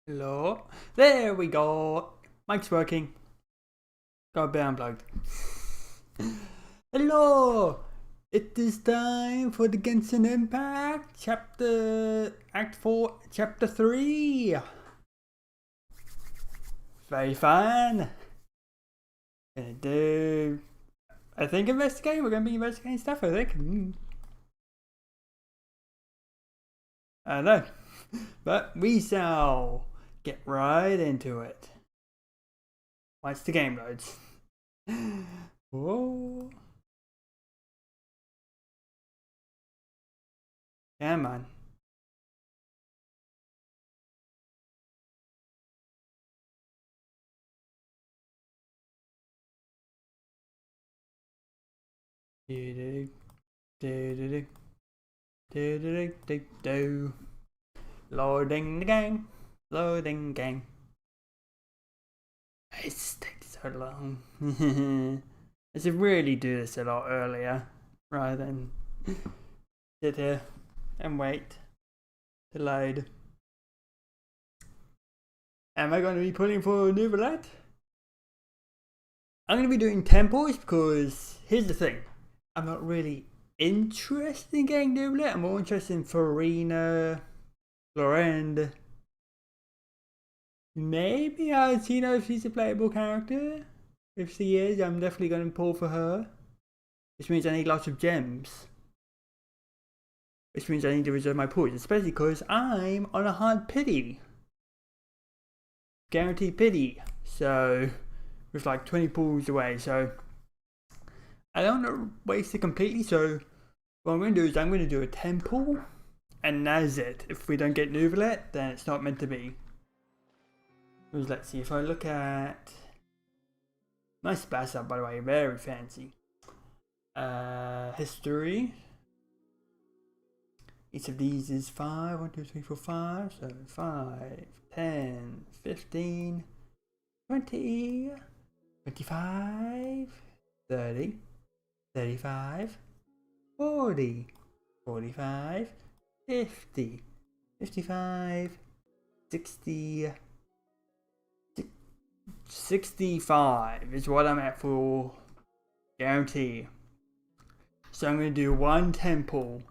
Hello. There we go. Mic's working. Got a bit unplugged. Hello. It is time for the Genshin Impact Chapter Act 4 Chapter 3. Very fun. Gonna do, I think, investigating. We're gonna be investigating stuff, I think. I don't know. But we shall get right into it. Once the game loads. Whoa. Come on. Do do do do do do. Loading the game. Loading game. It's taking so long. I should really do this a lot earlier rather than sit here and wait to load. Am I going to be pulling for a new roulette? I'm going to be doing temples because here's the thing. I'm not really interested in getting new roulette. I'm more interested in Farina, Florend. Maybe Alcino if she's a playable character. If she is, I'm definitely going to pull for her. Which means I need lots of gems. Which means I need to reserve my pools, especially because I'm on a hard pity. Guaranteed pity. So, with like 20 pools away, so I don't want to waste it completely. So, what I'm going to do is I'm going to do a 10 pool, and that's it. If we don't get Nouvelet, then it's not meant to be. Because let's see, if I look at my splash up, by the way, very fancy. History. Each of these is 5, 1, 2, 3, 4, 5. So 5, 10, 15, 20, 25, 30, 35, 40, 45, 50, 55, 60, 65 is what I'm at for guarantee. So I'm going to do one temple.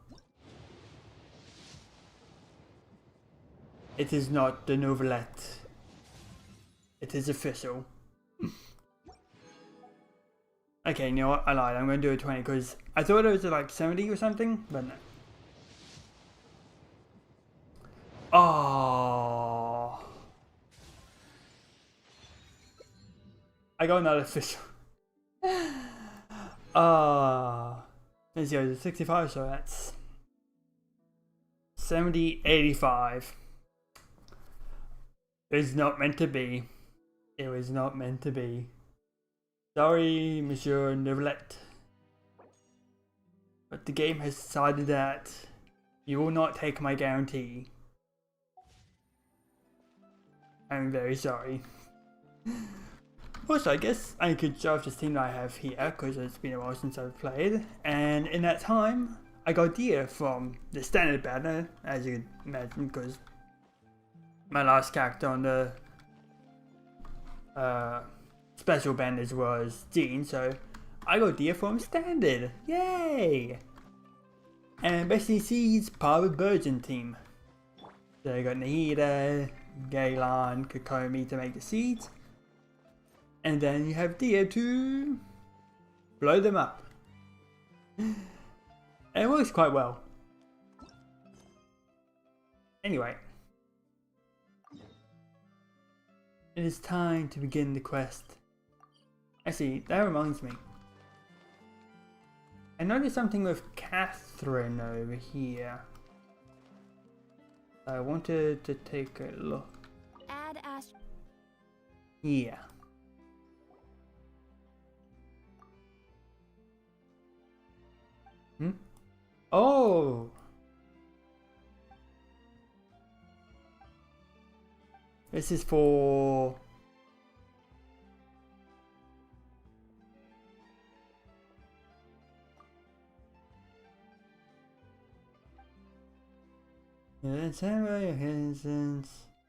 It is not the Novelette. It is official. Okay, you know what? I lied. I'm going to do a 20 because I thought it was like 70 or something, but no. Oh. I got another official. Let's go to 65, so that's 70, 85. It was not meant to be. It was not meant to be. Sorry, Monsieur Neuvillette. But the game has decided that you will not take my guarantee. I'm very sorry. Also, I guess I could show off this team that I have here because it's been a while since I've played. And in that time, I got Dia from the standard banner, as you can imagine, because my last character on the special banners was Jean, so I got Dia from standard. Yay! And basically she's part of the Virgin team. So I got Nahida, Galen, Kokomi to make the seeds. And then you have Dia to blow them up. And it works quite well. Anyway. It is time to begin the quest. Actually, that reminds me. I noticed something with Catherine over here. I wanted to take a look. Add Ash. Yeah. Oh! This is for...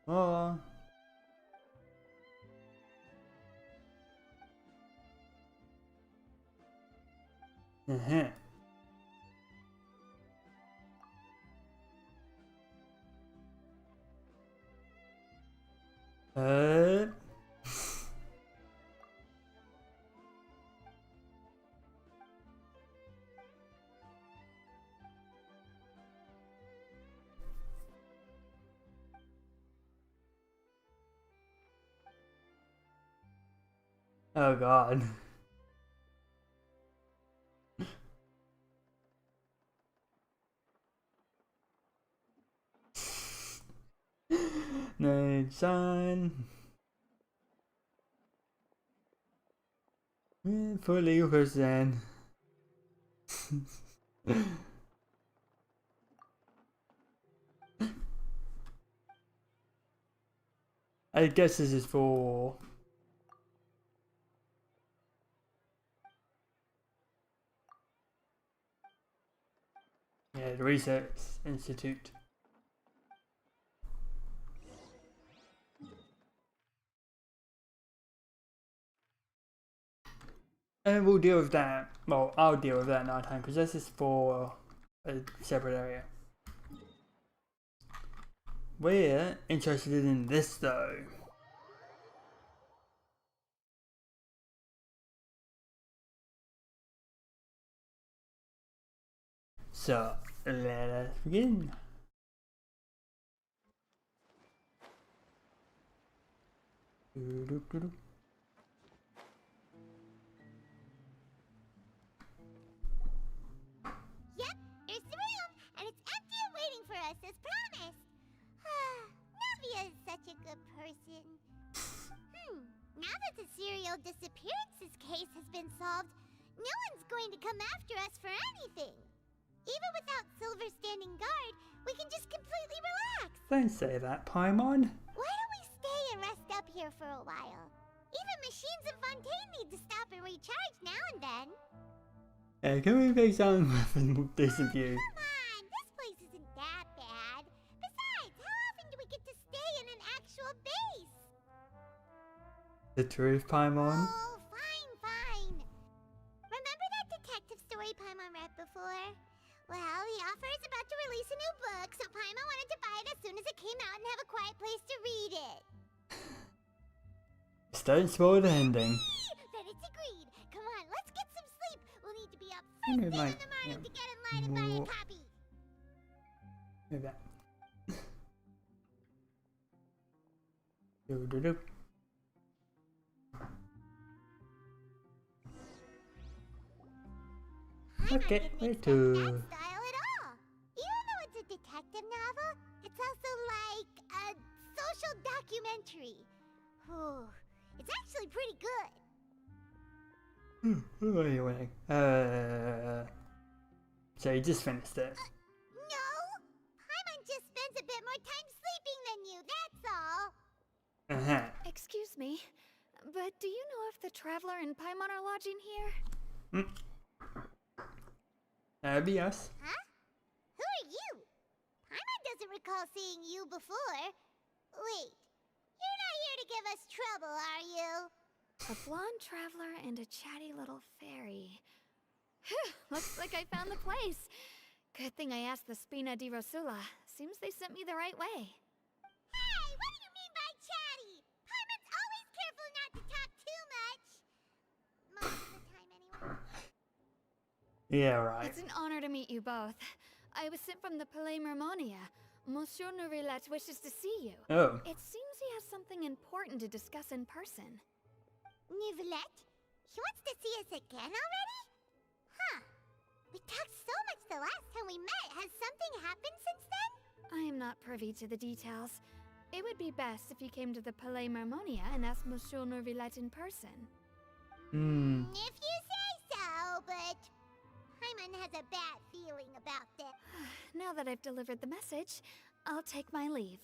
Oh. Uh-huh. Uh... Oh god. No sign. For legal person. I guess this is for... Yeah, the Research Institute. And we'll deal with that. Well, I'll deal with that another time because this is for a separate area. We're interested in this though. So, let us begin. Yep, here's the room, and it's empty and waiting for us as promised. Navia is such a good person. Now that the serial disappearances case has been solved, no one's going to come after us for anything. Even without Silver standing guard, we can just completely relax. Don't say that, Paimon. Why don't we stay and rest up here for a while? Even machines in Fontaine need to stop and recharge now and then. Yeah, can we make some decent view? Come on, this place isn't that bad. Besides, how often do we get to stay in an actual base? The truth, Paimon? Oh, fine. Remember that detective story Paimon read before? Well, the author is about to release a new book, so Paimon wanted to buy it as soon as it came out and have a quiet place to read it. Just don't spoil the ending. Then it's agreed. Come on, let's get some sleep. We'll need to be up I first mean, thing like, in the morning yeah, to get in line and buy a more- copy. Maybe that. Do. Okay, where That to? style at all. Even though it's a detective novel, it's also like a social documentary. Whew. It's actually pretty good. Anyway, so you just finished it. No, Paimon just spends a bit more time sleeping than you, that's all. Uh-huh. Excuse me, but do you know if the Traveler and Paimon are lodging here? That'd be us. Huh? Who are you? Paimon doesn't recall seeing you before. Wait, you're not here to give us trouble, are you? A blonde traveler and a chatty little fairy. Phew, looks like I found the place. Good thing I asked the Spina di Rosula. Seems they sent me the right way. Hey, what do you mean by chatty? Paimon's always careful not to talk too much. Most of the time, anyway. Yeah, right. It's an honor to meet you both. I was sent from the Palais Mermonia. Monsieur Nourilette wishes to see you. Oh. It seems he has something important to discuss in person. Nivelette? He wants to see us again already? Huh. We talked so much the last time we met. Has something happened since then? I am not privy to the details. It would be best if you came to the Palais Mermonia and asked Monsieur Nourilette in person. If you say so, but Paimon has a bad feeling about this. Now that I've delivered the message, I'll take my leave.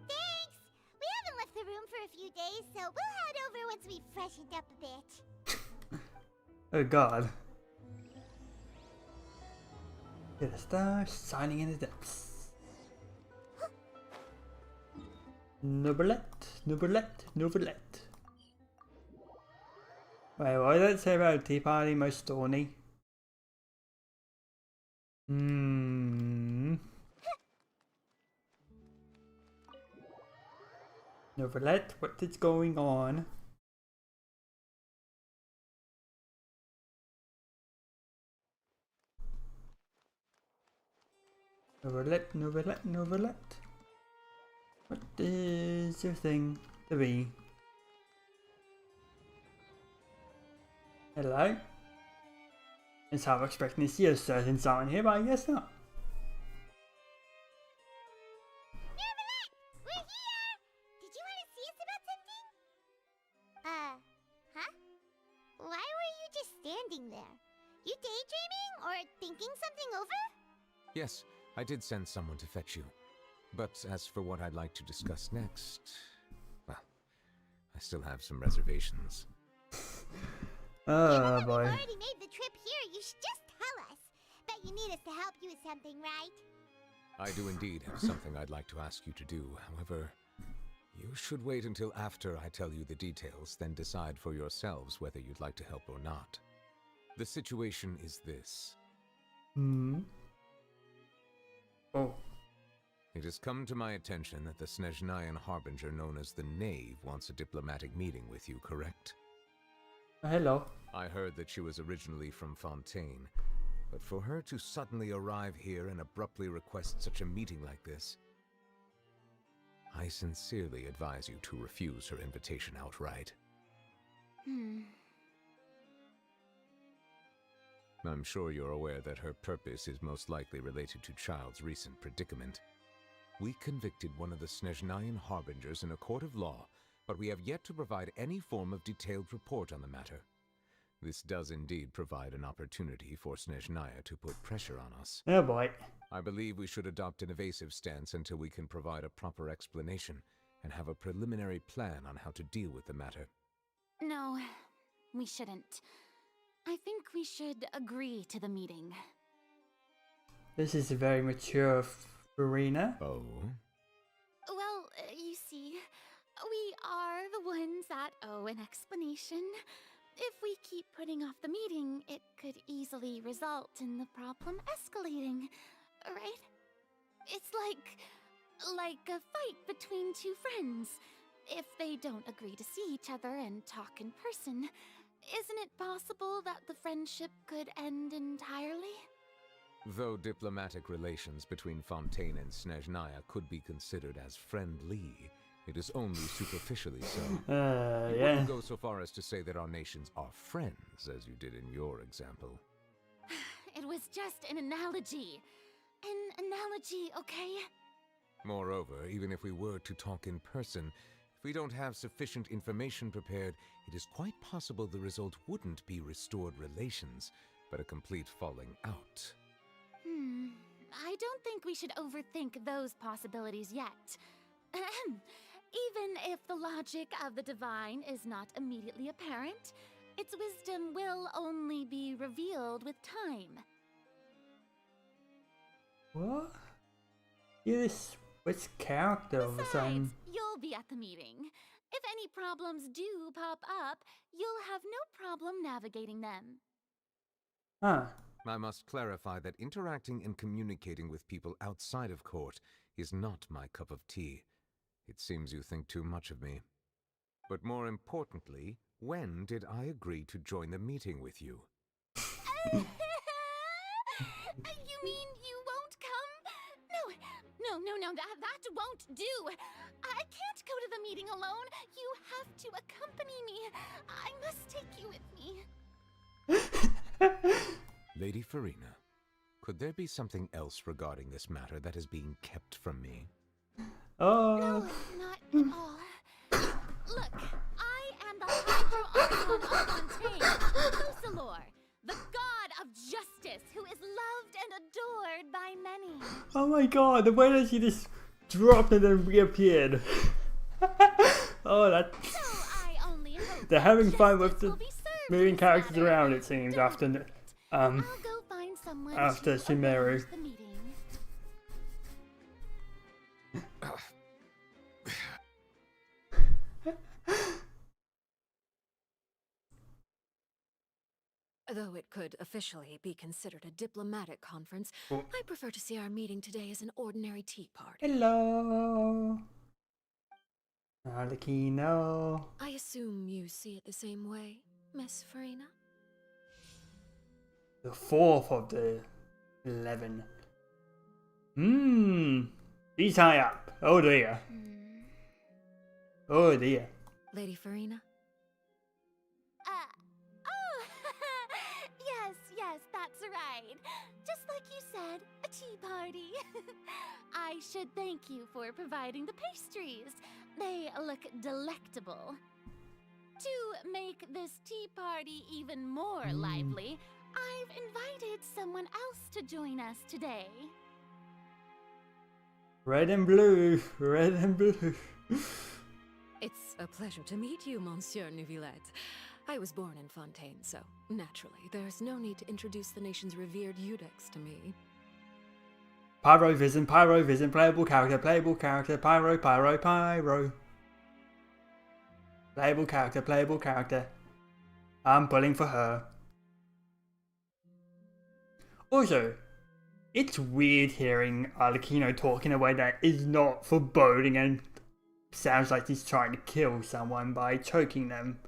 Thanks! We haven't left the room for a few days, so we'll head over once we've freshened up a bit. Oh god. Yeah, the stars shining in the depths. Novelette. Wait, what did that say about a tea party most thorny? Hmm. Novelet, what is going on? Novelet. What is your thing to be? Hello? It's how I'm expecting to see a certain someone here, but I guess not. Neverland, we're here! Did you want to see us about something? Huh? Why were you just standing there? You daydreaming or thinking something over? Yes, I did send someone to fetch you. But as for what I'd like to discuss next, well, I still have some reservations. Oh We've boy. already made the trip here, you should just tell us. Bet you need us to help you with something, right? I do indeed have something I'd like to ask you to do. However, you should wait until after I tell you the details, then decide for yourselves whether you'd like to help or not. The situation is this. Oh. It has come to my attention that the Snezhnayan Harbinger known as the Knave wants a diplomatic meeting with you, correct? Hello. I heard that she was originally from Fontaine, but for her to suddenly arrive here and abruptly request such a meeting like this, I sincerely advise you to refuse her invitation outright. I'm sure you're aware that her purpose is most likely related to Child's recent predicament. We convicted one of the Snezhnayan Harbingers in a court of law, but we have yet to provide any form of detailed report on the matter. This does indeed provide an opportunity for Snezhnaya to put pressure on us. Oh boy. I believe we should adopt an evasive stance until we can provide a proper explanation and have a preliminary plan on how to deal with the matter. No, we shouldn't. I think we should agree to the meeting. This is a very mature Farina. Oh? Well, you see, we are the ones that owe an explanation. If we keep putting off the meeting, it could easily result in the problem escalating, right? It's like a fight between two friends. If they don't agree to see each other and talk in person, isn't it possible that the friendship could end entirely? Though diplomatic relations between Fontaine and Snezhnaya could be considered as friendly, it is only superficially so. You Yeah. wouldn't go so far as to say that our nations are friends, as you did in your example. It was just an analogy. An analogy, okay? Moreover, even if we were to talk in person, if we don't have sufficient information prepared, it is quite possible the result wouldn't be restored relations, but a complete falling out. I don't think we should overthink those possibilities yet. Even if the logic of the divine is not immediately apparent, its wisdom will only be revealed with time. What? You just switch character all of a sudden. Besides, you'll be at the meeting. If any problems do pop up, you'll have no problem navigating them. Huh. I must clarify that interacting and communicating with people outside of court is not my cup of tea. It seems you think too much of me. But more importantly, when did I agree to join the meeting with you? You mean you won't come? No, that won't do. I can't go to the meeting alone. You have to accompany me. I must take you with me. Lady Farina, could there be something else regarding this matter that is being kept from me? Oh. No, not at all. Look, I am the Hydro Archon of Fontaine, Lusalor, the god of justice who is loved and adored by many. Oh my god, the way that she just dropped and then reappeared. Oh, that. So I only hope They're having that fun with justice the will be served moving in this characters matter. around, it seems, Don't after fret. I'll go find someone after to Sumeru. arrange the meeting. Though it could officially be considered a diplomatic conference, Oh. I prefer to see our meeting today as an ordinary tea party. Hello. Arlecchino. I assume you see it the same way, Miss Farina? The 4th of the 11. He's high up. Oh dear. Oh dear. Lady Farina? Oh, yes, that's right. Just like you said, a tea party. I should thank you for providing the pastries. They look delectable. To make this tea party even more lively, I've invited someone else to join us today. Red and blue. Red and blue. It's a pleasure to meet you, Monsieur Neuvillette. I was born in Fontaine, so naturally, there's no need to introduce the nation's revered Eudex to me. Pyrovision, playable character, pyro. Playable character. I'm pulling for her. Also, it's weird hearing Arlecchino talk in a way that is not foreboding and sounds like he's trying to kill someone by choking them.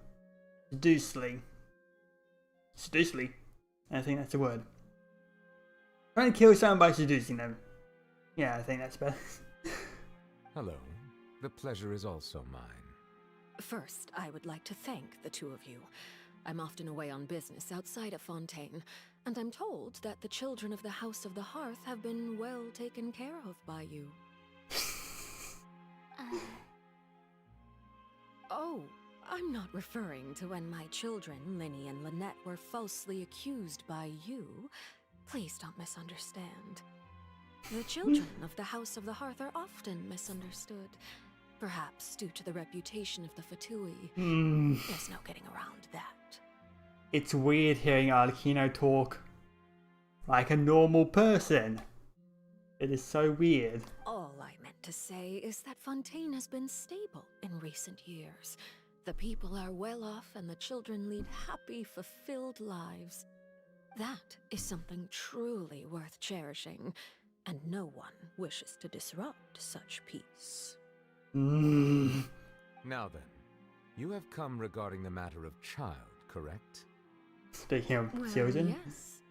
Seducely. I think that's the word. Trying to kill someone by seducing them. Yeah, I think that's better. Hello. The pleasure is also mine. First, I would like to thank the two of you. I'm often away on business outside of Fontaine, and I'm told that the children of the House of the Hearth have been well taken care of by you. Oh, I'm not referring to when my children, Linny and Lynette, were falsely accused by you. Please don't misunderstand. The children of the House of the Hearth are often misunderstood. Perhaps due to the reputation of the Fatui. There's no getting around that. It's weird hearing Arlecchino talk like a normal person. It is so weird. All I meant to say is that Fontaine has been stable in recent years. The people are well off and the children lead happy, fulfilled lives. That is something truly worth cherishing, and no one wishes to disrupt such peace. Now then, you have come regarding the matter of child, correct? Speaking of Well, children. yes.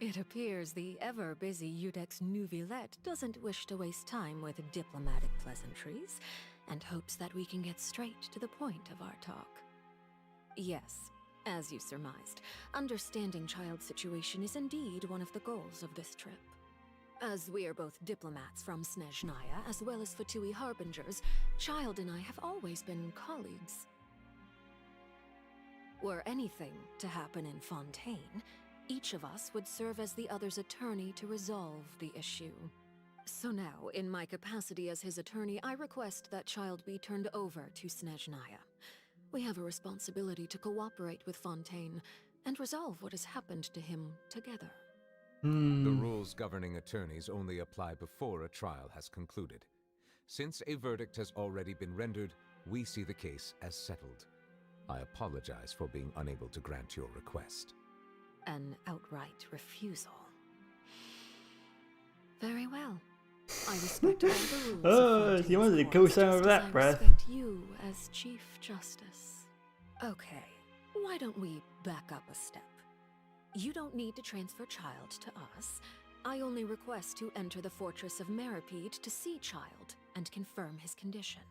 It appears the ever-busy Eudex Neuvillette doesn't wish to waste time with diplomatic pleasantries, and hopes that we can get straight to the point of our talk. Yes, as you surmised, understanding child's situation is indeed one of the goals of this trip. As we are both diplomats from Snezhnaya, as well as Fatui harbingers, Child and I have always been colleagues. Were anything to happen in Fontaine, each of us would serve as the other's attorney to resolve the issue. So now, in my capacity as his attorney, I request that Child be turned over to Snezhnaya. We have a responsibility to cooperate with Fontaine and resolve what has happened to him together. The rules governing attorneys only apply before a trial has concluded. Since a verdict has already been rendered, we see the case as settled. I apologize for being unable to grant your request. An outright refusal. Very well. I respect all the rules. Oh, of you wanted to Fontaine's kill court, some of just that, as I bruh. respect you as Chief Justice. Okay, why don't we back up a step? You don't need to transfer Child to us. I only request to enter the fortress of Meripede to see Child and confirm his condition.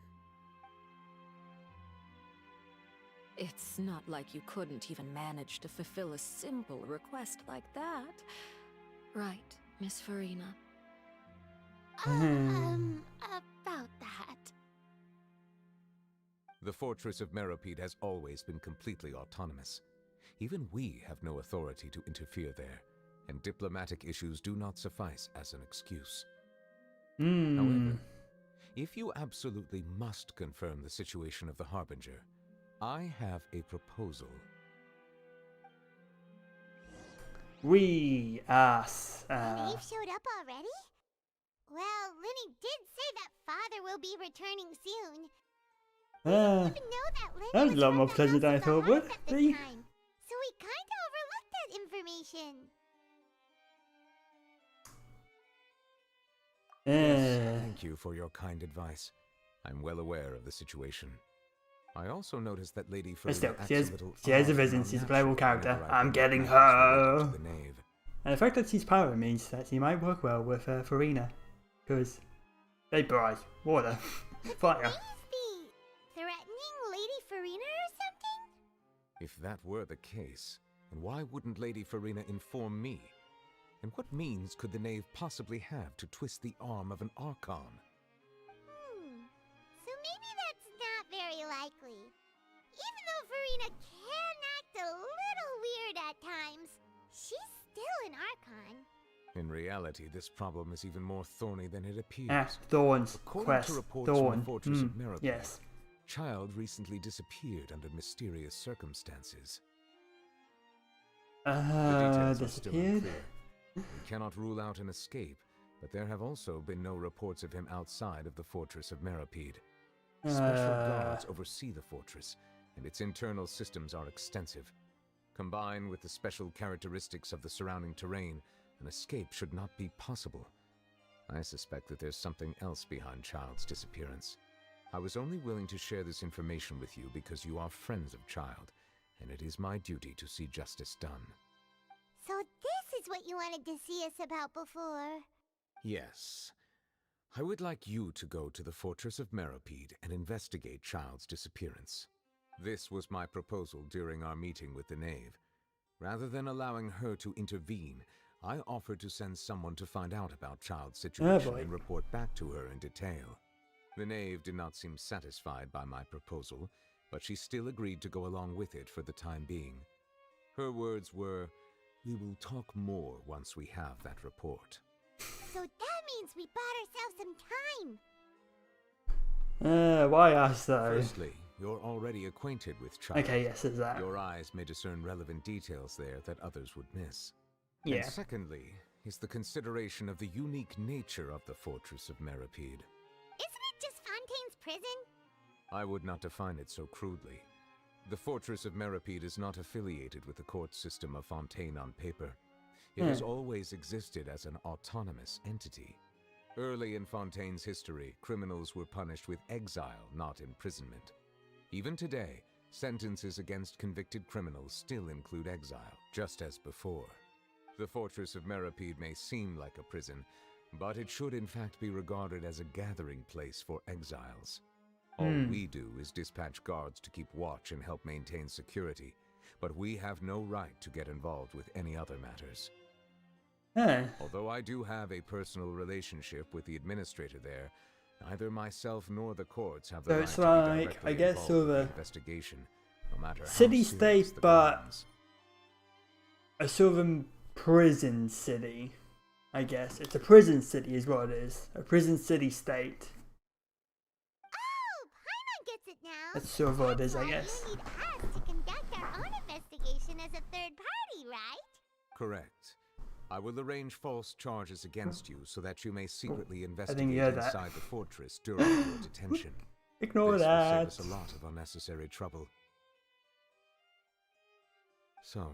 It's not like you couldn't even manage to fulfill a simple request like that. Right, Miss Farina? About that. The fortress of Meripede has always been completely autonomous. Even we have no authority to interfere there, and diplomatic issues do not suffice as an excuse. However, if you absolutely must confirm the situation of the Harbinger, I have a proposal. We us. They've showed up already? Well, Linny did say that father will be returning soon. I didn't even know that Linny that was was a lot from more the pleasant than I House of the thought it would Hearth at the be. time. So we kinda overlooked that information. Yes, thank you for your kind advice. I'm well aware of the situation. I also noticed that Lady But Farina still, acts she has a little a odd vision, and she's a playable unnatural character. whenever I I'm bring up getting matters related her. to the Knave. And the fact that she's power means that she might work well with Farina. Because they bright, water, fire. Please be threatening Lady Farina or something? If that were the case, then why wouldn't Lady Farina inform me? And what means could the Knave possibly have to twist the arm of an Archon? So maybe that's not very likely. Even though Farina can act a little weird at times, she's still an Archon. In reality, this problem is even more thorny than it appears. Ah, Thorns. According Quest. to reports from Thorn. the Fortress of Meripede, Yes. Child recently disappeared under mysterious circumstances. The details are still Disappeared? unclear. We cannot rule out an escape, but there have also been no reports of him outside of the Fortress of Meripede. Special guards oversee the fortress, and its internal systems are extensive. Combined with the special characteristics of the surrounding terrain, an escape should not be possible. I suspect that there's something else behind Child's disappearance. I was only willing to share this information with you because you are friends of Child, and it is my duty to see justice done. So this is what you wanted to see us about before. Yes. I would like you to go to the Fortress of Meripede and investigate Child's disappearance. This was my proposal during our meeting with the Knave. Rather than allowing her to intervene, I offered to send someone to find out about Child's situation and report back to her in detail. The Knave did not seem satisfied by my proposal, but she still agreed to go along with it for the time being. Her words were, "We will talk more once we have that report." So that means we bought ourselves some time. Why us though? Firstly, you're already acquainted with Child. Okay, yes, there's that. Your eyes may discern relevant details there that others would miss. Yeah. And secondly, is the consideration of the unique nature of the Fortress of Meripede. Isn't it just Fontaine's prison? I would not define it so crudely. The Fortress of Meripede is not affiliated with the court system of Fontaine on paper. It has always existed as an autonomous entity. Early in Fontaine's history, criminals were punished with exile, not imprisonment. Even today, sentences against convicted criminals still include exile, just as before. The Fortress of Meripede may seem like a prison, but it should in fact be regarded as a gathering place for exiles. All we do is dispatch guards to keep watch and help maintain security, but we have no right to get involved with any other matters. Although I do have a personal relationship with the administrator there, neither myself nor the courts have the So right it's to be like, directly I guess, involved sort of with the a investigation, no matter how city-state, serious the but grounds. a sort of prison city, I guess. It's a prison city is what it is. A prison city-state. Oh, Paimon gets it now. That's sort of what it is, I Why guess. you need us to conduct our own investigation as a third party, right? Correct. I will arrange false charges against you so that you may secretly you investigate heard that. inside the fortress during your detention. Ignore This will that. save us a lot of unnecessary trouble. So,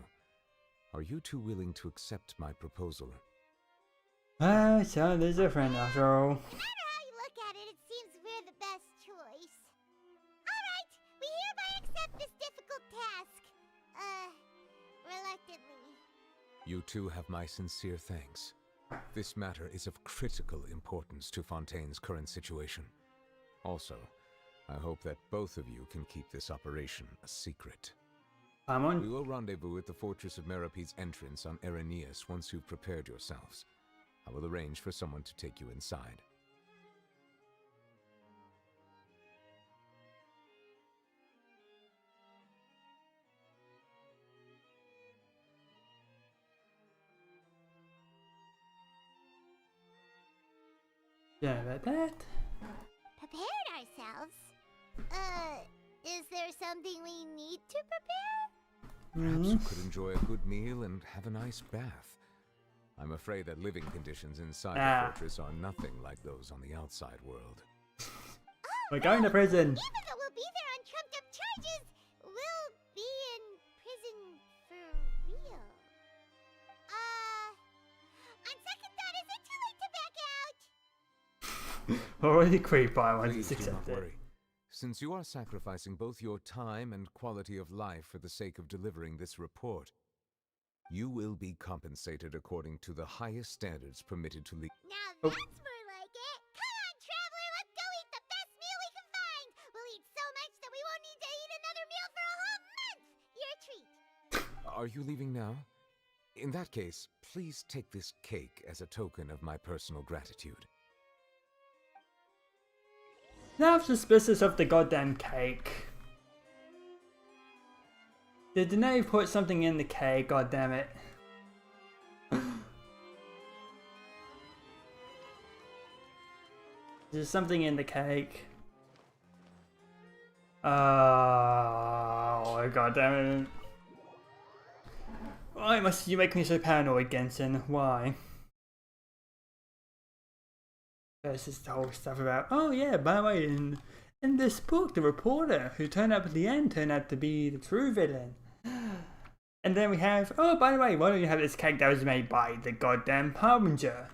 are you two willing to accept my proposal? So there's a friend after all. No matter how you look at it, it seems we're the best choice. Alright, we hereby accept this difficult task. Reluctantly. You two have my sincere thanks. This matter is of critical importance to Fontaine's current situation. Also, I hope that both of you can keep this operation a secret. I'm on. We will rendezvous at the Fortress of Meripede's entrance on Erenius once you've prepared yourselves. I will arrange for someone to take you inside. Yeah, about that. Prepared ourselves? Is there something we need to prepare? Perhaps you could enjoy a good meal and have a nice bath. I'm afraid that living conditions inside the fortress are nothing like those on the outside world. We're going to prison. Even though we'll be there on trumped up charges, we'll be in prison for real. Already creeped by one, Please just do not accept it. worry. Since you are sacrificing both your time and quality of life for the sake of delivering this report, you will be compensated according to the highest standards permitted to lead. Now Oh. that's more like it. Come on, traveler, let's go eat the best meal we can find. We'll eat so much that we won't need to eat another meal for a whole month. Your treat. Are you leaving now? In that case, please take this cake as a token of my personal gratitude. Now I'm suspicious of the goddamn cake. Did Danae put something in the cake? God damn it. There's something in the cake. Oh, god damn it. Why must you make me so paranoid, Genshin? Why? There's this whole stuff about, oh yeah, by the way, in this book, the reporter who turned up at the end turned out to be the true villain. And then we have, oh, by the way, why don't you have this cake that was made by the goddamn Harbinger?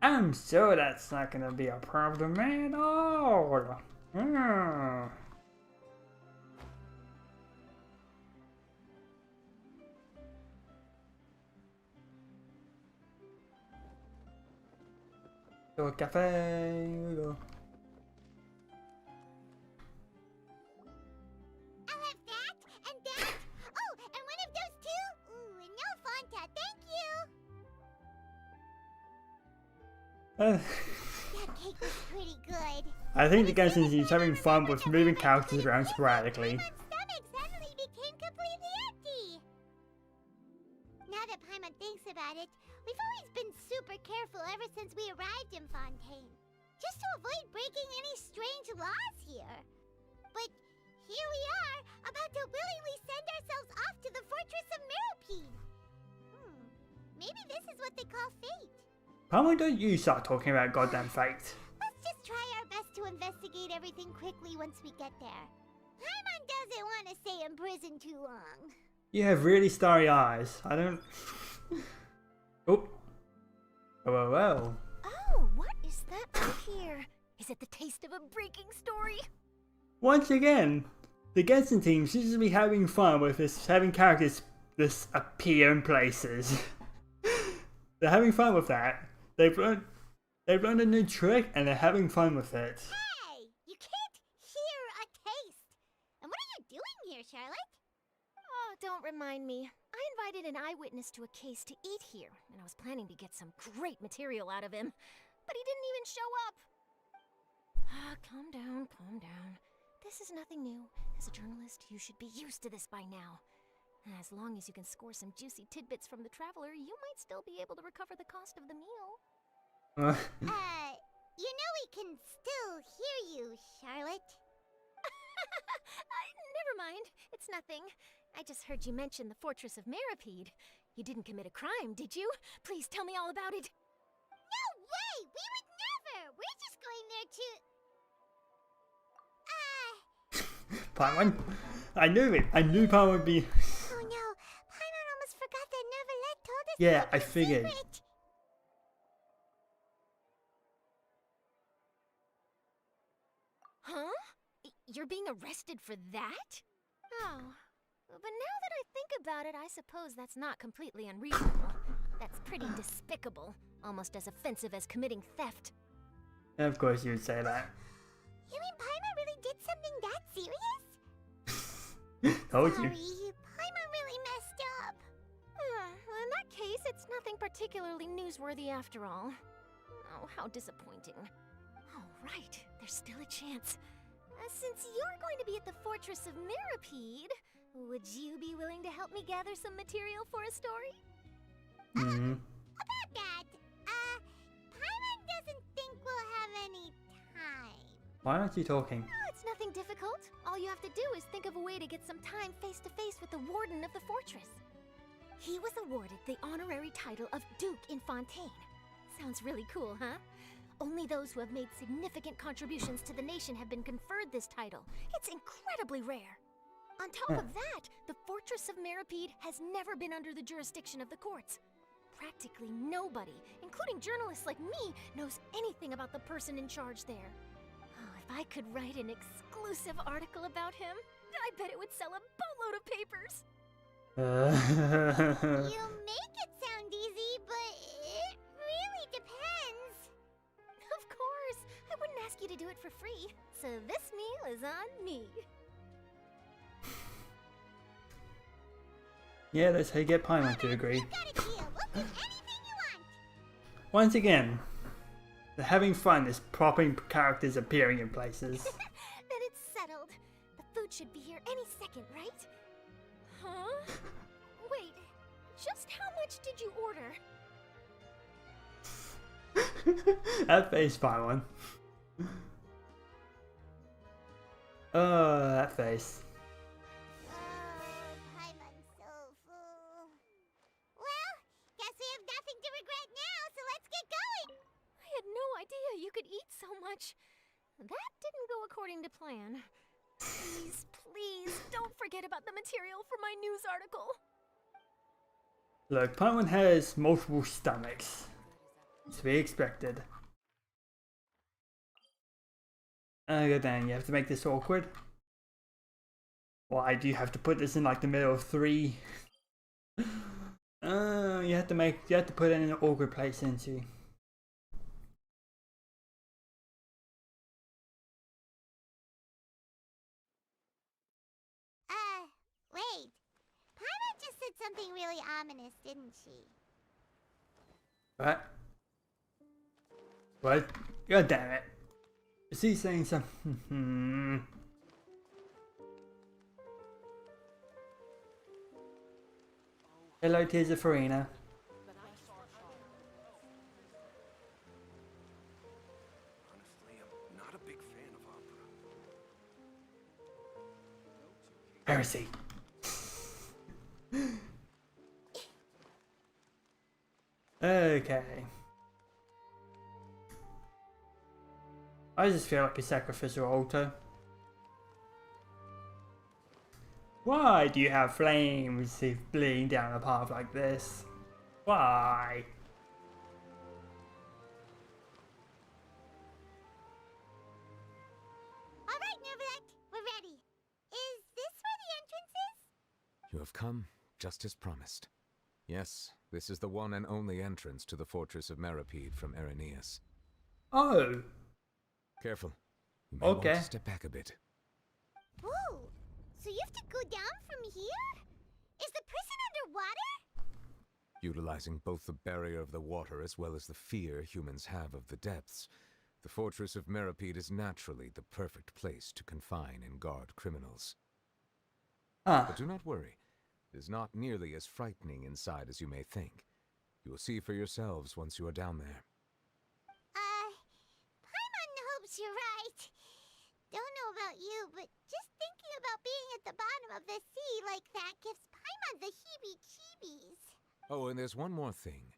I'm sure that's not gonna be a problem at all. Mm. So cafe, here we go. I'll have that and that. Oh, and one of those two. Ooh, and no Fanta, thank you. That cake was pretty good. I think the Genshin is having fun with moving characters around sporadically. Paimon's stomach suddenly became completely empty. Now that Paimon thinks about it, we've always been super careful ever since we arrived in Fontaine, just to avoid breaking any strange laws here. But here we are, about to willingly send ourselves off to the Fortress of Meropide. Maybe this is what they call fate. Probably don't you start talking about goddamn fate. Let's just try our best to investigate everything quickly once we get there. Paimon doesn't want to stay in prison too long. You have really starry eyes. I don't... Oh. Oh, well. Oh, what is that out here? Is it the taste of a breaking story? Once again, the Genshin team seems to be having fun with this, having characters this appear in places. They're having fun with that. They've learned a new trick and they're having fun with it. Hey, you can't hear a taste. And what are you doing here, Charlotte? Oh, don't remind me. I invited an eyewitness to a case to eat here, and I was planning to get some great material out of him, but he didn't even show up. Calm down, calm down. This is nothing new. As a journalist, you should be used to this by now. As long as you can score some juicy tidbits from the traveler, you might still be able to recover the cost of the meal. You know we can still hear you, Charlotte. Never mind. It's nothing. I just heard you mention the Fortress of Meropide. You didn't commit a crime, did you? Please tell me all about it. No way! We would never! We're just going there to... Paimon? I knew it. I knew Paimon would be... Oh no, Paimon almost forgot that Neverlet told us Yeah, about I the figured. secret. Huh? You're being arrested for that? Oh. But now that I think about it, I suppose that's not completely unreasonable. That's pretty despicable. Almost as offensive as committing theft. Of course you would say that. You mean Paimon really did something that serious? Told Sorry, you. Paimon really messed up. Well, in that case, it's nothing particularly newsworthy after all. Oh, how disappointing. Oh, right. There's still a chance. Since you're going to be at the Fortress of Meropide, would you be willing to help me gather some material for a story? Mm-hmm. About that, Paimon doesn't think we'll have any time. Why aren't you talking? Oh, it's nothing difficult. All you have to do is think of a way to get some time face-to-face with the warden of the fortress. He was awarded the honorary title of Duke in Fontaine. Sounds really cool, huh? Only those who have made significant contributions to the nation have been conferred this title. It's incredibly rare. On top of that, the Fortress of Meropide has never been under the jurisdiction of the courts. practically nobody, including journalists like me, knows anything about the person in charge there. Oh, if I could write an exclusive article about him, I bet it would sell a boatload of papers. You make it sound easy, but it really depends. Of course, I wouldn't ask you to do it for free, so this meal is on me. Yeah, that's how you get Paimon to agree. You got a deal. We'll do anything you want. Once again, they're having fun as propping characters appearing in places. Then it's settled. The food should be here any second, right? Huh? Wait, just how much did you order? That face, Paimon. Oh, that face. Paimon's so full. Well, guess we have nothing to regret now, so let's get going. I had no idea you could eat so much. That didn't go according to plan. Please, please, don't forget about the material for my news article. Look, Paimon has multiple stomachs. To be expected. Oh god damn, you have to make this awkward? Why do you have to put this in like the middle of 3? You have to put it in an awkward place into. Wait. Paimon just said something really ominous, didn't she? What? What? God damn it. Is he saying something? Hello, Tears of Farina. Honestly, I'm not a big fan of opera. Heresy. Okay. I just feel like a sacrificial altar. Why do you have flames bleeding down a path like this? Why? All right, Nervalect, we're ready. Is this where the entrance is? You have come, just as promised. Yes, this is the one and only entrance to the fortress of Meripede from Irenaeus. Oh. Careful. You may Okay. want to step back a bit. Whoa! So you have to go down from here? Is the prison underwater? Utilizing both the barrier of the water as well as the fear humans have of the depths, the fortress of Meripede is naturally the perfect place to confine and guard criminals. Ah. But do not worry. It is not nearly as frightening inside as you may think. You will see for yourselves once you are down there. Paimon hopes you're right. Don't know about you, but just thinking about being at the bottom of the sea like that gives Paimon the heebie-jeebies. Oh, and there's one more thing.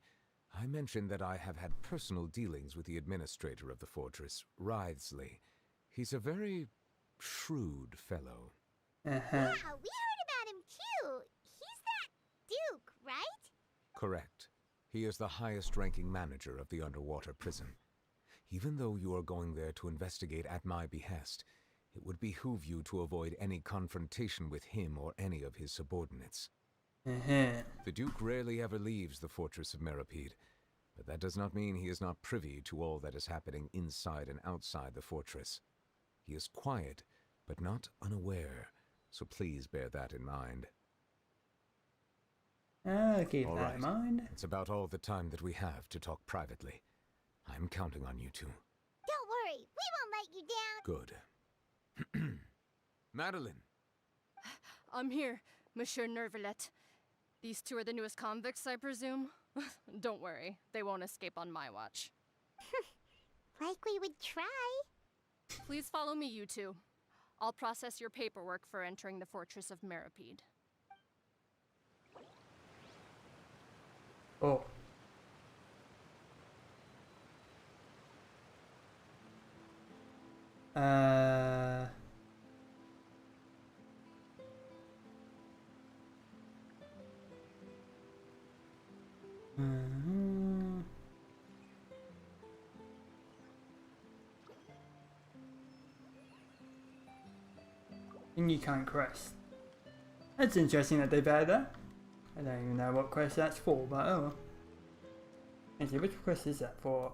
I mentioned that I have had personal dealings with the administrator of the fortress, Writhsley. He's a very shrewd fellow. Yeah, we heard about him too. He's that Duke, right? Correct. He is the highest-ranking manager of the underwater prison. Even though you are going there to investigate at my behest, it would behoove you to avoid any confrontation with him or any of his subordinates. The Duke rarely ever leaves the fortress of Meripede, but that does not mean he is not privy to all that is happening inside and outside the fortress. He is quiet, but not unaware, so please bear that in mind. I'll keep All that right. in mind. It's about all the time that we have to talk privately. I'm counting on you two. Don't worry, we won't let you down. Good. Madeline! I'm here, Monsieur Nervalette. These two are the newest convicts, I presume? Don't worry, they won't escape on my watch. Like we would try. Please follow me, you two. I'll process your paperwork for entering the fortress of Meripede. Oh. And you can't quest. That's interesting that they've added that. I don't even know what quest that's for, but oh well. Let's see, which quest is that for?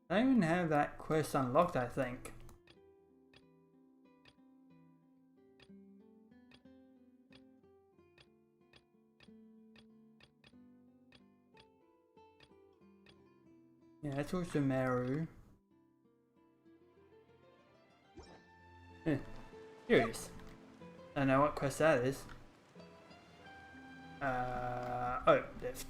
I don't even have that quest unlocked, I think. Yeah, that's also Meru. Curious. I don't know what quest that is. Oh, lift.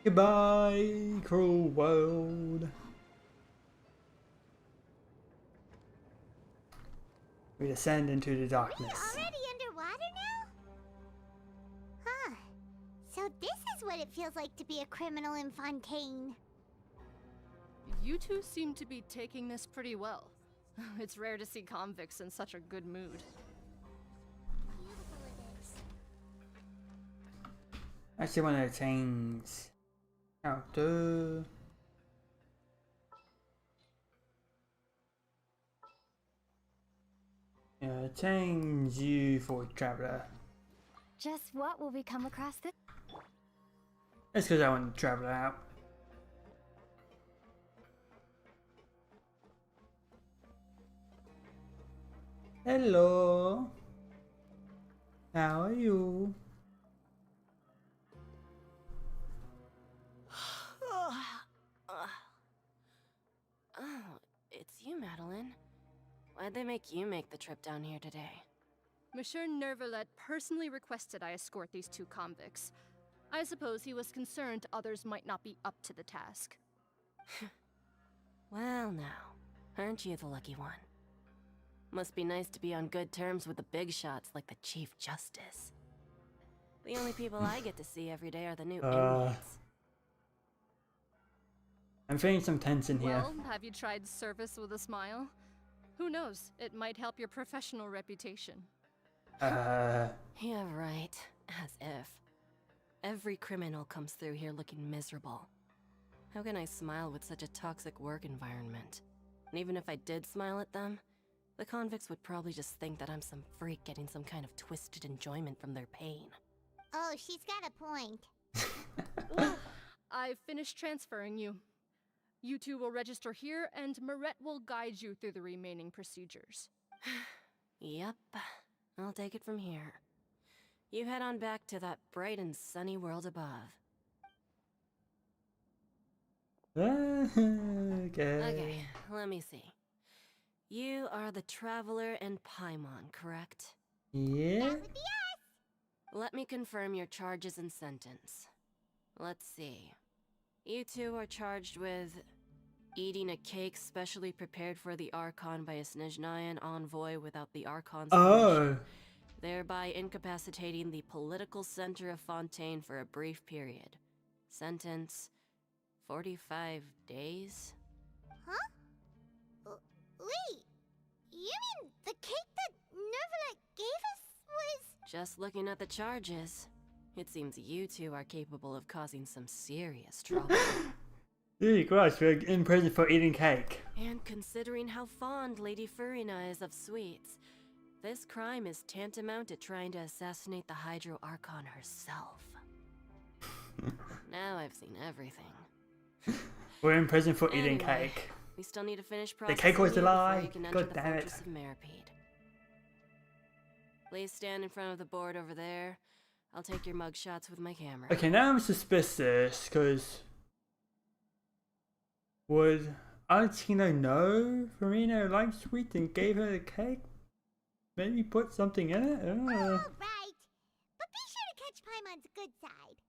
Goodbye, cruel world. We descend into the darkness. We're already underwater now? Huh. So this is what it feels like to be a criminal in Fontaine. You two seem to be taking this pretty well. It's rare to see convicts in such a good mood. Beautiful it is. Actually, want to change character. Yeah, change you for traveler. Just what will we come across this? That's because I want to travel out. Hello. How are you? Oh, it's you, Madeline. Why'd they make you make the trip down here today? Monsieur Nervalet personally requested I escort these two convicts. I suppose he was concerned others might not be up to the task. Well now, aren't you the lucky one? Must be nice to be on good terms with the big shots like the Chief Justice. The only people I get to see every day are the new inmates. I'm feeling some tension here. Well, have you tried service with a smile? Who knows, it might help your professional reputation. Yeah, right. As if. Every criminal comes through here looking miserable. How can I smile with such a toxic work environment? And even if I did smile at them, the convicts would probably just think that I'm some freak getting some kind of twisted enjoyment from their pain. Oh, she's got a point. Well, I've finished transferring you. You two will register here, and Marette will guide you through the remaining procedures. Yep, I'll take it from here. You head on back to that bright and sunny world above. Okay, let me see. You are the Traveler and Paimon, correct? Yeah. That would be us. Let me confirm your charges and sentence. Let's see. You two are charged with eating a cake specially prepared for the Archon by a Snezhnayan envoy without the Archon's permission, thereby incapacitating the political center of Fontaine for a brief period. Sentence: 45 days? Huh? Wait, you mean the cake that Nervalet gave us was... Just looking at the charges, it seems you two are capable of causing some serious trouble. Ew, gross, we're in prison for eating cake. And considering how fond Lady Furina is of sweets, this crime is tantamount to trying to assassinate the Hydro Archon herself. Now I've seen everything. We're in prison for eating Anyway, cake. We still need to finish The processing cake was a you before lie. you can enter God the damn it. Fortress of Meripede. Please stand in front of the board over there. I'll take your mug shots with my camera. Okay, now I'm suspicious, because... Would Altino know Farina liked sweets and gave her the cake? Maybe put something in it? All right. But be sure to catch Paimon's good side.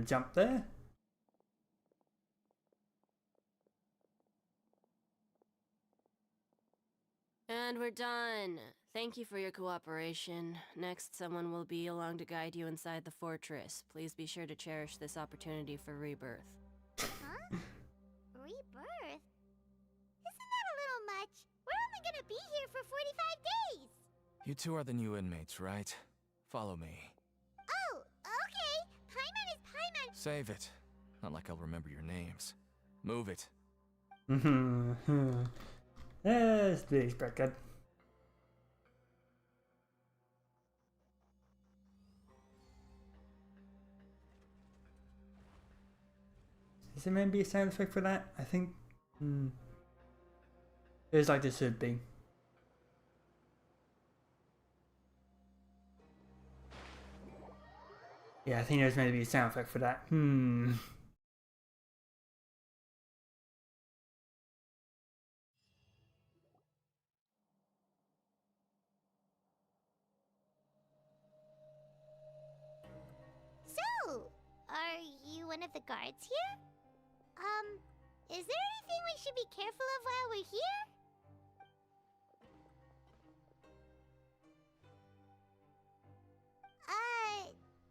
jump there. And we're done. Thank you for your cooperation. Next, someone will be along to guide you inside the fortress. Please be sure to cherish this opportunity for rebirth. Huh? Rebirth? Isn't that a little much? We're only gonna be here for 45 days! You two are the new inmates, right? Follow me. Oh, okay! Paimon is Paimon! Save it. Not like I'll remember your names. Move it. Yes, the expected. Is there maybe a sound effect for that? I think. Feels like there should be. Yeah, I think there's meant to be a sound effect for that. So, are you one of the guards here? Is there anything we should be careful of while we're here?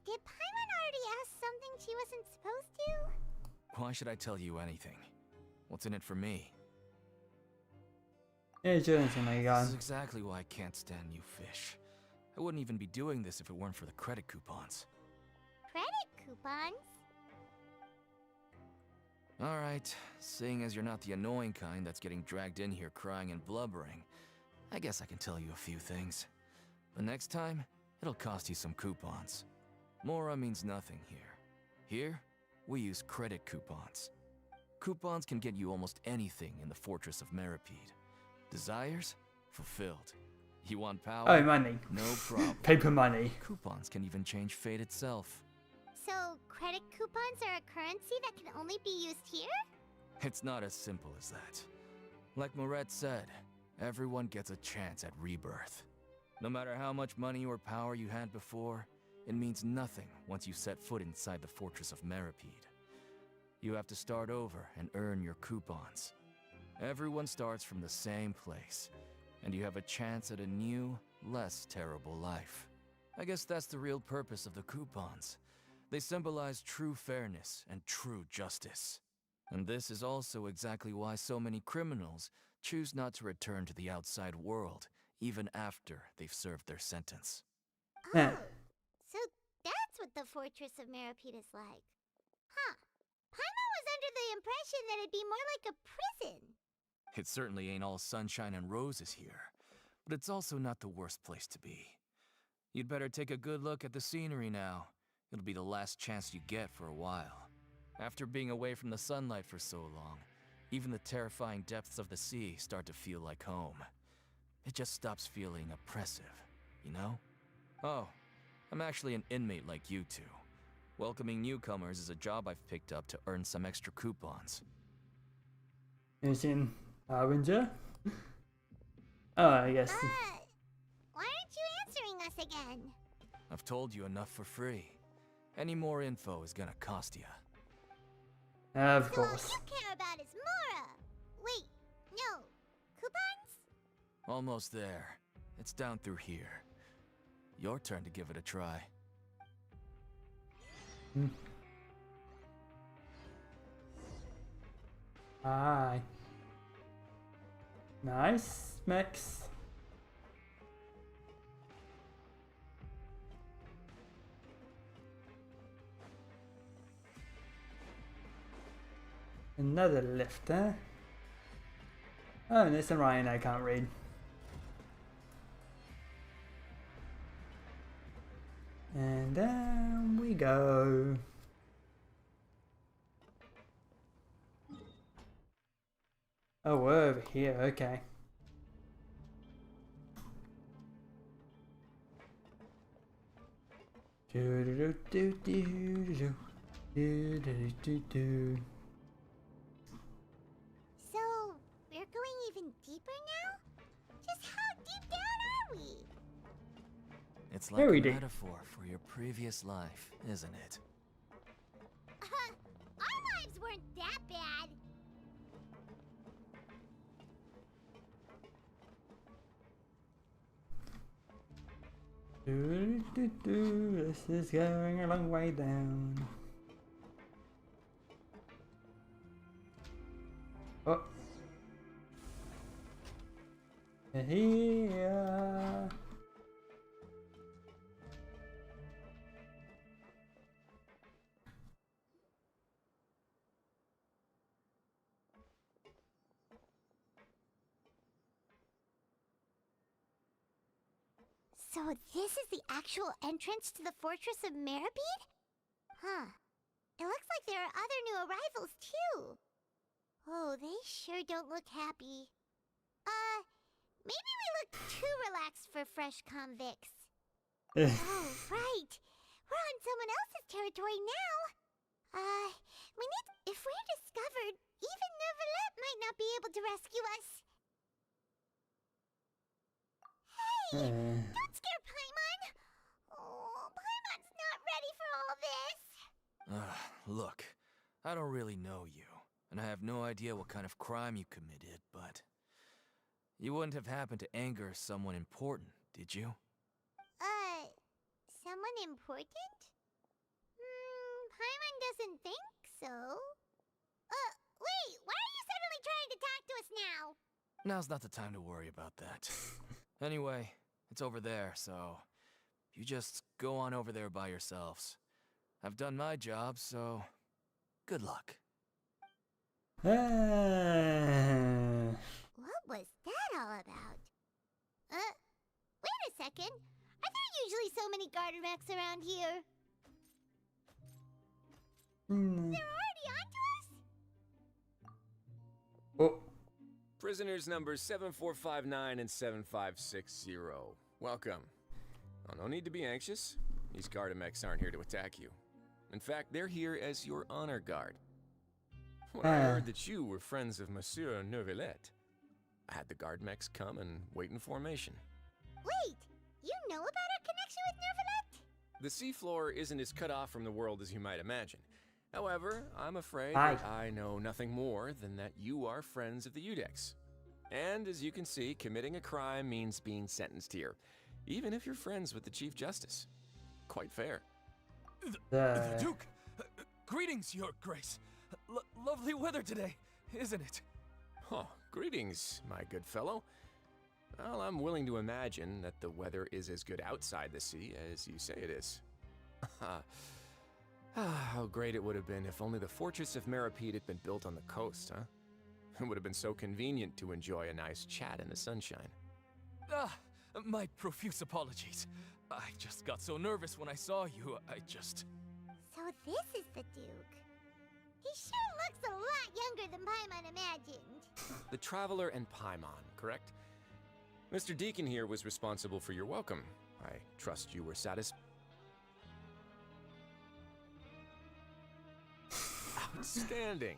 Did Paimon already ask something she wasn't supposed to? Why should I tell you anything? What's in it for me? Yeah, Jonathan, my This god. is exactly why I can't stand you fish. I wouldn't even be doing this if it weren't for the credit coupons. Credit coupons? Alright, seeing as you're not the annoying kind that's getting dragged in here crying and blubbering, I guess I can tell you a few things. But next time, it'll cost you some coupons. Mora means nothing here. Here, we use credit coupons. Coupons can get you almost anything in the Fortress of Meripede. Desires? Fulfilled. You want power? Oh, money. No problem. Paper money. Coupons can even change fate itself. So, credit coupons are a currency that can only be used here? It's not as simple as that. Like Moret said, everyone gets a chance at rebirth. No matter how much money or power you had before, it means nothing once you set foot inside the Fortress of Meripede. You have to start over and earn your coupons. Everyone starts from the same place, and you have a chance at a new, less terrible life. I guess that's the real purpose of the coupons. They symbolize true fairness and true justice. And this is also exactly why so many criminals choose not to return to the outside world, even after they've served their sentence. Yeah. Oh, so that's what the Fortress of Meripede is like. Huh. Paimon was under the impression that it'd be more like a prison. It certainly ain't all sunshine and roses here, but it's also not the worst place to be. You'd better take a good look at the scenery now. It'll be the last chance you get for a while. After being away from the sunlight for so long, even the terrifying depths of the sea start to feel like home. It just stops feeling oppressive, you know? Oh, I'm actually an inmate like you two. Welcoming newcomers is a job I've picked up to earn some extra coupons. Is in Harbinger? Oh, I guess. Why aren't you answering us again? I've told you enough for free. Any more info is gonna cost you. Of So all course. you care about is Mora. Wait, no. Coupons? Almost there. It's down through here. Your turn to give it a try. Aye. Nice mix. Another lift, huh? Oh, and there's some Ryan I can't read. And down we go. Oh, we're over here, okay. Do do do do do do do do do. So, we're going even deeper now? Just how deep down are we? It's like Very a deep. metaphor for your previous life, isn't it? Our lives weren't that bad. This is going a long way down. Oh. Here. So this is the actual entrance to the Fortress of Meripede? Huh. It looks like there are other new arrivals, too. Oh, they sure don't look happy. Maybe we look too relaxed for fresh convicts. Oh, right. We're on someone else's territory now. If we're discovered, even Neuvillette might not be able to rescue us. Hey! Don't scare Paimon! Oh, Paimon's not ready for all this. Look, I don't really know you, and I have no idea what kind of crime you committed, but you wouldn't have happened to anger someone important, did you? Someone important? Paimon doesn't think so. Wait, why are you suddenly trying to talk to us now? Now's not the time to worry about that. Anyway, it's over there, so you just go on over there by yourselves. I've done my job, so good luck. What was that all about? Wait a second. Are there usually so many garter mechs around here? They're already onto us? Oh. Prisoners numbers 7459 and 7560. Welcome. Oh, no need to be anxious. These Gardamex aren't here to attack you. In fact, they're here as your honor guard. When I heard that you were friends of Monsieur Neuvillette, I had the Gardamex come and wait in formation. Wait, you know about our connection with Neuvillette? The seafloor isn't as cut off from the world as you might imagine. However, I'm afraid that I know nothing more than that you are friends of the Udex. And as you can see, committing a crime means being sentenced here, even if you're friends with the Chief Justice. Quite fair. The Duke! Greetings, Your Grace. Lovely weather today, isn't it? Oh, greetings, my good fellow. Well, I'm willing to imagine that the weather is as good outside the sea as you say it is. How great it would have been if only the Fortress of Meripede had been built on the coast, huh? It would have been so convenient to enjoy a nice chat in the sunshine. My profuse apologies. I just got so nervous when I saw you, So this is the Duke. He sure looks a lot younger than Paimon imagined. The Traveler and Paimon, correct? Mr. Deacon here was responsible for your welcome. I trust you were satisfied. Outstanding.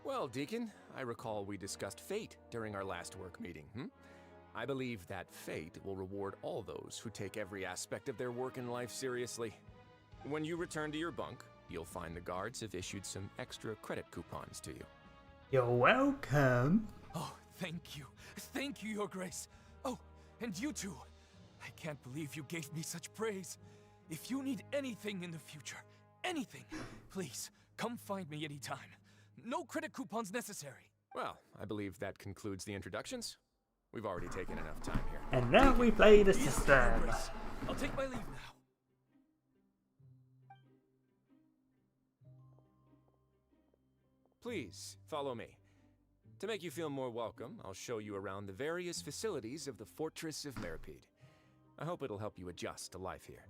Well, Deacon, I recall we discussed fate during our last work meeting, I believe that fate will reward all those who take every aspect of their work in life seriously. When you return to your bunk, you'll find the guards have issued some extra credit coupons to you. You're welcome. Oh, thank you. Thank you, Your Grace. Oh, and you too. I can't believe you gave me such praise. If you need anything in the future, anything, please, come find me anytime. No credit coupons necessary. Well, I believe that concludes the introductions. We've already taken enough time here. And now we play the Yes, system. Your Grace. I'll take my leave now. Please, follow me. To make you feel more welcome, I'll show you around the various facilities of the Fortress of Meripede. I hope it'll help you adjust to life here.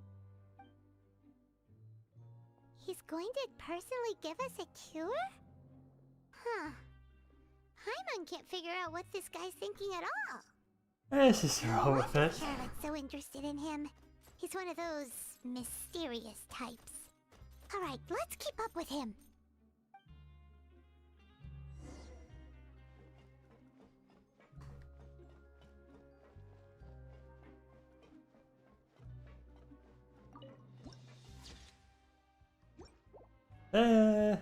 He's going to personally give us a cure? Huh. Paimon can't figure out what this guy's thinking at all. Let's just roll with it. Charlotte's so interested in him. He's one of those mysterious types. Alright, let's keep up with him. I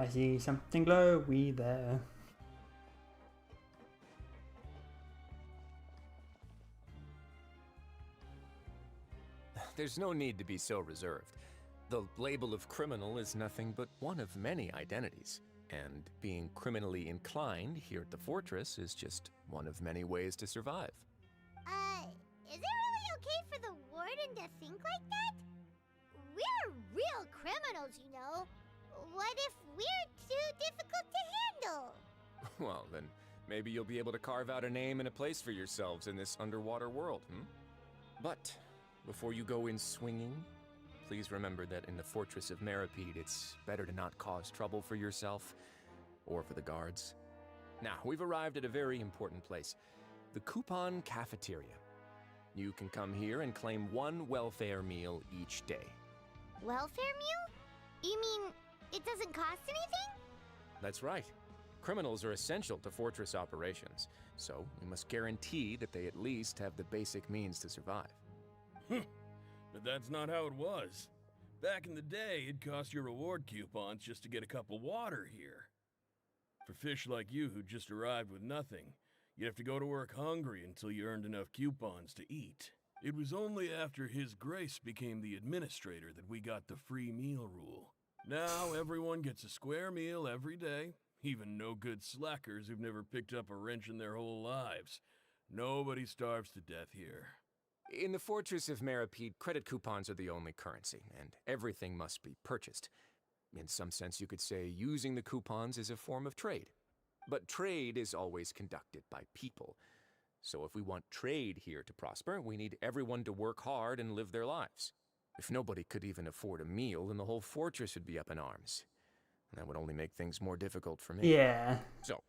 see something glowy there. There's no need to be so reserved. The label of criminal is nothing but one of many identities, and being criminally inclined here at the fortress is just one of many ways to survive. Is it really okay for the warden to think like that? We're real criminals, you know. What if we're too difficult to handle? Well, then maybe you'll be able to carve out a name and a place for yourselves in this underwater world, But before you go in swinging, please remember that in the Fortress of Meripede, it's better to not cause trouble for yourself or for the guards. Now, we've arrived at a very important place, the Coupon Cafeteria. You can come here and claim one welfare meal each day. Welfare meal? You mean it doesn't cost anything? That's right. Criminals are essential to Fortress operations, so we must guarantee that they at least have the basic means to survive. But that's not how it was. Back in the day, it cost your reward coupons just to get a cup of water here. For fish like you who just arrived with nothing, you'd have to go to work hungry until you earned enough coupons to eat. It was only after His Grace became the administrator that we got the free meal rule. Now everyone gets a square meal every day, even no good slackers who've never picked up a wrench in their whole lives. Nobody starves to death here. In the Fortress of Meripede, credit coupons are the only currency, and everything must be purchased. In some sense, you could say using the coupons is a form of trade. But trade is always conducted by people. So if we want trade here to prosper, we need everyone to work hard and live their lives. If nobody could even afford a meal, then the whole fortress would be up in arms. And that would only make things more difficult for me. Yeah. So,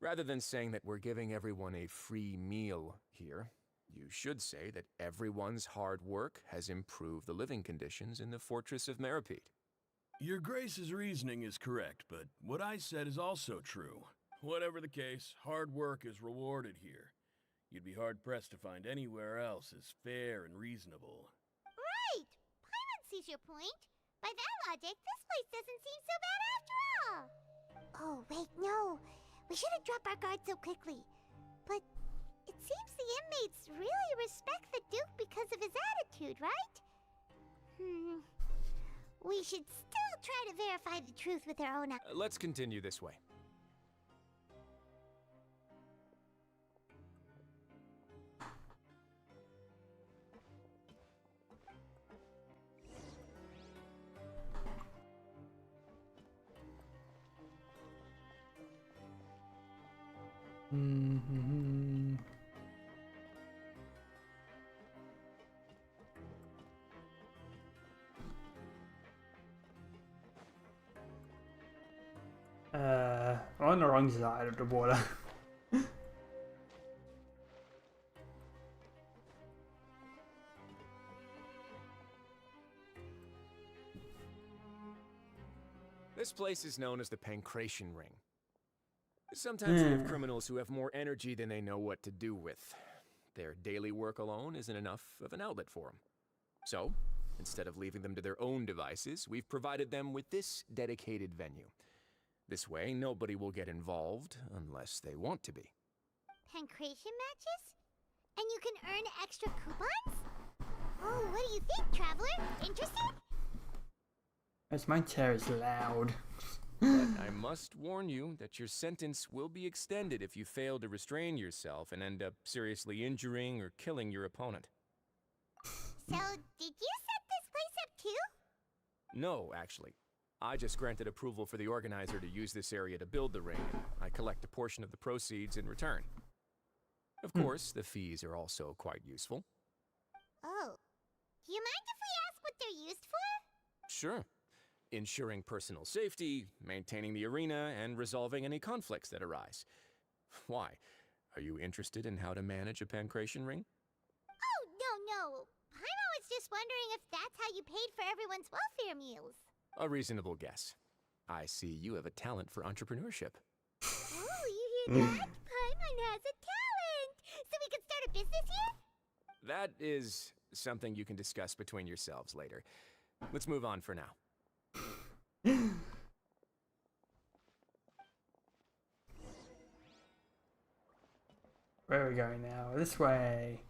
rather than saying that we're giving everyone a free meal here, you should say that everyone's hard work has improved the living conditions in the Fortress of Meripede. Your Grace's reasoning is correct, but what I said is also true. Whatever the case, hard work is rewarded here. You'd be hard-pressed to find anywhere else as fair and reasonable. Right! Paimon sees your point. By that logic, this place doesn't seem so bad after all. Oh, wait, no. We shouldn't drop our guard so quickly. But it seems the inmates really respect the Duke because of his attitude, right? We should still try to verify the truth with our own eyes. Let's continue this way. I'm on the wrong side of the water. This place is known as the Pancration Ring. Sometimes we have criminals who have more energy than they know what to do with. Their daily work alone isn't enough of an outlet for them. So, instead of leaving them to their own devices, we've provided them with this dedicated venue. This way, nobody will get involved unless they want to be. Pancration matches? And you can earn extra coupons? Oh, what do you think, traveler? Interested? As my chair is loud. But I must warn you that your sentence will be extended if you fail to restrain yourself and end up seriously injuring or killing your opponent. So, did you set this place up too? No, actually. I just granted approval for the organizer to use this area to build the ring, and I collect a portion of the proceeds in return. Of course, the fees are also quite useful. Oh. Do you mind if we ask what they're used for? Sure. Ensuring personal safety, maintaining the arena, and resolving any conflicts that arise. Why? Are you interested in how to manage a pancration ring? Oh, no. Paimon was just wondering if that's how you paid for everyone's welfare meals. A reasonable guess. I see you have a talent for entrepreneurship. Oh, you hear that? Paimon has a talent! So we can start a business here? That is something you can discuss between yourselves later. Let's move on for now. Where are we going now? This way.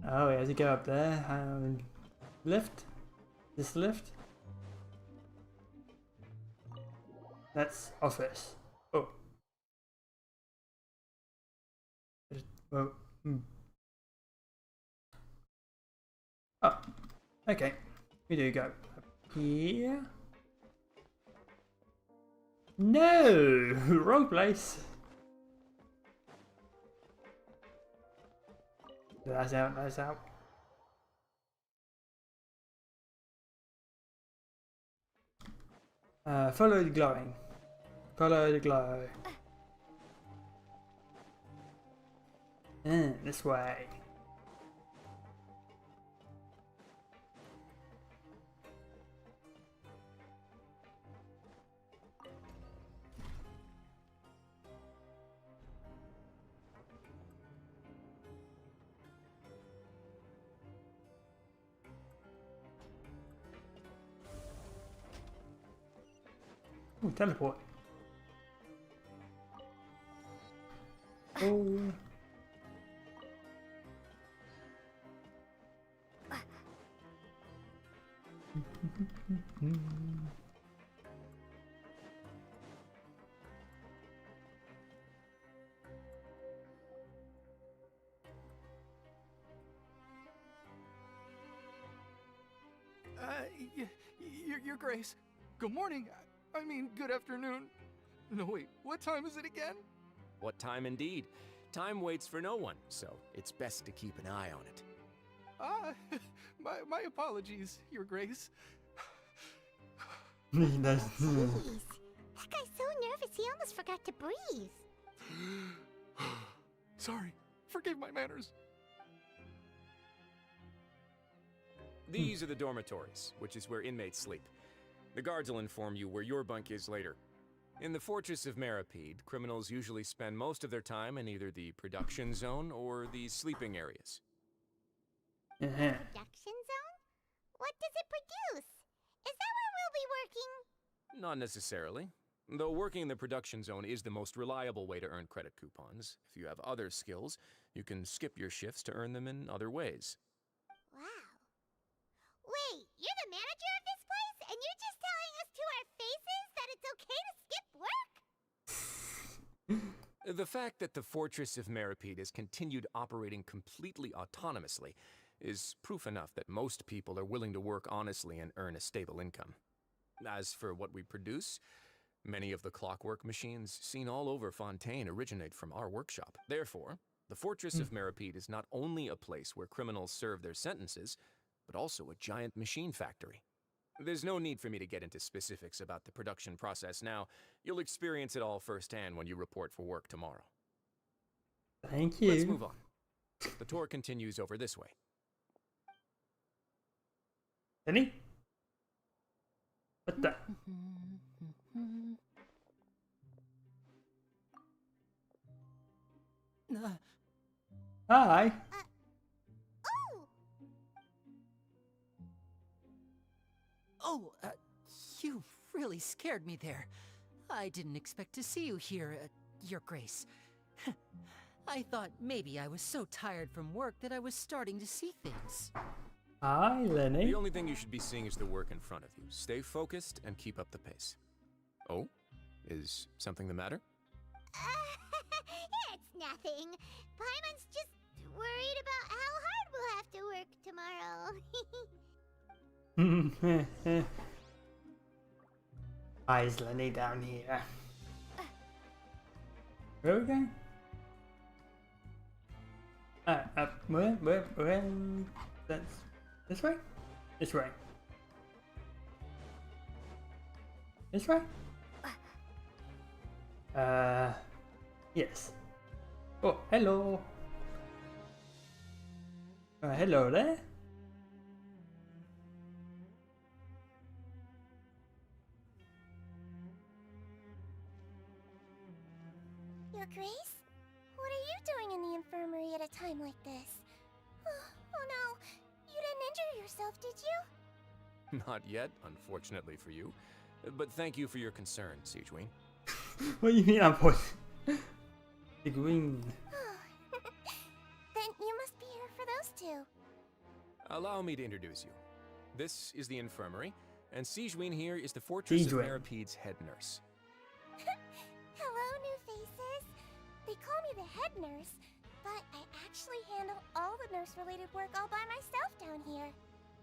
Oh, we have to go up there. Lift? This lift? That's office. Oh. Oh. Oh. Okay. We do go up here. No! Wrong place. That's out, that's out. Follow the glowing. Follow the glow. This way. Ooh, teleport. Oh. Your Grace. Good morning. I mean, good afternoon. No, wait, what time is it again? What time indeed? Time waits for no one, so it's best to keep an eye on it. My apologies, Your Grace. Jeez. That guy's so nervous he almost forgot to breathe. Sorry, forgive my manners. These are the dormitories, which is where inmates sleep. The guards will inform you where your bunk is later. In the Fortress of Meripede, criminals usually spend most of their time in either the production zone or the sleeping areas. Production zone? What does it produce? Is that where we'll be working? Not necessarily. Though working in the production zone is the most reliable way to earn credit coupons. If you have other skills, you can skip your shifts to earn them in other ways. Wow. Wait, you're the manager of this place, and you're just telling us to our faces that it's okay to skip work? The fact that the Fortress of Meripede has continued operating completely autonomously is proof enough that most people are willing to work honestly and earn a stable income. As for what we produce, many of the clockwork machines seen all over Fontaine originate from our workshop. Therefore, the Fortress of Meripede is not only a place where criminals serve their sentences, but also a giant machine factory. There's no need for me to get into specifics about the production process now. You'll experience it all firsthand when you report for work tomorrow. Thank you. Let's move on. The tour continues over this way. Any? What the? Hi. You really scared me there. I didn't expect to see you here, Your Grace. I thought maybe I was so tired from work that I was starting to see things. Hi, Lenny. The only thing you should be seeing is the work in front of you. Stay focused and keep up the pace. Oh? Is something the matter? It's nothing. Paimon's just worried about how hard we'll have to work tomorrow. Hi, is Lenny down here? Where are we going? Where? That's this way? This way. This way? Yes. Oh, hello. Hello there. Your Grace? What are you doing in the infirmary at a time like this? Oh no, you didn't injure yourself, did you? Not yet, unfortunately for you. But thank you for your concern, Sigewin. What do you mean I'm poison? The green. Then you must be here for those two. Allow me to introduce you. This is the infirmary, and Sigewin here is the Fortress of Sigewin. Merapede's head nurse. Hello, new faces. They call me the head nurse, but I actually handle all the nurse-related work all by myself down here.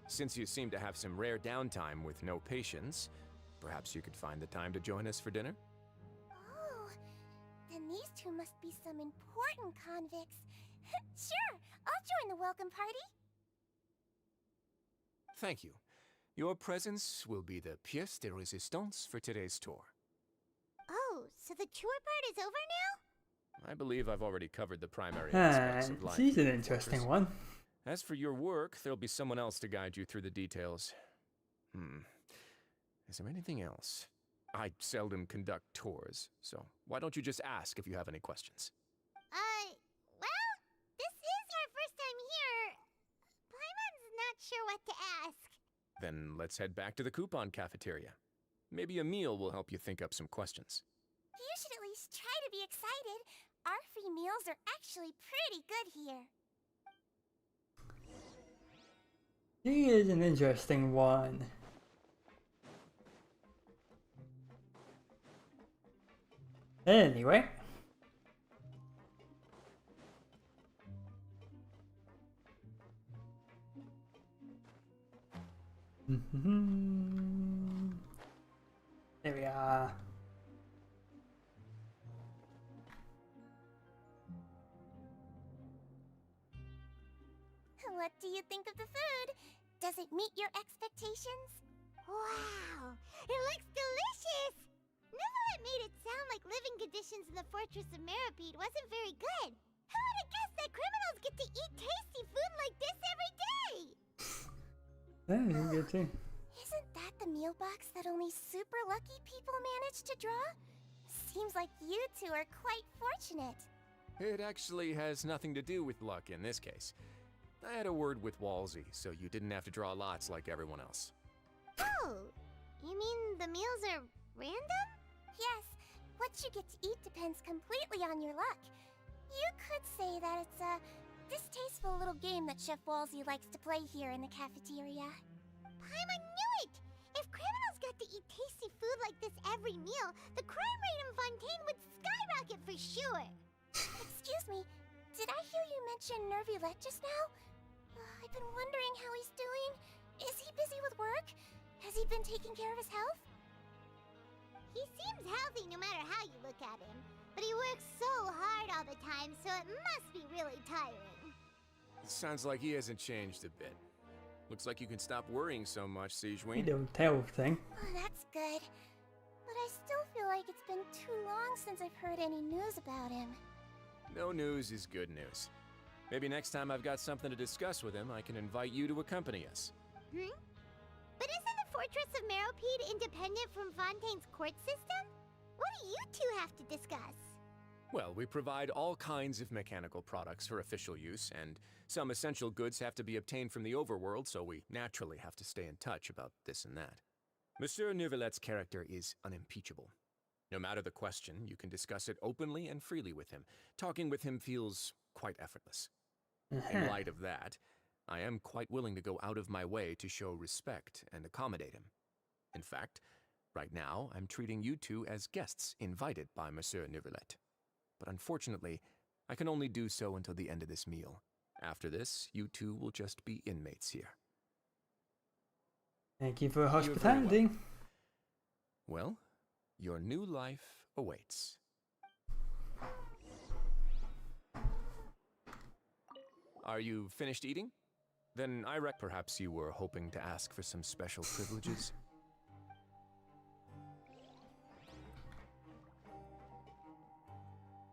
Since you seem to have some rare downtime with no patients, perhaps you could find the time to join us for dinner? Oh, then these two must be some important convicts. Sure, I'll join the welcome party. Thank you. Your presence will be the pièce de résistance for today's tour. Oh, so the tour part is over now? I believe I've already covered the primary aspects of life. She's an in the interesting fortress. one. As for your work, there'll be someone else to guide you through the details. Is there anything else? I seldom conduct tours, so why don't you just ask if you have any questions? Well, this is our first time here. Paimon's not sure what to ask. Then let's head back to the coupon cafeteria. Maybe a meal will help you think up some questions. You should at least try to be excited. Our free meals are actually pretty good here. She is an interesting one. Anyway. There we are. What do you think of the food? Does it meet your expectations? Wow, it looks delicious! Neverlet made it sound like living conditions in the Fortress of Meripede wasn't very good. Who would have guessed that criminals get to eat tasty food like this every day? Yeah, you good too. Isn't that the meal box that only super lucky people manage to draw? Seems like you two are quite fortunate. It actually has nothing to do with luck in this case. I had a word with Walsey, so you didn't have to draw lots like everyone else. Oh, you mean the meals are random? Yes, what you get to eat depends completely on your luck. You could say that it's a distasteful little game that Chef Walsey likes to play here in the cafeteria. Paimon knew it! If criminals got to eat tasty food like this every meal, the crime rate in Fontaine would skyrocket for sure! Excuse me, did I hear you mention Nervulette just now? I've been wondering how he's doing. Is he busy with work? Has he been taking care of his health? He seems healthy no matter how you look at him. But he works so hard all the time, so it must be really tiring. Sounds like he hasn't changed a bit. Looks like you can stop worrying so much, You Sigewin. don't tell thing. Oh, that's good. But I still feel like it's been too long since I've heard any news about him. No news is good news. Maybe next time I've got something to discuss with him, I can invite you to accompany us. But isn't the Fortress of Meripede independent from Fontaine's court system? What do you two have to discuss? Well, we provide all kinds of mechanical products for official use, and some essential goods have to be obtained from the overworld, so we naturally have to stay in touch about this and that. Monsieur Nervulet's character is unimpeachable. No matter the question, you can discuss it openly and freely with him. Talking with him feels quite effortless. In light of that, I am quite willing to go out of my way to show respect and accommodate him. In fact, right now, I'm treating you two as guests invited by Monsieur Nervulet. But unfortunately, I can only do so until the end of this meal. After this, you two will just be inmates here. Thank you for very hospitality. Well, your new life awaits. Are you finished eating? Then perhaps you were hoping to ask for some special privileges?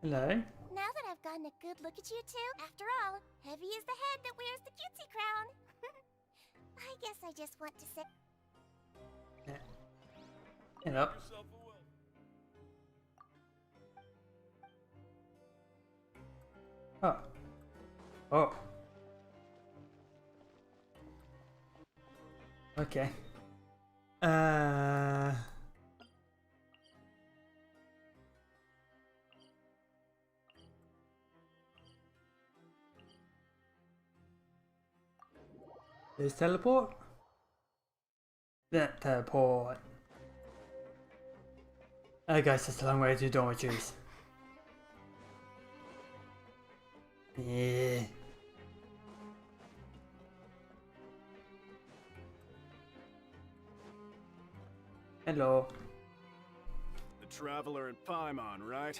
Hello. Now that I've gotten a good look at you two, after all, heavy is the head that wears the cutesy crown. I guess I just want to sit. Get up. Oh. Oh. Okay. There's teleport? That teleport. I guess it's a long way to dormitories. Yeah. Hello. The Traveler and Paimon, right?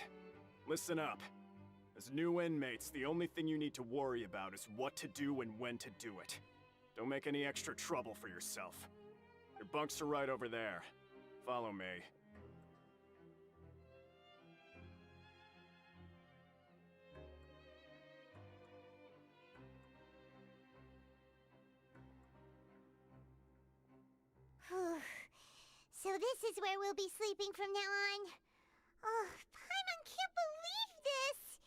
Listen up. As new inmates, the only thing you need to worry about is what to do and when to do it. Don't make any extra trouble for yourself. Your bunks are right over there. Follow me. So this is where we'll be sleeping from now on. Oh, Paimon can't believe this!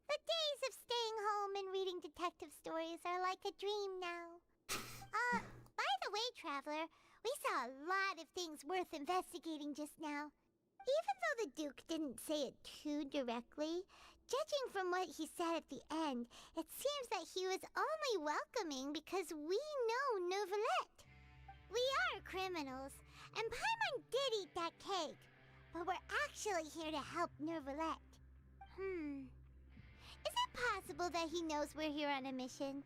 The days of staying home and reading detective stories are like a dream now. By the way, Traveler, we saw a lot of things worth investigating just now. Even though the Duke didn't say it too directly, judging from what he said at the end, it seems that he was only welcoming because we know Neuvillette. We are criminals, and Paimon did eat that cake, but we're actually here to help Neuvillette. Is it possible that he knows we're here on a mission?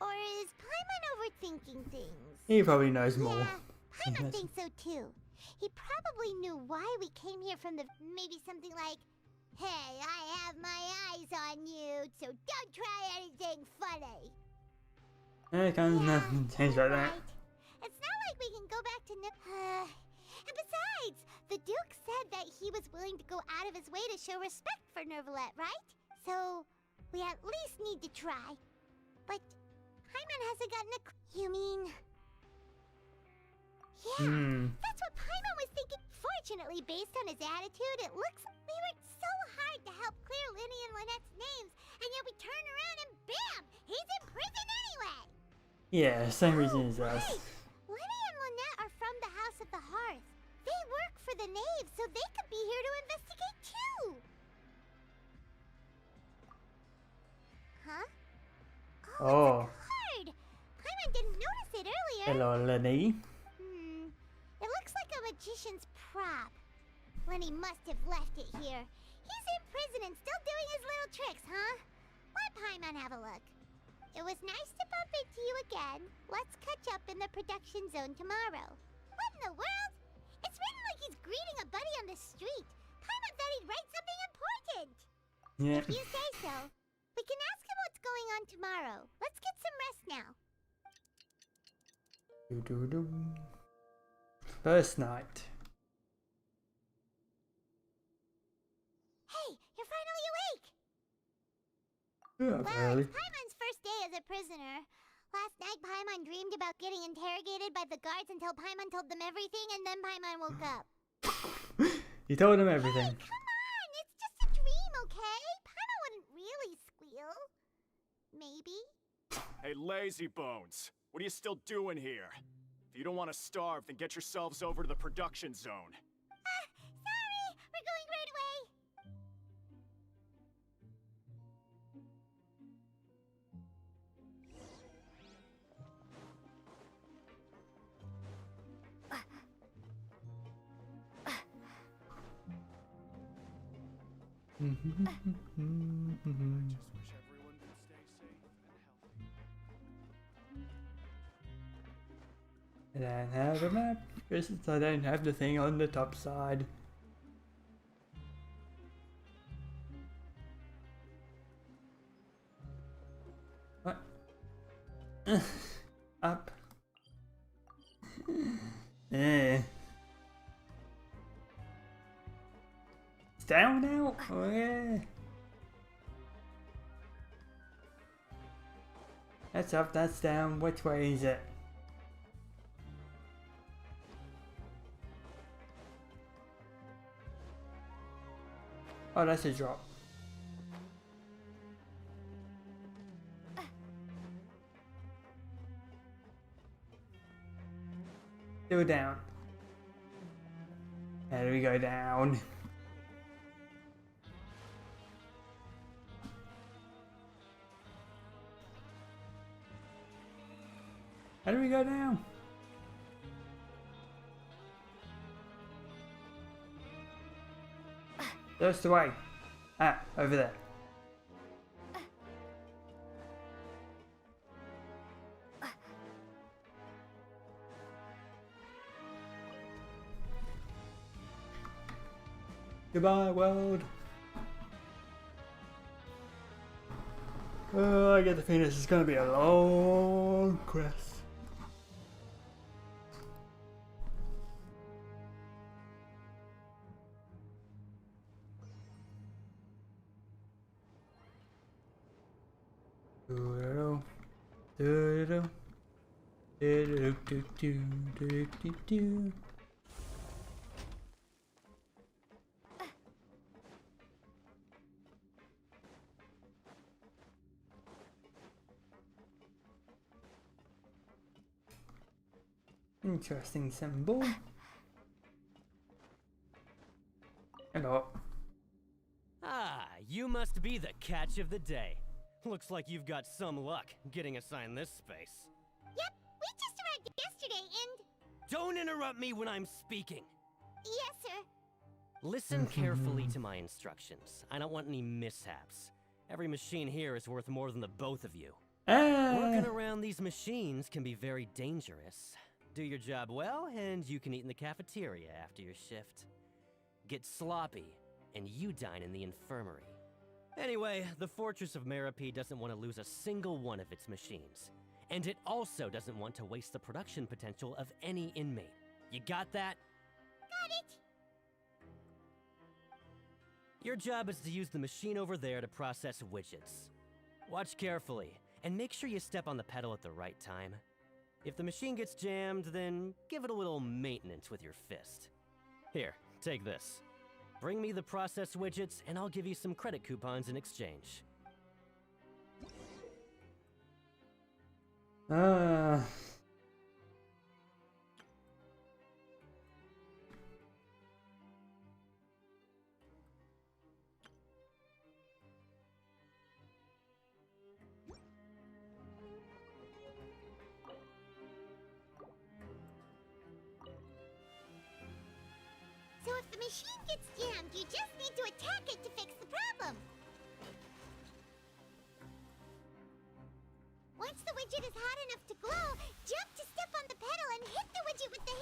Or is Paimon overthinking things? He probably knows more. Yeah, Paimon thinks so too. He probably knew why we came here from the... maybe something like, hey, I have my eyes on you, so don't try anything funny. Yeah, kind of change like that. Right. It's not like we can go back to and besides, the Duke said that he was willing to go out of his way to show respect for Neuvillette, right? So, we at least need to try. But Paimon hasn't gotten a... You mean... Yeah, that's what Paimon was thinking. Fortunately, based on his attitude, it looks like we worked so hard to help clear Linny and Lynette's names, and yet we turn around and bam! He's in prison anyway! Yeah, same reason as us. Right. Linny and Lynette are from the House of the Hearth. They work for the Knaves, so they could be here to investigate too. Huh? Oh. It's a card! Paimon didn't notice it earlier. Hello, Lenny. It looks like a magician's prop. Lenny must have left it here. He's in prison and still doing his little tricks, huh? Let Paimon have a look. It was nice to bump into you again. Let's catch up in the production zone tomorrow. What in the world? It's written like he's greeting a buddy on the street. Paimon thought he'd write something important. Yeah. If you say so. We can ask him what's going on tomorrow. Let's get some rest now. First night. Hey, you're finally awake! Yeah, Well, it's Paimon's first day as a prisoner. Last night, Paimon dreamed about getting interrogated by the guards until Paimon told them everything, and then Paimon woke up. You told him everything. Hey, come on! It's just a dream, okay? Paimon wouldn't really squeal. Maybe? Hey, lazy bones. What are you still doing here? If you don't want to starve, then get yourselves over to the production zone. Sorry! We're going right away! I just wish everyone could stay safe and healthy. I don't have a map. Because I don't have the thing on the top side. What? Up. Yeah. It's down now? Oh yeah. That's up, that's down. Which way is it? Oh, that's a drop. Still down. How do we go down? How do we go down? That's the way. Ah, over there. Goodbye, world. Oh, I get the feeling this is going to be a long quest. Do do do do do do do do do. Interesting symbol. Hello. Ah, you must be the catch of the day. Looks like you've got some luck getting assigned this space. Yep, we just arrived yesterday and... Don't interrupt me when I'm speaking. Yes, sir. Listen carefully to my instructions. I don't want any mishaps. Every machine here is worth more than the both of you. Working around these machines can be very dangerous. Do your job well, and you can eat in the cafeteria after your shift. Get sloppy, and you dine in the infirmary. Anyway, the Fortress of Merope doesn't want to lose a single one of its machines. And it also doesn't want to waste the production potential of any inmate. You got that? Got it. Your job is to use the machine over there to process widgets. Watch carefully, and make sure you step on the pedal at the right time. If the machine gets jammed, then give it a little maintenance with your fist. Here, take this. Bring me the process widgets, and I'll give you some credit coupons in exchange. So if the machine gets jammed, you just need to attack it to fix the problem. Once the widget is hot enough to glow, jump to step on the pedal and hit the widget with the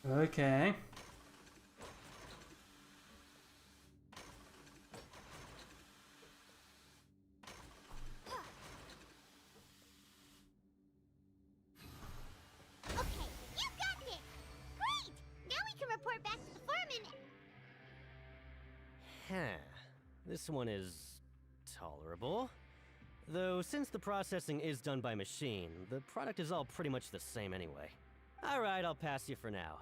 hammer. Okay. This one is tolerable. Though since the processing is done by machine, the product is all pretty much the same anyway. Alright, I'll pass you for now.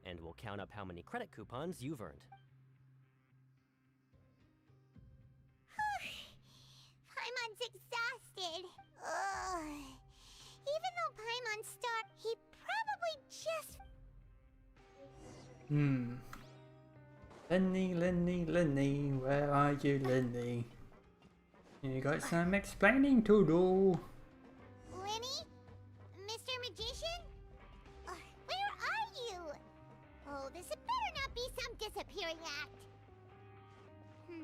And we'll count up how many credit coupons you've earned. Paimon's exhausted. Ugh. Even though Paimon's star, he probably just... Lenny, where are you, Lenny? You got some explaining to do. Lenny? Mr. Magician? Where are you? Oh, this better not be some disappearing act. He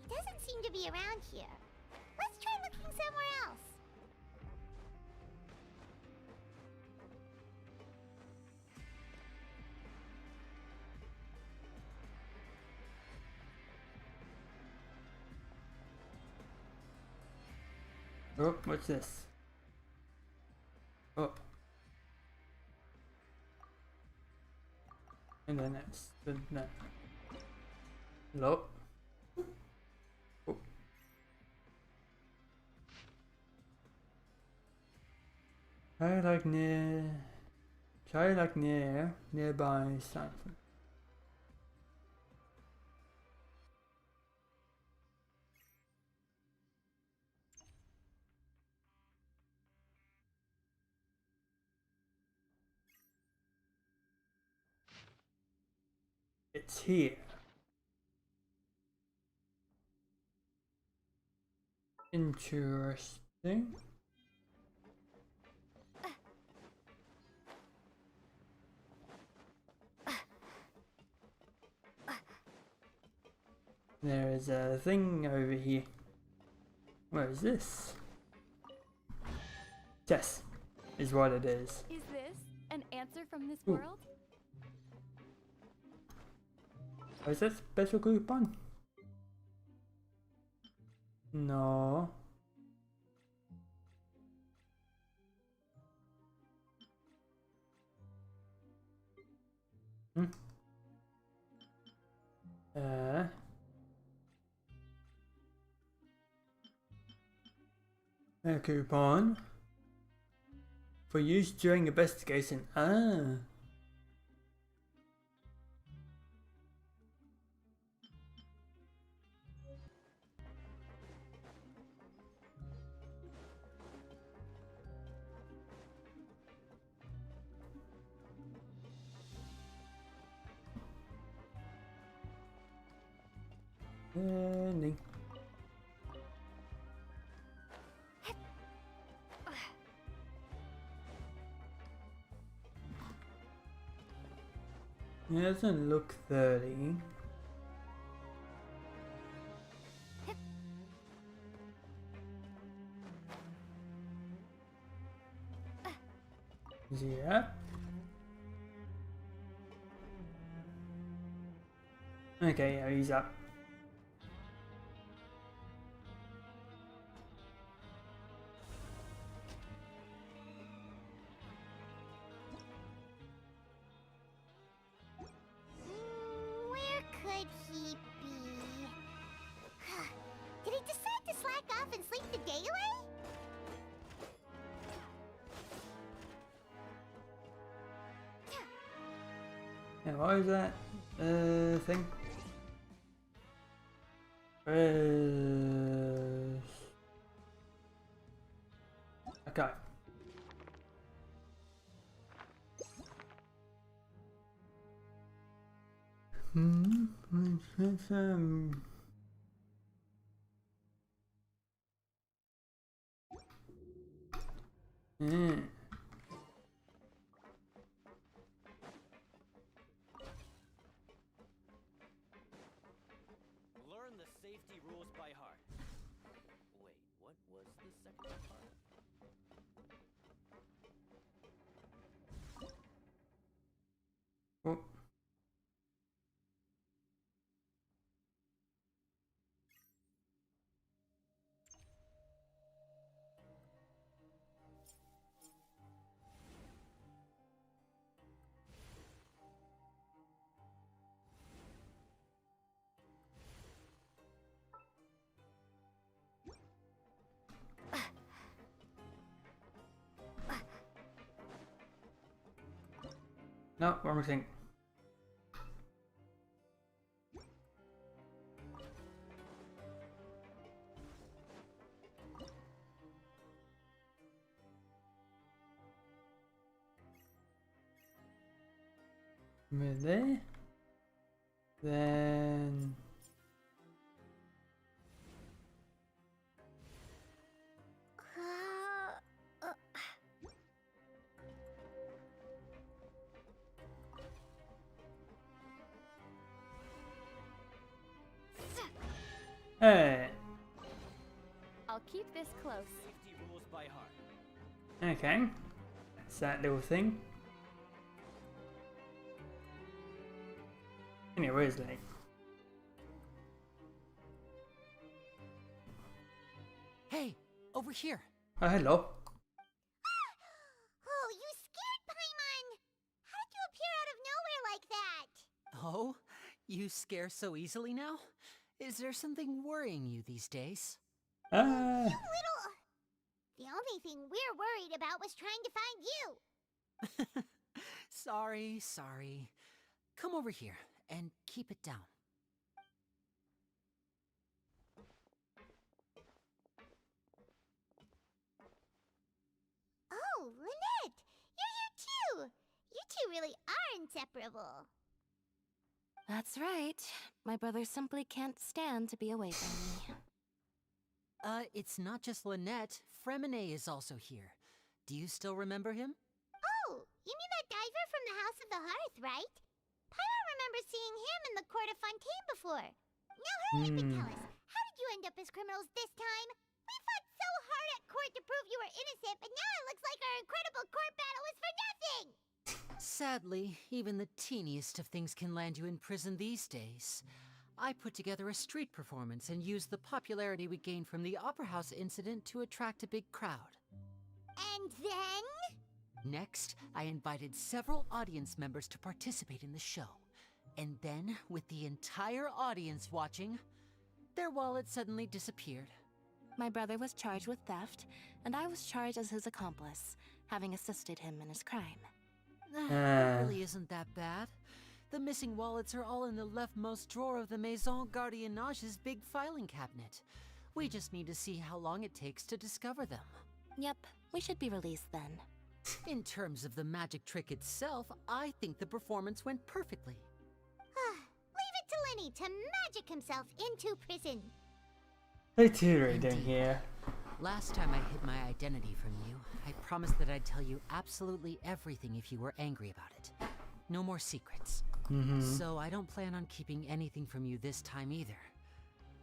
doesn't seem to be around here. Let's try looking somewhere else. Oh, what's this? Oh. And then it's no. Hello? Oh. Try like nearby something. It's here. Interesting. There is a thing over here. What is this? Chess is what it is. Is this an answer from this Ooh. world? Oh, is that special coupon? No. Hmm. A coupon for use during investigation. Ah. Ending. It doesn't look 30. Yeah. Okay, yeah, he's up. Where could he be? Did he decide to slack off and sleep the day away? Yeah, what was that thing? Okay. Yeah. Learn the safety rules by heart. Wait, what was the second part? Oh. No, wrong thing. With there. Then hey. I'll keep this close. Safety rules by heart. Okay. That's that little thing. Anyway, where's Lake? Hey, over here. Oh, hello. Oh, you scared Paimon! How did you appear out of nowhere like that? Oh, you scare so easily now? Is there something worrying you these days? You little... The only thing we're worried about was trying to find you. Sorry. Come over here and keep it down. Oh, Lynette! You're here too! You two really are inseparable. That's right. My brother simply can't stand to be away from me. It's not just Lynette. Fremine is also here. Do you still remember him? Oh, you mean that diver from the House of the Hearth, right? Paimon remembers seeing him in the court of Fontaine before. Now hurry up and tell us, how did you end up as criminals this time? We fought so hard at court to prove you were innocent, but now it looks like our incredible court battle was for nothing! Sadly, even the teeniest of things can land you in prison these days. I put together a street performance and used the popularity we gained from the Opera House incident to attract a big crowd. And then? Next, I invited several audience members to participate in the show. And then, with the entire audience watching, their wallet suddenly disappeared. My brother was charged with theft, and I was charged as his accomplice, having assisted him in his crime. It really isn't that bad. The missing wallets are all in the leftmost drawer of the Maison Gardiennage's big filing cabinet. We just need to see how long it takes to discover them. Yep, we should be released then. In terms of the magic trick itself, I think the performance went perfectly. Leave it to Lenny to magic himself into prison. I too right down here. Last time I hid my identity from you, I promised that I'd tell you absolutely everything if you were angry about it. No more secrets. So I don't plan on keeping anything from you this time either.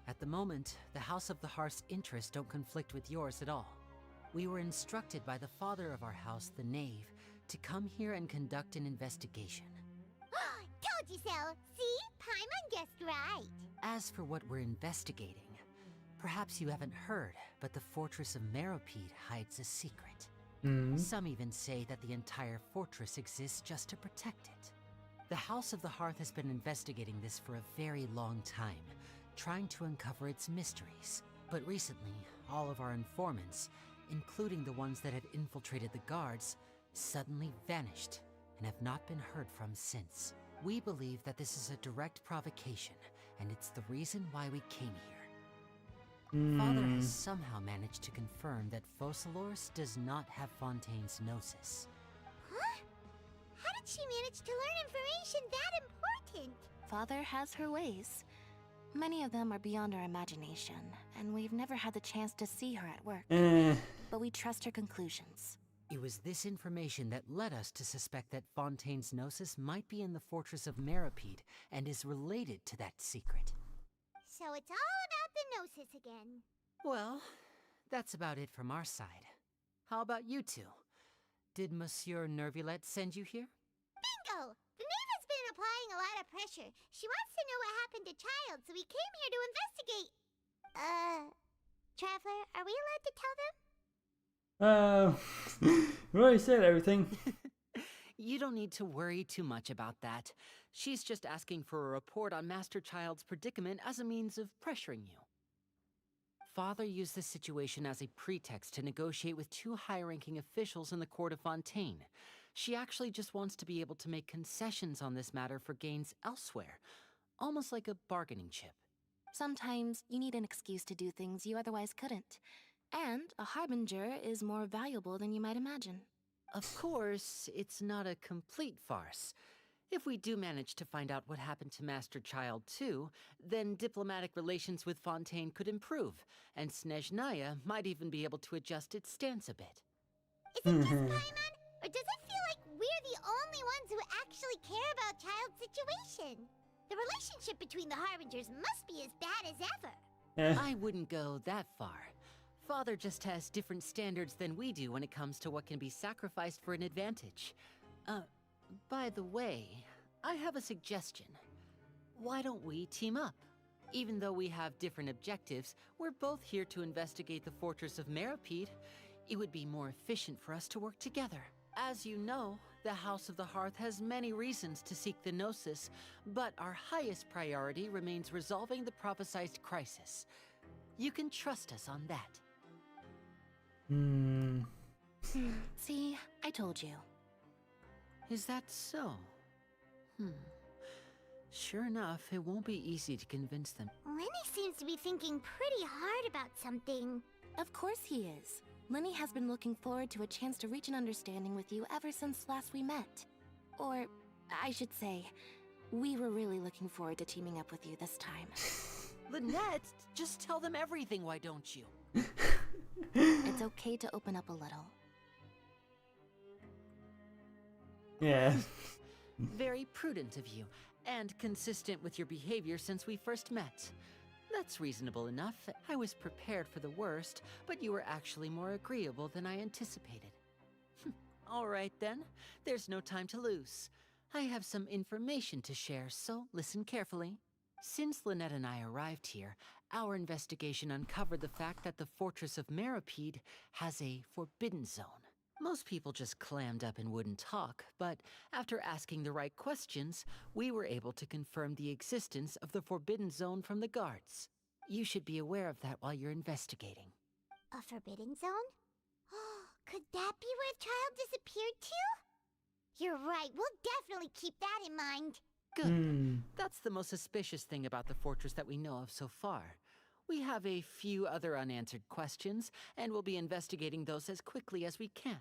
At the moment, the House of the Hearth's interests don't conflict with yours at all. We were instructed by the father of our house, the Knave, to come here and conduct an investigation. Told you so! See? Paimon guessed right. As for what we're investigating, perhaps you haven't heard, but the fortress of Meropide hides a secret. Some even say that the entire fortress exists just to protect it. The House of the Hearth has been investigating this for a very long time, trying to uncover its mysteries. But recently, all of our informants, including the ones that had infiltrated the guards, suddenly vanished and have not been heard from since. We believe that this is a direct provocation, and it's the reason why we came here. Father has somehow managed to confirm that Focalors does not have Fontaine's Gnosis. Huh? How did she manage to learn information that important? Father has her ways. Many of them are beyond our imagination, and we've never had the chance to see her at work. But we trust her conclusions. It was this information that led us to suspect that Fontaine's Gnosis might be in the fortress of Meropide and is related to that secret. So it's all about the Gnosis again. Well, that's about it from our side. How about you two? Did Monsieur Nervulette send you here? Bingo! The Knave has been applying a lot of pressure. She wants to know what happened to Child, so we came here to investigate. Traveler, are we allowed to tell them? We already said everything. You don't need to worry too much about that. She's just asking for a report on Master Child's predicament as a means of pressuring you. Father used this situation as a pretext to negotiate with two high-ranking officials in the court of Fontaine. She actually just wants to be able to make concessions on this matter for gains elsewhere, almost like a bargaining chip. Sometimes you need an excuse to do things you otherwise couldn't. And a harbinger is more valuable than you might imagine. Of course, it's not a complete farce. If we do manage to find out what happened to Master Child too, then diplomatic relations with Fontaine could improve, and Snezhnaya might even be able to adjust its stance a bit. Is it just Paimon, or does it feel like we're the only ones who actually care about Child's situation? The relationship between the Harbingers must be as bad as ever. I wouldn't go that far. Father just has different standards than we do when it comes to what can be sacrificed for an advantage. By the way, I have a suggestion. Why don't we team up? Even though we have different objectives, we're both here to investigate the fortress of Meropide. It would be more efficient for us to work together. As you know, the House of the Hearth has many reasons to seek the Gnosis, but our highest priority remains resolving the prophesized crisis. You can trust us on that. See, I told you. Is that so? Sure enough, it won't be easy to convince them. Lenny seems to be thinking pretty hard about something. Of course he is. Lenny has been looking forward to a chance to reach an understanding with you ever since last we met. Or, I should say, We were really looking forward to teaming up with you this time. Lynette, just tell them everything, why don't you? It's okay to open up a little. Yeah. Very prudent of you, and consistent with your behavior since we first met. That's reasonable enough. I was prepared for the worst, but you were actually more agreeable than I anticipated. All right then, there's no time to lose. I have some information to share, so listen carefully. Since Lynette and I arrived here, our investigation uncovered the fact that the Fortress of Meripede has a forbidden zone. Most people just clammed up and wouldn't talk, but after asking the right questions, we were able to confirm the existence of the forbidden zone from the guards. You should be aware of that while you're investigating. A forbidden zone? Could that be where Child disappeared to? You're right, we'll definitely keep that in mind. Good. That's the most suspicious thing about the fortress that we know of so far. We have a few other unanswered questions, and we'll be investigating those as quickly as we can.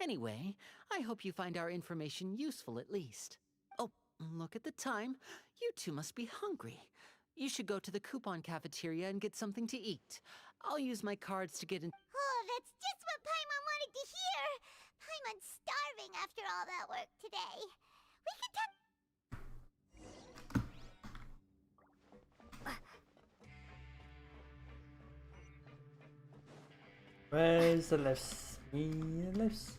Anyway, I hope you find our information useful at least. Oh, look at the time. You two must be hungry. You should go to the coupon cafeteria and get something to eat. I'll use my cards to get in. Oh, that's just what Paimon wanted to hear! Paimon's starving after all that work today. We could talk. Where's the lifts? The lifts.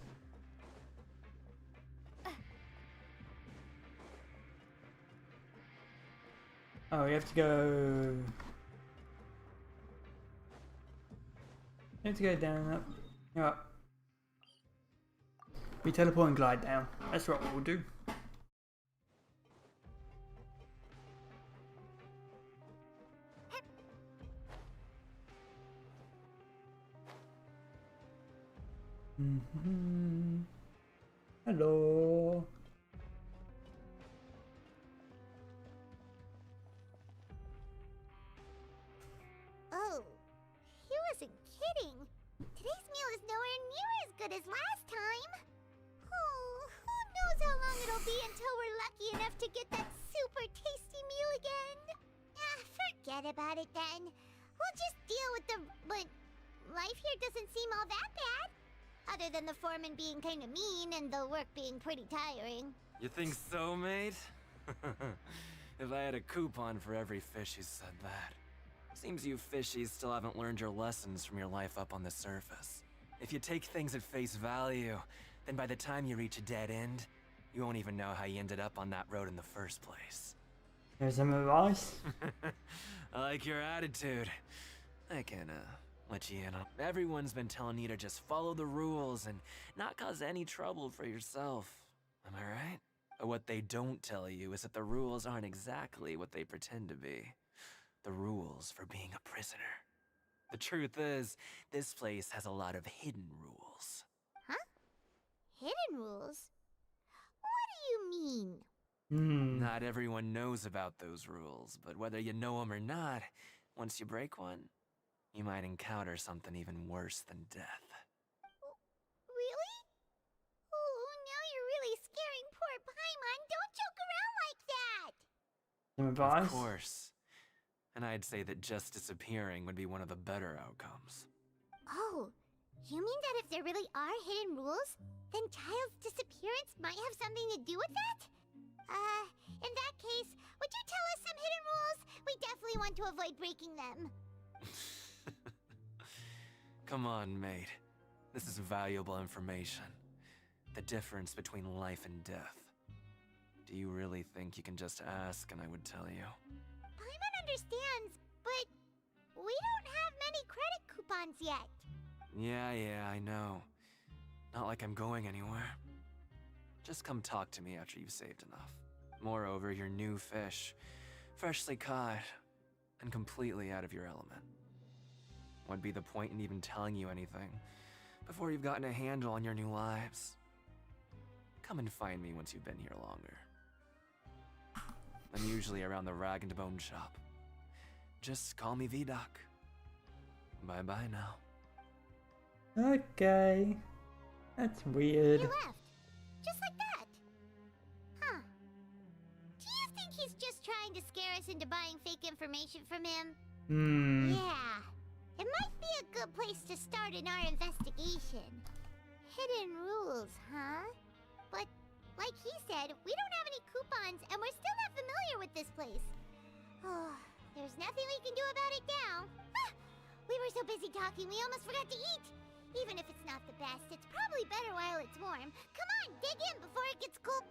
Oh, we have to go. We have to go down up. Yeah. We teleport and glide down. That's what we'll do. Hello. Oh, he wasn't kidding. Today's meal is nowhere near as good as last time. Oh, who knows how long it'll be until we're lucky enough to get that super tasty meal again. Forget about it then. We'll just deal with the... But life here doesn't seem all that bad. Other than the foreman being kinda mean and the work being pretty tiring. You think so, mate? If I had a coupon for every fish who said that. Seems you fishies still haven't learned your lessons from your life up on the surface. If you take things at face value, then by the time you reach a dead end, you won't even know how you ended up on that road in the first place. There's some advice. I like your attitude. I can, let you in on. Everyone's been telling you to just follow the rules and not cause any trouble for yourself. Am I right? But what they don't tell you is that the rules aren't exactly what they pretend to be. The rules for being a prisoner. The truth is, this place has a lot of hidden rules. Huh? Hidden rules? What do you mean? Not everyone knows about those rules, but whether you know them or not, once you break one, you might encounter something even worse than death. Really? Oh, now you're really scaring poor Paimon. Don't joke around like that! Some advice? Of course. And I'd say that just disappearing would be one of the better outcomes. Oh, you mean that if there really are hidden rules, then Child's disappearance might have something to do with that? In that case, would you tell us some hidden rules? We definitely want to avoid breaking them. Come on, mate. This is valuable information. The difference between life and death. Do you really think you can just ask and I would tell you? Paimon understands, but we don't have many credit coupons yet. Yeah, I know. Not like I'm going anywhere. Just come talk to me after you've saved enough. Moreover, you're new fish, freshly caught, and completely out of your element. What'd be the point in even telling you anything before you've gotten a handle on your new lives? Come and find me once you've been here longer. I'm usually around the Rag and Bone shop. Just call me V-Doc. Bye-bye now. Okay. That's weird. He left. Just like that. Huh. Do you trying to scare us into buying fake information from him? Hmm. Yeah. It might be a good place to start in our investigation. Hidden rules, huh? But, like he said, we don't have any coupons, and we're still not familiar with this place. Oh, there's nothing we can do about it now. We were so busy talking, we almost forgot to eat. Even if it's not the best, it's probably better while it's warm. Come on, dig in before it gets cold.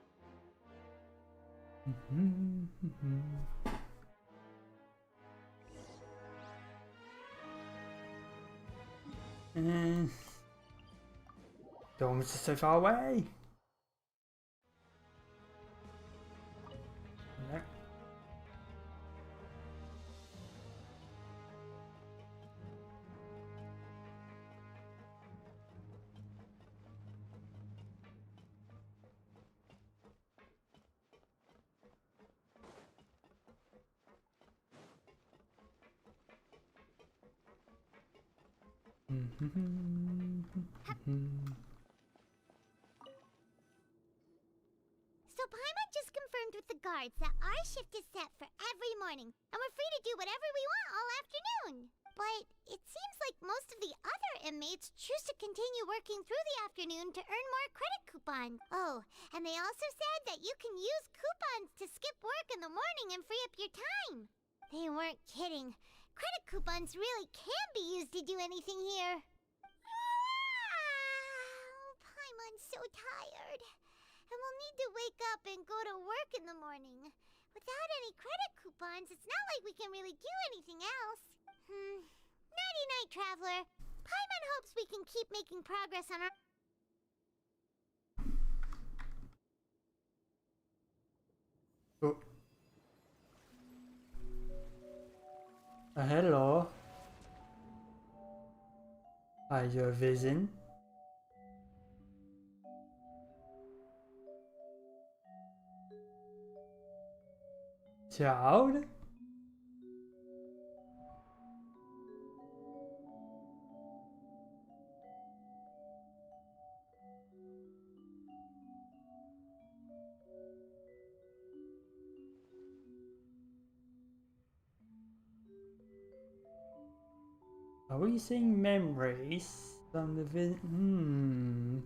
And the one was just so far away. No. So Paimon just confirmed with the guards that our shift is set for every morning, and we're free to do whatever we want all afternoon. But it seems like most of the other inmates choose to continue working through the afternoon to earn more credit coupons. Oh, and they also said that you can use coupons to skip work in the morning and free up your time. They weren't kidding. Credit coupons really can be used to do anything here. Paimon's so tired. And we'll need to wake up and go to work in the morning. Without any credit coupons, it's not like we can really do anything else. Nighty-night, Traveler. Paimon hopes we can keep making progress on our... Oh. Hello. Are you a vision? Child? Are we seeing memories from the vision?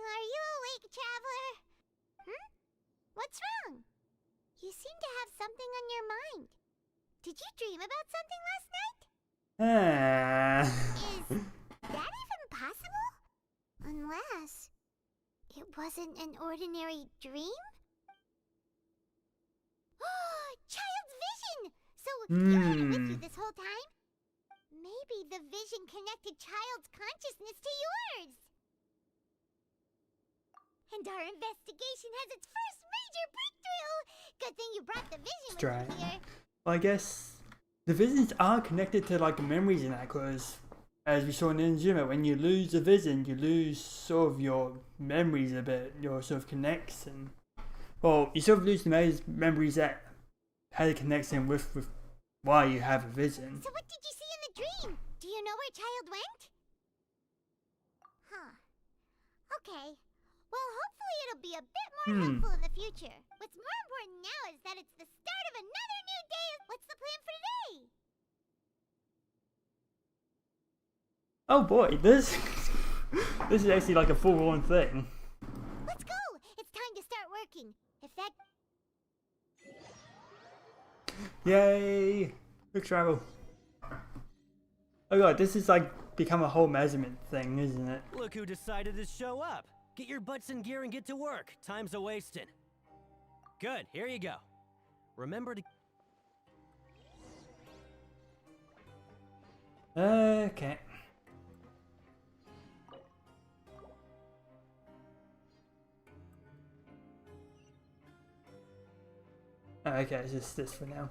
Are you awake, Traveler? What's wrong? You seem to have something on your mind. Did you dream about something last night? Is that even possible? Unless it wasn't an ordinary dream? Child's vision! So you had it with you this whole time? Maybe the vision connected Child's consciousness to yours. And our investigation has its first major breakthrough! Good thing you brought the vision with you here. Well, I guess the visions are connected to like memories and that, because as we saw in Inazuma, when you lose the vision, you lose sort of your memories a bit, your sort of connection. Well, you sort of lose the memories that had a connection with why you have a vision. So what did you see in the dream? Do you know where Child went? Okay. Well, hopefully it'll be a bit more helpful in the future. What's more important now is that it's the start of another new day. What's the plan for today? Oh boy, this is actually like a full-on thing. Let's go! It's time to start working. If that... Yay! Quick travel. Oh god, this is like become a whole measurement thing, isn't it? Look who decided to show up. Get your butts in gear and get to work. Time's a-wasting. Good, here you go. Remember to... Okay. Oh, okay, it's just this for now.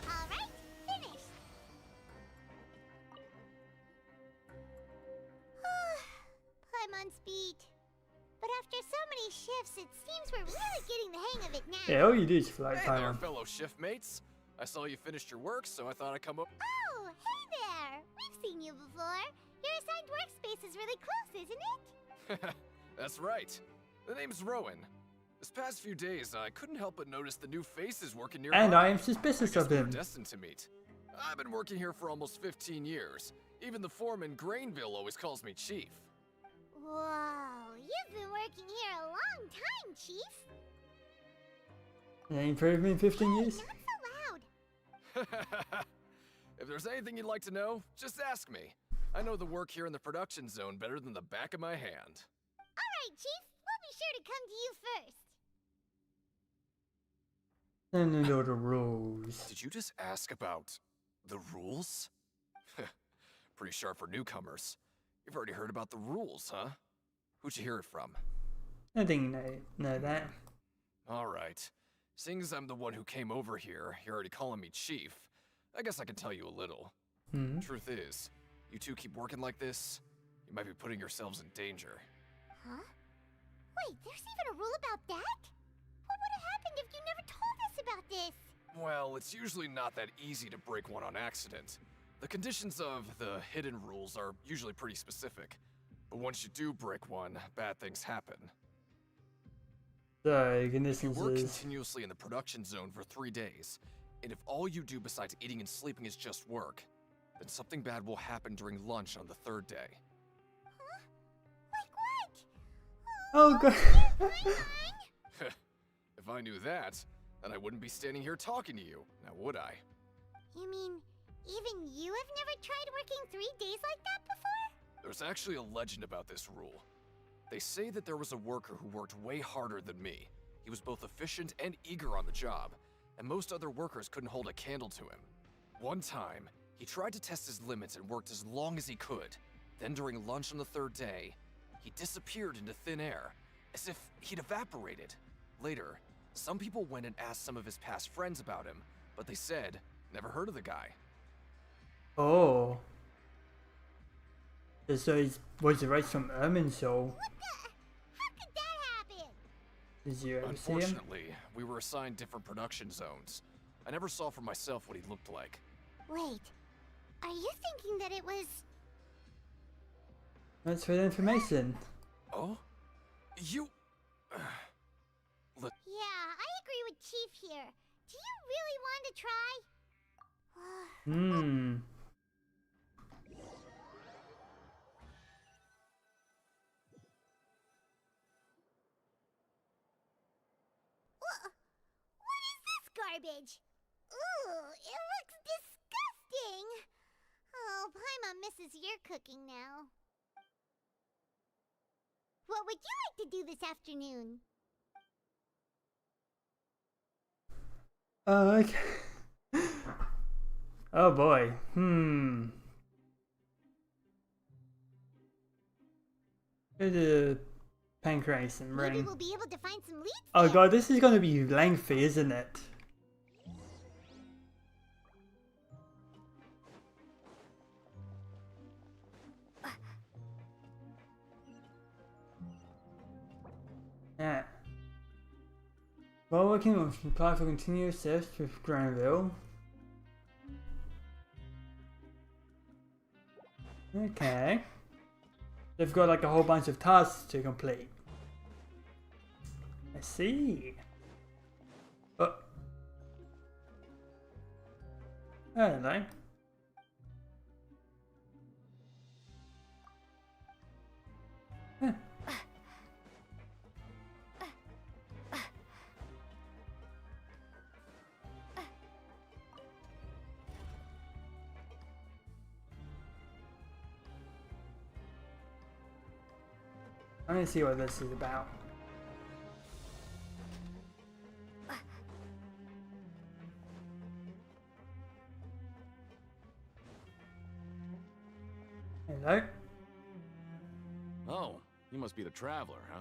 Alright, finished. Paimon's beat. But after so many shifts, it seems we're really getting the hang of it now. Yeah, all you do is fly Hey there, Paimon. fellow shift mates. I saw you finished your work, so I thought I'd come up. Oh, hey there! We've seen you before. Your assigned workspace is really close, isn't it? That's right. The name's Rowan. This past few days, I couldn't help but notice the new faces working nearby. And I am suspicious I guess of we're him. destined to meet. I've been working here for almost 15 years. Even the foreman, Grainville, always calls me Chief. Whoa, you've been working here a long time, Chief. It ain't improved in 15 years. Not so loud. If there's anything you'd like to know, just ask me. I know the work here in the production zone better than the back of my hand. Alright, Chief. We'll be sure to come to you first. And then go to rules. Did you just ask about the rules? Pretty sharp for newcomers. You've already heard about the rules, huh? Who'd you hear it from? I think you know that. Alright. Seeing as I'm the one who came over here, you're already calling me Chief. I guess I can tell you a little. Hmm. Truth is, you two keep working like this, you might be putting yourselves in danger. Huh? Wait, there's even a rule about that? What would have happened if you never told us about this? Well, it's usually not that easy to break one on accident. The conditions of the hidden rules are usually pretty specific. But once you do break one, bad things happen. So, You conditions work is... continuously in the production zone for 3 days, and if all you do besides eating and sleeping is just work, then something bad will happen during lunch on the 3rd day. Huh? Like what? Oh god. If I knew that, then I wouldn't be standing here talking to you, now would I? You mean, even you have never tried working 3 days like that before? There's actually a legend about this rule. They say that there was a worker who worked way harder than me. He was both efficient and eager on the job, and most other workers couldn't hold a candle to him. One time, he tried to test his limits and worked as long as he could. Then during lunch on the 3rd day, he disappeared into thin air, as if he'd evaporated. Later, some people went and asked some of his past friends about him, but they said, never heard of the guy. Oh. So he was erased from Irminsul. What the? How could that happen? Did you ever see him? Unfortunately, we were assigned different production zones. I never saw for myself what he looked like. Wait, are you thinking that it was... That's for the information. Oh? You... Look, Yeah, I agree with Chief here. Do you really want to try? Hmm. What is this garbage? Ooh, it looks disgusting. Oh, Paimon misses your cooking now. What would you like to do this afternoon? Oh, okay. Oh boy. Hmm. Go to Pancreas and Maybe Ring. we'll be able to find some leads Oh there. god, this is going to be lengthy, isn't it? Yeah. While working on apply for continuous search with Granville. Okay. They've got like a whole bunch of tasks to complete. I see. Oh. Hello. Huh. I'm gonna see what this is about. be the Traveler, huh?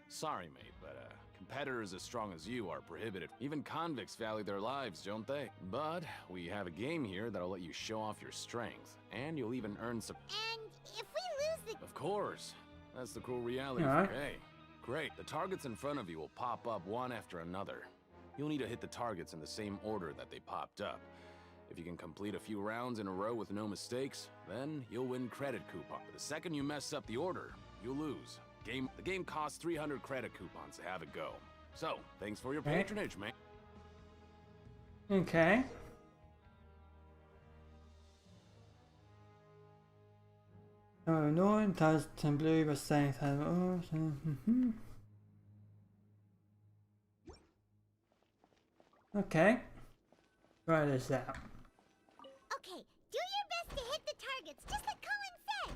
Sorry, mate, but competitors as strong as you are prohibited. Even convicts value their lives, don't they? But we have a game here that'll let you show off your strength, and you'll even earn some. And if we lose the... Of course. That's the cruel reality. Alright. Hey, great. The targets in front of you will pop up one after another. You'll need to hit the targets in the same order that they popped up. If you can complete a few rounds in a row with no mistakes, then you'll win credit coupon. But the second you mess up the order, you'll lose. The game costs 300 credit coupons to have it go. So, thanks for your patronage, man. Okay. Oh, no one does to blue, but saying okay. Try this out. Okay, do your best to hit the targets, just like Colin said.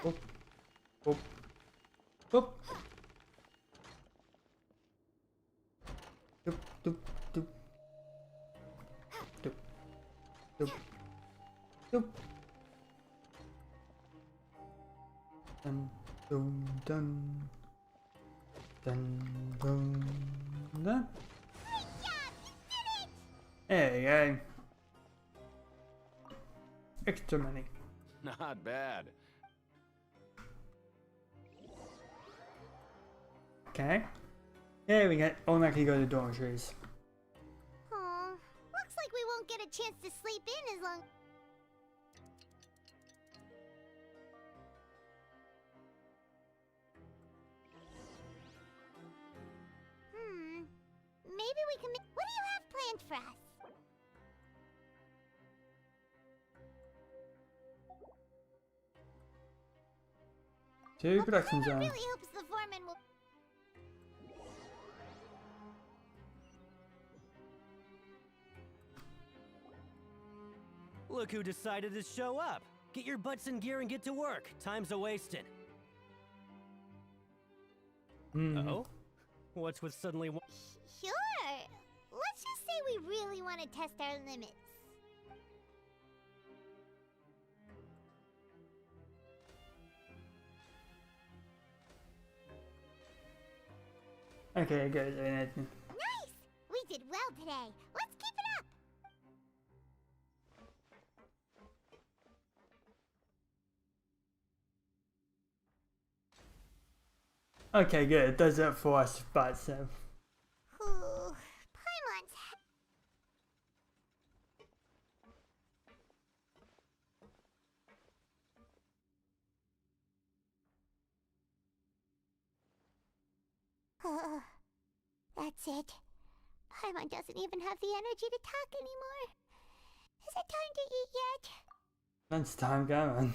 Boop. Boop. Boop. Doop, doop, doop. Doop. Doop. Doop. Dun, dun, dun. Dun, dun, dun. There you go. Extra money. Not bad. Okay. There we go. Automatically go to dormitories. Aw, looks like we won't get a chance to sleep in as long... Maybe we can What do you have planned for us? Two production Paimon zones. really hopes the foreman will... Look who decided to show up. Get your butts in gear and get to work. Time's a-wasting. Oh? What's with suddenly... Sure. Let's just say we really want to test our limits. Okay, good. Nice! We did well today. Let's keep it up. Okay, good. It does it for us, but so. Paimon's... That's it. Paimon doesn't even have the energy to talk anymore. Is it time to eat yet? Lunchtime going.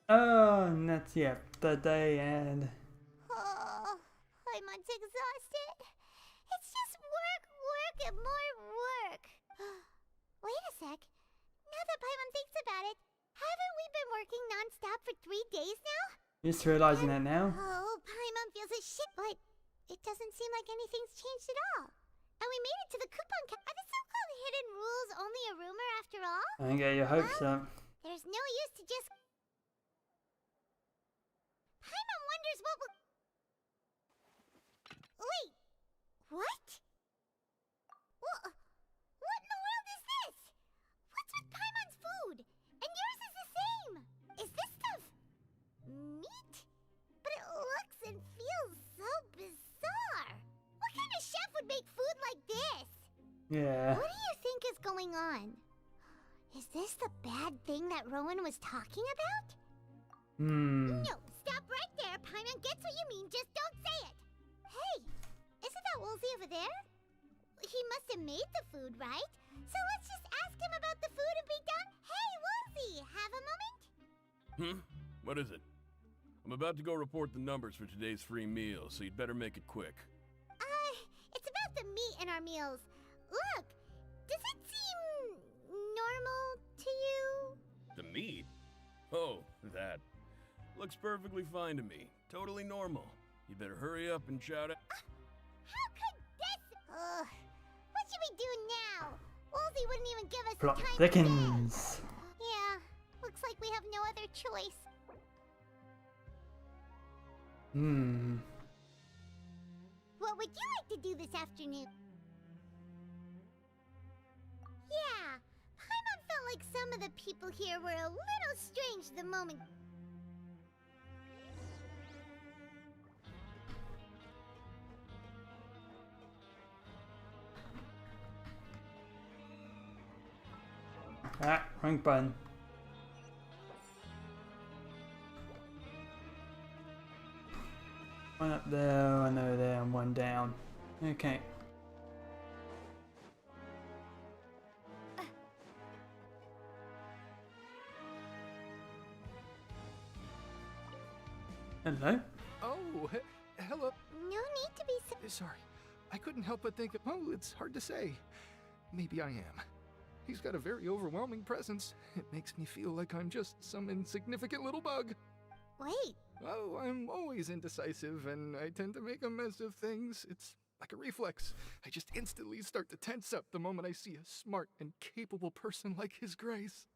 Oh, and that's, yeah, the day end. Oh, Paimon's exhausted. It's just work, work, and more work. Wait a sec. Now that Paimon thinks about it, haven't we been working non-stop for 3 days now? Just realizing that now. Oh, Paimon feels a shit, but it doesn't seem like anything's changed at all. And we made it to the coupon Are the so-called hidden rules only a rumor after all? I ain't got your hopes up. There's no use to just... Paimon wonders what will... Wait, what? What in the world is this? What's with Paimon's food? And yours is the same. Is this stuff... meat? But it looks and feels so bizarre. What kind of chef would make food like this? Yeah. What do you think is going on? Is this the bad thing that Rowan was talking about? No, stop right there. Paimon gets what you mean, just don't say it. Hey, isn't that Woolsey over there? He must have made the food, right? So let's just ask him about the food and be done. Hey, Woolsey, have a moment? What is it? I'm about to go report the numbers for today's free meal, so you'd better make it quick. It's about the meat in our meals. Look, Oh, that. Looks perfectly fine to me. Totally normal. You better hurry up and shout it. How could this? Ugh. What should we do now? Woolsey wouldn't even give us Plot time to thickens. Yeah, looks like we have no other choice. What would you like to do this afternoon? Yeah, Paimon felt like some of the people here were a little strange the moment. Ah, wrong button. One up there, one over there, and one down. Okay. Hello? Oh, hello. No need to be so. Sorry. I couldn't help but think, oh, it's hard to say. Maybe I am. He's got a very overwhelming presence. It makes me feel like I'm just some insignificant little bug. Wait. Oh, I'm always indecisive, and I tend to make a mess of things. It's like a reflex. I just instantly start to tense up the moment I see a smart and capable person like His Grace.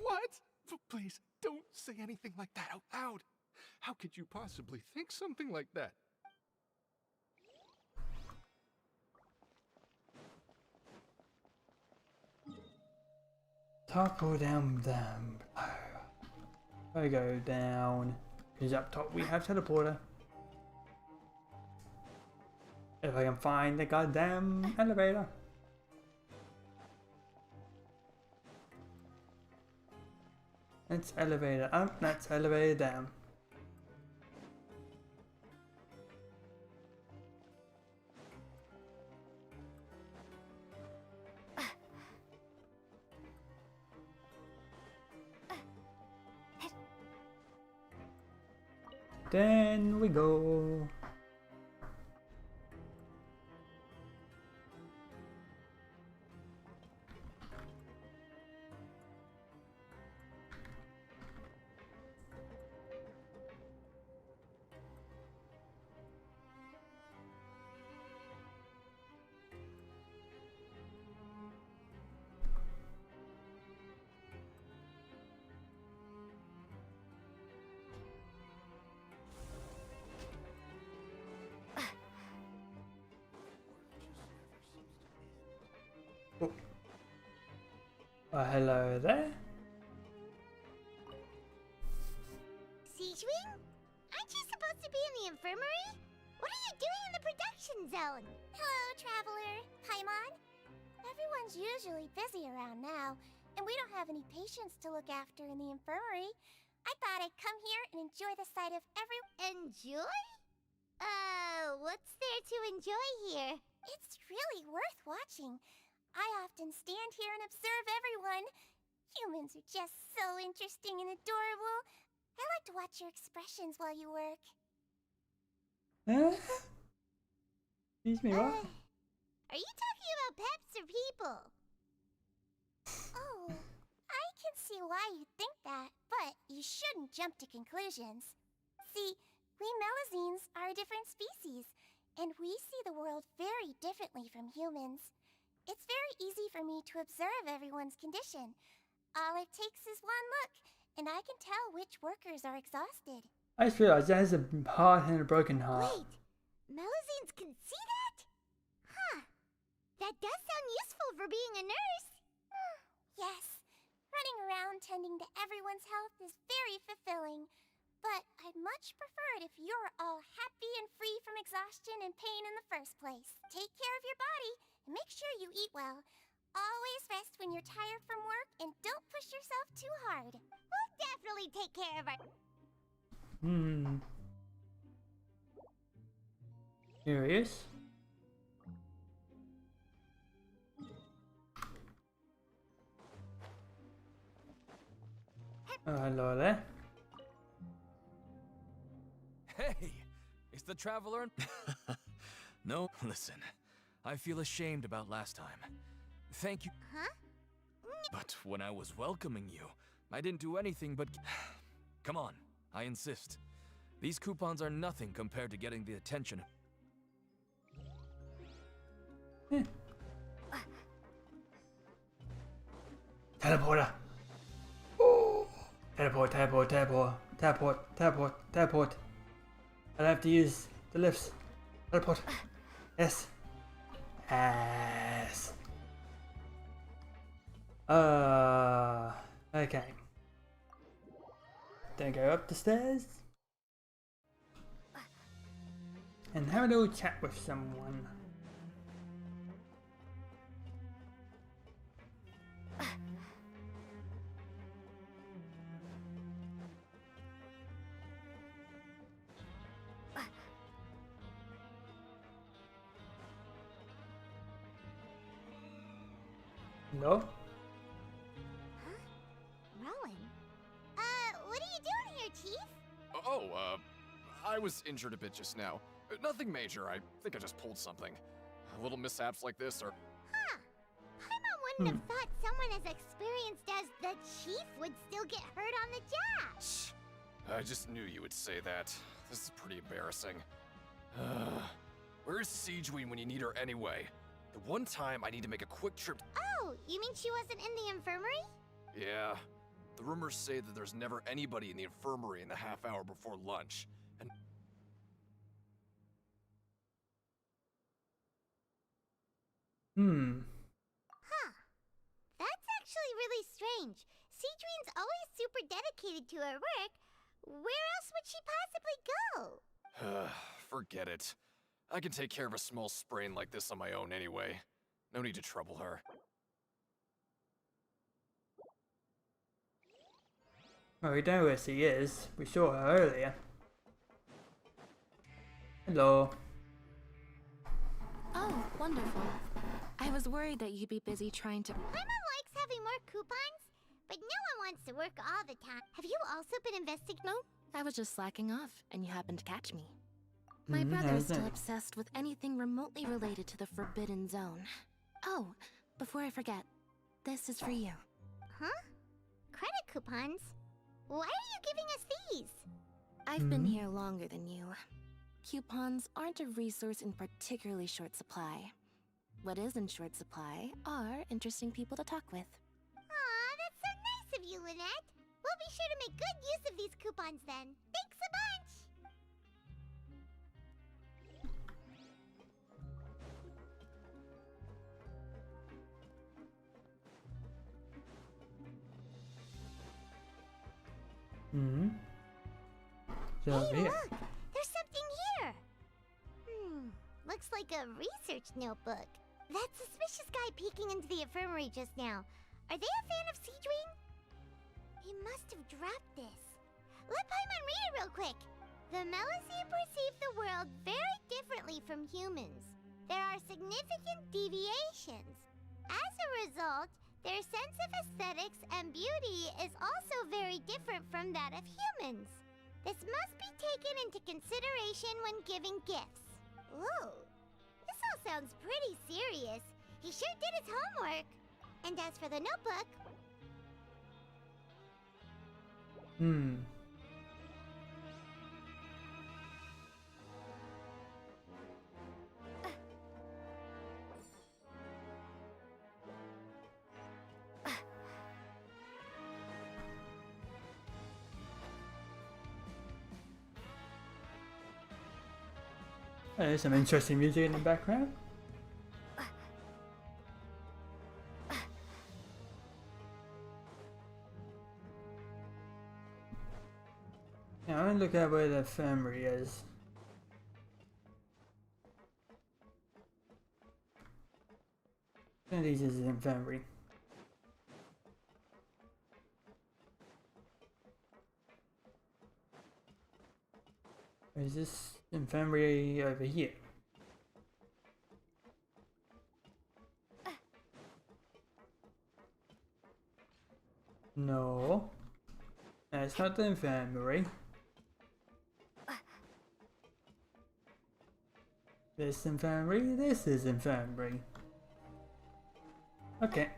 What? Please, don't say anything like that out loud. How could you possibly think something like that? Top or down, down. I go down. Because up top we have teleporter. If I can find the goddamn elevator. That's elevator up, that's elevator down. Then we go. Hello there. Siegewing? Aren't you supposed to be in the infirmary? What are you doing in the production zone? Hello, Traveler. Paimon. Everyone's usually busy around now, and we don't have any patients to look after in the infirmary. I thought I'd come here and enjoy the sight of Enjoy? What's there to enjoy here? It's really worth watching. I often stand here and observe everyone. Humans are just so interesting and adorable. I like to watch your expressions while you work. Excuse me, what? Are you talking about pets or people? Oh, I can see why you think that, but you shouldn't jump to conclusions. See, we Melazines are a different species, and we see the world very differently from humans. It's very easy for me to observe everyone's condition. All it takes is one look, and I can tell which workers are exhausted. I just realized that has a heart and a broken heart. Wait, Melazines can see that? Huh. That does sound useful for being a nurse. Yes, running around tending to everyone's health is very fulfilling. But I'd much prefer it if you're all happy and free from exhaustion and pain in the first place. Take care of your body, and make sure you eat well. Always rest when you're tired from work, and don't push yourself too hard. We'll definitely take care of our... Here he is. Oh, hello there. Hey! Is the Traveler No, listen. I feel ashamed about last time. Thank you. Huh? But when I was welcoming you, I didn't do anything but... Come on, I insist. These coupons are nothing compared to getting the attention. Teleporter. Oh. Teleport, teleport, teleport, teleport, teleport, teleport. I don't have to use the lifts. Teleport. Yes. Yes. Okay. Then go up the stairs. And have a little chat with someone. No? Rowan? What are you doing here, Chief? Oh, I was injured a bit just now. Nothing major, I think I just pulled something. Little mishaps like this are... Huh. Paimon wouldn't have thought someone as experienced as the Chief would still get hurt on the job. I just knew you would say that. This is pretty embarrassing. Where is Siegewein when you need her anyway? The one time I need to make a quick trip... Oh, you mean she wasn't in the infirmary? Yeah. The rumors say that there's never anybody in the infirmary in the half hour before lunch. And... Huh. That's actually really strange. Siegewein's always super dedicated to her work. Where else would she possibly go? Forget it. I can take care of a small sprain like this on my own anyway. No need to trouble her. Well, we don't know where she is. We saw her earlier. Hello. Oh, wonderful. I was worried that you'd be busy trying to... Paimon likes having more coupons, but no one wants to work all the time. Have you also been investigating? No, I was just slacking off, and you happened to catch me. My brother's still obsessed with anything remotely related to the Forbidden Zone. Oh, before I forget, this is for you. Huh? Credit coupons? Why are you giving us these? I've been here longer than you. Coupons aren't a resource in particularly short supply. What is in short supply are interesting people to talk with. Aw, that's so nice of you, Lynette. We'll be sure to make good use of these coupons then. Thanks a bunch! So hey, look! There's something here! Looks like a research notebook. That suspicious guy peeking into the infirmary just now. Are they a fan of Siegewein? He must have dropped this. Let Paimon read it real quick. The Melusine perceive the world very differently from humans. There are significant deviations. As a result, their sense of aesthetics and beauty is also very different from that of humans. This must be taken into consideration when giving gifts. Ooh, this all sounds pretty serious. He sure did his homework. And as for the notebook... There's some interesting music in the background. Now I'm gonna look at where the infirmary is. One of these is the infirmary. Is this infirmary over here? No. That's not the infirmary. This infirmary, this is infirmary. Okay.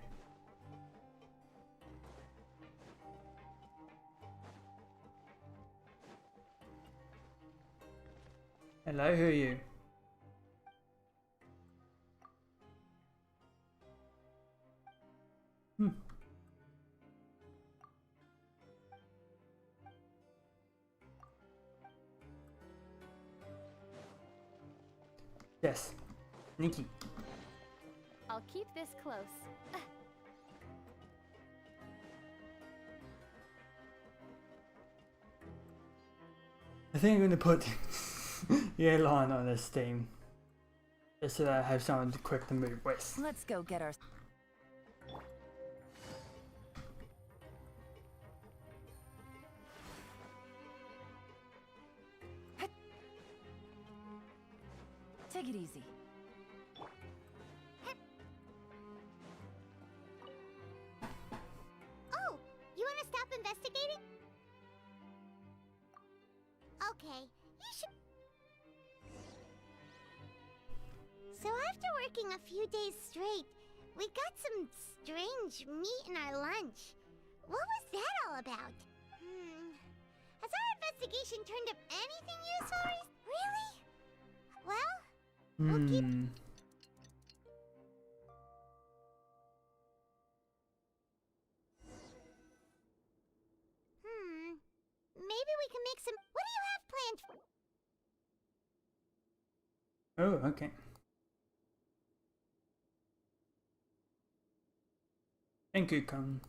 Hello, who are you? Yes, Nikki. I'll keep this close. I think I'm gonna put the airline on this team. Just so that I have someone quick to move west. Let's go get our... Take it easy. Oh, you want to stop investigating? Okay, you should... So after working a few days straight, we got some strange meat in our lunch. What was that all about? Has our investigation turned up anything useful? Really? Well, we'll keep... Maybe we can make some... What do you have planned for... Oh, okay. Thank you, Con.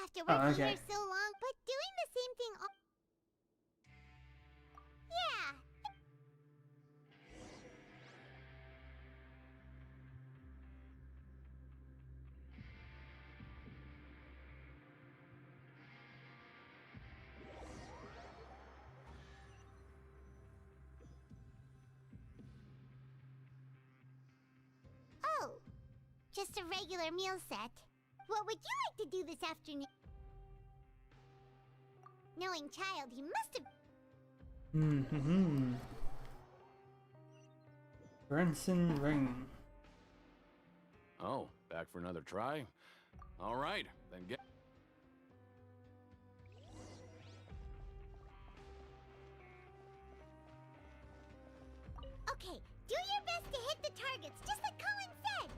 After working okay. here so long, but doing the same thing all... Yeah. Oh, just a regular meal set. What would you like to do this afternoon? Knowing child, he must have... Branson Ring. Oh, back for another try? All right, then get... Okay, do your best to hit the targets, just like Colin said!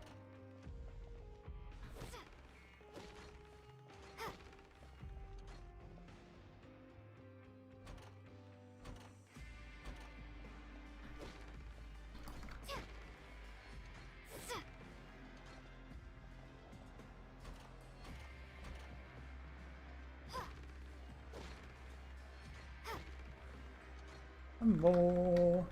More.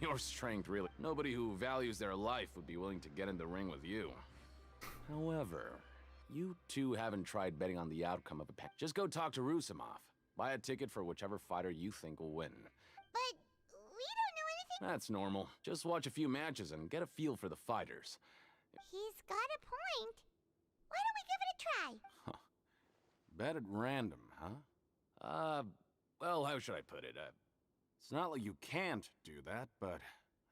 Your strength, really. Nobody who values their life would be willing to get in the ring with you. However, you two haven't tried betting on the outcome of a pack. Just go talk to Rusimov. Buy a ticket for whichever fighter you think will win. But we don't know anything. That's normal. Just watch a few matches and get a feel for the fighters. He's got a point. Why don't we give it a try? Bet at random, huh? Well, how should I put it? It's not like you can't do that, but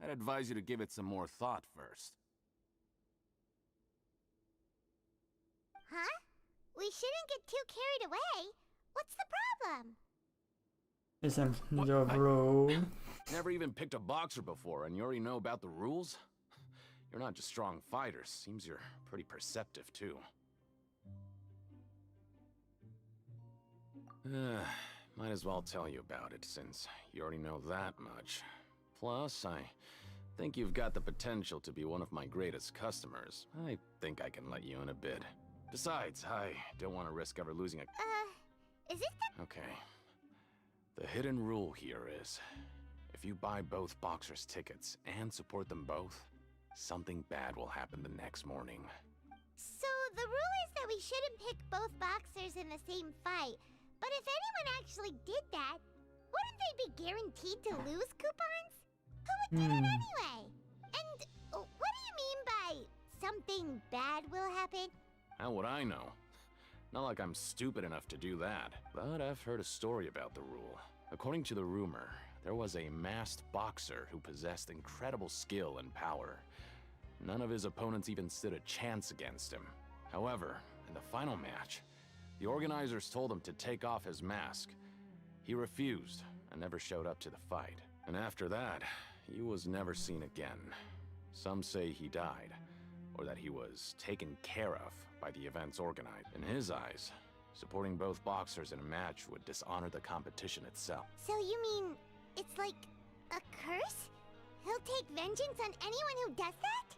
I'd advise you to give it some more thought first. Huh? We shouldn't get too carried away. What's the problem? Isn't the rule? Never even picked a boxer before, and you already know about the rules? You're not just strong fighters. Seems you're pretty perceptive, too. Might as well tell you about it, since you already know that much. Plus, I think you've got the potential to be one of my greatest customers. I think I can let you in a bid. Besides, I don't want to risk ever losing a... Is this the... Okay. The hidden rule here is, if you buy both boxers' tickets and support them both, something bad will happen the next morning. So the rule is that we shouldn't pick both boxers in the same fight. But if anyone actually did that, wouldn't they be guaranteed to lose coupons? Who would do that anyway? And what do you mean by something bad will happen? How would I know? Not like I'm stupid enough to do that, but I've heard a story about the rule. According to the rumor, there was a masked boxer who possessed incredible skill and power. None of his opponents even stood a chance against him. However, in the final match, the organizers told him to take off his mask. He refused and never showed up to the fight. And after that, he was never seen again. Some say he died, or that he was taken care of by the event's organizer. In his eyes, supporting both boxers in a match would dishonor the competition itself. So you mean it's like a curse? He'll take vengeance on anyone who does that?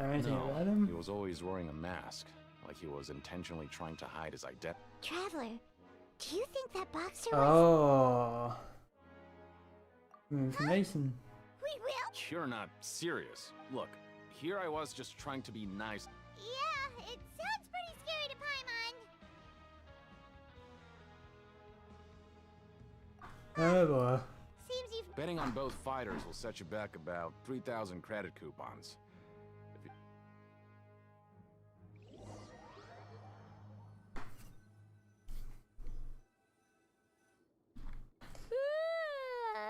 Anything No, about him? he was always wearing a mask, like he was intentionally trying to hide his identity. Traveler, do you think that boxer was... Oh. Information. We will? You're not serious. Look, here I was just trying to be nice. Yeah, it sounds pretty scary to Paimon. Oh boy. Seems you've... Betting on both fighters will set you back about 3,000 credit coupons. If you...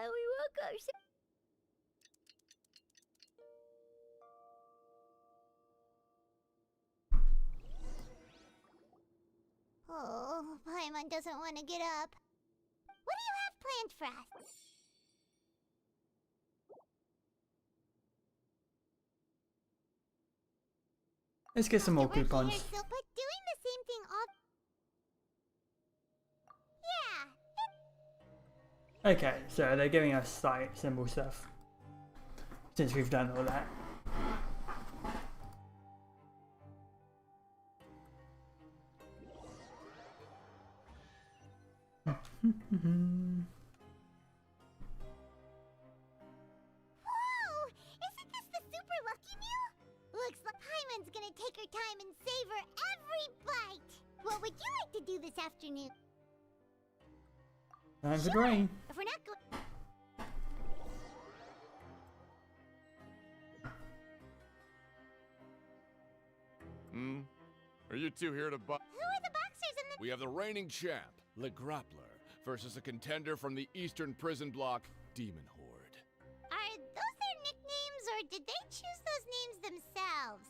we will go... Oh, Paimon doesn't want to get up. What do you have planned for us? Let's get some more You're working coupons. here still, but doing the same thing all... Yeah, Okay, so they're giving us like symbol stuff. Since we've done all that. Whoa! Isn't this the super lucky meal? Looks like Paimon's gonna take her time and savor every bite. What would you like to do this afternoon? Time for grain. If we're not going... Are you two here to buy? Who are the boxers in the... We have the reigning champ, Le Grappler, versus a contender from the Eastern Prison Block, Demon Horde. Are those their nicknames, or did they choose those names themselves?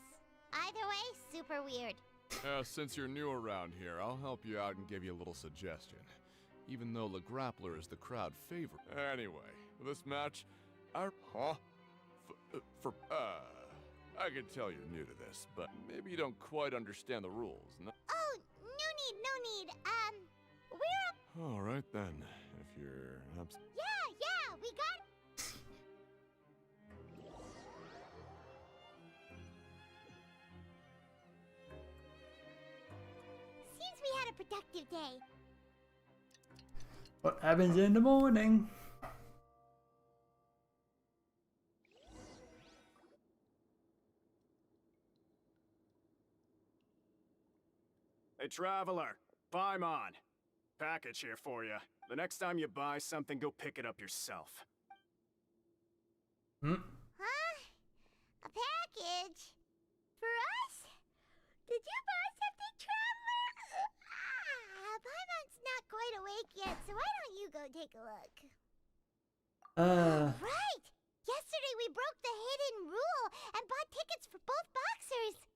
Either way, super weird. Since you're new around here, I'll help you out and give you a little suggestion. Even though Le Grappler is the crowd favorite. Anyway, this match, I can tell you're new to this, but maybe you don't quite understand the rules. No? Oh, no need. We're... All right then, if you're... Yeah, we got... Seems we had a productive day. What happens in the morning? Hey, Traveler, Paimon. Package here for you. The next time you buy something, go pick it up yourself. Huh? A package? For us? Did you buy something, Traveler? Paimon's not quite awake yet, so why don't you go take a look? Right! Yesterday we broke the hidden rule and bought tickets for both boxers.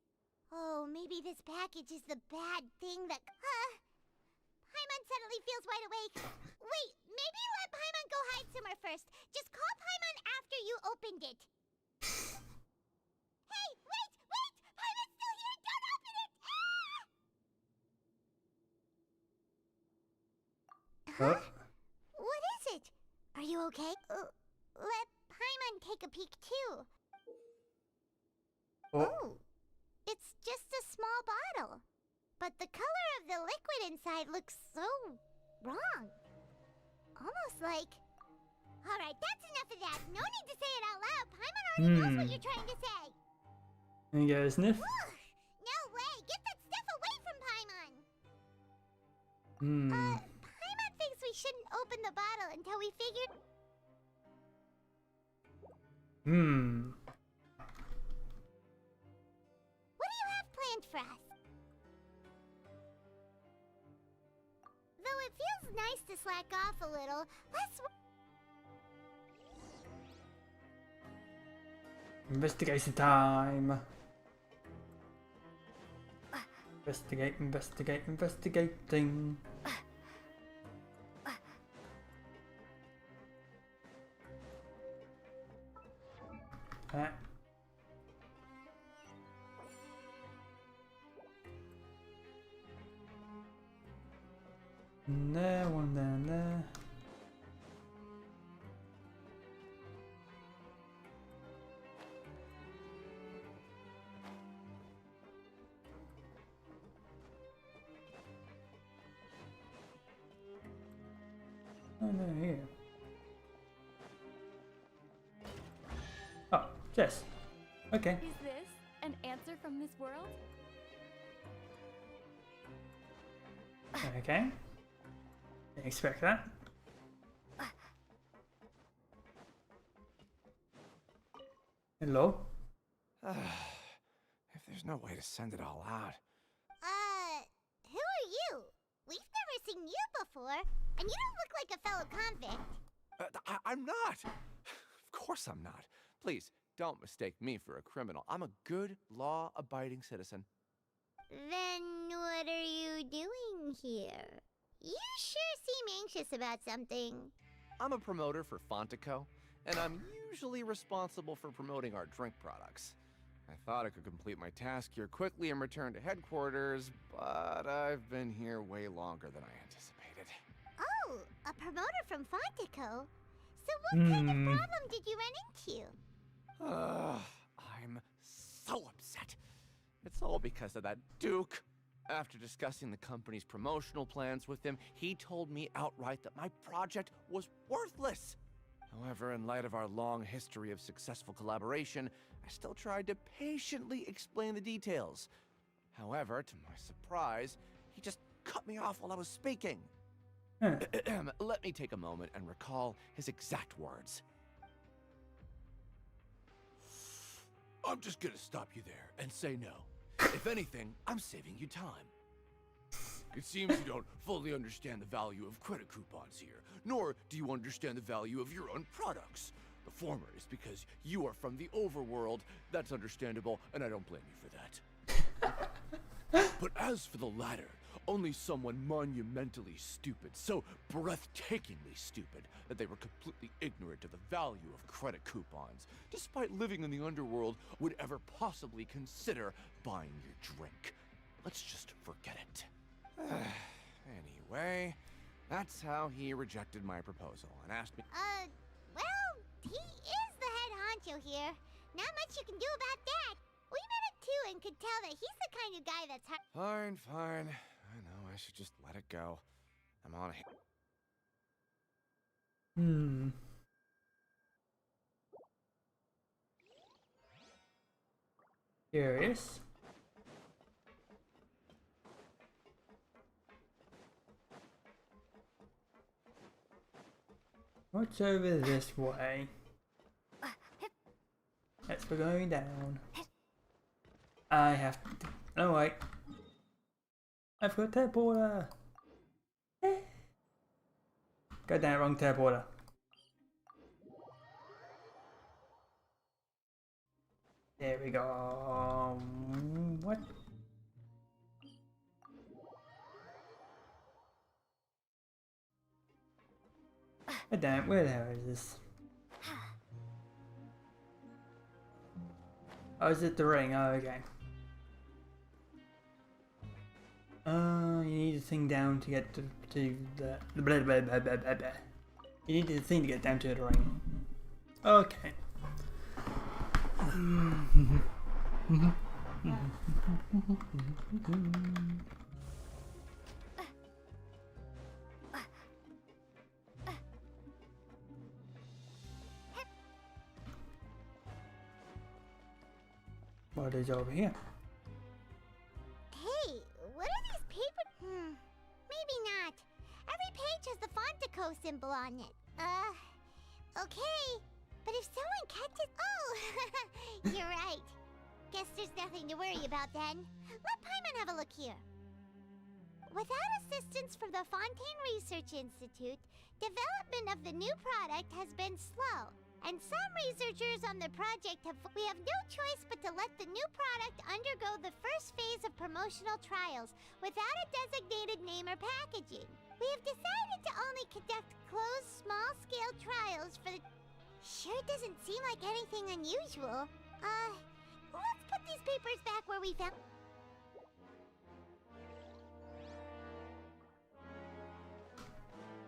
Oh, maybe this package is the bad thing that... Paimon suddenly feels wide awake. Wait, maybe let Paimon go hide somewhere first. Just call Paimon after you opened it. Hey, wait! Paimon's still here! Don't open it! Huh? What is it? Are you okay? Let Paimon take a peek too. Oh. It's just a small bottle. But the color of the liquid inside looks so wrong. Almost like... Alright, that's enough of that. No need to say it out loud. Paimon already knows what you're trying to say. There you go, sniff. No way! Get that stuff away from Paimon! Paimon thinks we shouldn't open the bottle until we figured... What do you have planned for us? it feels nice to slack off a little. Let's... Investigation time. Investigate, investigate, investigating. There, one down there. Oh no, here. Oh, Jess. Okay. Is this an answer from this world? Okay. Didn't expect that. Hello? If there's no way to send it all out. Who are you? We've never seen you before, and you don't look like a fellow convict. I'm not! Of course I'm not. Please, don't mistake me for a criminal. I'm a good, law-abiding citizen. Then what are you doing here? You sure seem anxious about something. I'm a promoter for Fontico, and I'm usually responsible for promoting our drink products. I thought I could complete my task here quickly and return to headquarters, but I've been here way longer than I anticipated. Oh, a promoter from Fontico? So what kind of problem did you run into? I'm so upset. It's all because of that Duke. After discussing the company's promotional plans with him, he told me outright that my project was worthless. However, in light of our long history of successful collaboration, I still tried to patiently explain the details. However, to my surprise, he just cut me off while I was speaking. Let me take a moment and recall his exact words. I'm just gonna stop you there and say no. If anything, I'm saving you time. It seems you don't fully understand the value of credit coupons here, nor do you understand the value of your own products. The former is because you are from the overworld. That's understandable, and I don't blame you for that. But as for the latter, only someone monumentally stupid, so breathtakingly stupid, that they were completely ignorant of the value of credit coupons, despite living in the underworld, would ever possibly consider buying your drink. Let's just forget it. Anyway, that's how he rejected my proposal and asked me— well, he is the head honcho here. Not much you can do about that. We met him too and could tell that he's the kind of guy that's Fine, fine. I know, I should just let it go. I'm on a— Curious. What's over this way? Let's go going down. I have to— oh wait. I've got teleporter. Go down, wrong teleporter. There we go. What? God damn, where the hell is this? Oh, is it the ring? Oh, okay. You need the thing down to get to the blah, blah, blah, blah, blah, blah. You need the thing to get down to the ring. Okay. What is over here? Hey, what are these paper? Maybe not. Every page has the Fontico symbol on it. Okay. But if someone catches— oh, you're right. Guess there's nothing to worry about then. Let Paimon have a look here. Without assistance from the Fontaine Research Institute, development of the new product has been slow. And some researchers on the project we have no choice but to let the new product undergo the first phase of promotional trials without a designated name or packaging. We have decided to only conduct closed, small-scale trials for the... Sure doesn't seem like anything unusual. Let's put these papers back where we found...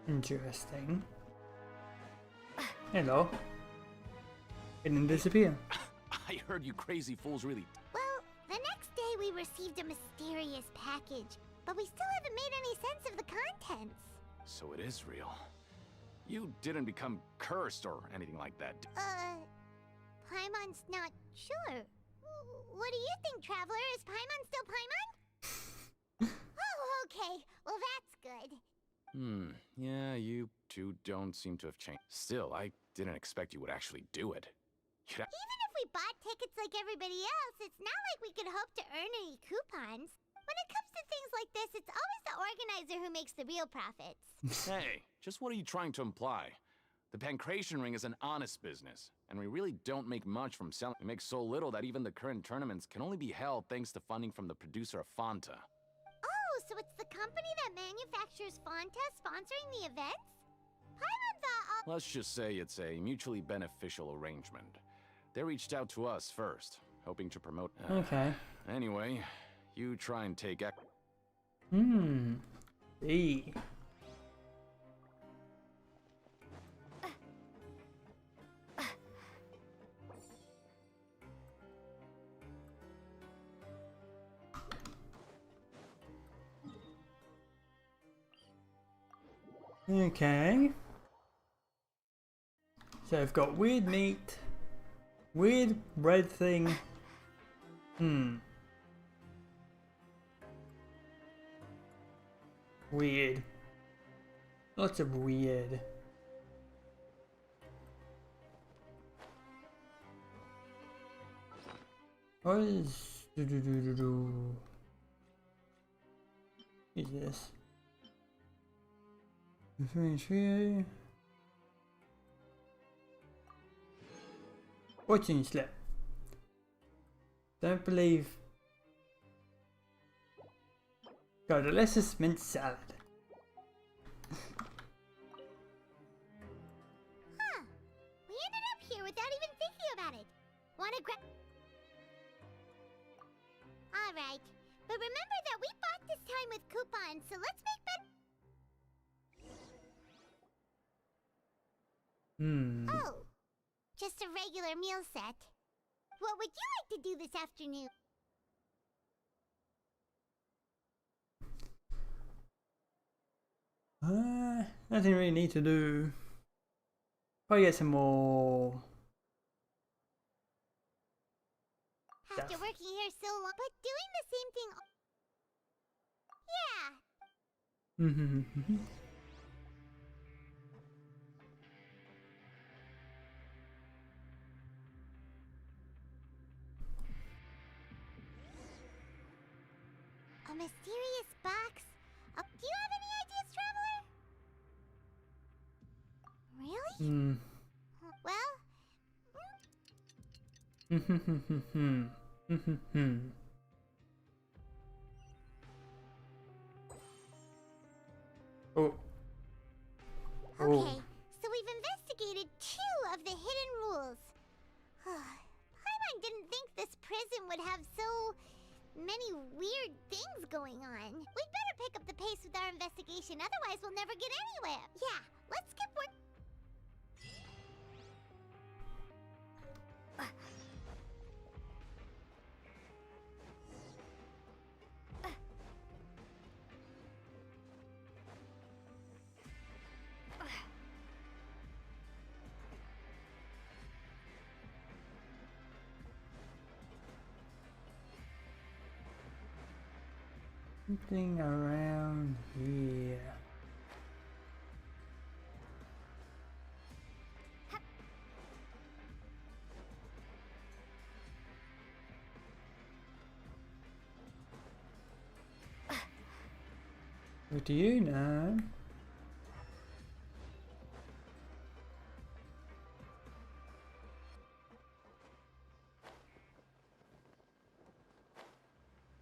Interesting. Hello. It didn't disappear. I heard you crazy fools really... Well, the next day we received a mysterious package, but we still haven't made any sense of the contents. So it is real. You didn't become cursed or anything like that. Paimon's not sure. What do you think, Traveler? Is Paimon still Paimon? Oh, okay. Well, that's good. Yeah, you two don't seem to have changed. Still, I didn't expect you would actually do it. Even if we bought tickets like everybody else, it's not like we could hope to earn any coupons. When it comes to things like this, it's always the organizer who makes the real profits. Hey, just what are you trying to imply? The Pancration Ring is an honest business, and we really don't make much from selling. We make so little that even the current tournaments can only be held thanks to funding from the producer of Fanta. Oh, so it's the company that manufactures Fanta sponsoring the events? Paimon thought... Let's just say it's a mutually beneficial arrangement. They reached out to us first, hoping to promote... Okay. Anyway, you try and take... See. Okay. So I've got weird meat, weird bread thing. Weird. Lots of weird. What is this? Fortune slip. Don't believe. Got a delicious mint salad. We ended up here without even thinking about it. Wanna grab... Alright, but remember that we bought this time with coupons, so let's make better... Oh, just a regular meal set. What would you like to do this afternoon? Nothing really need to do. Probably get some more. After working here so long, but doing the same thing. Yeah. A mysterious box. Do you have any ideas, Traveler? Really? Well... Oh. Okay, so we've investigated 2 of the hidden rules. Paimon didn't think this prison would have so many weird things going on. We'd better pick up the pace with our investigation, otherwise we'll never get anywhere. Yeah, let's get work... Something around here. What do you know?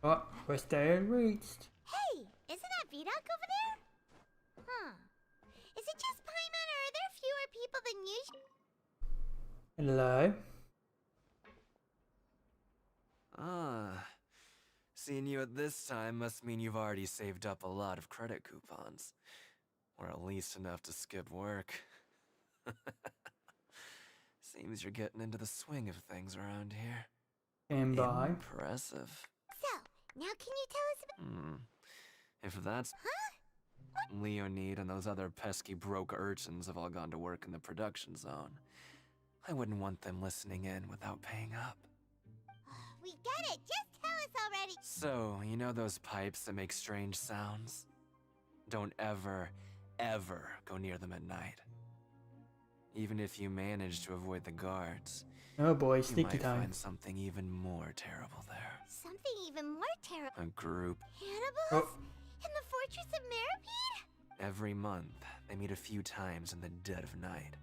Oh, first day reached. Hey, isn't that Vidoc over there? Huh. Is it just Paimon or are there fewer people than usual? Hello. Ah. Seeing you at this time must mean you've already saved up a lot of credit coupons. Or at least enough to skip work. Seems you're getting into the swing of things around here. And bye. Impressive. So, now can you tell us about... If that's... Huh? Leonid and those other pesky broke urchins have all gone to work in the production zone. I wouldn't want them listening in without paying up. We get it! Just tell us already! So, you know those pipes that make strange sounds? Don't ever, ever go near them at night. Even if you manage to avoid the guards, oh boy, you sneaky might time. find something even more terrible there. Something even more terrible. A group. Cannibals? In the Fortress of Meripede? Every month, they meet a few times in the dead of night.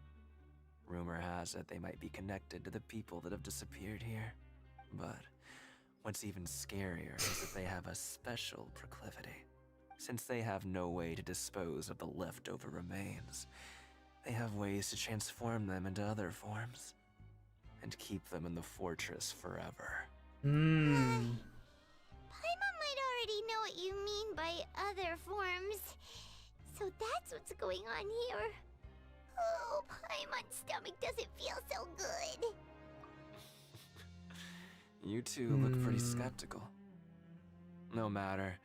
Rumor has it they might be connected to the people that have disappeared here. But what's even scarier is that they have a special proclivity. Since they have no way to dispose of the leftover remains, they have ways to transform them into other forms and keep them in the fortress forever. Paimon might already know what you mean by other forms. So that's what's going on here. Oh, Paimon's stomach doesn't feel so good. You two look pretty skeptical. No matter.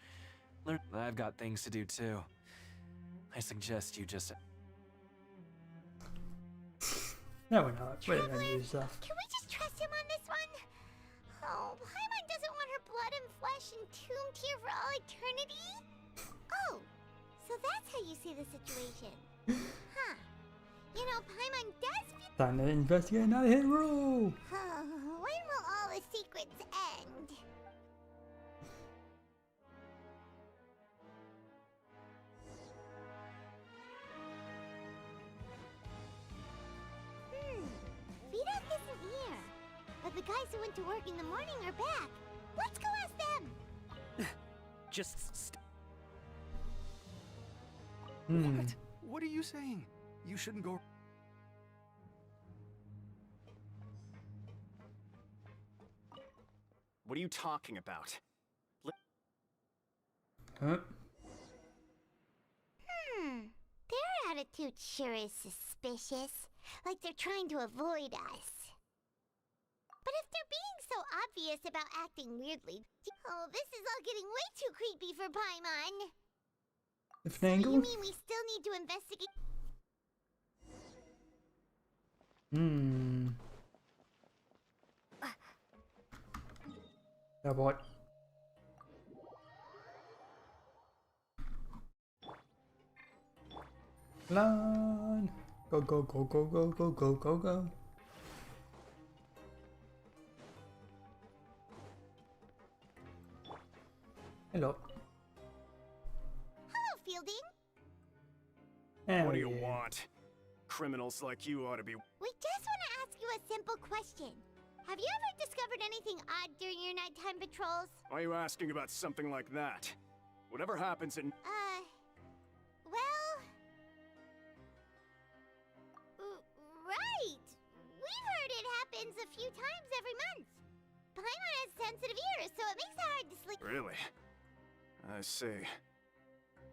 I've got things to do too. I suggest you just... No, we're not. We're gonna do stuff. Can we just trust him on this one? Oh, Paimon doesn't want her blood and flesh entombed here for all eternity? Oh, so that's how you see the situation. Huh. You know, Paimon does feel... Time to investigate another hit rule! When will all the secrets end? Vidoc isn't here. But the guys who went to work in the morning are back. Let's go ask them! Just What? What are you saying? You shouldn't go... What are you talking about? Huh? Their attitude sure is suspicious. Like they're trying to avoid us. But if they're being so obvious about acting weirdly... Oh, this is all getting way too creepy for Paimon. Different angle? You mean we still need to investigate... Yeah, what? Run! Go, go, go, go, go, go, go, go, go. Hello. Hello, Fielding. Hell What do you yeah. want? Criminals like you ought to be... We just want to ask you a simple question. Have you ever discovered anything odd during your nighttime patrols? Why are you asking about something like that? Whatever happens in... Well... right! We've heard it happens a few times every month. Paimon has sensitive ears, so it makes it hard to sleep. Really? I see.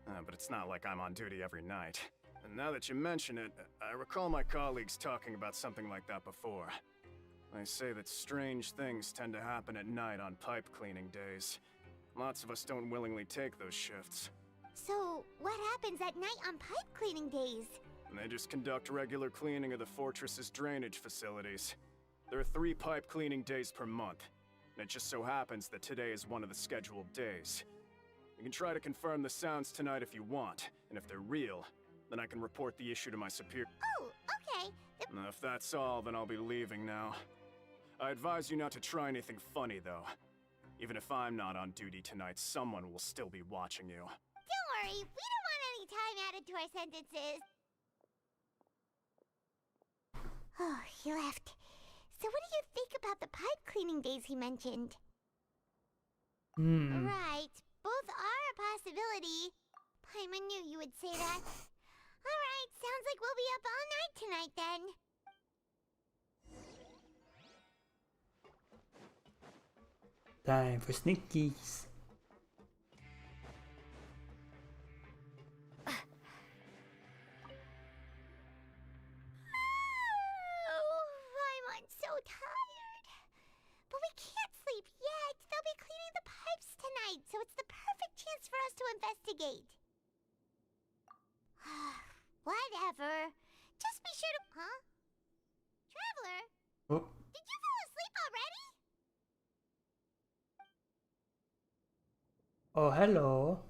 But it's not like I'm on duty every night. And now that you mention it, I recall my colleagues talking about something like that before. They say that strange things tend to happen at night on pipe cleaning days. Lots of us don't willingly take those shifts. So, what happens at night on pipe cleaning days? And they just conduct regular cleaning of the fortress's drainage facilities. There are 3 pipe cleaning days per month. And it just so happens that today is one of the scheduled days. You can try to confirm the sounds tonight if you want, and if they're real, then I can report the issue to my superior. Oh, okay. If that's all, then I'll be leaving now. I advise you not to try anything funny, though. Even if I'm not on duty tonight, someone will still be watching you. Don't worry, we don't want any time added to our sentences. Oh, he left. So what do you think about the pipe cleaning days he mentioned? Right, both are a possibility. Paimon knew you would say that. Alright, sounds like we'll be up all night tonight then. Time for sneakies. I'm so tired. But we can't sleep yet. They'll be cleaning the pipes tonight, so it's the perfect chance for us to investigate. Whatever. Just be sure to... Huh? Traveler? Oh. Did you fall asleep already? Oh, hello.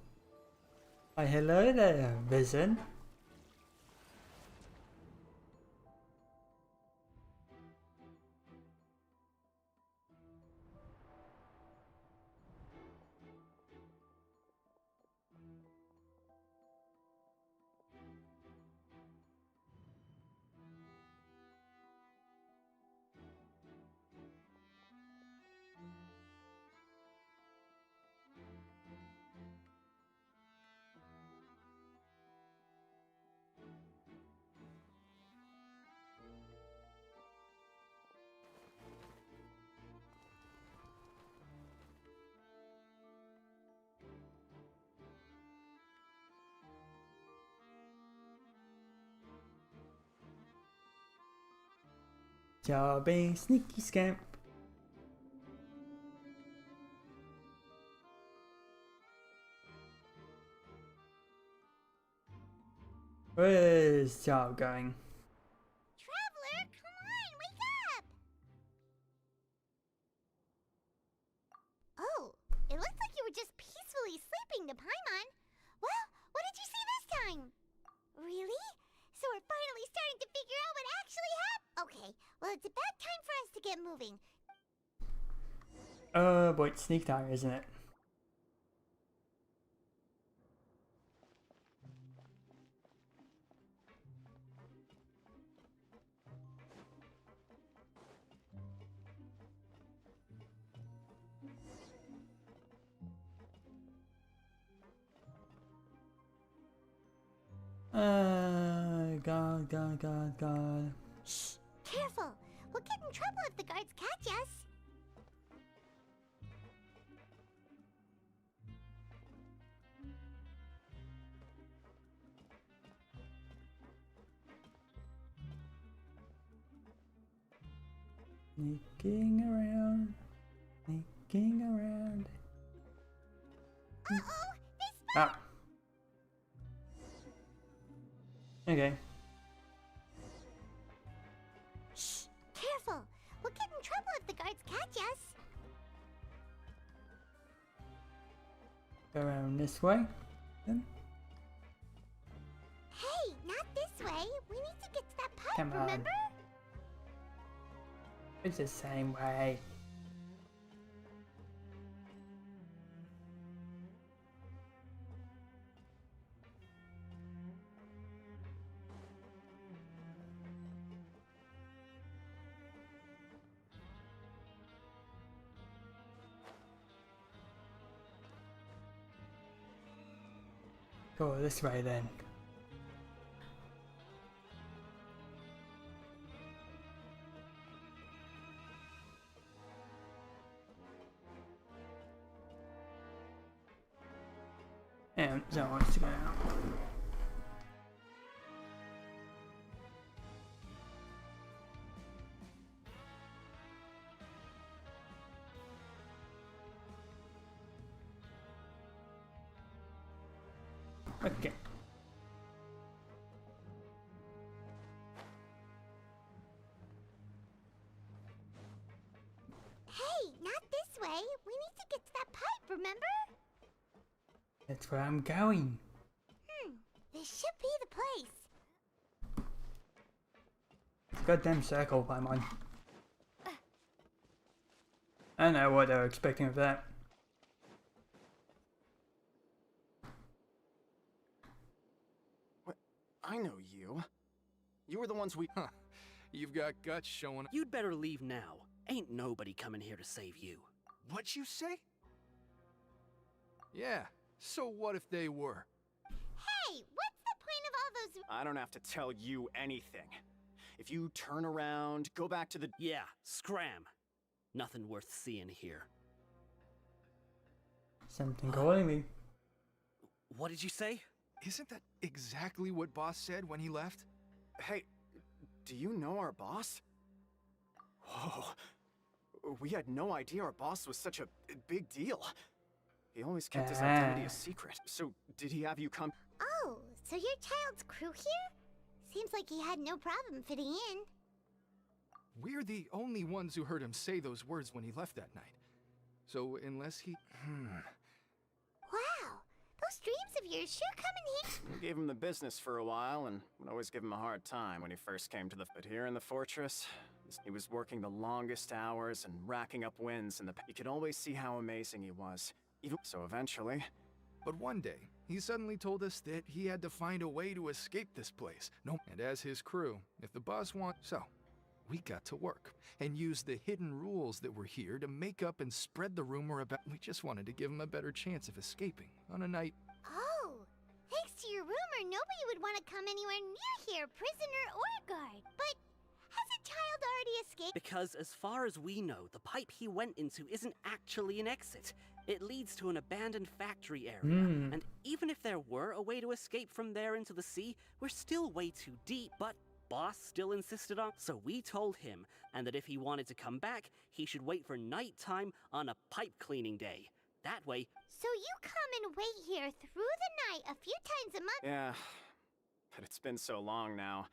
Hi, hello there, Vision. Jobbing sneaky scamp. Where's Job going? Traveler, come on, wake up! Oh, it looks like you were just peacefully sleeping to Paimon. Well, what did you see this time? Really? So we're finally starting to figure out what actually happened? Okay, well it's about time for us to get moving. Boy, it's sneak time, isn't it? God. Shh! Careful! We'll get in trouble if the guards catch us. Sneaking around. Uh-oh! Ah. Okay. Shh! Careful! We'll get in trouble if the guards catch us. Go around this way, then. Hey, not this way. We need to get to that pipe, Come on. remember? It's the same way. Go this way then. And so wants to go out. Okay. Hey, not this way. We need to get to that pipe, remember? That's where I'm going. This should be the place. Goddamn circle I'm on. I don't know what they were expecting of that. I know you. You were the ones we... Huh. You've got guts showing... You'd better leave now. Ain't nobody coming here to save you. What'd you say? Yeah, so what if they were? Hey, what's the point of all those... I don't have to tell you anything. If you turn around, go back to the... Yeah, scram. Nothing worth seeing here. Something calling me. What did you say? Isn't that exactly what Boss said when he left? Hey, do you know our boss? Whoa. We had no idea our boss was such a big deal. He always kept his identity a secret. So, did he have you come? Oh, so your child's crew here? Seems like he had no problem fitting in. We're the only ones who heard him say those words when he left that night. So, unless he... Wow, those dreams of yours sure come in handy. We gave him the business for a while and would always give him a hard time when he first came to the... But here in the fortress, he was working the longest hours and racking up wins, and you could always see how amazing he was. Even so, eventually... But one day, he suddenly told us that he had to find a way to escape this place. No, and as his crew, if the boss wants... So, we got to work and used the hidden rules that were here to make up and spread the rumor about... We just wanted to give him a better chance of escaping on a night... Oh, thanks to your rumor, nobody would want to come anywhere near here, prisoner or guard. But has a child already escaped? Because as far as we know, the pipe he went into isn't actually an exit. It leads to an abandoned factory area, and even if there were a way to escape from there into the sea, we're still way too deep, but Boss still insisted on, so we told him, and that if he wanted to come back, he should wait for nighttime on a pipe cleaning day. That way... So you come and wait here through the night a few times a month? Yeah, but it's been so long now.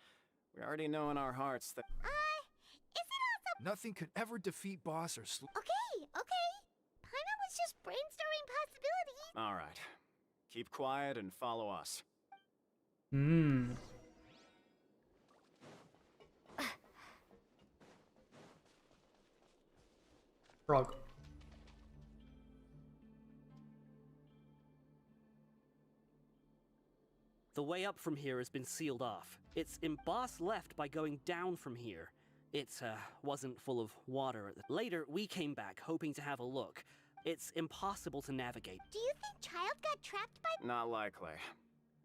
We already know in our hearts that... Is it also... Nothing could ever defeat Boss or Okay. Paimon was just brainstorming possibilities. All right. Keep quiet and follow us. Frog. The way up from here has been sealed off. It's Boss left by going down from here. It wasn't full of water. Later, we came back, hoping to have a look. It's impossible to navigate. Do you think Child got trapped by... Not likely.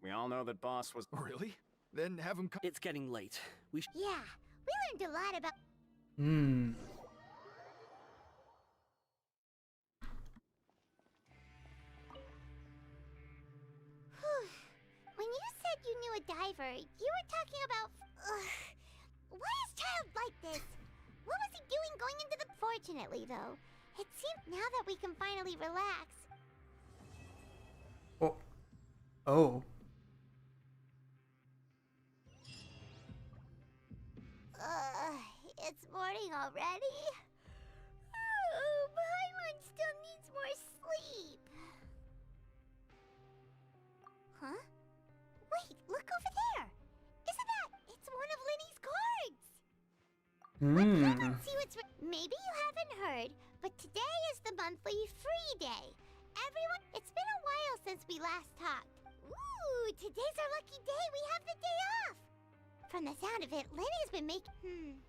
We all know that Boss was... Really? Then have him come... It's getting late. Yeah, we learned a lot about... When you said you knew a diver, you were talking about... Why is Child like this? What was he doing going into the... Fortunately, though, it seems now that we can finally relax. Oh. It's morning already? Oh, Paimon still needs more sleep. Huh? Wait, look over there! Isn't that... It's one of Linny's cards! Let's look and see what's... Maybe you haven't heard, but today is the monthly free day. Everyone... It's been a while since we last talked. Ooh, today's our lucky day. We have the day off. From the sound of it, Linny's been making...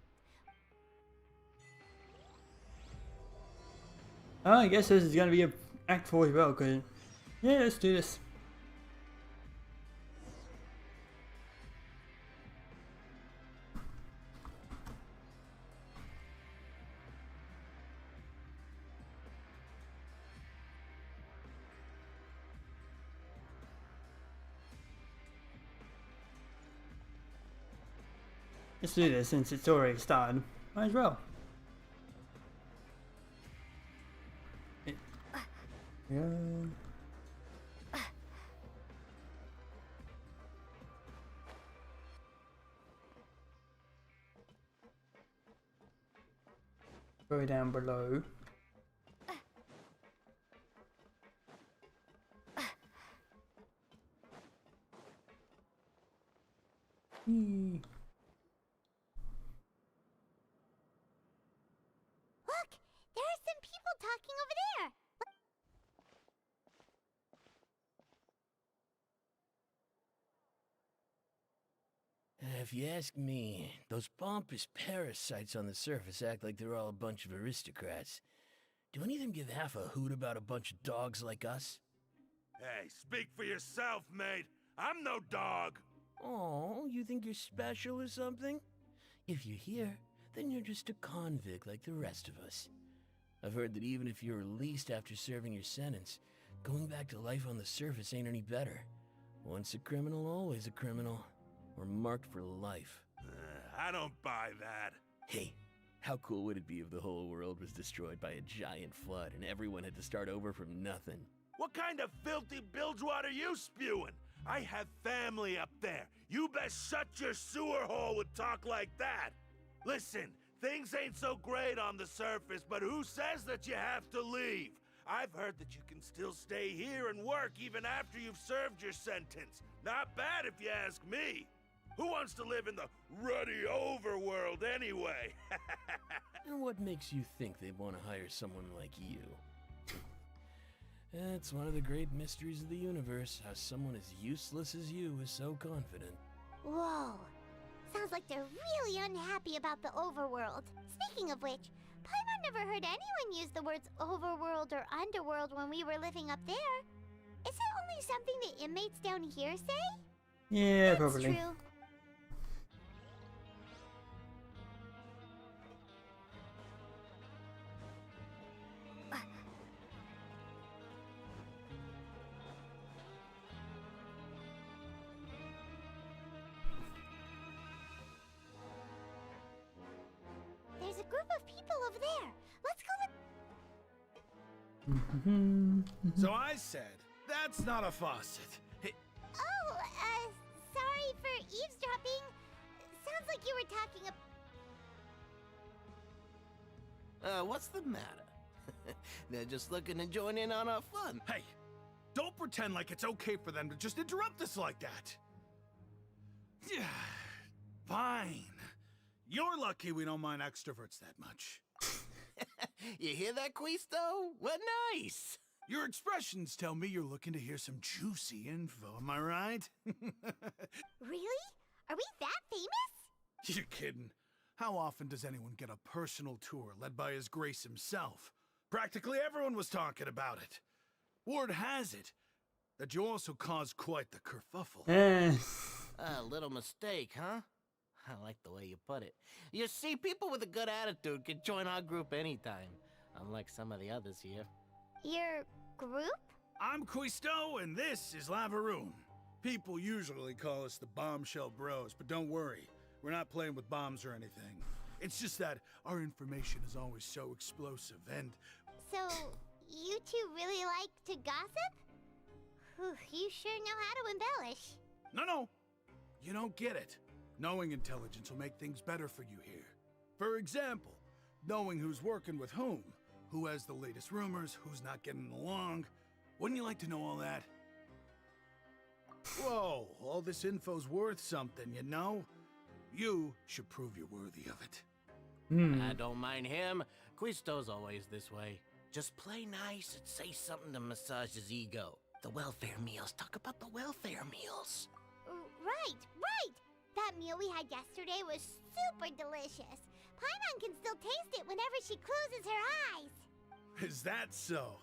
I guess this is gonna be a Act 4 as well, cause... Yeah, let's do this. Let's do this since it's already started. Might as well. Yeah. Go down below. Look! There are some people talking over there! if you ask me, those pompous parasites on the surface act like they're all a bunch of aristocrats. Do any of them give half a hoot about a bunch of dogs like us? Hey, speak for yourself, mate. I'm no dog. Oh, you think you're special or something? If you're here, then you're just a convict like the rest of us. I've heard that even if you're released after serving your sentence, going back to life on the surface ain't any better. Once a criminal, always a criminal. Or marked for life. I don't buy that. Hey, how cool would it be if the whole world was destroyed by a giant flood and everyone had to start over from nothing? What kind of filthy bilgewater are you spewing? I have family up there. You best shut your sewer hole with talk like that. Listen, things ain't so great on the surface, but who says that you have to leave? I've heard that you can still stay here and work even after you've served your sentence. Not bad if you ask me. Who wants to live in the ruddy overworld anyway? And what makes you think they want to hire someone like you? That's one of the great mysteries of the universe, how someone as useless as you is so confident. Whoa. Sounds like they're really unhappy about the overworld. Speaking of which, Paimon never heard anyone use the words overworld or underworld when we were living up there. Is it only something the inmates down here say? Yeah, That's probably. True. There's a group of people over there. Let's go look. So I said, that's not a faucet. Hey, Oh, sorry for eavesdropping. Sounds like you were talking about... What's the matter? They're just looking to join in on our fun. Hey, don't pretend like it's okay for them to just interrupt us like that. Yeah, fine. You're lucky we don't mind extroverts that much. You hear that, Quisto? What nice! Your expressions tell me you're looking to hear some juicy info, am I right? Really? Are we that famous? You're kidding. How often does anyone get a personal tour led by His Grace himself? Practically everyone was talking about it. Word has it that you also caused quite the kerfuffle. A little mistake, huh? I like the way you put it. You see, people with a good attitude can join our group anytime, unlike some of the others here. Your group? I'm Quisto, and this is Lavaroon. People usually call us the Bombshell Bros, but don't worry. We're not playing with bombs or anything. It's just that our information is always so explosive, and... So, you two really like to gossip? Whew, you sure know how to embellish. No. You don't get it. Knowing intelligence will make things better for you here. For example, knowing who's working with whom, who has the latest rumors, who's not getting along. Wouldn't you like to know all that? Whoa, all this info's worth something, you know? You should prove you're worthy of it. I don't mind him. Quisto's always this way. Just play nice and say something to massage his ego. The welfare meals. Talk about the welfare meals. Right. That meal we had yesterday was super delicious. Paimon can still taste it whenever she closes her eyes. Is that so?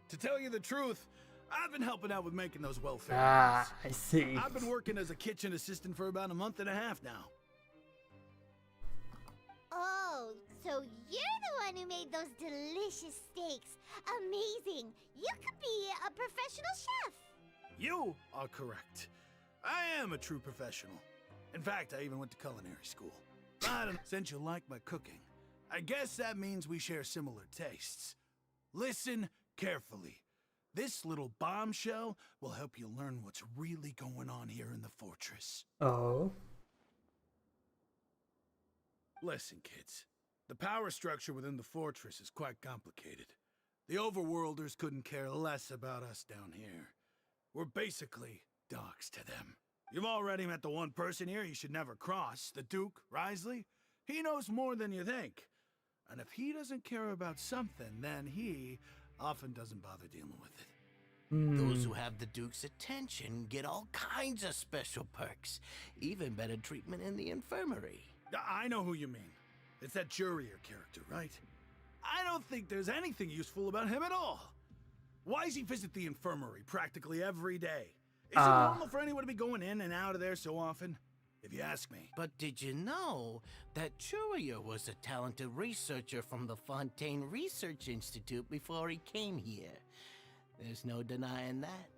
To tell you the truth, I've been helping out with making those welfare meals. I see. I've been working as a kitchen assistant for about a month and a half now. Oh, so you're the one who made those delicious steaks. Amazing. You could be a professional chef. You are correct. I am a true professional. In fact, I even went to culinary school. But since you like my cooking, I guess that means we share similar tastes. Listen carefully. This little bombshell will help you learn what's really going on here in the fortress. Oh. Listen, kids. The power structure within the fortress is quite complicated. The overworlders couldn't care less about us down here. We're basically dogs to them. You've already met the one person here you should never cross, the Duke, Risley. He knows more than you think. And if he doesn't care about something, then he often doesn't bother dealing with it. Those who have the Duke's attention get all kinds of special perks, even better treatment in the infirmary. I know who you mean. It's that Jurier character, right? I don't think there's anything useful about him at all. Why does he visit the infirmary practically every day? Is it normal for anyone to be going in and out of there so often? If you ask me. But did you know that Jurier was a talented researcher from the Fontaine Research Institute before he came here? There's no denying that.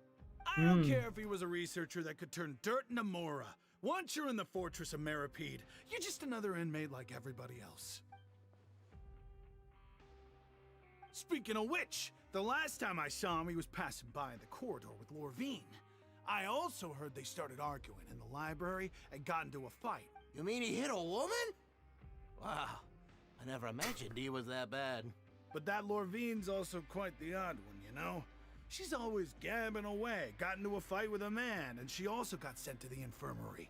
I don't care if he was a researcher that could turn dirt into Mora. Once you're in the fortress of Meripede, you're just another inmate like everybody else. Speaking of which, the last time I saw him, he was passing by in the corridor with Lorvine. I also heard they started arguing in the library and got into a fight. You mean he hit a woman? Wow, I never imagined he was that bad. But that Lorvine's also quite the odd one, you know? She's always gabbing away, got into a fight with a man, and she also got sent to the infirmary.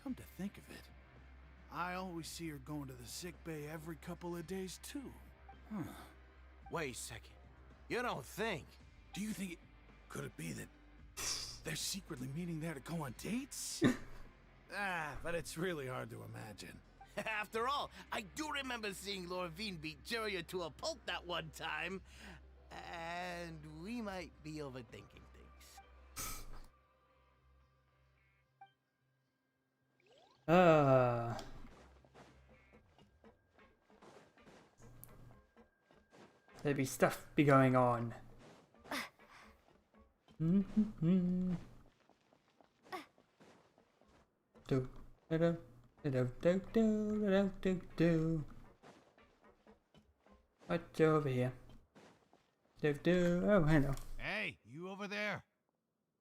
Come to think of it, I always see her going to the sick bay every couple of days, too. Huh. Wait a second. You don't think? Do you think could it be that they're secretly meeting there to go on dates? But it's really hard to imagine. After all, I do remember seeing Lorvine beat Jurier to a pulp that one time. And we might be overthinking things. There'd be stuff be going on. What's over here? Oh, hello. Hey, you over there?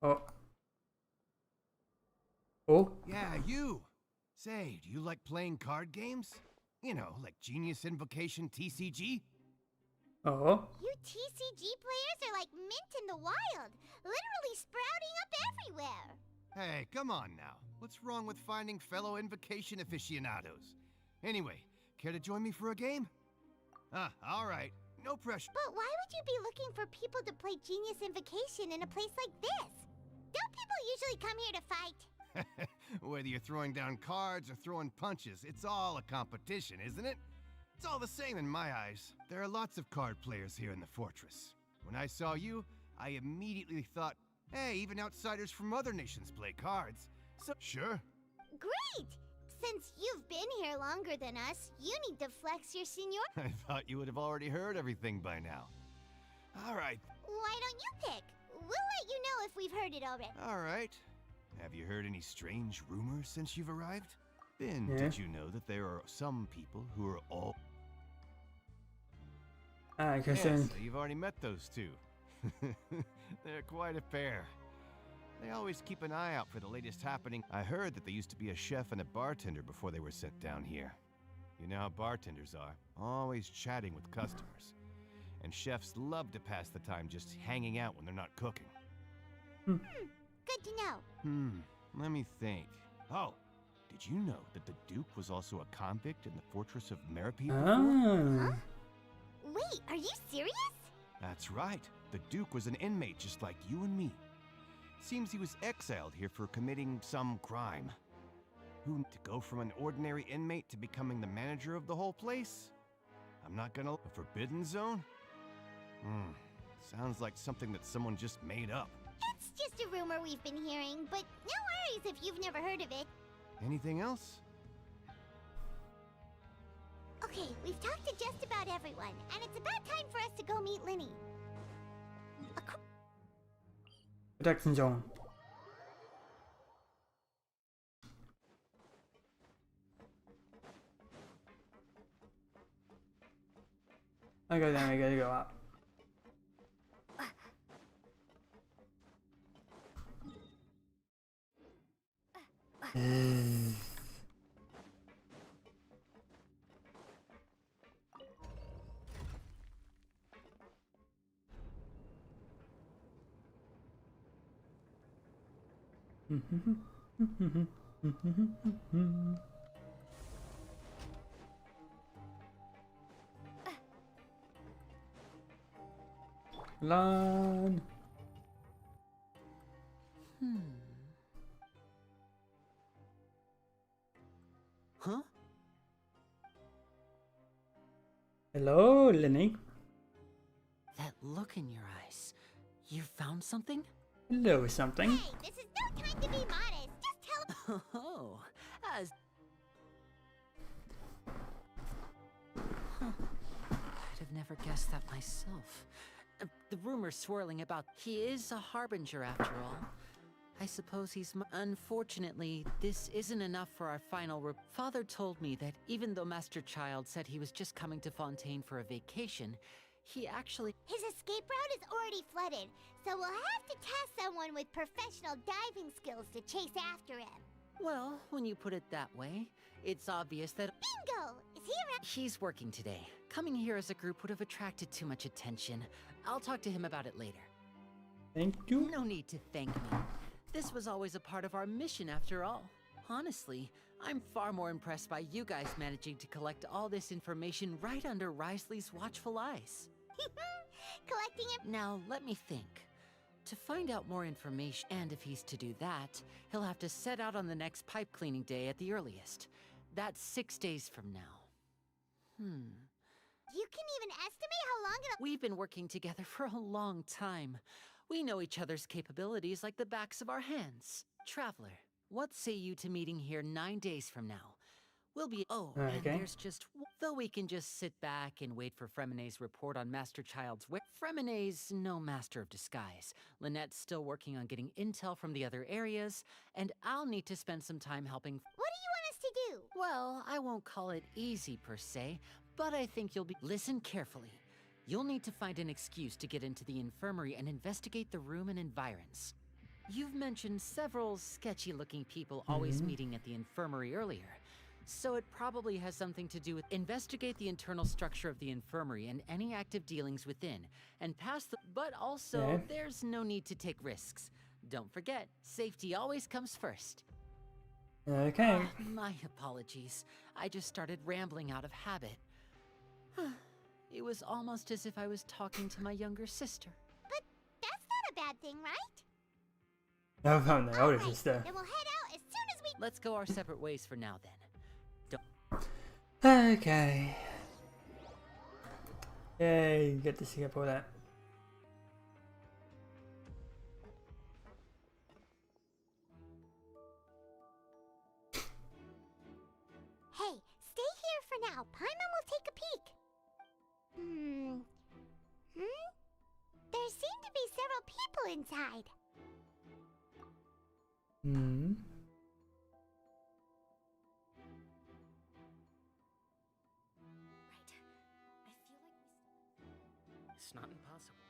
Oh. Oh? Yeah, you. Say, do you like playing card games? You know, like Genius Invocation TCG? Oh? You TCG players are like mint in the wild, literally sprouting up everywhere. Hey, come on now. What's wrong with finding fellow Invocation aficionados? Anyway, care to join me for a game? All right. No pressure. But why would you be looking for people to play Genius Invocation in a place like this? Don't people usually come here to fight? Whether you're throwing down cards or throwing punches, it's all a competition, isn't it? It's all the same in my eyes. There are lots of card players here in the fortress. When I saw you, I immediately thought, hey, even outsiders from other nations play cards. So, sure. Great! Since you've been here longer than us, you need to flex your senior. I thought you would have already heard everything by now. All right. Why don't you pick? We'll let you know if we've heard it already. All right. Have you heard any strange rumors since you've arrived? Ben, Yeah. did you know that there are some people who are all... I guess Yeah, so you've already met those two. They're quite a pair. They always keep an eye out for the latest happening. I heard that they used to be a chef and a bartender before they were sent down here. You know how bartenders are, always chatting with customers. And chefs love to pass the time just hanging out when they're not cooking. Good to know. Let me think. Oh, did you know that the Duke was also a convict in the fortress of Meripede before? Huh? Wait, are you serious? That's right. The Duke was an inmate just like you and me. Seems he was exiled here for committing some crime. Who to go from an ordinary inmate to becoming the manager of the whole place? I'm not gonna... A forbidden zone? Sounds like something that someone just made up. It's just a rumor we've been hearing, but no worries if you've never heard of it. Anything else? Okay, we've talked to just about everyone, and it's about time for us to go meet Linny. Protection zone. Okay, then we gotta go up. Run! Huh? Hello, Lenny. That look in your eyes. You found something? Hello, something. Hey, this is no time to be modest. Just tell. Oh, as. Huh. I'd have never guessed that myself. The rumors swirling about he is a harbinger after all. I suppose he's. Unfortunately, this isn't enough for our final. Father told me that even though Master Child said he was just coming to Fontaine for a vacation, he actually. His escape route is already flooded, so we'll have to task someone with professional diving skills to chase after him. Well, when you put it that way, it's obvious that. Bingo! Is he around? He's working today. Coming here as a group would have attracted too much attention. I'll talk to him about it later. Thank you. No need to thank me. This was always a part of our mission after all. Honestly, I'm far more impressed by you guys managing to collect all this information right under Risley's watchful eyes. Collecting it. Now, let me think. To find out more information, and if he's to do that, he'll have to set out on the next pipe cleaning day at the earliest. That's 6 days from now. You can even estimate how long it'll. We've been working together for a long time. We know each other's capabilities like the backs of our hands. Traveler, what say you to meeting here 9 days from now? We'll be. Oh, and there's just. Though we can just sit back and wait for Fremonet's report on Master Child's way. Fremonet's no master of disguise. Lynette's still working on getting intel from the other areas, and I'll need to spend some time helping. What do you want us to do? Well, I won't call it easy per se, but I think you'll be. Listen carefully. You'll need to find an excuse to get into the infirmary and investigate the room and environs. You've mentioned several sketchy-looking people always meeting at the infirmary earlier. So it probably has something to do with investigate the internal structure of the infirmary and any active dealings within, and pass the. But also, there's no need to take risks. Don't forget, safety always comes first. Okay. My apologies. I just started rambling out of habit. It was almost as if I was talking to my younger sister. But that's not a bad thing, right? I found the older sister. Then we'll head out as soon as we. Let's go our separate ways for now, then. Okay. Yay, get to see up all that. Hey, stay here for now. Paimon will take a peek. There seem to be several people inside. It's not impossible.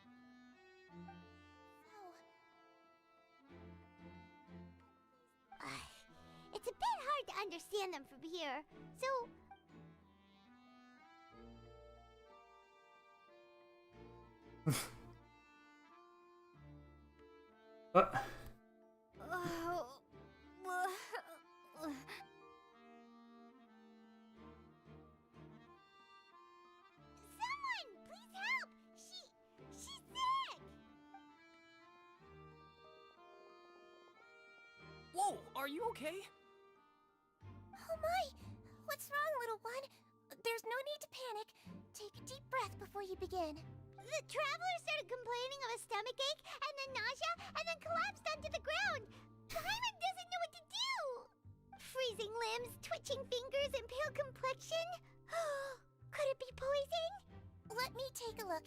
It's a bit hard to understand them from here, so. What? Someone, please help! She's sick! Whoa, are you okay? Oh my! What's wrong, little one? There's no need to panic. Take a deep breath before you begin. The traveler started complaining of a stomachache, and then nausea, and then collapsed onto the ground. Paimon doesn't know what to do! Freezing limbs, twitching fingers, and pale complexion? Could it be poison? Let me take a look.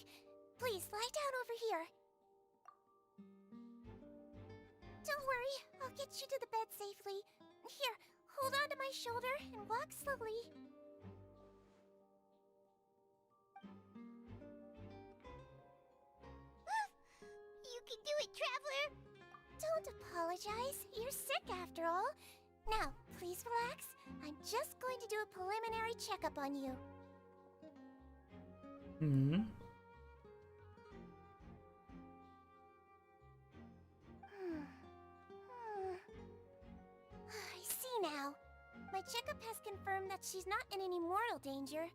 Please, lie down over here. Don't worry, I'll get you to the bed safely. Here, hold on to my shoulder and walk slowly. You can do it, traveler! Don't apologize. You're sick after all. Now, please relax. I'm just going to do a preliminary checkup on you. I see now. My checkup has confirmed that she's not in any mortal danger.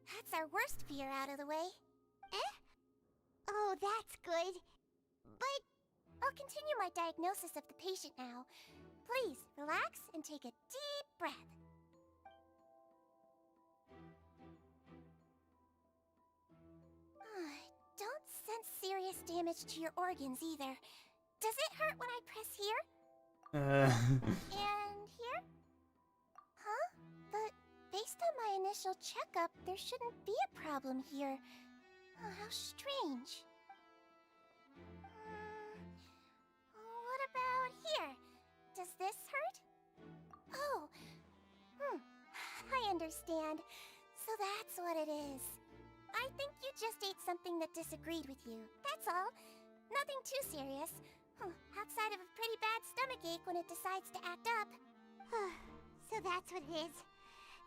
That's our worst fear out of the way. Oh, that's good. But I'll continue my diagnosis of the patient now. Please, relax and take a deep breath. Don't sense serious damage to your organs either. Does it hurt when I press here? And here? Huh? But based on my initial checkup, there shouldn't be a problem here. Oh, how strange. What about here? Does this hurt? Oh, I understand. So that's what it is. I think you just ate something that disagreed with you. That's all. Nothing too serious. Outside of a pretty bad stomachache when it decides to act up. So that's what it is.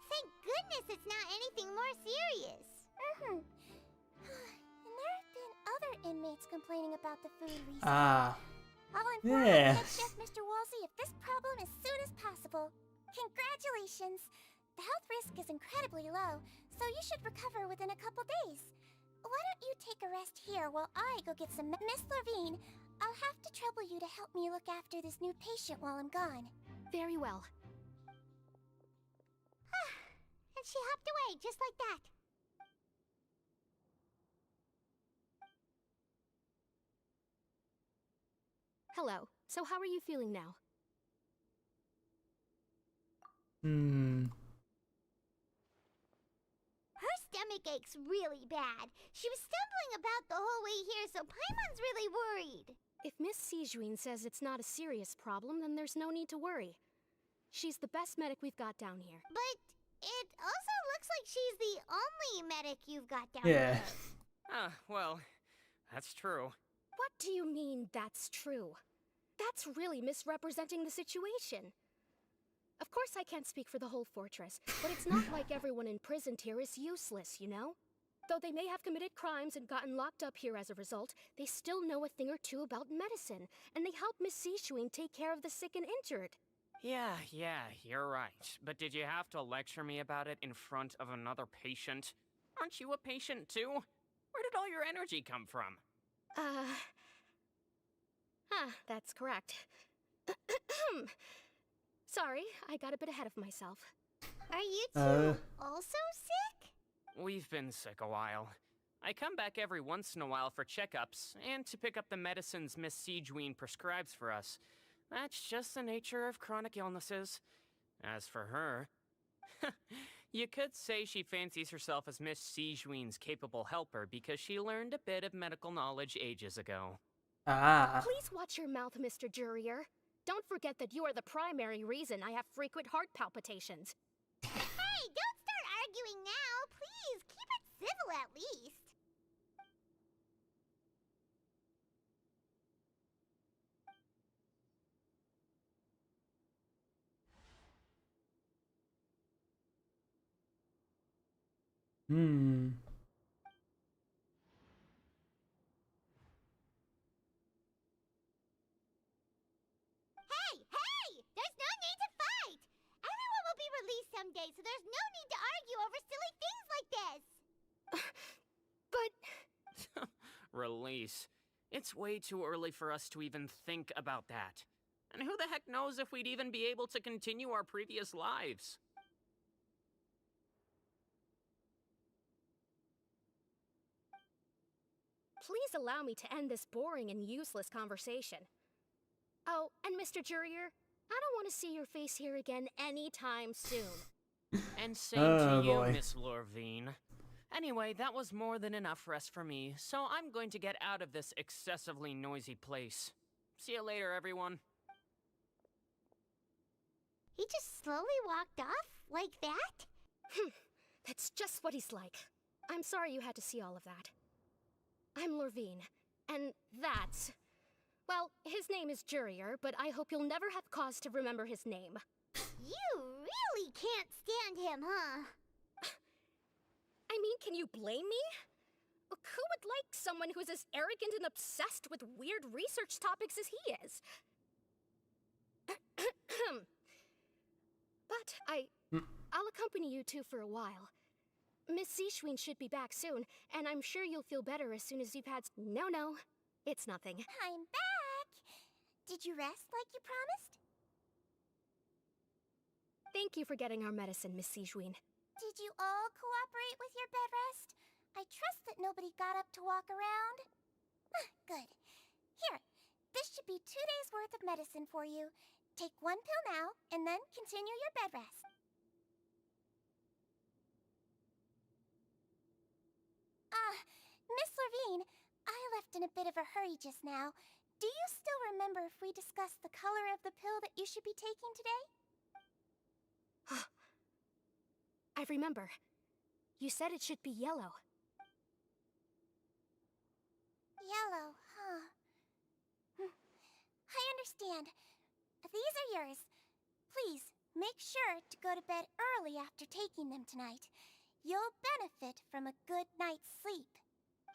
Thank goodness it's not anything more serious. And there have been other inmates complaining about the food recently. I'll inform Head Chef Mr. Wolsey of this problem as soon as possible. Congratulations! The health risk is incredibly low, so you should recover within a couple days. Why don't you take a rest here while I go get some Miss Levine, I'll have to trouble you to help me look after this new patient while I'm gone. Very well. And she hopped away just like that. Hello. So how are you feeling now? Her stomach aches really bad. She was stumbling about the whole way here, so Paimon's really worried. If Miss Sijuin says it's not a serious problem, then there's no need to worry. She's the best medic we've got down here. But it also looks like she's the only medic you've got down here. Well, that's true. What do you mean, that's true? That's really misrepresenting the situation. Of course I can't speak for the whole fortress, but it's not like everyone imprisoned here is useless, you know? Though they may have committed crimes and gotten locked up here as a result, they still know a thing or two about medicine, and they help Miss Sijuin take care of the sick and injured. Yeah, you're right. But did you have to lecture me about it in front of another patient? Aren't you a patient too? Where did all your energy come from? That's correct. Sorry, I got a bit ahead of myself. Are you two also sick? We've been sick a while. I come back every once in a while for checkups, and to pick up the medicines Miss Sijuin prescribes for us. That's just the nature of chronic illnesses. As for her, you could say she fancies herself as Miss Sijuin's capable helper because she learned a bit of medical knowledge ages ago. Please watch your mouth, Mr. Jurier. Don't forget that you are the primary reason I have frequent heart palpitations. Hey, don't start arguing now, please. Keep it civil at least. Hey! There's no need to fight! Everyone will be released someday, so there's no need to argue over silly things like this! But... Release. It's way too early for us to even think about that. And who the heck knows if we'd even be able to continue our previous lives? Please allow me to end this boring and useless conversation. Oh, and Mr. Jurier, I don't want to see your face here again anytime soon. And same to you, Miss Lorvine. Anyway, that was more than enough rest for me, so I'm going to get out of this excessively noisy place. See you later, everyone. He just slowly walked off like that? That's just what he's like. I'm sorry you had to see all of that. I'm Lorvine, and that's... Well, his name is Jurier, but I hope you'll never have cause to remember his name. You really can't stand him, huh? I mean, can you blame me? Who would like someone who's as arrogant and obsessed with weird research topics as he is? But I'll accompany you two for a while. Miss Sijuin should be back soon, and I'm sure you'll feel better as soon as you've had... No, it's nothing. I'm back! Did you rest like you promised? Thank you for getting our medicine, Miss Sijuin. Did you all cooperate with your bed rest? I trust that nobody got up to walk around. Good. Here, this should be 2 days' worth of medicine for you. Take 1 pill now, and then continue your bed rest. Miss Levine, I left in a bit of a hurry just now. Do you still remember if we discussed the color of the pill that you should be taking today? I remember. You said it should be yellow. Yellow, huh? I understand. These are yours. Please, make sure to go to bed early after taking them tonight. You'll benefit from a good night's sleep.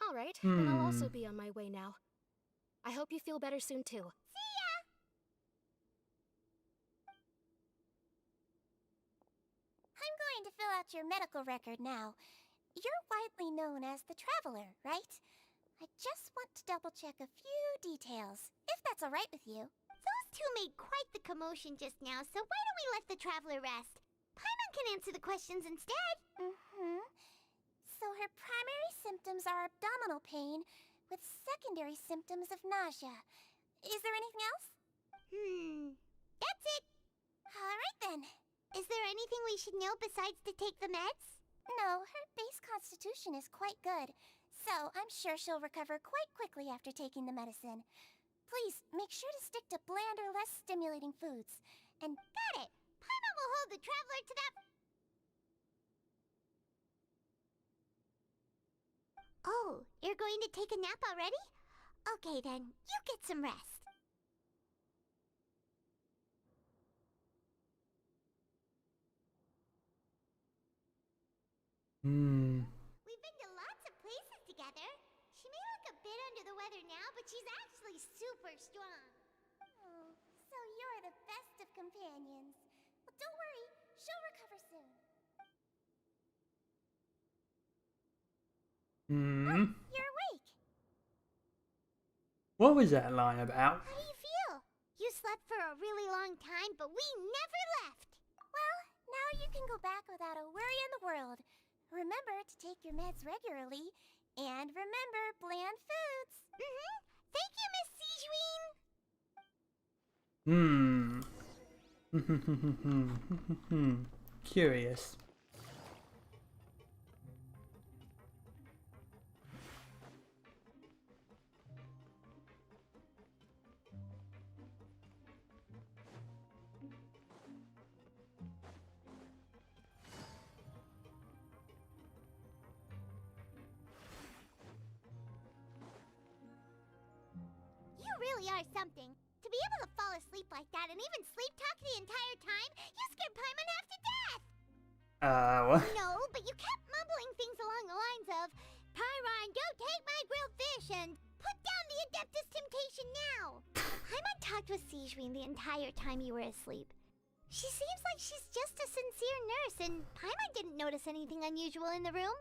All right, then I'll also be on my way now. I hope you feel better soon, too. See ya! I'm going to fill out your medical record now. You're widely known as the Traveler, right? I just want to double-check a few details, if that's all right with you. Those two made quite the commotion just now, so why don't we let the traveler rest? Paimon can answer the questions instead. So her primary symptoms are abdominal pain, with secondary symptoms of nausea. Is there anything else? That's it. All right then. Is there anything we should know besides to take the meds? No, her base constitution is quite good, so I'm sure she'll recover quite quickly after taking the medicine. Please, make sure to stick to bland or less stimulating foods. And got it! Paimon will hold the traveler to that... Oh, you're going to take a nap already? Okay then, you get some rest. We've been to lots of places together. She may look a bit under the weather now, but she's actually super strong. Oh, so you're the best of companions. Well, don't worry, she'll recover soon. Oh, you're awake. What was that line about? How do you feel? You slept for a really long time, but we never left. Well, now you can go back without a worry in the world. Remember to take your meds regularly, and remember bland foods. Thank you, Miss Sijuin. Curious. You really are something. To be able to fall asleep like that and even sleep talk the entire time, you scared Paimon half to death! What? No, but you kept mumbling things along the lines of, Pyron, go take my grilled fish and put down the Adeptus Temptation now! Paimon talked with Sijuin the entire time you were asleep. She seems like she's just a sincere nurse, and Paimon didn't notice anything unusual in the room.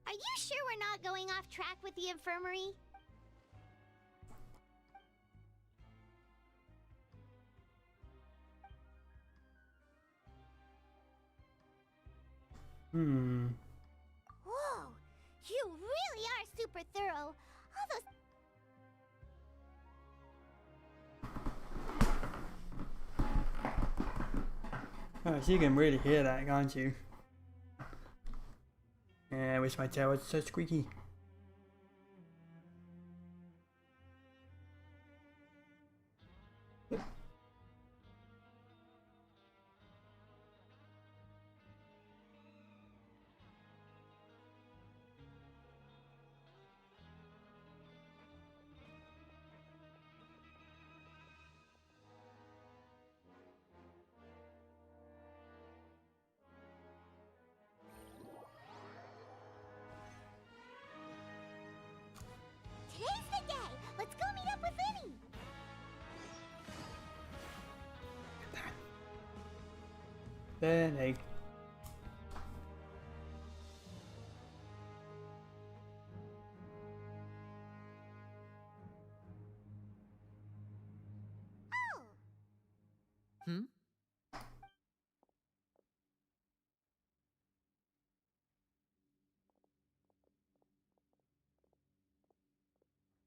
Are you sure we're not going off track with the infirmary? Whoa! You really are super thorough. All those... Oh, so you can really hear that, can't you? Yeah, I wish my tail was so squeaky. Today's the day! Let's go meet up with Vinny! Benny.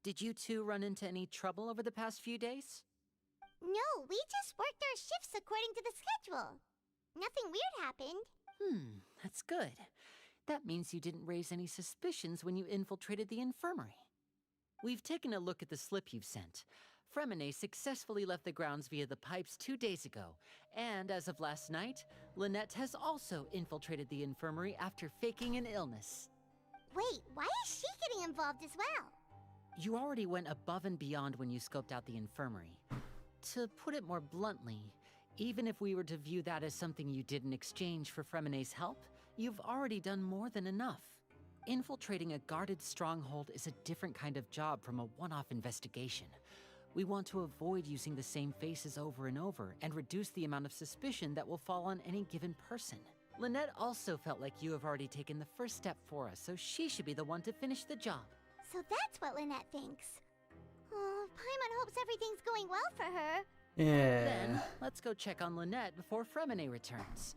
Did you two run into any trouble over the past few days? No, we just worked our shifts according to the schedule. Nothing weird happened. That's good. That means you didn't raise any suspicions when you infiltrated the infirmary. We've taken a look at the slip you've sent. Fremine successfully left the grounds via the pipes 2 days ago, and as of last night, Lynette has also infiltrated the infirmary after faking an illness. Wait, why is she getting involved as well? You already went above and beyond when you scoped out the infirmary. To put it more bluntly, even if we were to view that as something you did in exchange for Fremine's help, you've already done more than enough. Infiltrating a guarded stronghold is a different kind of job from a one-off investigation. We want to avoid using the same faces over and over and reduce the amount of suspicion that will fall on any given person. Lynette also felt like you have already taken the first step for us, so she should be the one to finish the job. So that's what Lynette thinks. Oh, Paimon hopes everything's going well for her. Yeah. Then, let's go check on Lynette before Fremine returns.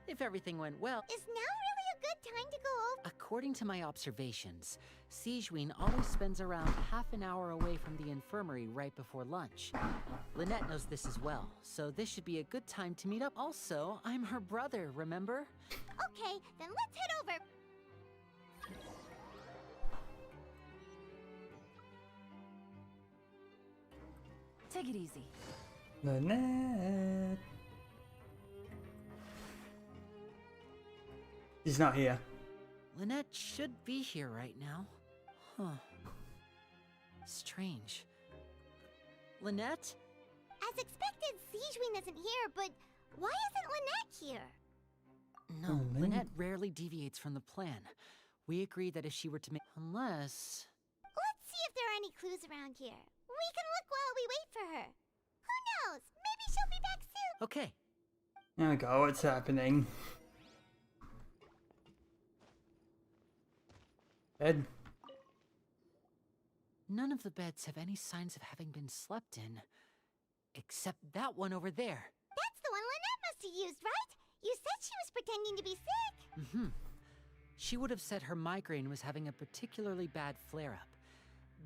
If everything went well... Is now really a good time to go over? According to my observations, Sigewinne always spends around half an hour away from the infirmary right before lunch. Lynette knows this as well, so this should be a good time to meet up. Also, I'm her brother, remember? Okay, then let's head over. Take it easy. Lynette. She's not here. Lynette should be here right now. Huh. Strange. Lynette? As expected, Sigewinne isn't here, but why isn't Lynette here? No, Lynette rarely deviates from the plan. We agreed that if she were to make... Unless... Let's see if there are any clues around here. We can look while we wait for her. Who knows? Maybe she'll be back soon. Okay. There we go, what's happening? Bed. None of the beds have any signs of having been slept in. Except that one over there. That's the one Lynette must have used, right? You said she was pretending to be sick. She would have said her migraine was having a particularly bad flare-up.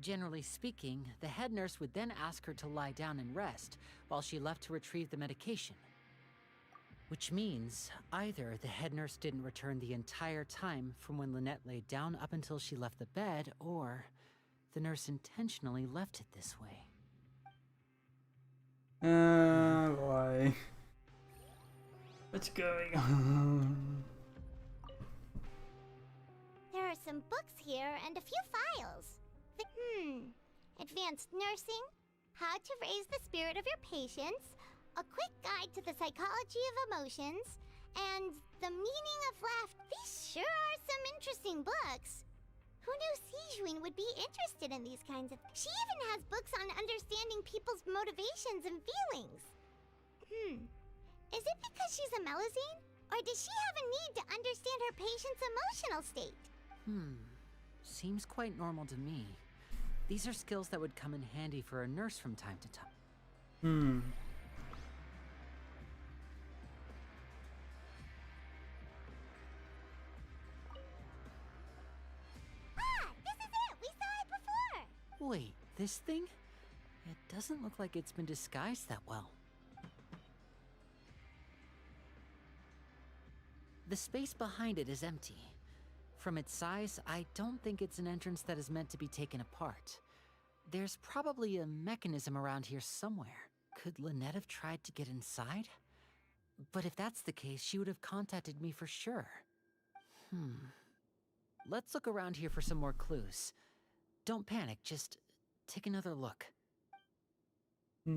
Generally speaking, the head nurse would then ask her to lie down and rest, while she left to retrieve the medication. Which means, either the head nurse didn't return the entire time from when Lynette laid down up until she left the bed, or the nurse intentionally left it this way. Boy. What's going on? There are some books here and a few files. Advanced nursing, how to raise the spirit of your patients, a quick guide to the psychology of emotions, and the meaning of laughter. These sure are some interesting books. Who knew Sigewinne would be interested in these kinds of... She even has books on understanding people's motivations and feelings. Is it because she's a Melusine? Or does she have a need to understand her patient's emotional state? Seems quite normal to me. These are skills that would come in handy for a nurse from time to time. This is it! We saw it before! Wait, this thing? It doesn't look like it's been disguised that well. The space behind it is empty. From its size, I don't think it's an entrance that is meant to be taken apart. There's probably a mechanism around here somewhere. Could Lynette have tried to get inside? But if that's the case, she would have contacted me for sure. Let's look around here for some more clues. Don't panic, just take another look. Hey,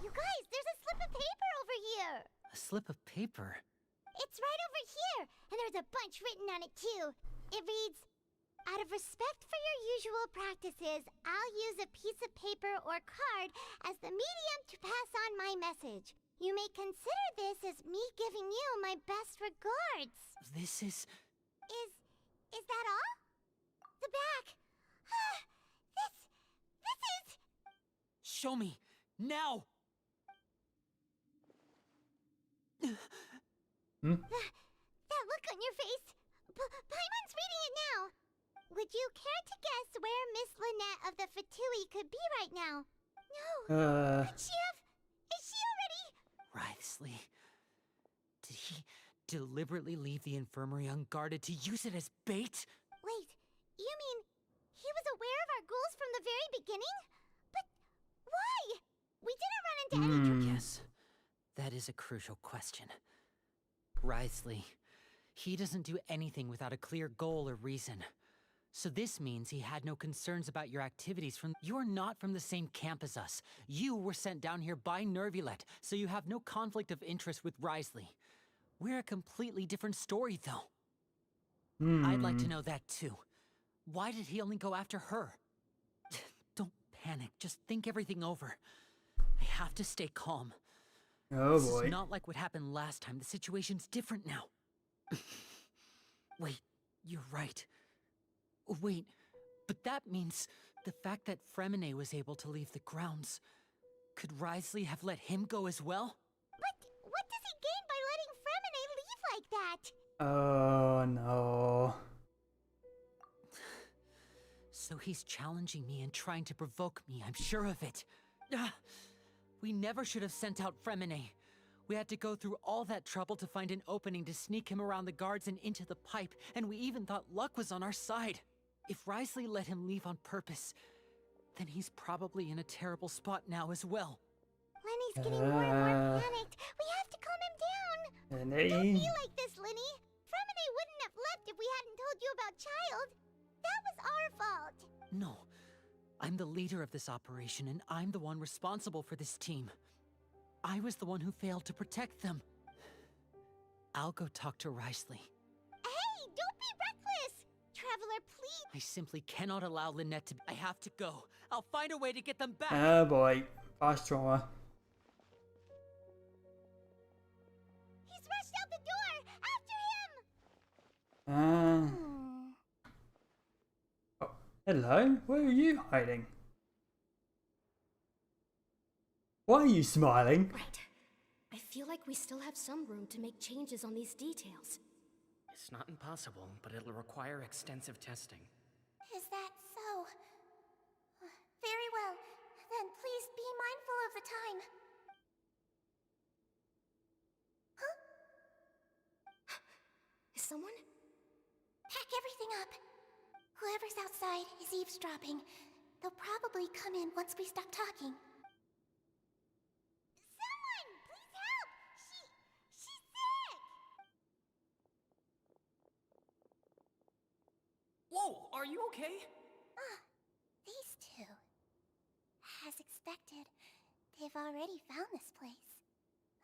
you guys, there's a slip of paper over here! A slip of paper? It's right over here, and there's a bunch written on it too. It reads, out of respect for your usual practices, I'll use a piece of paper or card as the medium to pass on my message. You may consider this as me giving you my best regards. This is... Is that all? The back. This is... Show me! Now! That look on your face. Paimon's reading it now. Would you care to guess where Miss Lynette of the Fatui could be right now? No. Could she have? Is she already? Writhsley. Did he deliberately leave the infirmary unguarded to use it as bait? Wait, you mean he was aware of our goals from the very beginning? But why? We didn't run into any trouble. Yes, that is a crucial question. Writhsley, he doesn't do anything without a clear goal or reason. So this means he had no concerns about your activities from— You're not from the same camp as us. You were sent down here by Nervulet, so you have no conflict of interest with Writhsley. We're a completely different story, though. I'd like to know that, too. Why did he only go after her? Don't panic. Just think everything over. I have to stay calm. Oh This boy. is not like what happened last time. The situation's different now. Wait, you're right. Wait, but that means the fact that Fremine was able to leave the grounds. Could Writhsley have let him go as well? But what does he gain by letting Fremine leave like that? Oh no. So he's challenging me and trying to provoke me, I'm sure of it. We never should have sent out Fremine. We had to go through all that trouble to find an opening to sneak him around the guards and into the pipe, and we even thought luck was on our side. If Writhsley let him leave on purpose, then he's probably in a terrible spot now as well. Lenny's getting more and more panicked. We have to calm him down. Don't be like this, Lenny. Fremine wouldn't have left if we hadn't told you about Child. That was our fault. No, I'm the leader of this operation, and I'm the one responsible for this team. I was the one who failed to protect them. I'll go talk to Writhsley. Hey, don't be reckless! Traveler, please! I simply cannot allow Lynette to— I have to go. I'll find a way to get them back! Oh boy. Fast trauma. He's rushed out the door! After him! Oh, hello? Where are you hiding? Why are you smiling? Right. I feel like we still have some room to make changes on these details. It's not impossible, but it'll require extensive testing. Is that so? Very well. Then please be mindful of the time. Huh? Is someone? Pack everything up. Whoever's outside is eavesdropping. They'll probably come in once we stop talking. Someone! Please help! She's sick! Whoa, are you okay? These two. As expected, they've already found this place.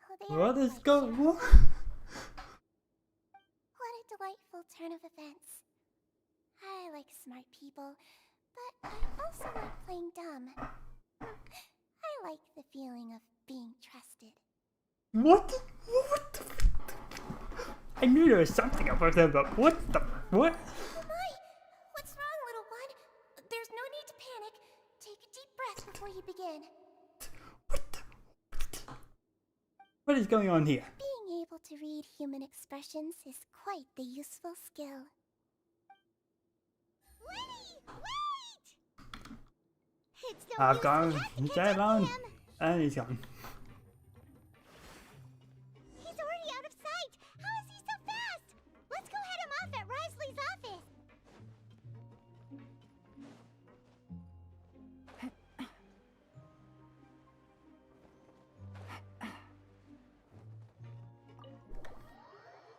Oh, they What are is quite going on? sharp. What a delightful turn of events. I like smart people, but I also like playing dumb. I like the feeling of being trusted. What? What the? I knew there was something about them, but what the? What? Oh my! What's wrong, little one? There's no need to panic. Take a deep breath before you begin. What is going on here? Being able to read human expressions is quite the useful skill. Lenny, wait! It's no I've use, gone. we have to He's catch up gone. to him. And he's gone. He's already out of sight. How is he so fast? Let's go head him off at Writhsley's office.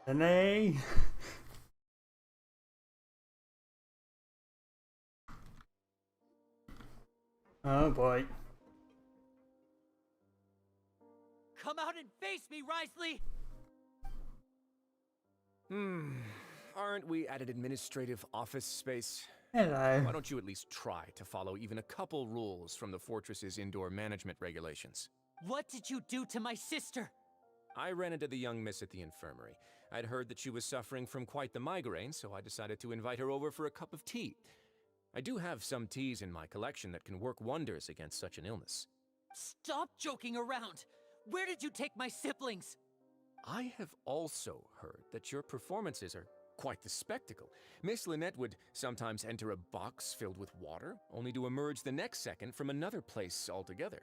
Lenny. Oh boy. Come out and face me, Writhsley! Aren't we at an administrative office space? Hello. Why don't you at least try to follow even a couple rules from the fortress's indoor management regulations? What did you do to my sister? I ran into the young miss at the infirmary. I'd heard that she was suffering from quite the migraine, so I decided to invite her over for a cup of tea. I do have some teas in my collection that can work wonders against such an illness. Stop joking around! Where did you take my siblings? I have also heard that your performances are quite the spectacle. Miss Lynette would sometimes enter a box filled with water, only to emerge the next second from another place altogether.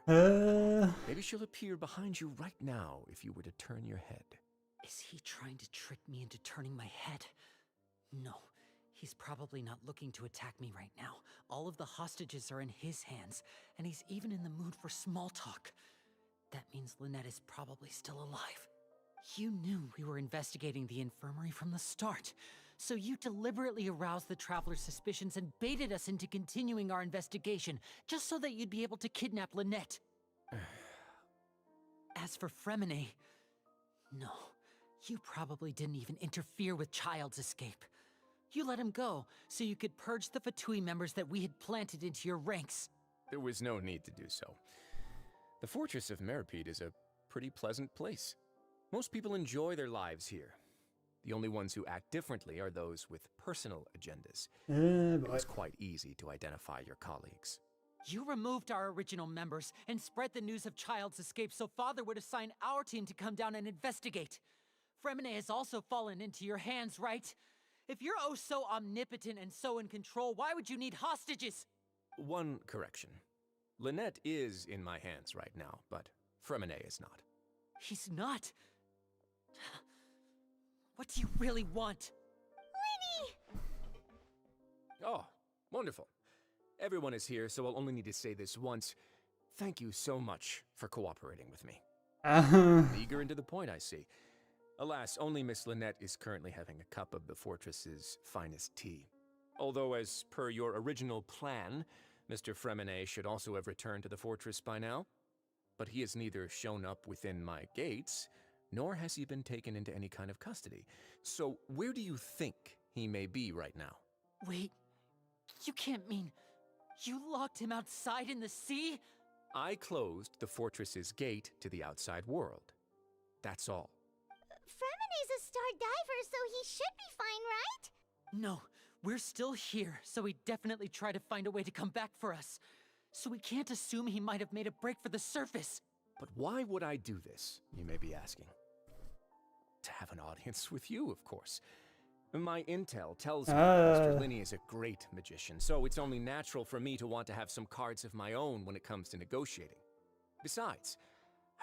Maybe she'll appear behind you right now if you were to turn your head. Is he trying to trick me into turning my head? No, he's probably not looking to attack me right now. All of the hostages are in his hands, and he's even in the mood for small talk. That means Lynette is probably still alive. You knew we were investigating the infirmary from the start, so you deliberately aroused the Traveler's suspicions and baited us into continuing our investigation, just so that you'd be able to kidnap Lynette. As for Fremine, no, you probably didn't even interfere with Child's escape. You let him go, so you could purge the Fatui members that we had planted into your ranks. There was no need to do so. The Fortress of Meripede is a pretty pleasant place. Most people enjoy their lives here. The only ones who act differently are those with personal agendas. It was quite easy to identify your colleagues. You removed our original members and spread the news of Child's escape so Father would assign our team to come down and investigate. Fremine has also fallen into your hands, right? If you're oh so omnipotent and so in control, why would you need hostages? One correction. Lynette is in my hands right now, but Fremine is not. He's not? What do you really want? Lenny! Oh, wonderful. Everyone is here, so I'll only need to say this once. Thank you so much for cooperating with me. Eager and to the point, I see. Alas, only Miss Lynette is currently having a cup of the fortress's finest tea. Although, as per your original plan, Mr. Fremine should also have returned to the fortress by now. But he has neither shown up within my gates, nor has he been taken into any kind of custody. So where do you think he may be right now? Wait, you can't mean you locked him outside in the sea? I closed the fortress's gate to the outside world. That's all. Fremine's a star diver, so he should be fine, right? No, we're still here, so he definitely tried to find a way to come back for us. So we can't assume he might have made a break for the surface. But why would I do this, you may be asking? To have an audience with you, of course. My intel tells me Mr. Linney is a great magician, so it's only natural for me to want to have some cards of my own when it comes to negotiating. Besides,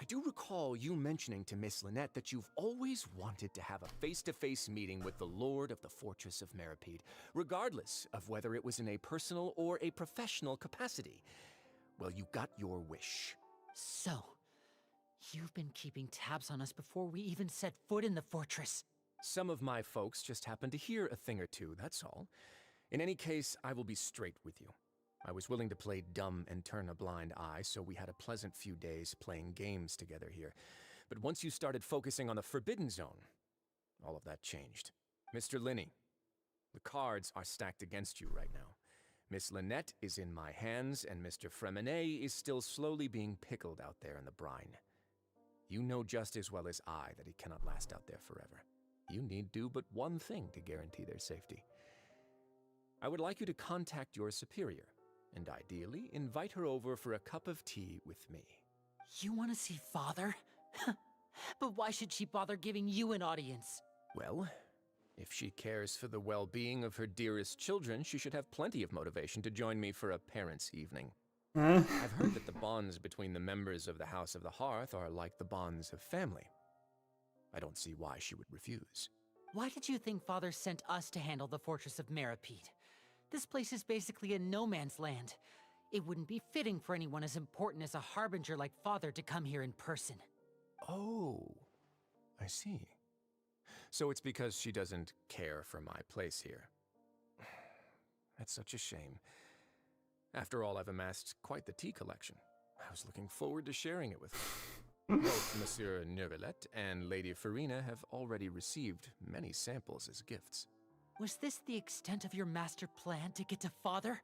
I do recall you mentioning to Miss Lynette that you've always wanted to have a face-to-face meeting with the Lord of the Fortress of Meripede, regardless of whether it was in a personal or a professional capacity. Well, you got your wish. So, you've been keeping tabs on us before we even set foot in the fortress. Some of my folks just happened to hear a thing or two, that's all. In any case, I will be straight with you. I was willing to play dumb and turn a blind eye, so we had a pleasant few days playing games together here. But once you started focusing on the Forbidden Zone, all of that changed. Mr. Linney, the cards are stacked against you right now. Miss Lynette is in my hands, and Mr. Fremine is still slowly being pickled out there in the brine. You know just as well as I that he cannot last out there forever. You need do but one thing to guarantee their safety. I would like you to contact your superior, and ideally invite her over for a cup of tea with me. You want to see Father? But why should she bother giving you an audience? Well, if she cares for the well-being of her dearest children, she should have plenty of motivation to join me for a parents' evening. I've heard that the bonds between the members of the House of the Hearth are like the bonds of family. I don't see why she would refuse. Why did you think Father sent us to handle the Fortress of Meripede? This place is basically a no-man's land. It wouldn't be fitting for anyone as important as a harbinger like Father to come here in person. Oh, I see. So it's because she doesn't care for my place here. That's such a shame. After all, I've amassed quite the tea collection. I was looking forward to sharing it with her. Both Monsieur Neuvillette and Lady Farina have already received many samples as gifts. Was this the extent of your master plan to get to Father?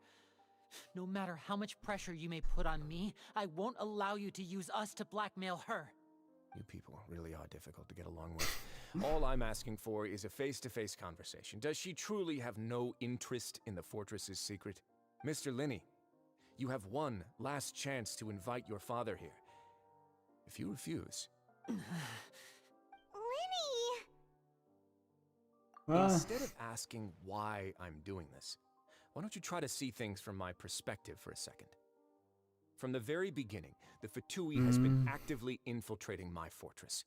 No matter how much pressure you may put on me, I won't allow you to use us to blackmail her. You people really are difficult to get along with. All I'm asking for is a face-to-face conversation. Does she truly have no interest in the fortress's secret? Mr. Linney, you have one last chance to invite your father here. If you refuse... Lenny! Instead of asking why I'm doing this, why don't you try to see things from my perspective for a second? From the very beginning, the Fatui has been actively infiltrating my fortress.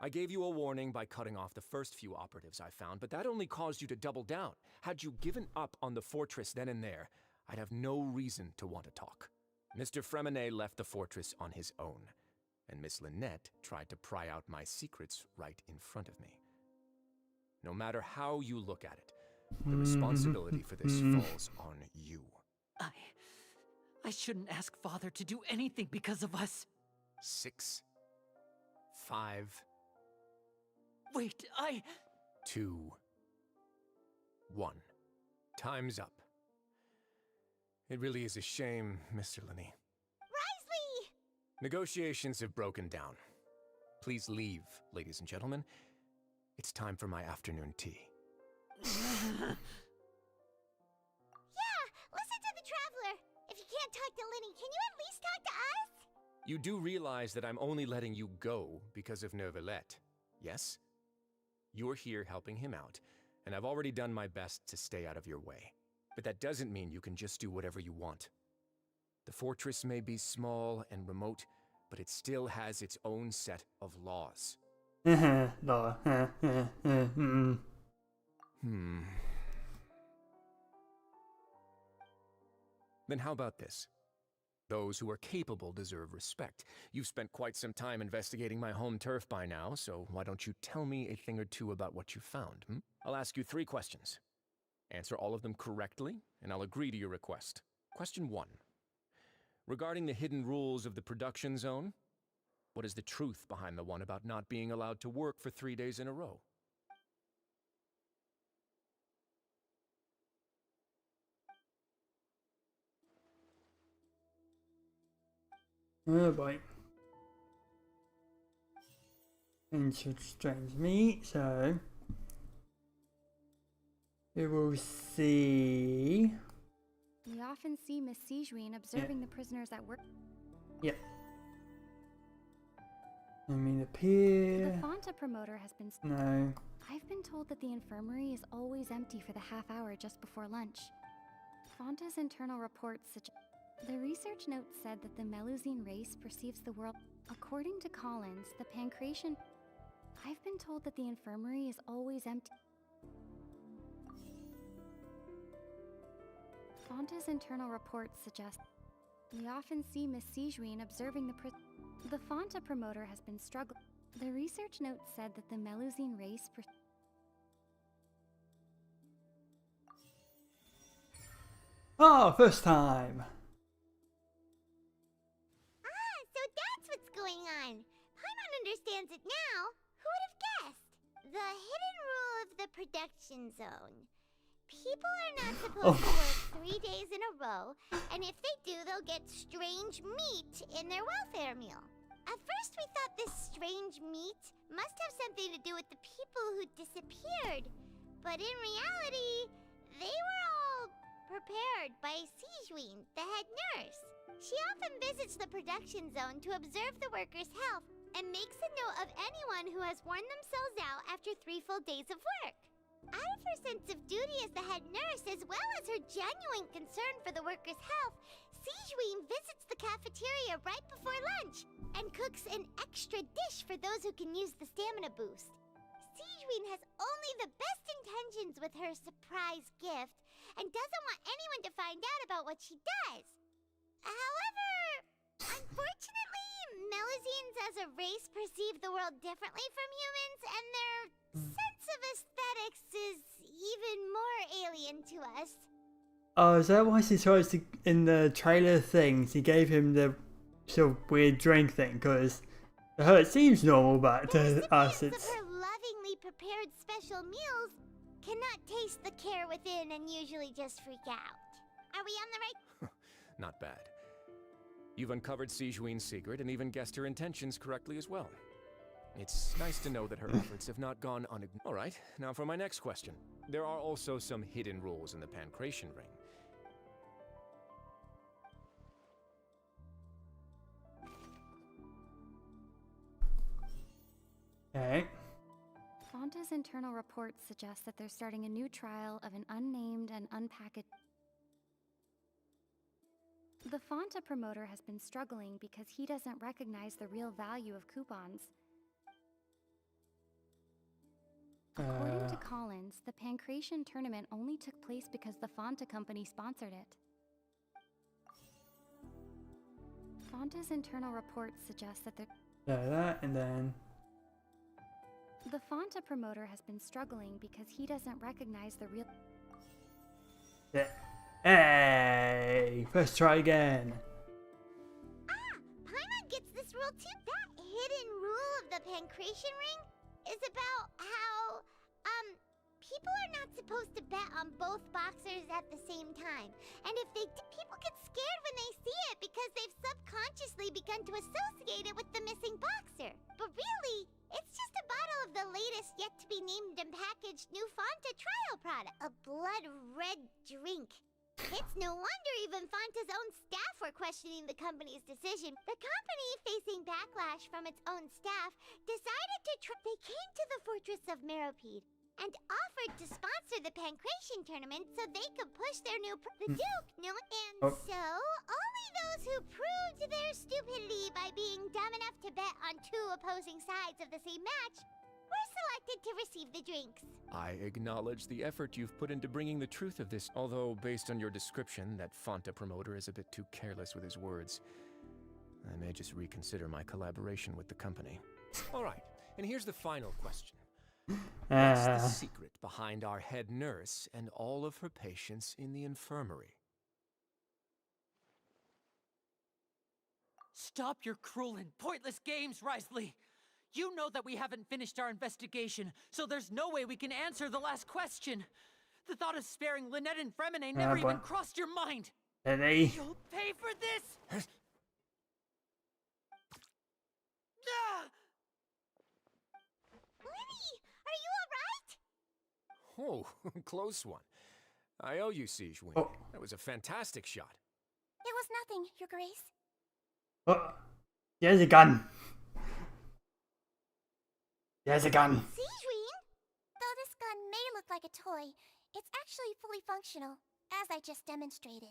I gave you a warning by cutting off the first few operatives I found, but that only caused you to double down. Had you given up on the fortress then and there, I'd have no reason to want to talk. Mr. Fremenet left the fortress on his own, and Miss Lynette tried to pry out my secrets right in front of me. No matter how you look at it, the responsibility for this falls on you. I shouldn't ask Father to do anything because of us. 6, 5... Wait, 2, 1. Time's up. It really is a shame, Mr. Linney. Risley! Negotiations have broken down. Please leave, ladies and gentlemen. It's time for my afternoon tea. Yeah, listen to the Traveler. If you can't talk to Linny, can you at least talk to us? You do realize that I'm only letting you go because of Neuvillette, yes? You're here helping him out, and I've already done my best to stay out of your way. But that doesn't mean you can just do whatever you want. The fortress may be small and remote, but it still has its own set of laws. Then how about this? Those who are capable deserve respect. You've spent quite some time investigating my home turf by now, so why don't you tell me a thing or two about what you found? I'll ask you 3 questions. Answer all of them correctly, and I'll agree to your request. Question 1. Regarding the hidden rules of the production zone, what is the truth behind the one about not being allowed to work for 3 days in a row? Oh boy. And such strange meat, so we will see. We often see Miss Sijuin observing the prisoners at work. Yep. I mean, appear. The Fonta promoter has been. No. I've been told that the infirmary is always empty for the half hour just before lunch. Fonta's internal reports suggest. The research note said that the Melusine race perceives the world. According to Collins, the Pancration. I've been told that the infirmary is always empty. Fonta's internal reports suggest. We often see Miss Sijuin observing the Fonta promoter has been struggling. The research note said that the Melusine race Oh, first time. So that's what's going on. Paimon understands it now. Who would have guessed? The hidden rule of the production zone. People are not supposed to work 3 days in a row, and if they do, they'll get strange meat in their welfare meal. At first, we thought this strange meat must have something to do with the people who disappeared. But in reality, they were all prepared by Sijuin, the head nurse. She often visits the production zone to observe the workers' health and makes a note of anyone who has worn themselves out after 3 full days of work. Out of her sense of duty as the head nurse, as well as her genuine concern for the workers' health, Sijuin visits the cafeteria right before lunch and cooks an extra dish for those who can use the stamina boost. Sijuin has only the best intentions with her surprise gift and doesn't want anyone to find out about what she does. However, unfortunately, Melusines as a race perceive the world differently from humans, and their sense of aesthetics is even more alien to us. Oh, is that why she tries to, in the trailer things, he gave him the sort of weird drink thing? Because to her it seems normal, but to us it's... Her lovingly prepared special meals cannot taste the care within and usually just freak out. Are we on the right... Not bad. You've uncovered Sijuin's secret and even guessed her intentions correctly as well. It's nice to know that her efforts have not gone unignored. Alright, now for my next question. There are also some hidden rules in the Pancration Ring. Fonta Fonta's internal reports suggest that they're starting a new trial of an unnamed and unpackaged... The Fonta promoter has been struggling because he doesn't recognize the real value of coupons. According to Collins, the Pancration tournament only took place because the Fonta company sponsored it. Fonta's internal reports suggest that they're... that, and then... The Fonta promoter has been struggling because he doesn't recognize the real... Yeah. Hey! First try again. Paimon gets this rule too. That hidden rule of the Pancration ring is about how, people are not supposed to bet on both boxers at the same time. And if they do, people get scared when they see it because they've subconsciously begun to associate it with the missing boxer. But really, it's just a bottle of the latest yet-to-be-named and packaged new Fonta trial product. A blood-red drink. It's no wonder even Fonta's own staff were questioning the company's decision. The company, facing backlash from its own staff, decided to they came to the fortress of Meropide and offered to sponsor the Pancration tournament so they could push their new the Duke, no, and so only those who proved their stupidity by being dumb enough to bet on two opposing sides of the same match were selected to receive the drinks. I acknowledge the effort you've put into bringing the truth of this, although based on your description, that Fonta promoter is a bit too careless with his words. I may just reconsider my collaboration with the company. All right, and here's the final question. What's the secret behind our head nurse and all of her patients in the infirmary? Stop your cruel and pointless games, Risley! You know that we haven't finished our investigation, so there's no way we can answer the last question. The thought of sparing Lynette and Fremine never even crossed your mind. You'll pay for this! Linny, are you alright? Oh, close one. I owe you, Siege Wing. That was a fantastic shot. It was nothing, Your Grace. Oh, there's a gun. There's a gun. Siegeween? Though this gun may look like a toy, it's actually fully functional, as I just demonstrated.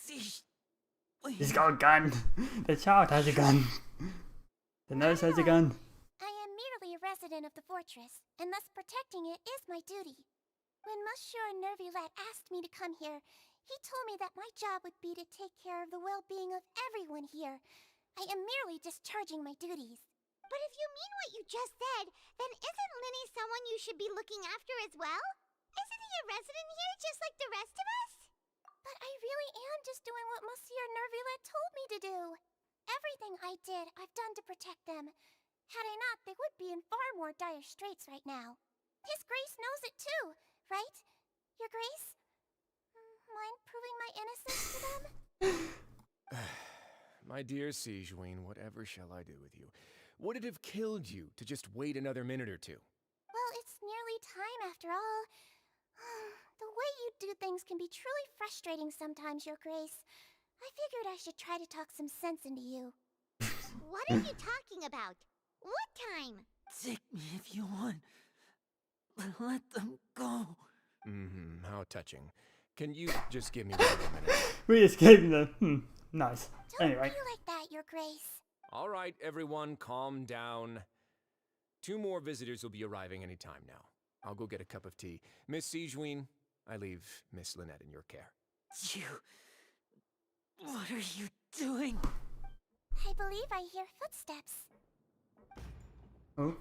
He's got a gun. The child has a gun. The nurse has a gun. I am merely a resident of the fortress, and thus protecting it is my duty. When Monsieur Nervulet asked me to come here, he told me that my job would be to take care of the well-being of everyone here. I am merely discharging my duties. But if you mean what you just said, then isn't Linny someone you should be looking after as well? Isn't he a resident here just like the rest of us? But I really am just doing what Monsieur Nervulet told me to do. Everything I did, I've done to protect them. Had I not, they would be in far more dire straits right now. His Grace knows it too, right? Your Grace? Mind proving my innocence to them? My dear Siegeween, whatever shall I do with you? Would it have killed you to just wait another minute or two? Well, it's nearly time after all. The way you do things can be truly frustrating sometimes, Your Grace. I figured I should try to talk some sense into you. What are you talking about? What time? Take me if you want. Let them go. How touching. Can you just give me 1 minute? We escaped them. Nice. Don't Anyway. be like that, Your Grace. All right, everyone, calm down. 2 more visitors will be arriving any time now. I'll go get a cup of tea. Miss Siegeween, I leave Miss Lynette in your care. What are you doing? I believe I hear footsteps. Oh.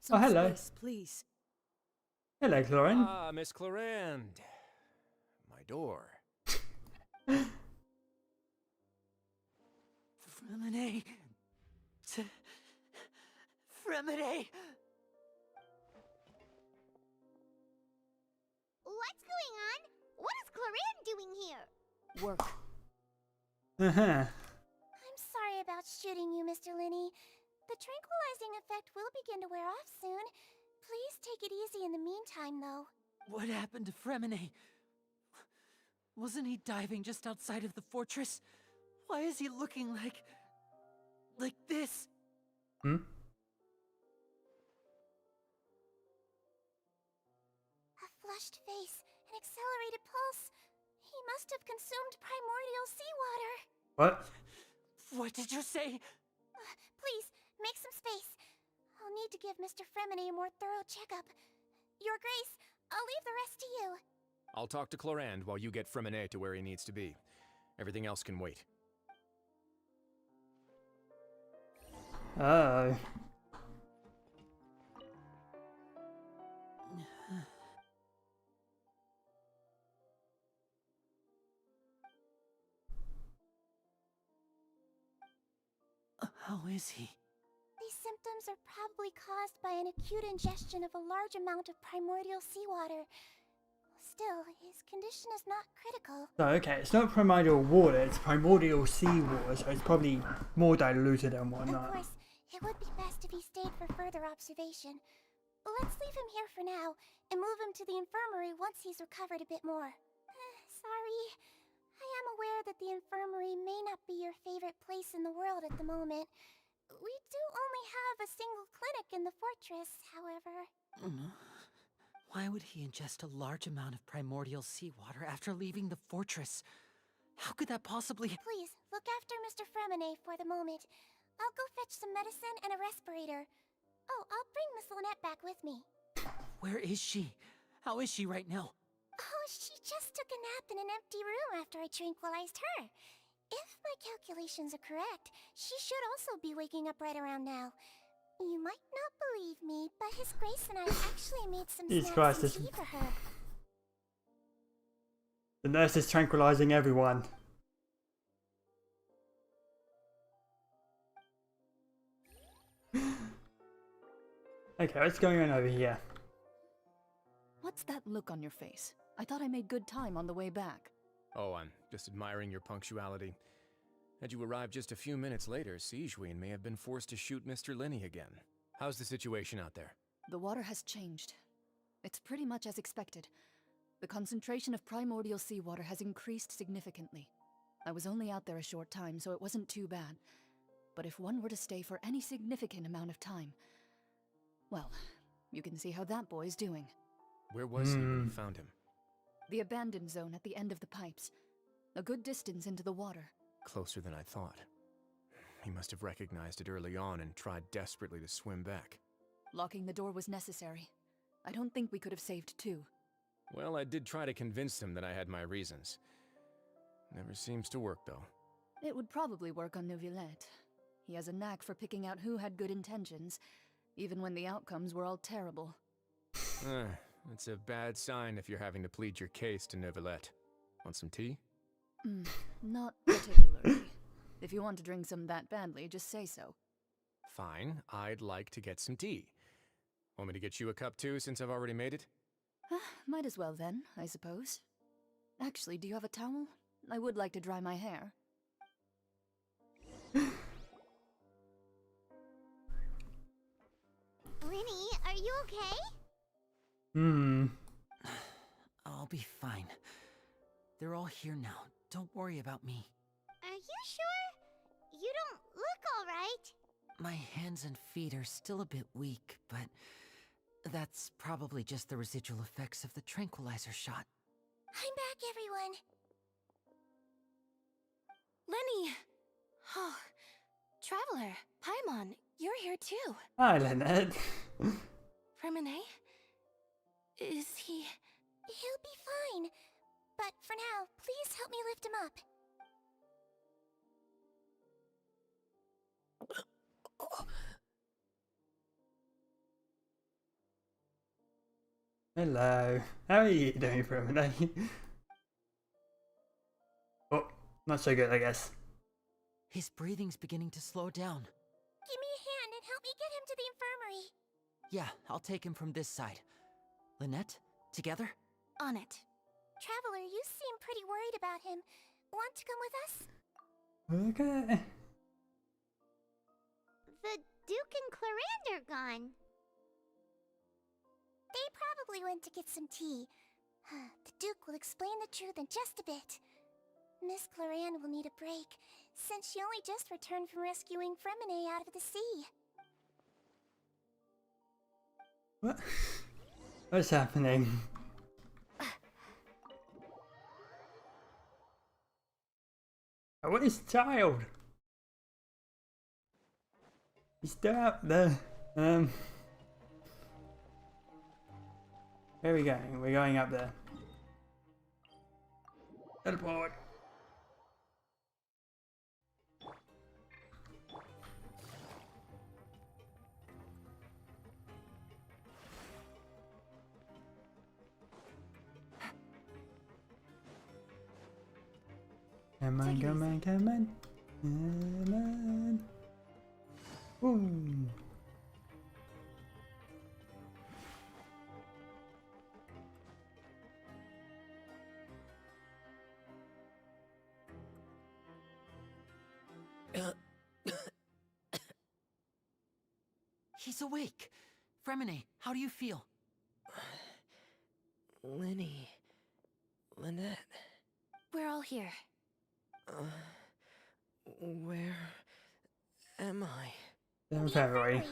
Some hello. space, please. Hello, Clorin. Ah, Miss Clorinde. My door. Fremine. Fremine. What's going on? What is Clorinde doing here? Work. I'm sorry about shooting you, Mr. Linny. The tranquilizing effect will begin to wear off soon. Please take it easy in the meantime, though. What happened to Fremine? Wasn't he diving just outside of the fortress? Why is he looking like this? Hmm? A flushed face, an accelerated pulse. He must have consumed primordial seawater. What? What did you say? Please, make some space. I'll need to give Mr. Fremine a more thorough checkup. Your Grace, I'll leave the rest to you. I'll talk to Clorand while you get Fremine to where he needs to be. Everything else can wait. Oh. How is he? These symptoms are probably caused by an acute ingestion of a large amount of primordial seawater. Still, his condition is not critical. So, okay, it's not primordial water, it's primordial seawater, so it's probably more diluted and whatnot. Of course, it would be best if he stayed for further observation. Let's leave him here for now, and move him to the infirmary once he's recovered a bit more. Sorry. I am aware that the infirmary may not be your favorite place in the world at the moment. We do only have a single clinic in the fortress, however. Why would he ingest a large amount of primordial seawater after leaving the fortress? How could that possibly— Please, look after Mr. Fremine for the moment. I'll go fetch some medicine and a respirator. Oh, I'll bring Miss Lynette back with me. Where is she? How is she right now? Oh, she just took a nap in an empty room after I tranquilized her. If my calculations are correct, she should also be waking up right around now. You might not believe me, but His Grace and I actually made some snacks and tea for her. The nurse is tranquilizing everyone. Okay, what's going on over here? What's that look on your face? I thought I made good time on the way back. Oh, I'm just admiring your punctuality. Had you arrived just a few minutes later, Sigewinne may have been forced to shoot Mr. Lenny again. How's the situation out there? The water has changed. It's pretty much as expected. The concentration of primordial seawater has increased significantly. I was only out there a short time, so it wasn't too bad. But if one were to stay for any significant amount of time, well, you can see how that boy's doing. Where was he when you found him? The abandoned zone at the end of the pipes. A good distance into the water. Closer than I thought. He must have recognized it early on and tried desperately to swim back. Locking the door was necessary. I don't think we could have saved two. Well, I did try to convince him that I had my reasons. Never seems to work, though. It would probably work on Neuvillette. He has a knack for picking out who had good intentions, even when the outcomes were all terrible. It's a bad sign if you're having to plead your case to Neuvillette. Want some tea? Not particularly. If you want to drink some that badly, just say so. Fine, I'd like to get some tea. Want me to get you a cup too, since I've already made it? Might as well then, I suppose. Actually, do you have a towel? I would like to dry my hair. Lenny, are you okay? I'll be fine. They're all here now. Don't worry about me. Are you sure? You don't look alright. My hands and feet are still a bit weak, but that's probably just the residual effects of the tranquilizer shot. I'm back, everyone. Lenny! Oh, Traveler, Paimon, you're here too. Hi, Lynette. Fremine? Is he... He'll be fine. But for now, please help me lift him up. Hello. How are you doing for a minute? Oh, not so good, I guess. His breathing's beginning to slow down. Give me a hand and help me get him to the infirmary. Yeah, I'll take him from this side. Lynette, together? On it. Traveler, you seem pretty worried about him. Want to come with us? Okay. The Duke and Clorand are gone. They probably went to get some tea. The Duke will explain the truth in just a bit. Miss Clorand will need a break, since she only just returned from rescuing Fremine out of the sea. What? What's happening? What is child? He's still out there. Where are we going? We're going up there. Teleport. Come on, come on, come on. Come on. Boom. He's awake. Fremine, how do you feel? Lenny. Lynette. We're all here. Where am I? In February.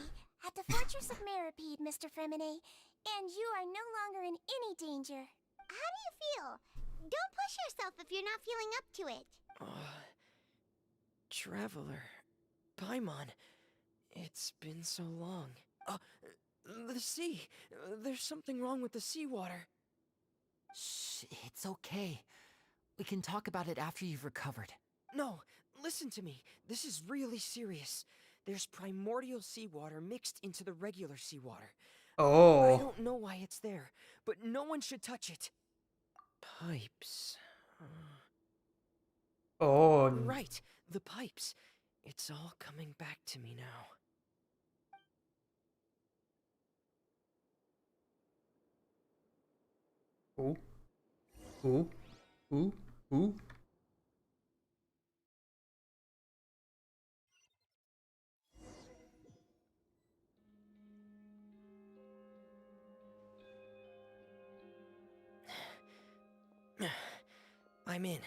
At the Fortress of Meripede, Mr. Fremine, and you are no longer in any danger. How do you feel? Don't push yourself if you're not feeling up to it. Traveler. Paimon. It's been so long. The sea. There's something wrong with the seawater. Shh, it's okay. We can talk about it after you've recovered. No, listen to me. This is really serious. There's primordial seawater mixed into the regular seawater. Oh. I don't know why it's there, but no one should touch it. Pipes. Oh. Right, the pipes. It's all coming back to me now. Ooh. Ooh. Ooh. Ooh. I'm in.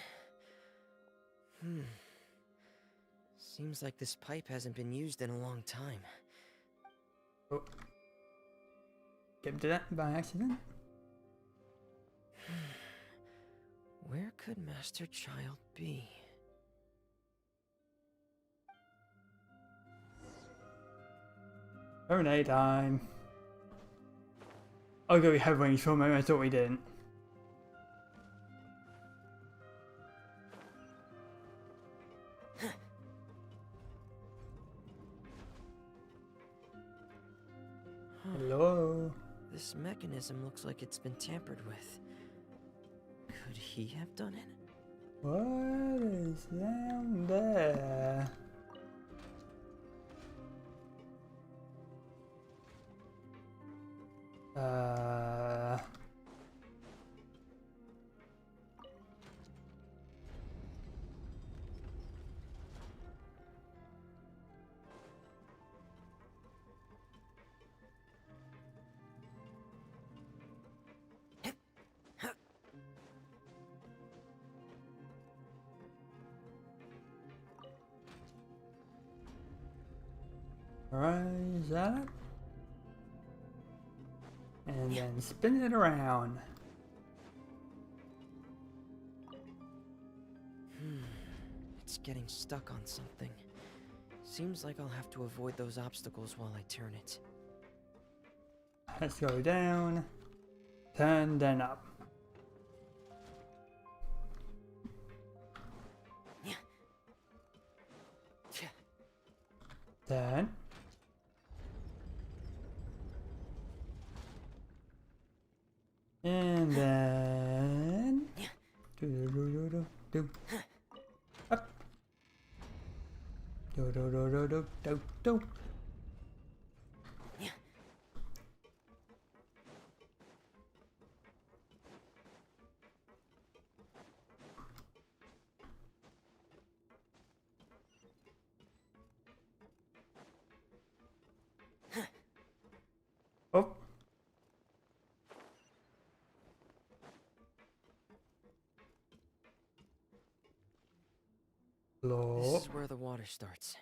Seems like this pipe hasn't been used in a long time. Oh. Did that by accident? Where could Master Child be? Serenade time. Okay, we have range for a moment. I thought we didn't. Hello. This mechanism looks like it's been tampered with. Could he have done it? What is down there? Rise up. And then spin it around. It's getting stuck on something. Seems like I'll have to avoid those obstacles while I turn it. Let's go down, turn, then up. Turn. And then up. Do. Oh. This is where the water starts.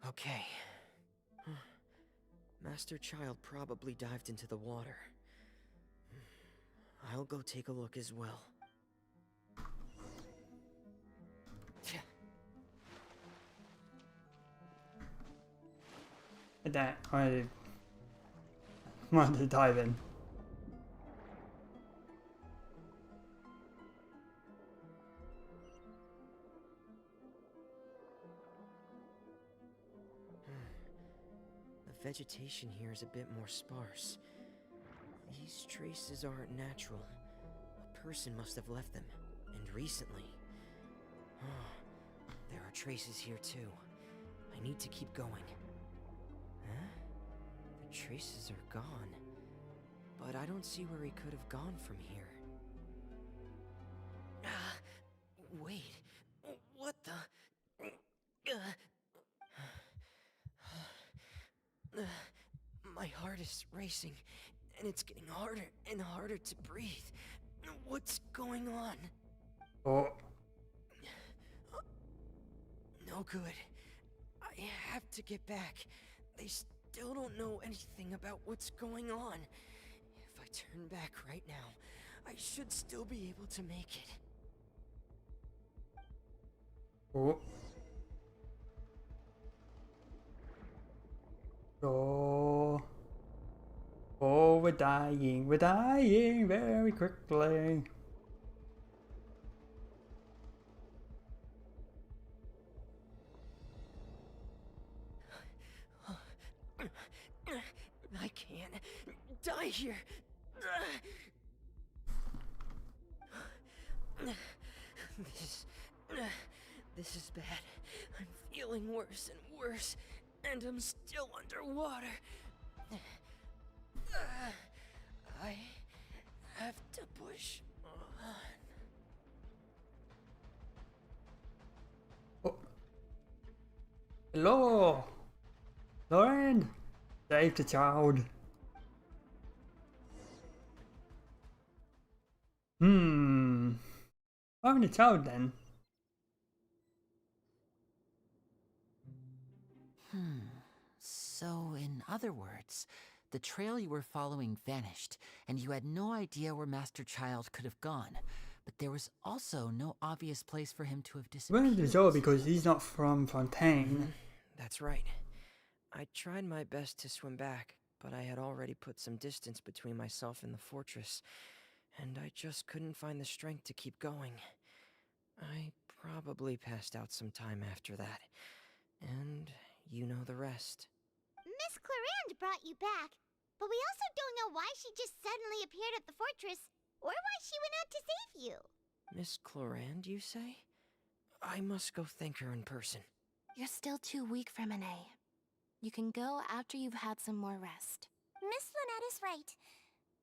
Okay. Master Child probably dived into the water. I'll go take a look as well. That I wanted to dive in. The vegetation here is a bit more sparse. These traces aren't natural. A person must have left them, and recently. There are traces here too. I need to keep going. Huh? The traces are gone. But I don't see where he could have gone from here. Wait. What the? My heart is racing, and it's getting harder and harder to breathe. What's going on? Oh. No good. I have to get back. They still don't know anything about what's going on. If I turn back right now, I should still be able to make it. Oh. Oh. Oh, we're dying very quickly. I can't die here. This is bad. I'm feeling worse and worse, and I'm still underwater. I have to push on. Oh. Hello, Lauren. Save the child. I'm the child then. So, in other words, the trail you were following vanished, and you had no idea where Master Child could have gone. But there was also no obvious place for him to have disappeared. Well, there's all because he's not from Fontaine. That's right. I tried my best to swim back, but I had already put some distance between myself and the fortress, and I just couldn't find the strength to keep going. I probably passed out some time after that, and you know the rest. Miss Clarande brought you back, but we also don't know why she just suddenly appeared at the fortress, or why she went out to save you. Miss Clarande, you say? I must go thank her in person. You're still too weak, Fremine. You can go after you've had some more rest. Miss Lynette is right.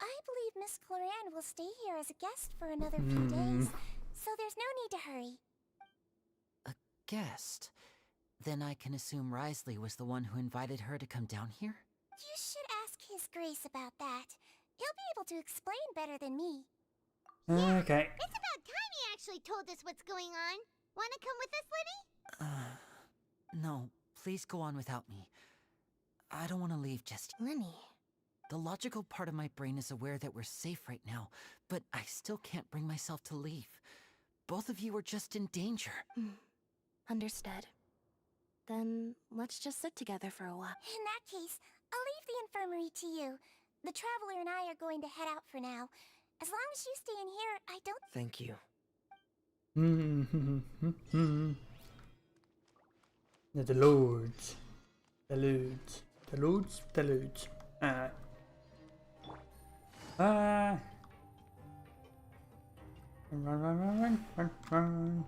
I believe Miss Clarande will stay here as a guest for another few days, so there's no need to hurry. A guest? Then I can assume Risley was the one who invited her to come down here? You should ask His Grace about that. He'll be able to explain better than me. Okay. It's about time he actually told us what's going on. Wanna come with us, Lenny? No, please go on without me. I don't want to leave just yet. Lenny. The logical part of my brain is aware that we're safe right now, but I still can't bring myself to leave. Both of you are just in danger. Understood. Then let's just sit together for a while. In that case, I'll leave the infirmary to you. The Traveler and I are going to head out for now. As long as you stay in here, I don't... Thank you. The Lords. The Lords. The Lords. The Lords. Run.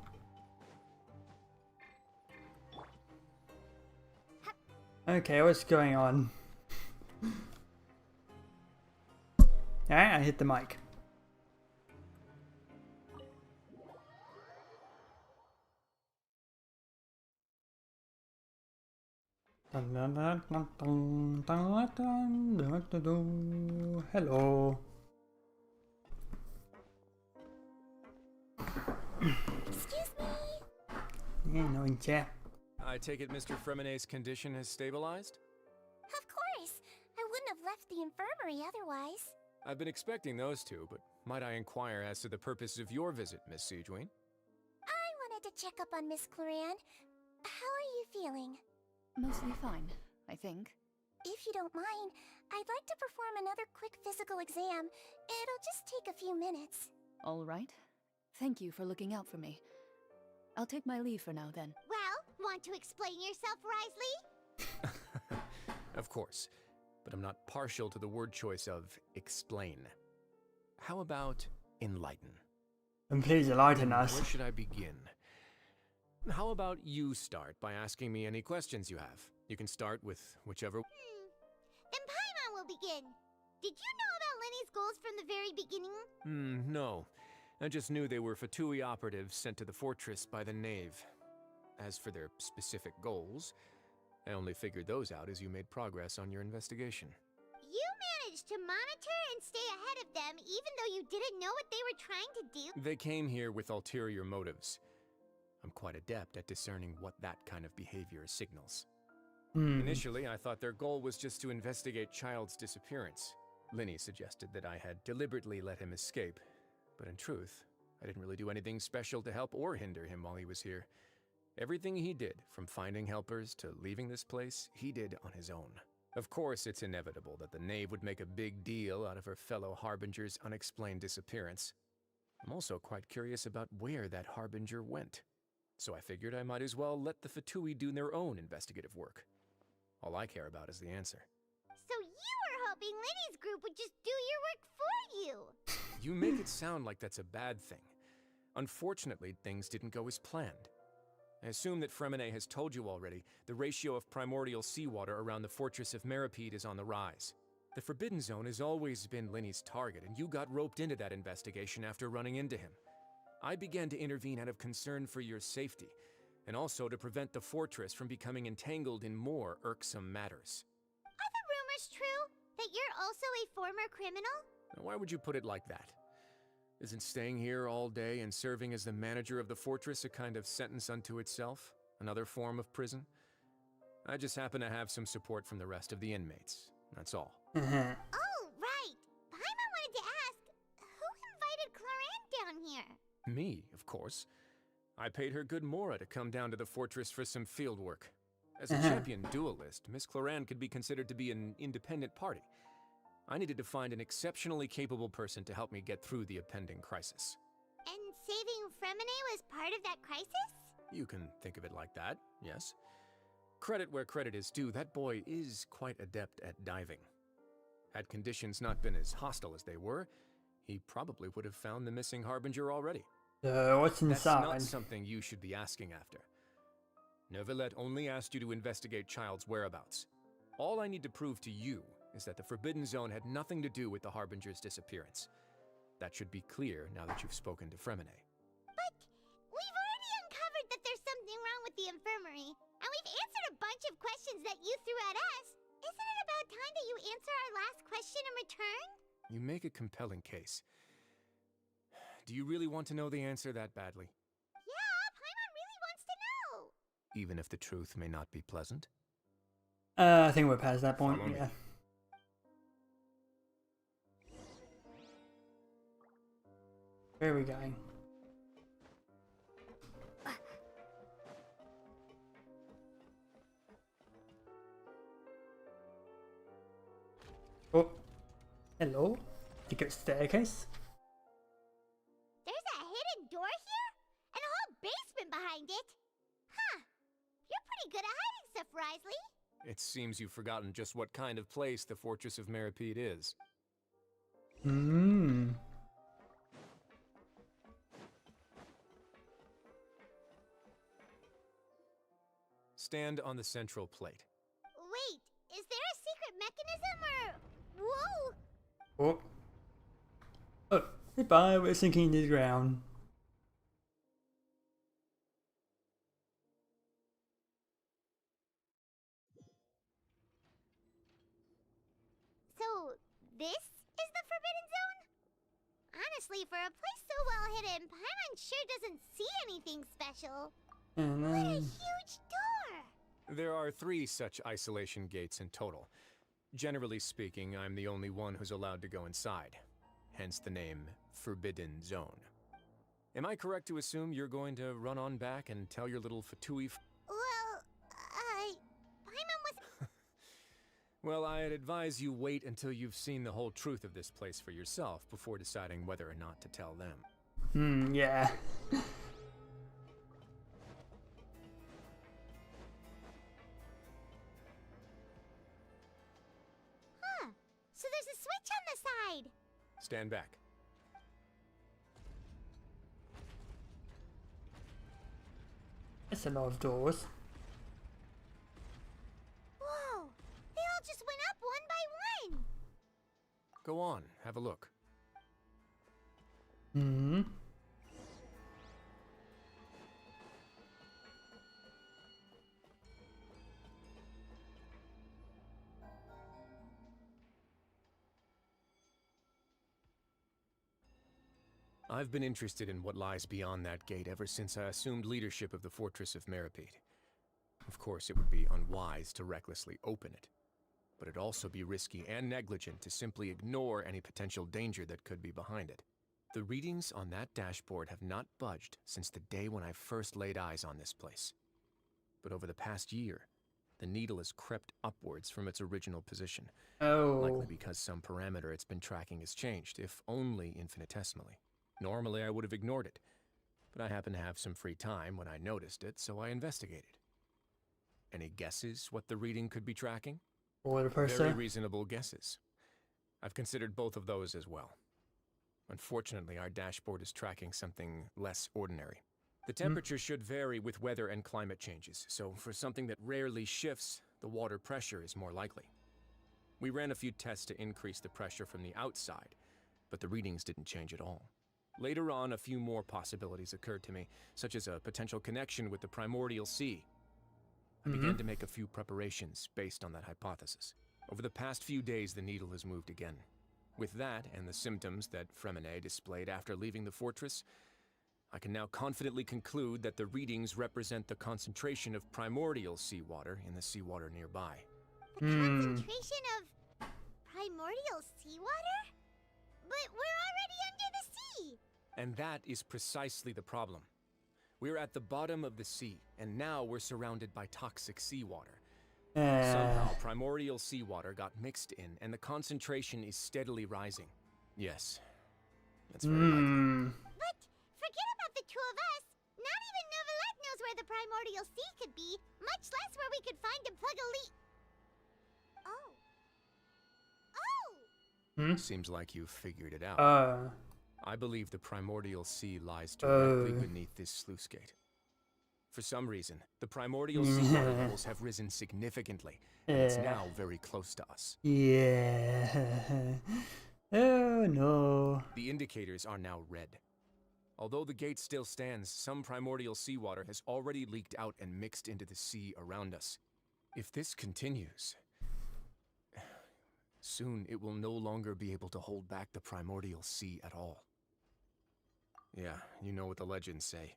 Okay, what's going on? Alright, I hit the mic. Hello. Excuse me. Yeah, annoying chap. I take it Mr. Fremine's condition has stabilized? Of course. have left the infirmary otherwise. I've been expecting those two, but might I inquire as to the purpose of your visit, Miss Siegewien? I wanted to check up on Miss Cloran. How are you feeling? Mostly fine, I think. If you don't mind, I'd like to perform another quick physical exam. It'll just take a few minutes. All right. Thank you for looking out for me. I'll take my leave for now, then. Well, want to explain yourself, Risley? Of course, but I'm not partial to the word choice of explain. How about enlighten? And please enlighten us. Where should I begin? How about you start by asking me any questions you have? You can start with whichever... Then Paimon will begin. Did you know about Lenny's goals from the very beginning? No. I just knew they were Fatui operatives sent to the fortress by the Knave. As for their specific goals, I only figured those out as you made progress on your investigation. You managed to monitor and stay ahead of them even though you didn't know what they were trying to do? They came here with ulterior motives. I'm quite adept at discerning what that kind of behavior signals. Initially, I thought their goal was just to investigate Child's disappearance. Linny suggested that I had deliberately let him escape, but in truth, I didn't really do anything special to help or hinder him while he was here. Everything he did, from finding helpers to leaving this place, he did on his own. Of course, it's inevitable that the Knave would make a big deal out of her fellow Harbinger's unexplained disappearance. I'm also quite curious about where that Harbinger went. So I figured I might as well let the Fatui do their own investigative work. All I care about is the answer. So you were hoping Lenny's group would just do your work for you? You make it sound like that's a bad thing. Unfortunately, things didn't go as planned. I assume that Fremine has told you already, the ratio of primordial seawater around the fortress of Meripede is on the rise. The Forbidden Zone has always been Lenny's target, and you got roped into that investigation after running into him. I began to intervene out of concern for your safety, and also to prevent the fortress from becoming entangled in more irksome matters. Are the rumors true? That you're also a former criminal? Now, why would you put it like that? Isn't staying here all day and serving as the manager of the fortress a kind of sentence unto itself? Another form of prison? I just happen to have some support from the rest of the inmates. That's all. Oh, right. Paimon wanted to ask, who invited Cloran down here? Me, of course. I paid her good mora to come down to the fortress for some field work. As a champion duelist, Miss Cloran could be considered to be an independent party. I needed to find an exceptionally capable person to help me get through the impending crisis. And saving Fremine was part of that crisis? You can think of it like that, yes. Credit where credit is due, that boy is quite adept at diving. Had conditions not been as hostile as they were, he probably would have found the missing Harbinger already. What's inside? That's not something you should be asking after. Neuvillette only asked you to investigate Child's whereabouts. All I need to prove to you is that the Forbidden Zone had nothing to do with the Harbinger's disappearance. That should be clear now that you've spoken to Fremine. But we've already uncovered that there's something wrong with the infirmary, and we've answered a bunch of questions that you threw at us. Isn't it about time that you answer our last question in return? You make a compelling case. Do you really want to know the answer that badly? Yeah, Paimon really wants to know. Even if the truth may not be pleasant? I think we're past that point, Follow me. yeah. Where are we going? Oh, hello? Secret staircase? There's a hidden door here? And a whole basement behind it? Huh. You're pretty good at hiding stuff, Risley. It seems you've forgotten just what kind of place the Fortress of Meripede is. Stand on the central plate. Wait, is there a secret mechanism or... Whoa! Oh. Oh, goodbye, we're sinking into the ground. So, this is the Forbidden Zone? Honestly, for a place so well hidden, Paimon sure doesn't see anything special. And What a huge door! There are 3 such isolation gates in total. Generally speaking, I'm the only one who's allowed to go inside. Hence the name Forbidden Zone. Am I correct to assume you're going to run on back and tell your little Fatui? Well, Paimon was... Well, I'd advise you wait until you've seen the whole truth of this place for yourself before deciding whether or not to tell them. Yeah. Huh. So there's a switch on the side. Stand back. That's a lot of doors. Whoa. They all just went up one by one. Go on, have a look. Hmm. I've been interested in what lies beyond that gate ever since I assumed leadership of the Fortress of Meripede. Of course, it would be unwise to recklessly open it, but it'd also be risky and negligent to simply ignore any potential danger that could be behind it. The readings on that dashboard have not budged since the day when I first laid eyes on this place. But over the past year, the needle has crept upwards from its original position. Likely because some parameter it's been tracking has changed, if only infinitesimally. Normally, I would have ignored it, but I happened to have some free time when I noticed it, so I investigated. Any guesses what the reading could be tracking? Very reasonable guesses. I've considered both of those as well. Unfortunately, our dashboard is tracking something less ordinary. The temperature should vary with weather and climate changes, so for something that rarely shifts, the water pressure is more likely. We ran a few tests to increase the pressure from the outside, but the readings didn't change at all. Later on, a few more possibilities occurred to me, such as a potential connection with the primordial sea. I began to make a few preparations based on that hypothesis. Over the past few days, the needle has moved again. With that, and the symptoms that Fremine displayed after leaving the fortress, I can now confidently conclude that the readings represent the concentration of primordial seawater in the seawater nearby. The concentration of primordial seawater? But we're already under the sea! And that is precisely the problem. We're at the bottom of the sea, and now we're surrounded by toxic seawater. Somehow, primordial seawater got mixed in, and the concentration is steadily rising. Yes, that's very likely. But forget about the two of us. Not even Novelette knows where the primordial sea could be, much less where we could find and plug a leak. Seems like you've figured it out. I believe the primordial sea lies directly beneath this sluice gate. For some reason, the primordial seawater levels have risen significantly, and it's now very close to us. Yeah. Oh no. The indicators are now red. Although the gate still stands, some primordial seawater has already leaked out and mixed into the sea around us. If this continues, soon it will no longer be able to hold back the primordial sea at all. Yeah, you know what the legends say.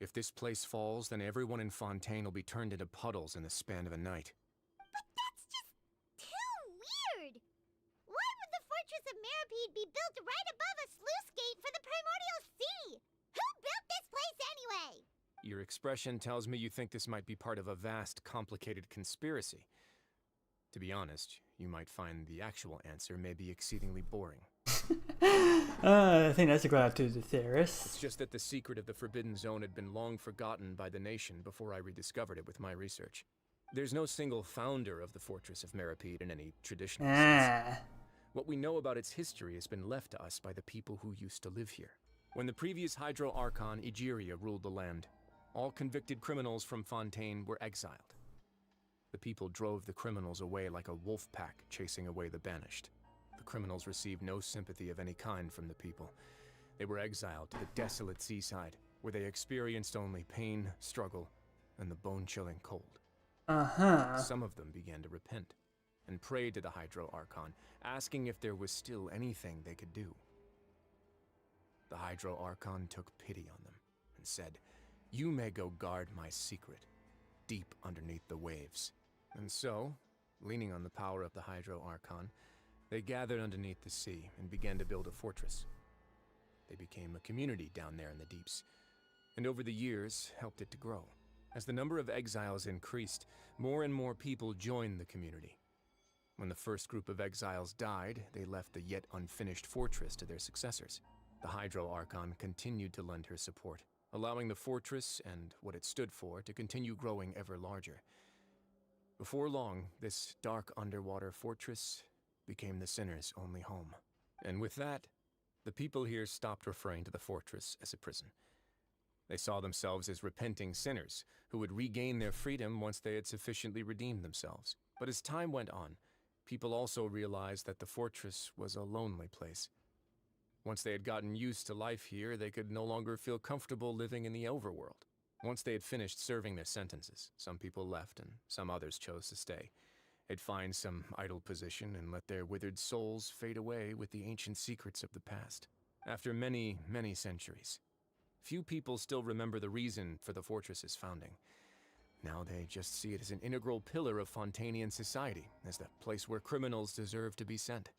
If this place falls, then everyone in Fontaine will be turned into puddles in the span of a night. But that's just too weird! Why would the Fortress of Meripede be built right above a sluice gate for the primordial sea? Who built this place anyway? Your expression tells me you think this might be part of a vast, complicated conspiracy. To be honest, you might find the actual answer may be exceedingly boring. I think that's a good attitude to theorists. It's just that the secret of the Forbidden Zone had been long forgotten by the nation before I rediscovered it with my research. There's no single founder of the Fortress of Meripede in any traditional sense. What we know about its history has been left to us by the people who used to live here. When the previous Hydro Archon Egeria ruled the land, all convicted criminals from Fontaine were exiled. The people drove the criminals away like a wolf pack chasing away the banished. The criminals received no sympathy of any kind from the people. They were exiled to the desolate seaside, where they experienced only pain, struggle, and the bone-chilling cold. Some of them began to repent, and prayed to the Hydro Archon, asking if there was still anything they could do. The Hydro Archon took pity on them, and said, "You may go guard my secret, deep underneath the waves." And so, leaning on the power of the Hydro Archon, they gathered underneath the sea and began to build a fortress. They became a community down there in the deeps, and over the years helped it to grow. As the number of exiles increased, more and more people joined the community. When the first group of exiles died, they left the yet unfinished fortress to their successors. The Hydro Archon continued to lend her support, allowing the fortress and what it stood for to continue growing ever larger. Before long, this dark underwater fortress became the sinner's only home. And with that, the people here stopped referring to the fortress as a prison. They saw themselves as repenting sinners who would regain their freedom once they had sufficiently redeemed themselves. But as time went on, people also realized that the fortress was a lonely place. Once they had gotten used to life here, they could no longer feel comfortable living in the overworld. Once they had finished serving their sentences, some people left and some others chose to stay. They'd find some idle position and let their withered souls fade away with the ancient secrets of the past. After many, many centuries, few people still remember the reason for the fortress's founding. Now they just see it as an integral pillar of Fontainian society, as the place where criminals deserve to be sent.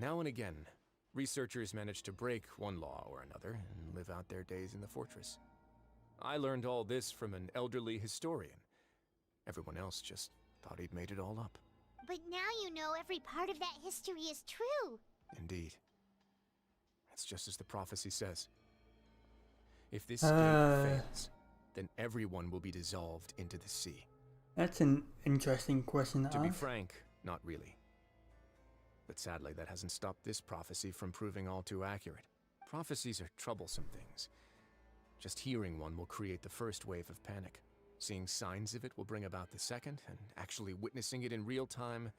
Now and again, researchers manage to break one law or another and live out their days in the fortress. I learned all this from an elderly historian. Everyone else just thought he'd made it all up. But now you know every part of that history is true. Indeed. It's just as the prophecy says. If this gate fails, then everyone will be dissolved into the sea. That's an interesting question To be frank, not really. But sadly, that hasn't stopped this prophecy from proving all too accurate. Prophecies are troublesome things. Just hearing one will create the first wave of panic. Seeing signs of it will bring about the second, and actually witnessing it in real time,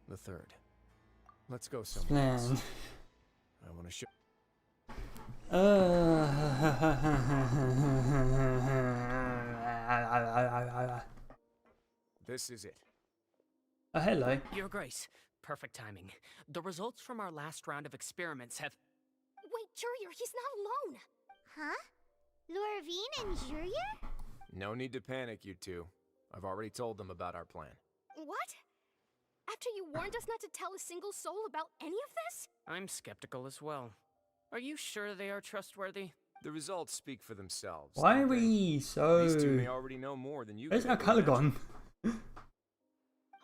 the third. Let's go somewhere else. I want to show... This is it. Hello. Your Grace, perfect timing. The results from our last round of experiments have... Wait, Jurier, he's not alone! Huh? Lorvine and Jurier? No need to panic, you two. I've already told them about our plan. What? After you warned us not to tell a single soul about any of this? I'm skeptical as well. Are you sure they are trustworthy? The results speak for themselves. Why are we so... These two may already know more than you. Where's our color gone?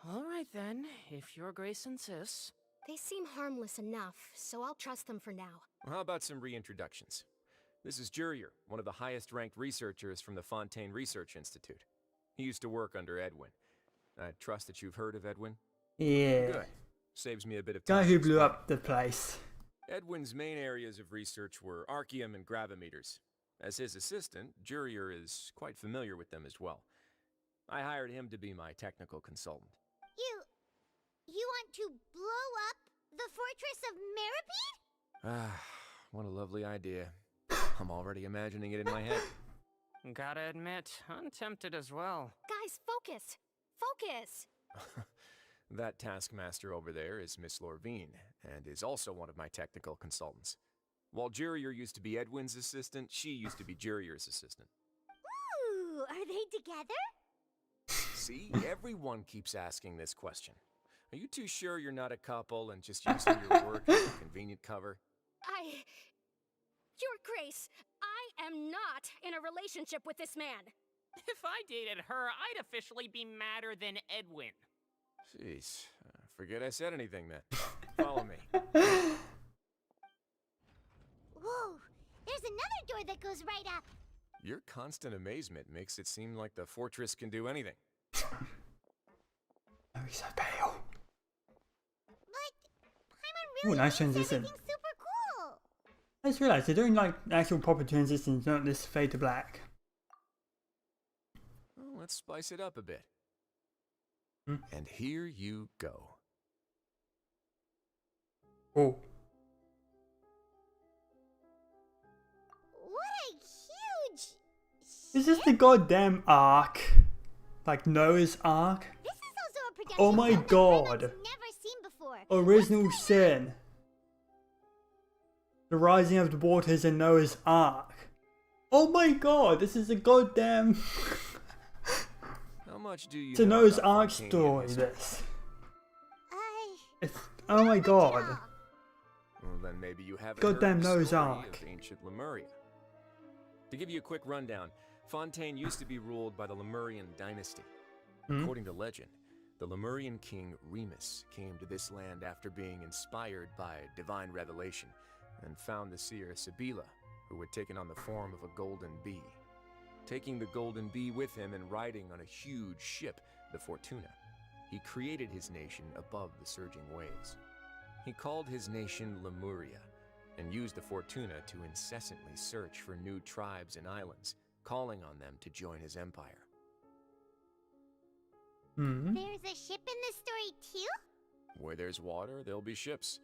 Alright then, if Your Grace insists. They seem harmless enough, so I'll trust them for now. Well, how about some reintroductions? This is Jurier, one of the highest-ranked researchers from the Fontaine Research Institute. He used to work under Edwin. I trust that you've heard of Edwin? Yeah. Good. Saves me a bit of time. Guy who blew up the place. Edwin's main areas of research were archaeum and gravimeters. As his assistant, Jurier is quite familiar with them as well. I hired him to be my technical consultant. You want to blow up the fortress of Meripede? Ah, what a lovely idea. I'm already imagining it in my head. Gotta admit, I'm tempted as well. Guys, focus! Focus! That taskmaster over there is Miss Lorvine, and is also one of my technical consultants. While Jurier used to be Edwin's assistant, she used to be Jurier's assistant. Ooh, are they together? See, everyone keeps asking this question. Are you too sure you're not a couple and just using your work as a convenient cover? Your Grace, I am not in a relationship with this man. If I dated her, I'd officially be madder than Edwin. Jeez, forget I said anything then. Follow me. Whoa, there's another door that goes right up. Your constant amazement makes it seem like the fortress can do anything. Oh, he's so pale. But Paimon really Ooh, nice makes transition. everything super cool. I just realised they're doing like actual proper transitions, not this fade to black. Well, let's spice it up a bit. And here you go. Oh. What a huge... Is this the goddamn Ark? Like Noah's Ark? This is also a production Oh my god. never seen before. Original Sin. The Rising of the Waters and Noah's Ark. Oh my god, this is a goddamn... How much do you It's a know Noah's about Ark Fontainian story, history? this. It's, oh my god. Well, then maybe you haven't Goddamn heard the Noah's story Ark. of ancient Lemuria. To give you a quick rundown, Fontaine used to be ruled by the Lemurian dynasty. According to legend, the Lemurian king Remus came to this land after being inspired by divine revelation and found the seer Sibila, who had taken on the form of a golden bee. Taking the golden bee with him and riding on a huge ship, the Fortuna, he created his nation above the surging waves. He called his nation Lemuria and used the Fortuna to incessantly search for new tribes and islands, calling on them to join his empire. There's a ship in this story too? Where there's water, there'll be ships.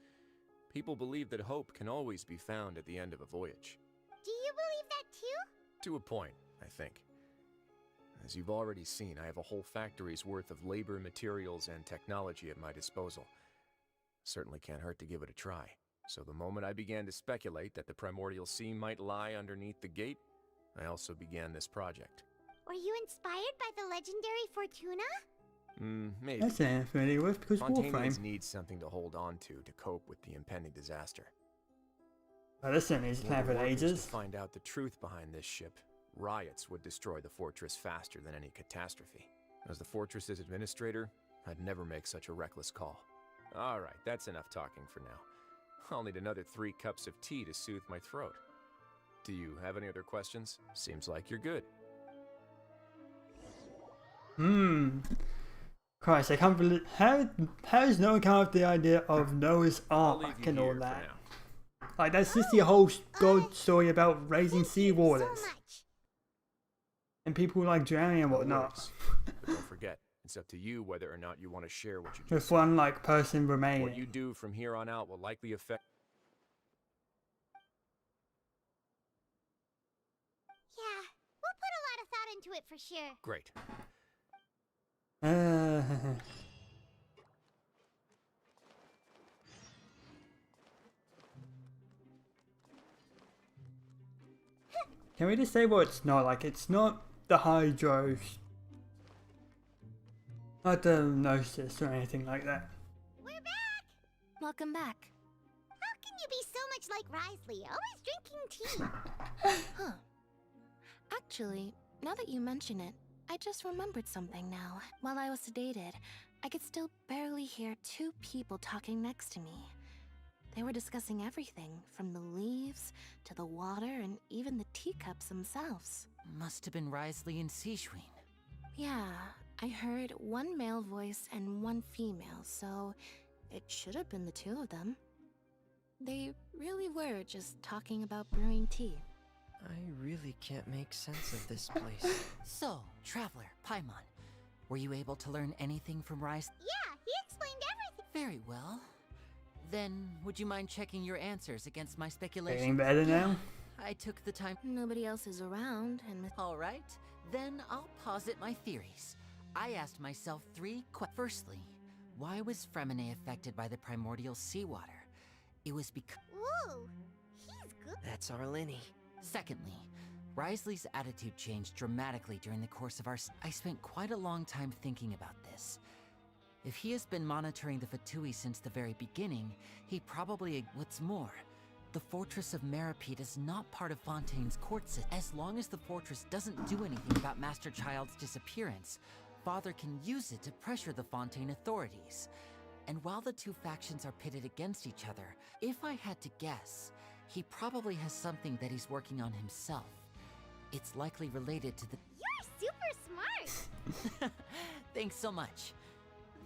People believe that hope can always be found at the end of a voyage. Do you believe that too? To a point, I think. As you've already seen, I have a whole factory's worth of labor, materials, and technology at my disposal. Certainly can't hurt to give it a try. So the moment I began to speculate that the primordial sea might lie underneath the gate, I also began this project. Were you inspired by the legendary Fortuna? Maybe. That's an familiar with because Fontanians Warframe. need something to hold on to cope with the impending disaster. Well, this one is planned for To ages. find out the truth behind this ship, riots would destroy the fortress faster than any catastrophe. As the fortress's administrator, I'd never make such a reckless call. Alright, that's enough talking for now. I'll need another 3 cups of tea to soothe my throat. Do you have any other questions? Seems like you're good. Christ, I can't believe how has no one come up with the idea of Noah's Ark leave you and all here for that? now. Like that's just the whole god story about raising sea waters. And people like drowning and whatnot. But don't forget, it's up to you whether or not you want to share what you With just one like person What remaining. you do from here on out will likely affect. Yeah, we'll put a lot of thought into it for sure. Great. Can we just say what it's not? Like it's not the hydros, not the gnosis or anything like that. We're back! Welcome back. How can you be so much like Risley, always drinking tea? Huh. Actually, now that you mention it, I just remembered something now. While I was sedated, I could still barely hear 2 people talking next to me. They were discussing everything, from the leaves to the water and even the teacups themselves. Must have been Risley and Sejuin. Yeah, I heard 1 male voice and 1 female, so it should have been the 2 of them. They really were just talking about brewing tea. I really can't make sense of this place. So, Traveler, Paimon, were you able to learn anything from Risley? Yeah, he explained everything. Very well. Then, would you mind checking your answers against my speculation? Getting better now? I took the time. Nobody else is around, and All right, then I'll posit my theories. I asked myself 3 questions. Firstly, why was Fremine affected by the primordial seawater? It was because. Whoa, he's good. That's Arlini. Secondly, Risley's attitude changed dramatically during the course of our. I spent quite a long time thinking about this. If he has been monitoring the Fatui since the very beginning, he probably. What's more, the Fortress of Meripede is not part of Fontaine's court system. As long as the fortress doesn't do anything about Master Child's disappearance, Father can use it to pressure the Fontaine authorities. And while the 2 factions are pitted against each other, if I had to guess, he probably has something that he's working on himself. It's likely related to the. You're super smart. Thanks so much.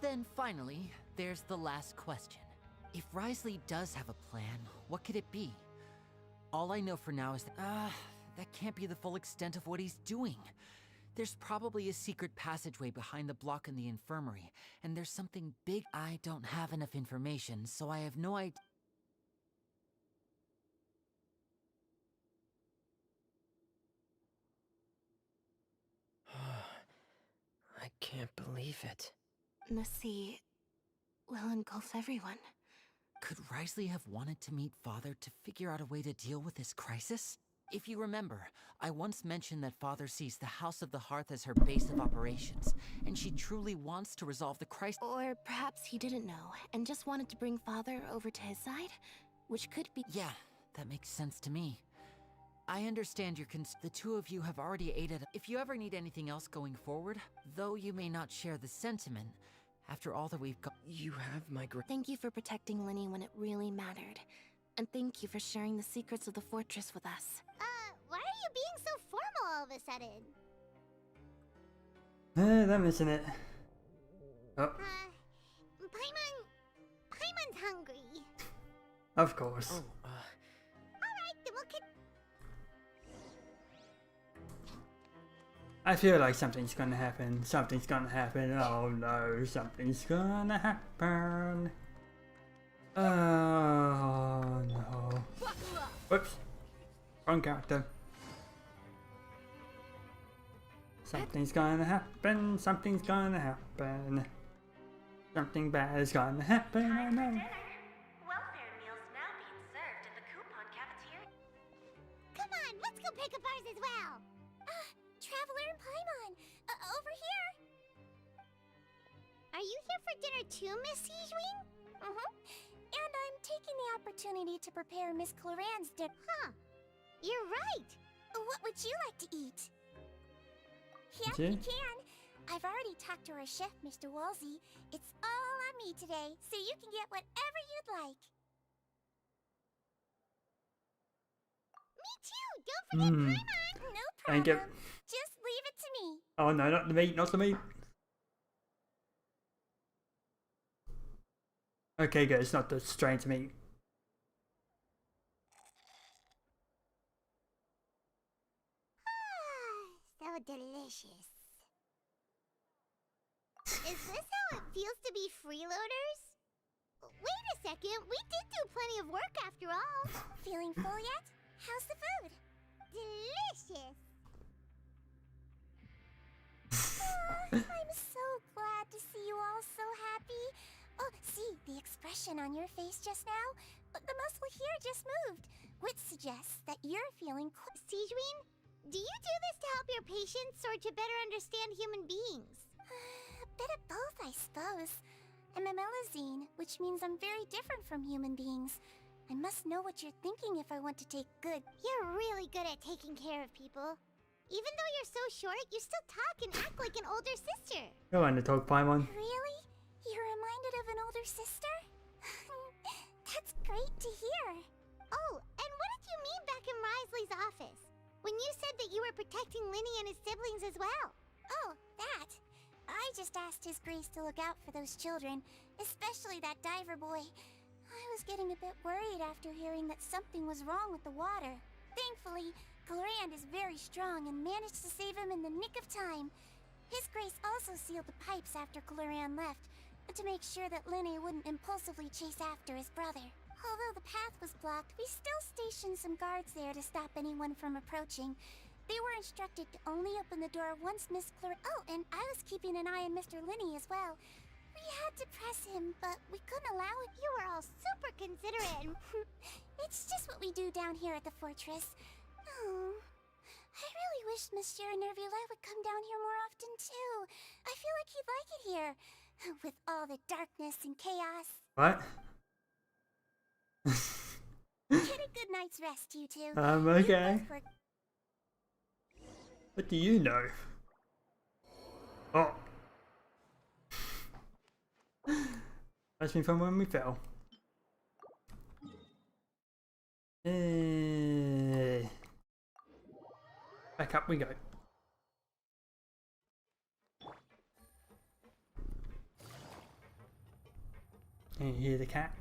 Then finally, there's the last question. If Risley does have a plan, what could it be? All I know for now is that can't be the full extent of what he's doing. There's probably a secret passageway behind the block in the infirmary, and there's something big. I don't have enough information, so I have no idea. I can't believe it. the sea will engulf everyone. Could Risley have wanted to meet Father to figure out a way to deal with this crisis? If you remember, I once mentioned that Father sees the House of the Hearth as her base of operations, and she truly wants to resolve the crisis. Or perhaps he didn't know, and just wanted to bring Father over to his side? Which could be— Yeah, that makes sense to me. I understand your the two of you have already aided. If you ever need anything else going forward, though you may not share the sentiment, after all that we've got— You have my Thank you for protecting Linny when it really mattered. And thank you for sharing the secrets of the fortress with us. Why are you being so formal all of a sudden? That missing it. Oh, Paimon's hungry. of course. Alright, then we'll I feel like something's gonna happen. Something's gonna happen. Oh no, something's gonna happen. Oh no. Whoops. Wrong character. Something's gonna happen. Something's gonna happen. Something bad is gonna happen. I know. Welfare meals now being served in the coupon cafeteria. Come on, let's go pick up ours as well. Traveler and Paimon, over here. Are you here for dinner too, Miss Sijween? And I'm taking the opportunity to prepare Miss Cloran's dinner. Huh. You're right. What would you like to eat? Yep, you can. I've already talked to our chef, Mr. Wolsey. It's all on me today, so you can get whatever you'd like. Me too! Don't forget Paimon! No problem. Thank you. Just leave it to me. Oh no, not the meat, not the meat. Okay, good, it's not the strange meat. So delicious. Is this how it feels to be freeloaders? Wait a second, we did do plenty of work after all. Feeling full yet? How's the food? Delicious. I'm so glad to see you all so happy. Oh, see, the expression on your face just now? The muscle here just moved, which suggests that you're feeling Sijween, do you do this to help your patients or to better understand human beings? A bit of both, I suppose. I'm a Melazine, which means I'm very different from human beings. I must know what you're thinking if I want to take good. You're really good at taking care of people. Even though you're so short, you still talk and act like an older sister. Go on to talk, Paimon. Really? You're reminded of an older sister? That's great to hear. Oh, and what did you mean back in Risley's office? When you said that you were protecting Linny and his siblings as well. Oh, that. I just asked His Grace to look out for those children, especially that diver boy. I was getting a bit worried after hearing that something was wrong with the water. Thankfully, Clorand is very strong and managed to save him in the nick of time. His Grace also sealed the pipes after Clorand left, to make sure that Linny wouldn't impulsively chase after his brother. Although the path was blocked, we still stationed some guards there to stop anyone from approaching. They were instructed to only open the door once Miss Oh, and I was keeping an eye on Mr. Linny as well. We had to press him, but we couldn't allow it. You were all super considerate. It's just what we do down here at the fortress. Oh, I really wish Monsieur Nervula would come down here more often too. I feel like he'd like it here, with all the darkness and chaos. What? Get a good night's rest, you two. Okay. What do you know? Oh. That's been from when we fell. Back up we go. Can you hear the cat?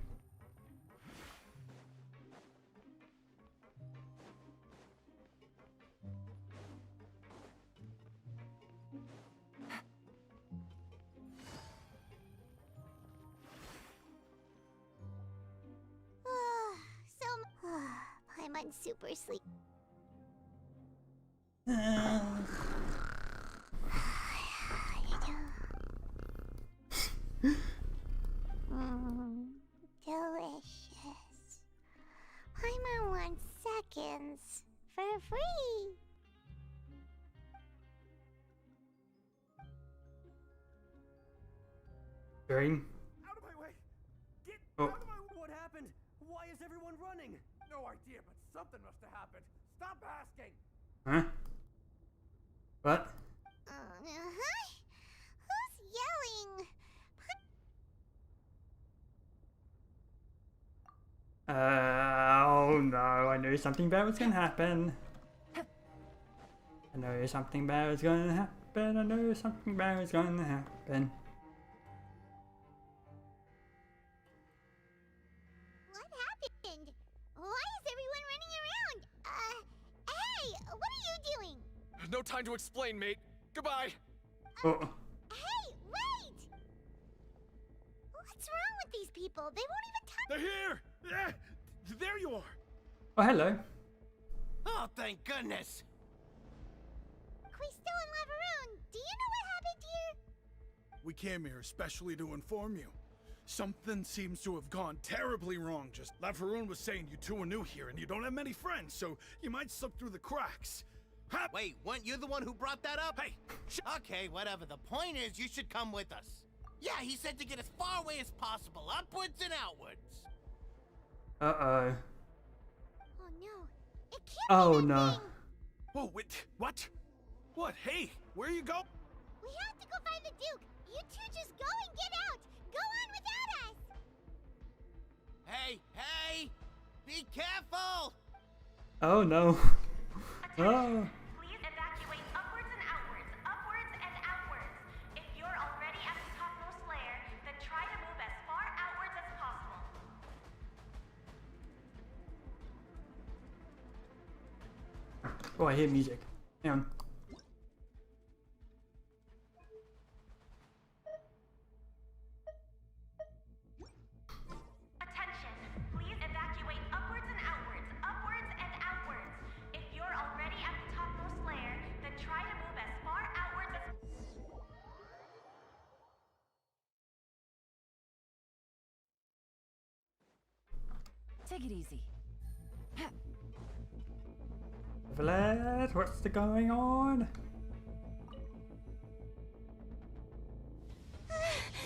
I'm super sleep. Delicious. Paimon wants seconds. For for free. Green. Out of my way! Get Oh. out of my way! What happened? Why is everyone running? No idea, but something must have happened. Stop asking! Huh? What? Who's yelling? Oh no, I knew something bad was gonna happen. I knew something bad was gonna happen. I knew something bad was gonna happen. What happened? Why is everyone running around? Hey, what are you doing? No time to explain, mate. Goodbye. Oh. Hey, wait! What's wrong with these people? They won't even touch. They're here! There you are! Oh, hello. Oh, thank goodness! Crystal and Lavaroon, do you know what happened here? We came here especially to inform you. Something seems to have gone terribly wrong. Just Lavaroon was saying you two are new here and you don't have many friends, so you might slip through the cracks. Wait, weren't you the one who brought that up? Hey! Okay, whatever. The point is, you should come with us. Yeah, he said to get as far away as possible, upwards and outwards. Uh-oh. Oh no, it can't Oh be that no. thing. Whoa, wait, what? What? Hey, where you go? We have to go find the Duke. You two just go and get out. Go on without us. Hey, hey! Be careful! Oh no. Oh. Please evacuate upwards and outwards, upwards and outwards. If you're already at the topmost layer, then try to move as far outwards as possible. Oh, I hear music. Hang on. Attention, please evacuate upwards and outwards, upwards and outwards. If you're already at the topmost layer, then try to move as far outwards as... Take it easy. Violet, what's going on?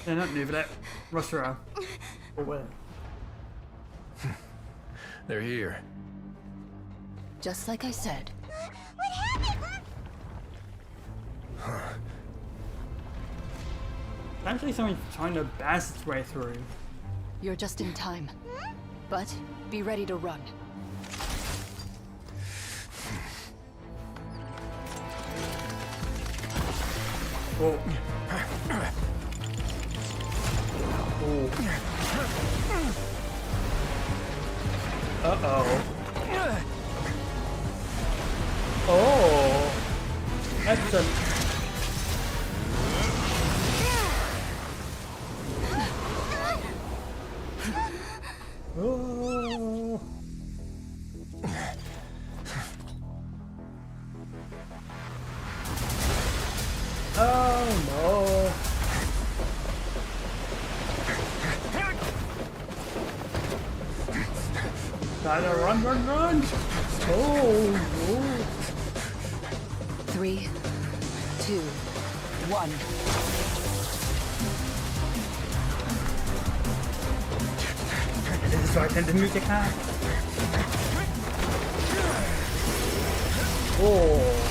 No, not New Violet. Rossera. Or where? They're here. Just like I said. What happened? Actually, someone's trying to bash its way through. You're just in time. But be ready to run. Oh. Oh. Uh-oh. Oh. That's a... Oh. Oh no. Gotta run, run, run! Oh no. 3, 2, 1. This is right into music now. Oh.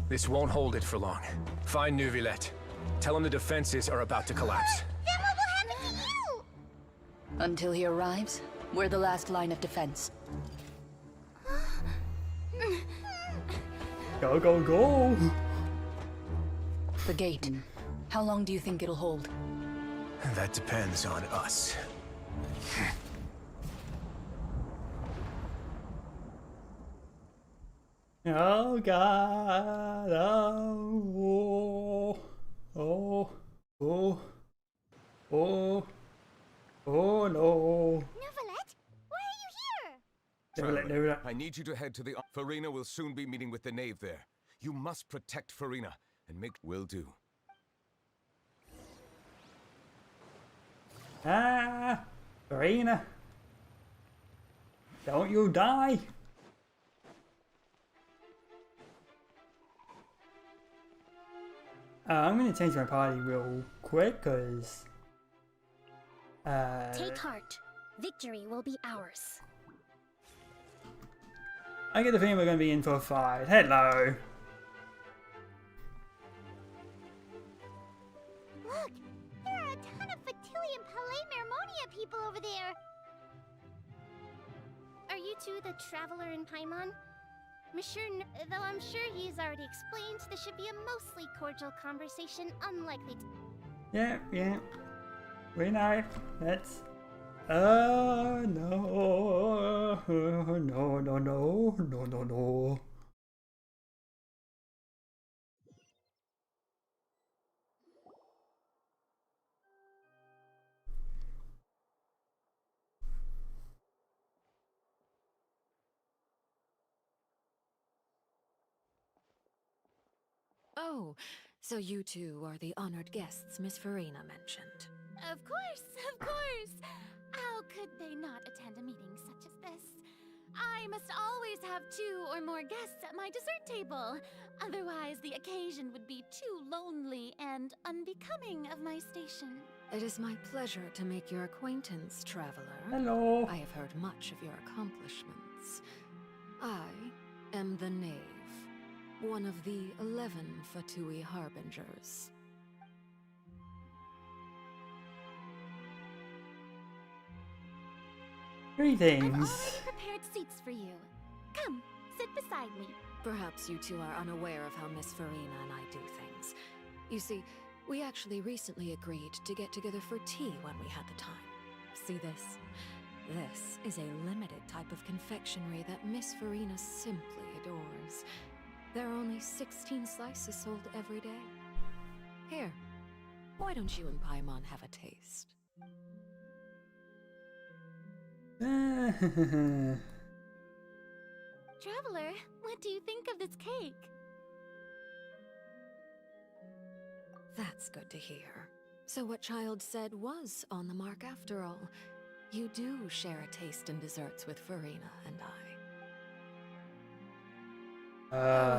This won't hold it for long. Find Neuvillette. Tell him the defenses are about to collapse. Then what will happen to you? Until he arrives, we're the last line of defense. Go, go, go! The gate. How long do you think it'll hold? That depends on us. Oh god, oh, oh, oh, oh, oh no. Neuvillette, why are you here? Neuvillette. I need you to head to the... Farina will soon be meeting with the knave there. You must protect Farina and make... Will do. Ah, Farina. Don't you die. I'm gonna change my party real quick, cause Take heart. Victory will be ours. I get the feeling we're gonna be in for a fight. Hello. Look, there are a ton of Fatilian Palais Mermonia people over there. Are you two the traveler in Paimon? Though I'm sure he's already explained, this should be a mostly cordial conversation, unlikely to... Yeah. We know. That's... no. No. Oh, so you two are the honored guests Miss Farina mentioned. Of course! How could they not attend a meeting such as this? I must always have 2 or more guests at my dessert table. Otherwise, the occasion would be too lonely and unbecoming of my station. It is my pleasure to make your acquaintance, traveler. Hello. I have heard much of your accomplishments. I am the Knave, one of the 11 Fatui Harbingers. Greetings. I've already prepared seats for you. Come, sit beside me. Perhaps you two are unaware of how Miss Farina and I do things. You see, we actually recently agreed to get together for tea when we had the time. See this? This is a limited type of confectionery that Miss Farina simply adores. There are only 16 slices sold every day. Here, why don't you and Paimon have a taste? Traveler, what do you think of this cake? That's good to hear. So what Child said was on the mark after all. You do share a taste in desserts with Farina and I. I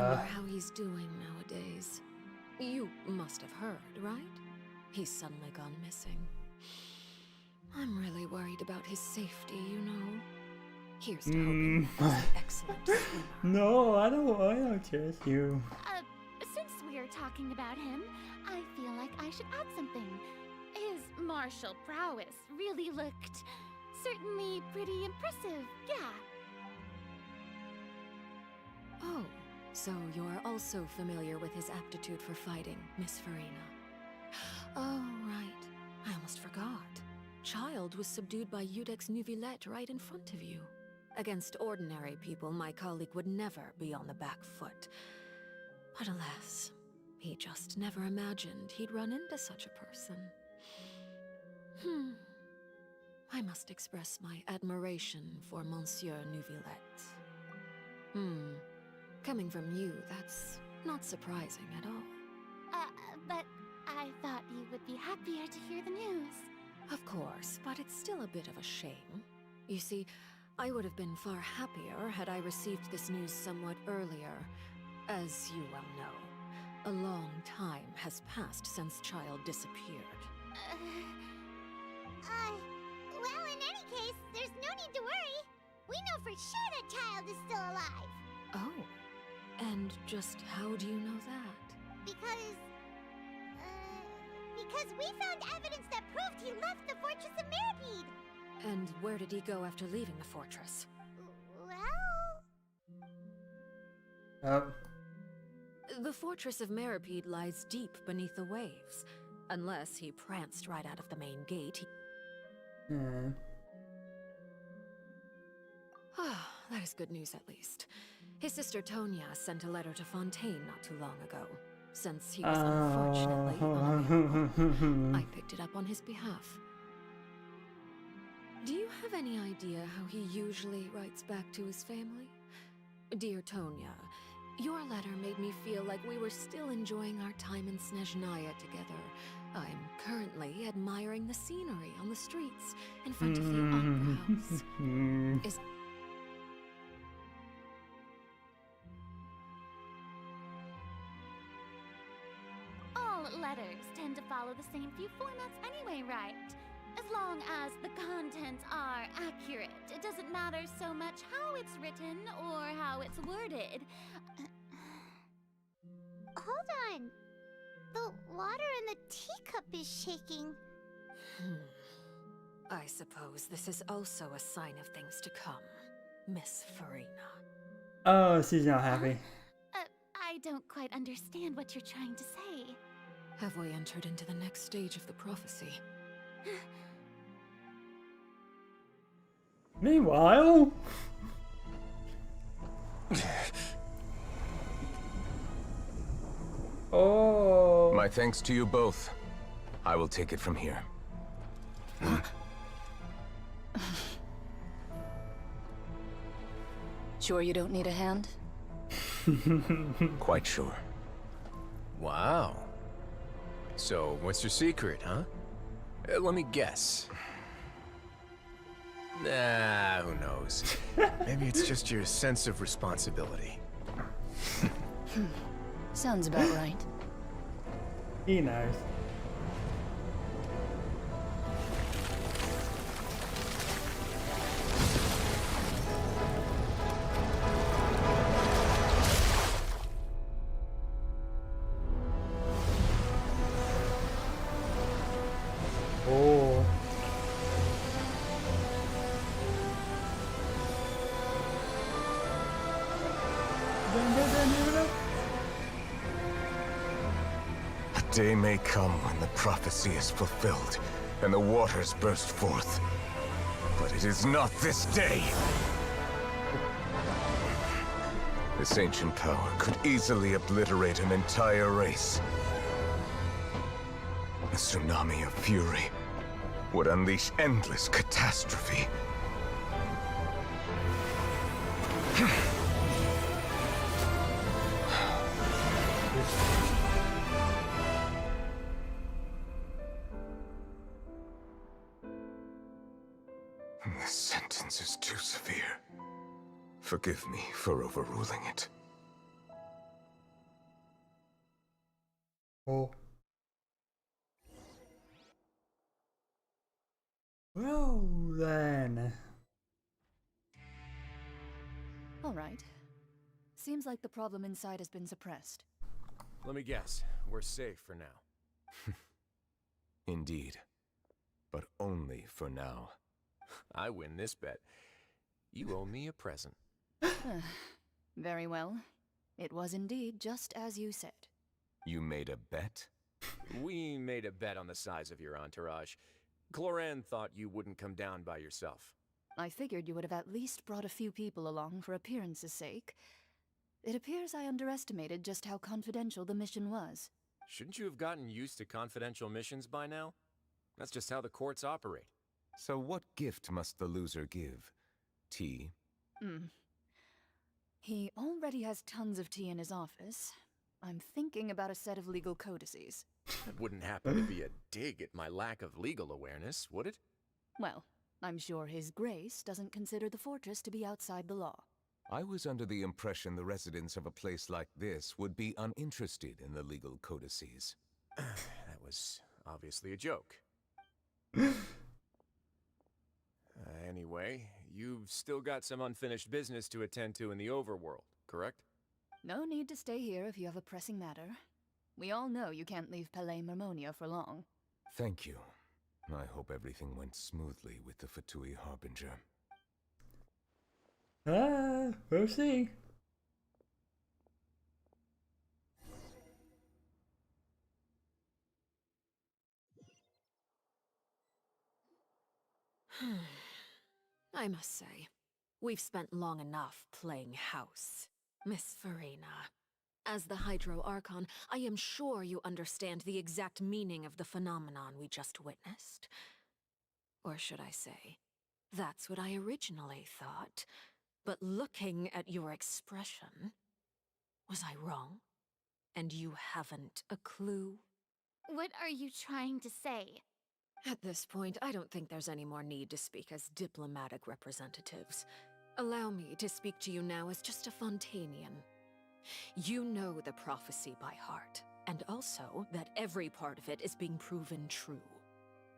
wonder how he's doing nowadays. You must have heard, right? He's suddenly gone missing. I'm really worried about his safety, you know. Here's to hoping that he's an excellent swimmer. No, I don't trust you. Since we're talking about him, I feel like I should add something. His martial prowess really looked certainly pretty impressive, yeah. Oh, so you're also familiar with his aptitude for fighting, Miss Farina. Oh, right. I almost forgot. Child was subdued by Udex Nuvillette right in front of you. Against ordinary people, my colleague would never be on the back foot. But alas, he just never imagined he'd run into such a person. I must express my admiration for Monsieur Nuvillette. Coming from you, that's not surprising at all. But I thought you would be happier to hear the news. Of course, but it's still a bit of a shame. You see, I would have been far happier had I received this news somewhat earlier. As you well know, a long time has passed since Child disappeared. Well, in any case, there's no need to worry. We know for sure that Child is still alive. Oh, and just how do you know that? Because we found evidence that proved he left the Fortress of Mirapede. And where did he go after leaving the fortress? Well... The Fortress of Mirapede lies deep beneath the waves. Unless he pranced right out of the main gate, that is good news at least. His sister Tonya sent a letter to Fontaine not too long ago. Since he was unfortunately unavailable, I picked it up on his behalf. Do you have any idea how he usually writes back to his family? Dear Tonya, Your letter made me feel like we were still enjoying our time in Snezhnaya together. I'm currently admiring the scenery on the streets in front of the Opera House. Is All letters tend to follow the same few formats anyway, right? As long as the contents are accurate, it doesn't matter so much how it's written or how it's worded. Hold on. The water in the teacup is shaking. I suppose this is also a sign of things to come, Miss Farina. Oh, she's not happy. I don't quite understand what you're trying to say. Have we entered into the next stage of the prophecy? Meanwhile... Oh. My thanks to you both. I will take it from here. Sure you don't need a hand? Quite sure. Wow. So, what's your secret, huh? Let me guess. Nah, who knows? Maybe it's just your sense of responsibility. Sounds about right. He knows. Oh. A day may come when the prophecy is fulfilled and the waters burst forth. But it is not this day. This ancient power could easily obliterate an entire race. A tsunami of fury would unleash endless catastrophe. This sentence is too severe. Forgive me for overruling it. Oh. Well then. All right. Seems like the problem inside has been suppressed. Let me guess. We're safe for now. Indeed. But only for now. I win this bet. You owe me a present. Very well. It was indeed just as you said. You made a bet? We made a bet on the size of your entourage. Cloran thought you wouldn't come down by yourself. I figured you would have at least brought a few people along for appearance's sake. It appears I underestimated just how confidential the mission was. Shouldn't you have gotten used to confidential missions by now? That's just how the courts operate. So what gift must the loser give? Tea? He already has tons of tea in his office. I'm thinking about a set of legal codices. That wouldn't happen to be a dig at my lack of legal awareness, would it? Well, I'm sure His Grace doesn't consider the fortress to be outside the law. I was under the impression the residents of a place like this would be uninterested in the legal codices. That was obviously a joke. Anyway, you've still got some unfinished business to attend to in the overworld, correct? No need to stay here if you have a pressing matter. We all know you can't leave Palais Mermonia for long. Thank you. I hope everything went smoothly with the Fatui Harbinger. We'll see. I must say, we've spent long enough playing house. Miss Farina, as the Hydro Archon, I am sure you understand the exact meaning of the phenomenon we just witnessed. Or should I say, that's what I originally thought. But looking at your expression... Was I wrong? And you haven't a clue? What are you trying to say? At this point, I don't think there's any more need to speak as diplomatic representatives. Allow me to speak to you now as just a Fontainian. You know the prophecy by heart, and also that every part of it is being proven true.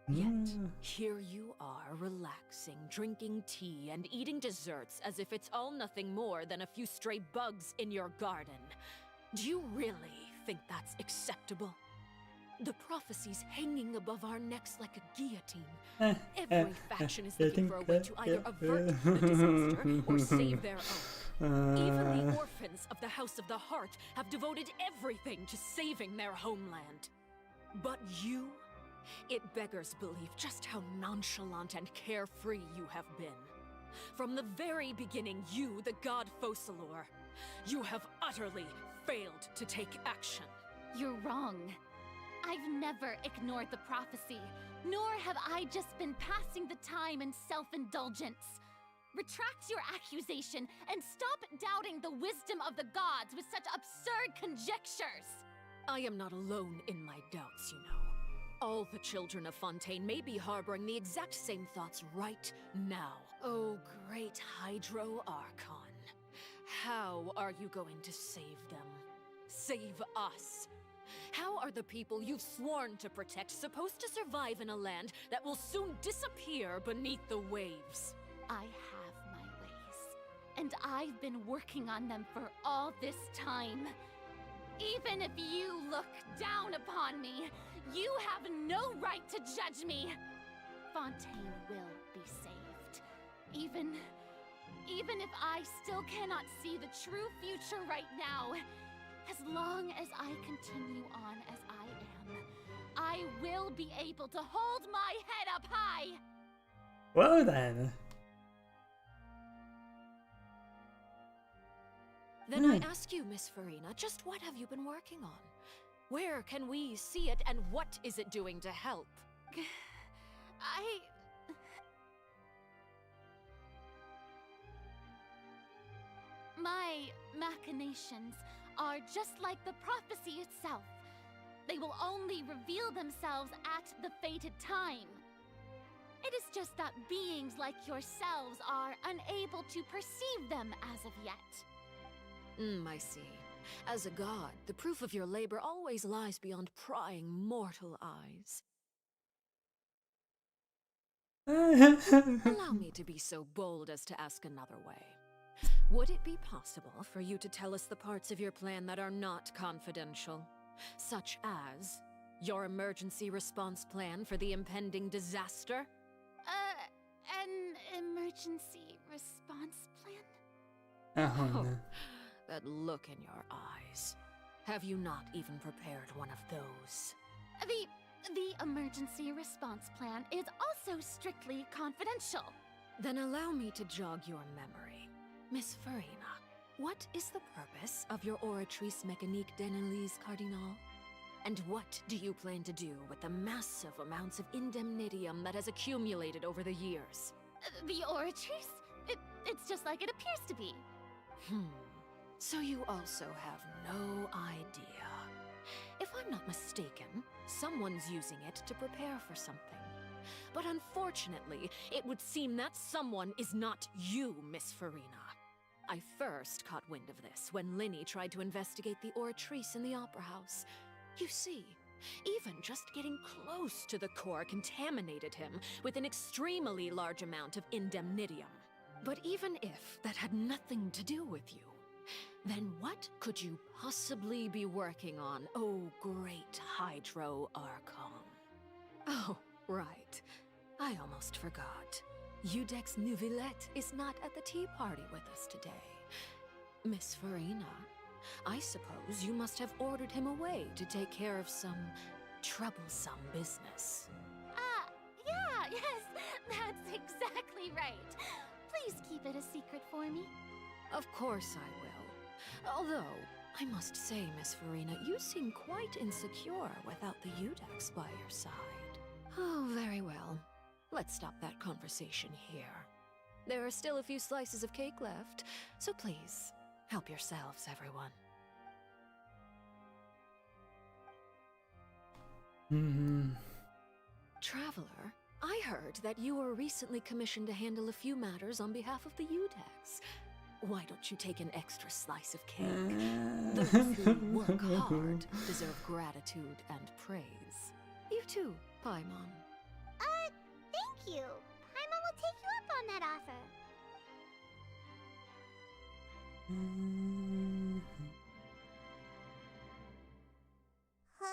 Yet, here you are, relaxing, drinking tea, and eating desserts as if it's all nothing more than a few stray bugs in your garden. Do you really think that's acceptable? The prophecy's hanging above our necks like a guillotine. Every faction is looking for a way to either avert the disaster or save their own. Even the orphans of the House of the Heart have devoted everything to saving their homeland. But you... It beggars belief just how nonchalant and carefree you have been. From the very beginning, you, the god Focalor, you have utterly failed to take action. You're wrong. I've never ignored the prophecy, nor have I just been passing the time in self-indulgence. Retract your accusation and stop doubting the wisdom of the gods with such absurd conjectures. I am not alone in my doubts, you know. All the children of Fontaine may be harboring the exact same thoughts right now. Oh, great Hydro Archon. How are you going to save them? Save us? How are the people you've sworn to protect supposed to survive in a land that will soon disappear beneath the waves? I have my ways, and I've been working on them for all this time. Even if you look down upon me, you have no right to judge me. Fontaine will be saved. Even if I still cannot see the true future right now, as long as I continue on as I am, I will be able to hold my head up high. Well then. Then I ask you, Miss Farina, just what have you been working on? Where can we see it, and what is it doing to help? My machinations are just like the prophecy itself. They will only reveal themselves at the fated time. It is just that beings like yourselves are unable to perceive them as of yet. I see. As a god, the proof of your labor always lies beyond prying mortal eyes. Allow me to be so bold as to ask another way. Would it be possible for you to tell us the parts of your plan that are not confidential? Such as your emergency response plan for the impending disaster? An emergency response plan? Oh, that look in your eyes. Have you not even prepared one of those? The emergency response plan is also strictly confidential. Then allow me to jog your memory. Miss Farina, what is the purpose of your Oratrice Mécanique d'Analyse Cardinal? And what do you plan to do with the massive amounts of indemnitium that has accumulated over the years? The Oratrice? It's just like it appears to be. So you also have no idea. If I'm not mistaken, someone's using it to prepare for something. But unfortunately, it would seem that someone is not you, Miss Farina. I first caught wind of this when Linny tried to investigate the Oratrice in the Opera House. You see, even just getting close to the core contaminated him with an extremely large amount of indemnitium. But even if that had nothing to do with you, then what could you possibly be working on, oh great Hydro Archon? Oh, right. I almost forgot. Udex Neuvillette is not at the tea party with us today. Miss Farina, I suppose you must have ordered him away to take care of some troublesome business. Yes, that's exactly right. Please keep it a secret for me. Of course I will. Although, I must say, Miss Farina, you seem quite insecure without the Udex by your side. Oh, very well. Let's stop that conversation here. There are still a few slices of cake left, so please, help yourselves, everyone. Traveler, I heard that you were recently commissioned to handle a few matters on behalf of the Udex. Why don't you take an extra slice of cake? Those who work hard deserve gratitude and praise. You too, Paimon. Thank you. Paimon will take you up on that offer.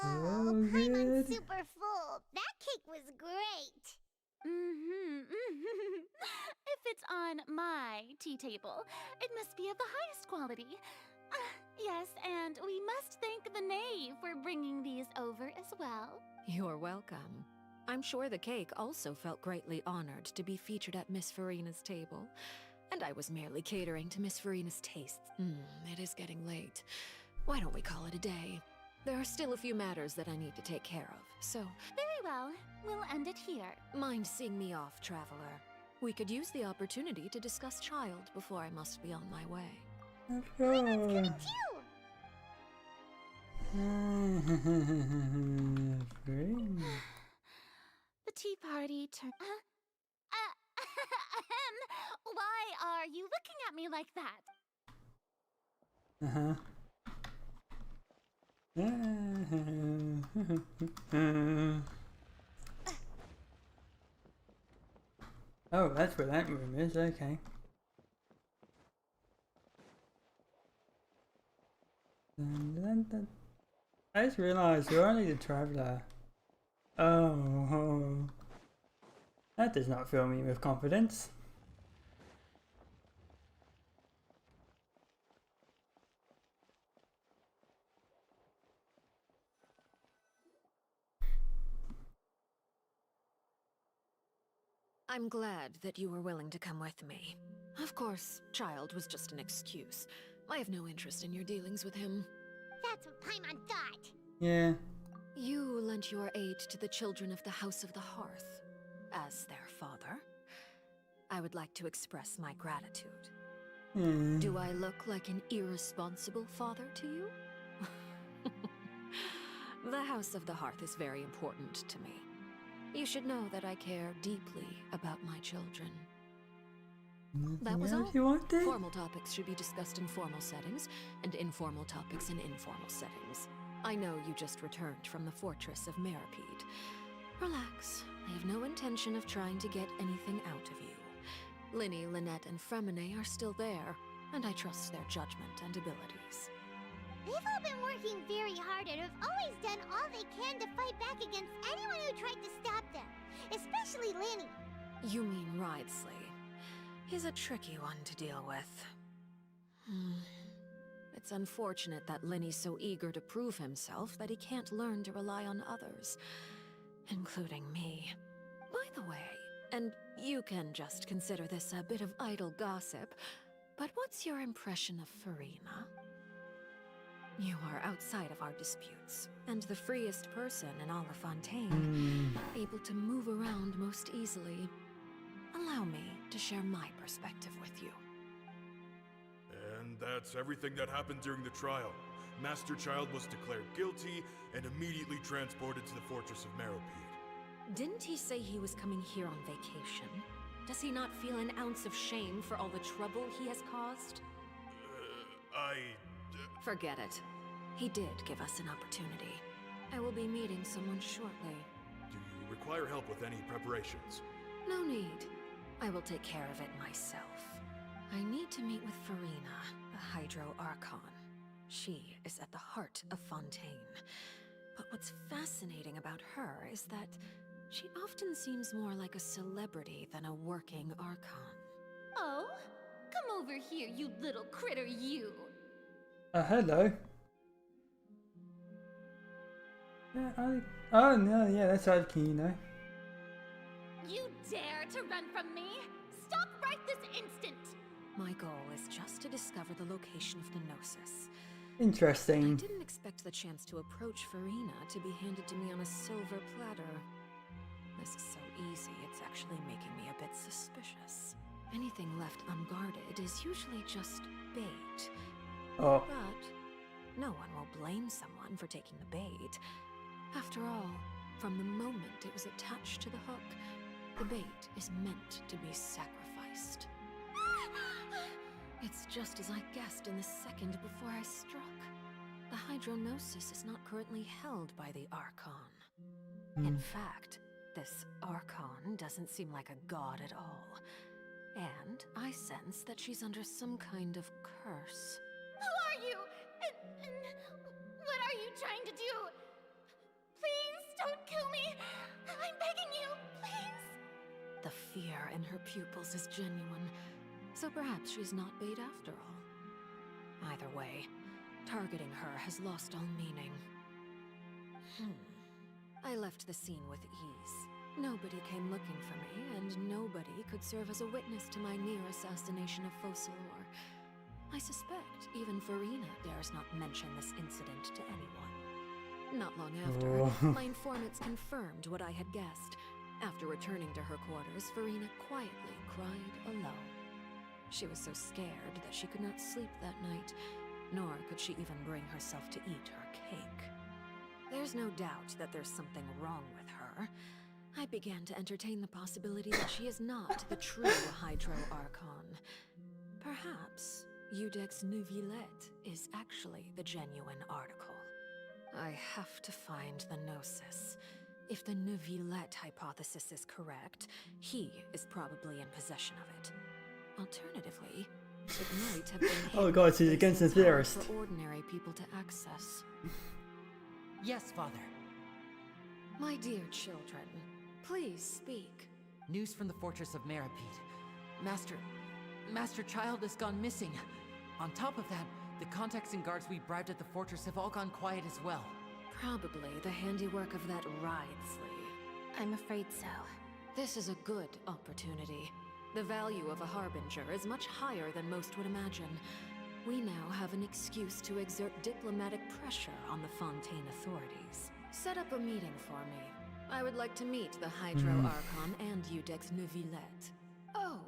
Oh, Paimon's super full. That cake was great. If it's on my tea table, it must be of the highest quality. Yes, and we must thank the knave for bringing these over as well. You're welcome. I'm sure the cake also felt greatly honored to be featured at Miss Farina's table. And I was merely catering to Miss Farina's tastes. It is getting late. Why don't we call it a day? There are still a few matters that I need to take care of, so... Very well. We'll end it here. Mind seeing me off, Traveler. We could use the opportunity to discuss Child before I must be on my way. Paimon's coming too! The tea party turned... Why are you looking at me like that? Oh, that's where that room is, okay. I just realised you're only the traveller. Oh, that does not fill me with confidence. I'm glad that you were willing to come with me. Of course, Child was just an excuse. I have no interest in your dealings with him. That's what Paimon thought. Yeah. You lent your aid to the children of the House of the Hearth. As their father, I would like to express my gratitude. Do I look like an irresponsible father to you? The House of the Hearth is very important to me. You should know that I care deeply about my children. That was all. Formal topics should be discussed in formal settings, and informal topics in informal settings. I know you just returned from the fortress of Meripede. Relax. I have no intention of trying to get anything out of you. Linny, Lynette, and Fremine are still there, and I trust their judgment and abilities. They've all been working very hard and have always done all they can to fight back against anyone who tried to stop them, especially Linny. You mean Wriothesley. He's a tricky one to deal with. It's unfortunate that Linny's so eager to prove himself that he can't learn to rely on others, including me. By the way, and you can just consider this a bit of idle gossip, but what's your impression of Farina? You are outside of our disputes, and the freest person in all of Fontaine, able to move around most easily. Allow me to share my perspective with you. And that's everything that happened during the trial. Master Child was declared guilty and immediately transported to the Fortress of Meripede. Didn't he say he was coming here on vacation? Does he not feel an ounce of shame for all the trouble he has caused? Forget it. He did give us an opportunity. I will be meeting someone shortly. Do you require help with any preparations? No need. I will take care of it myself. I need to meet with Farina, the Hydro Archon. She is at the heart of Fontaine. But what's fascinating about her is that she often seems more like a celebrity than a working Archon. Oh? Come over here, you little critter, you! Hello. Yeah, oh no, yeah, that's Arkino. You dare to run from me? Stop right this instant! My goal is just to discover the location of the Gnosis. Interesting. I didn't expect the chance to approach Farina to be handed to me on a silver platter. This is so easy, it's actually making me a bit suspicious. Anything left unguarded is usually just bait. Oh. But no one will blame someone for taking the bait. After all, From the moment it was attached to the hook, the bait is meant to be sacrificed. It's just as I guessed in the second before I struck. The Hydronosis is not currently held by the Archon. In fact, this Archon doesn't seem like a god at all. And I sense that she's under some kind of curse. Who are you? And what are you trying to do? Please don't kill me. I'm begging you, please. The fear in her pupils is genuine, so perhaps she's not bait after all. Either way, targeting her has lost all meaning. I left the scene with ease. Nobody came looking for me, and nobody could serve as a witness to my near assassination of Focalor. I suspect even Farina dares not mention this incident to anyone. Not long after, my informants confirmed what I had guessed. After returning to her quarters, Farina quietly cried alone. She was so scared that she could not sleep that night, nor could she even bring herself to eat her cake. There's no doubt that there's something wrong with her. I began to entertain the possibility that she is not the true Hydro Archon. Perhaps Iudex Neuvillette is actually the genuine article. I have to find the Gnosis. If the Neuvillette hypothesis is correct, he is probably in possession of it. Alternatively, it might have been Oh god, she's against the theorist. for ordinary people to access. Yes, Father. My dear children, please speak. News from the fortress of Meripede. Master Child has gone missing. On top of that, the contacts and guards we bribed at the fortress have all gone quiet as well. Probably the handiwork of that Ridsley. I'm afraid so. This is a good opportunity. The value of a Harbinger is much higher than most would imagine. We now have an excuse to exert diplomatic pressure on the Fontaine authorities. Set up a meeting for me. I would like to meet the Hydro Archon and Iudex Neuvillette. Oh,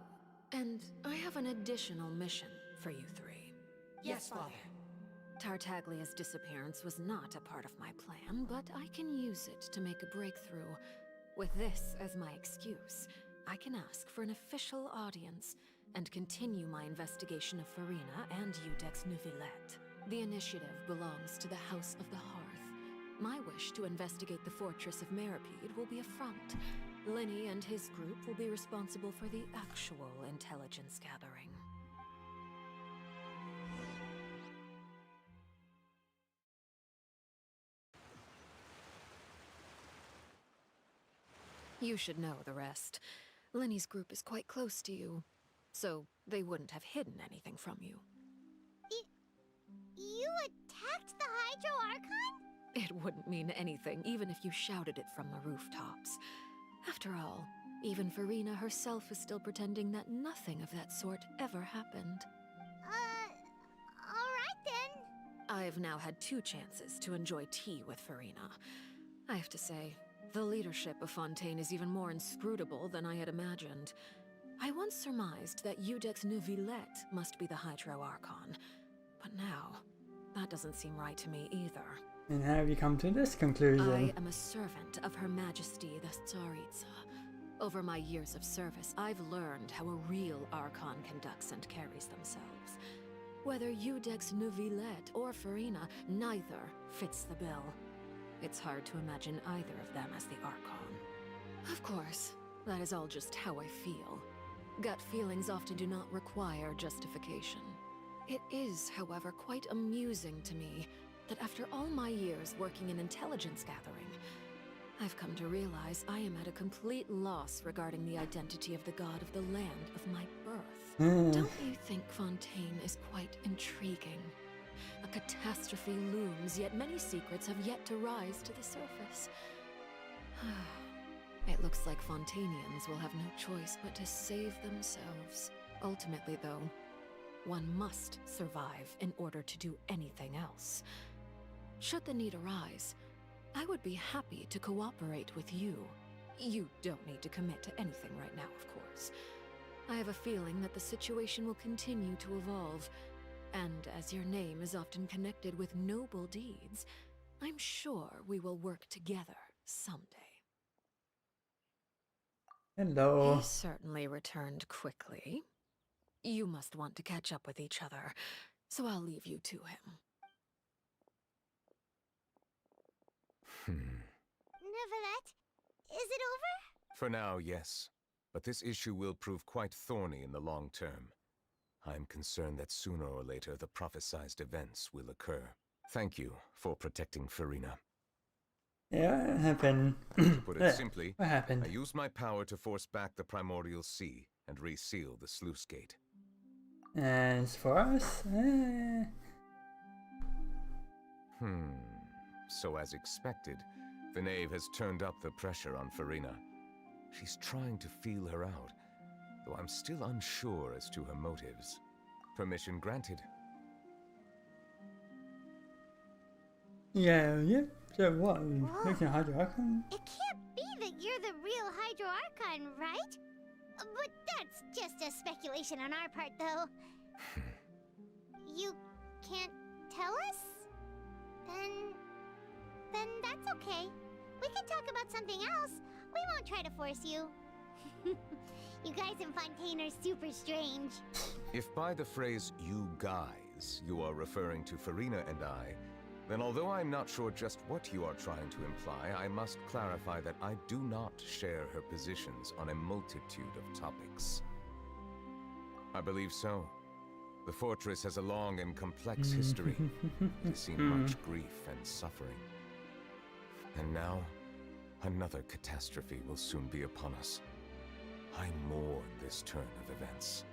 and I have an additional mission for you three. Yes, Father. Tartaglia's disappearance was not a part of my plan, but I can use it to make a breakthrough. With this as my excuse, I can ask for an official audience and continue my investigation of Farina and Iudex Neuvillette. The initiative belongs to the House of the Hearth. My wish to investigate the fortress of Meripede will be a front. Lenny and his group will be responsible for the actual intelligence gathering. You should know the rest. Lenny's group is quite close to you, so they wouldn't have hidden anything from you. You attacked the Hydro Archon? It wouldn't mean anything, even if you shouted it from the rooftops. After all, even Farina herself is still pretending that nothing of that sort ever happened. Alright then. I've now had 2 chances to enjoy tea with Farina. I have to say, the leadership of Fontaine is even more inscrutable than I had imagined. I once surmised that Iudex Neuvillette must be the Hydro Archon, but now, that doesn't seem right to me either. And how have you come to this conclusion? I am a servant of Her Majesty the Tsaritsa. Over my years of service, I've learned how a real Archon conducts and carries themselves. Whether Iudex Neuvillette or Farina, neither fits the bill. It's hard to imagine either of them as the Archon. Of course, that is all just how I feel. Gut feelings often do not require justification. It is, however, quite amusing to me that after all my years working in intelligence gathering, I've come to realize I am at a complete loss regarding the identity of the god of the land of my birth. Don't you think Fontaine is quite intriguing? A catastrophe looms, yet many secrets have yet to rise to the surface. It looks like Fontainians will have no choice but to save themselves. Ultimately, though, one must survive in order to do anything else. Should the need arise, I would be happy to cooperate with you. You don't need to commit to anything right now, of course. I have a feeling that the situation will continue to evolve, and as your name is often connected with noble deeds, I'm sure we will work together someday. Hello. He certainly returned quickly. You must want to catch up with each other, so I'll leave you to him. Neuvillette, is it over? For now, yes. But this issue will prove quite thorny in the long term. I'm concerned that sooner or later the prophesized events will occur. Thank you for protecting Farina. Yeah, it happened. To put it simply, what happened? I used my power to force back the primordial sea and reseal the sluice gate. And as for us, So as expected, the knave has turned up the pressure on Farina. She's trying to feel her out, though I'm still unsure as to her motives. Permission granted. yeah. So what? Making a Hydro Archon? It can't be that you're the real Hydro Archon, right? But that's just a speculation on our part, though. You can't tell us? Then that's okay. We can talk about something else. We won't try to force you. You guys in Fontaine are super strange. If by the phrase "you guys" you are referring to Farina and I, then although I'm not sure just what you are trying to imply, I must clarify that I do not share her positions on a multitude of topics. I believe so. The fortress has a long and complex history. It has seen much grief and suffering. And now, another catastrophe will soon be upon us. I mourn this turn of events.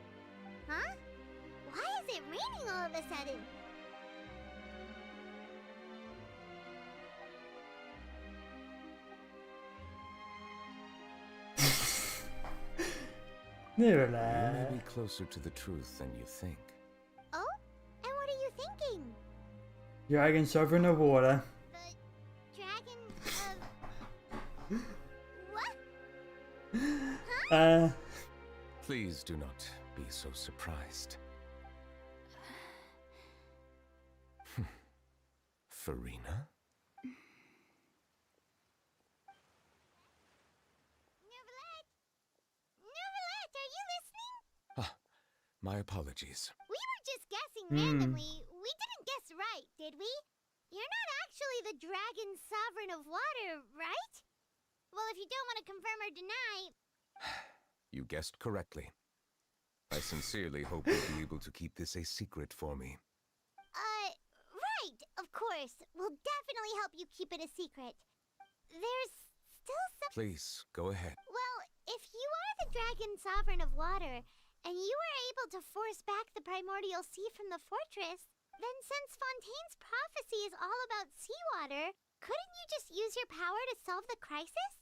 Huh? Why is it raining all of a sudden? Never You that. may be closer to the truth than you think. Oh? And what are you thinking? Dragon Sovereign of Water. Dragon of... what? Please do not be so surprised. Farina? Neuvillette, are you listening? Ah, my apologies. We were just guessing randomly. We didn't guess right, did we? You're not actually the Dragon Sovereign of Water, right? Well, if you don't want to confirm or deny... You guessed correctly. I sincerely hope you'll be able to keep this a secret for me. Right, of course. We'll definitely help you keep it a secret. There's still some... Please, go ahead. Well, if you are the Dragon Sovereign of Water, and you were able to force back the primordial sea from the fortress, then since Fontaine's prophecy is all about seawater, couldn't you just use your power to solve the crisis?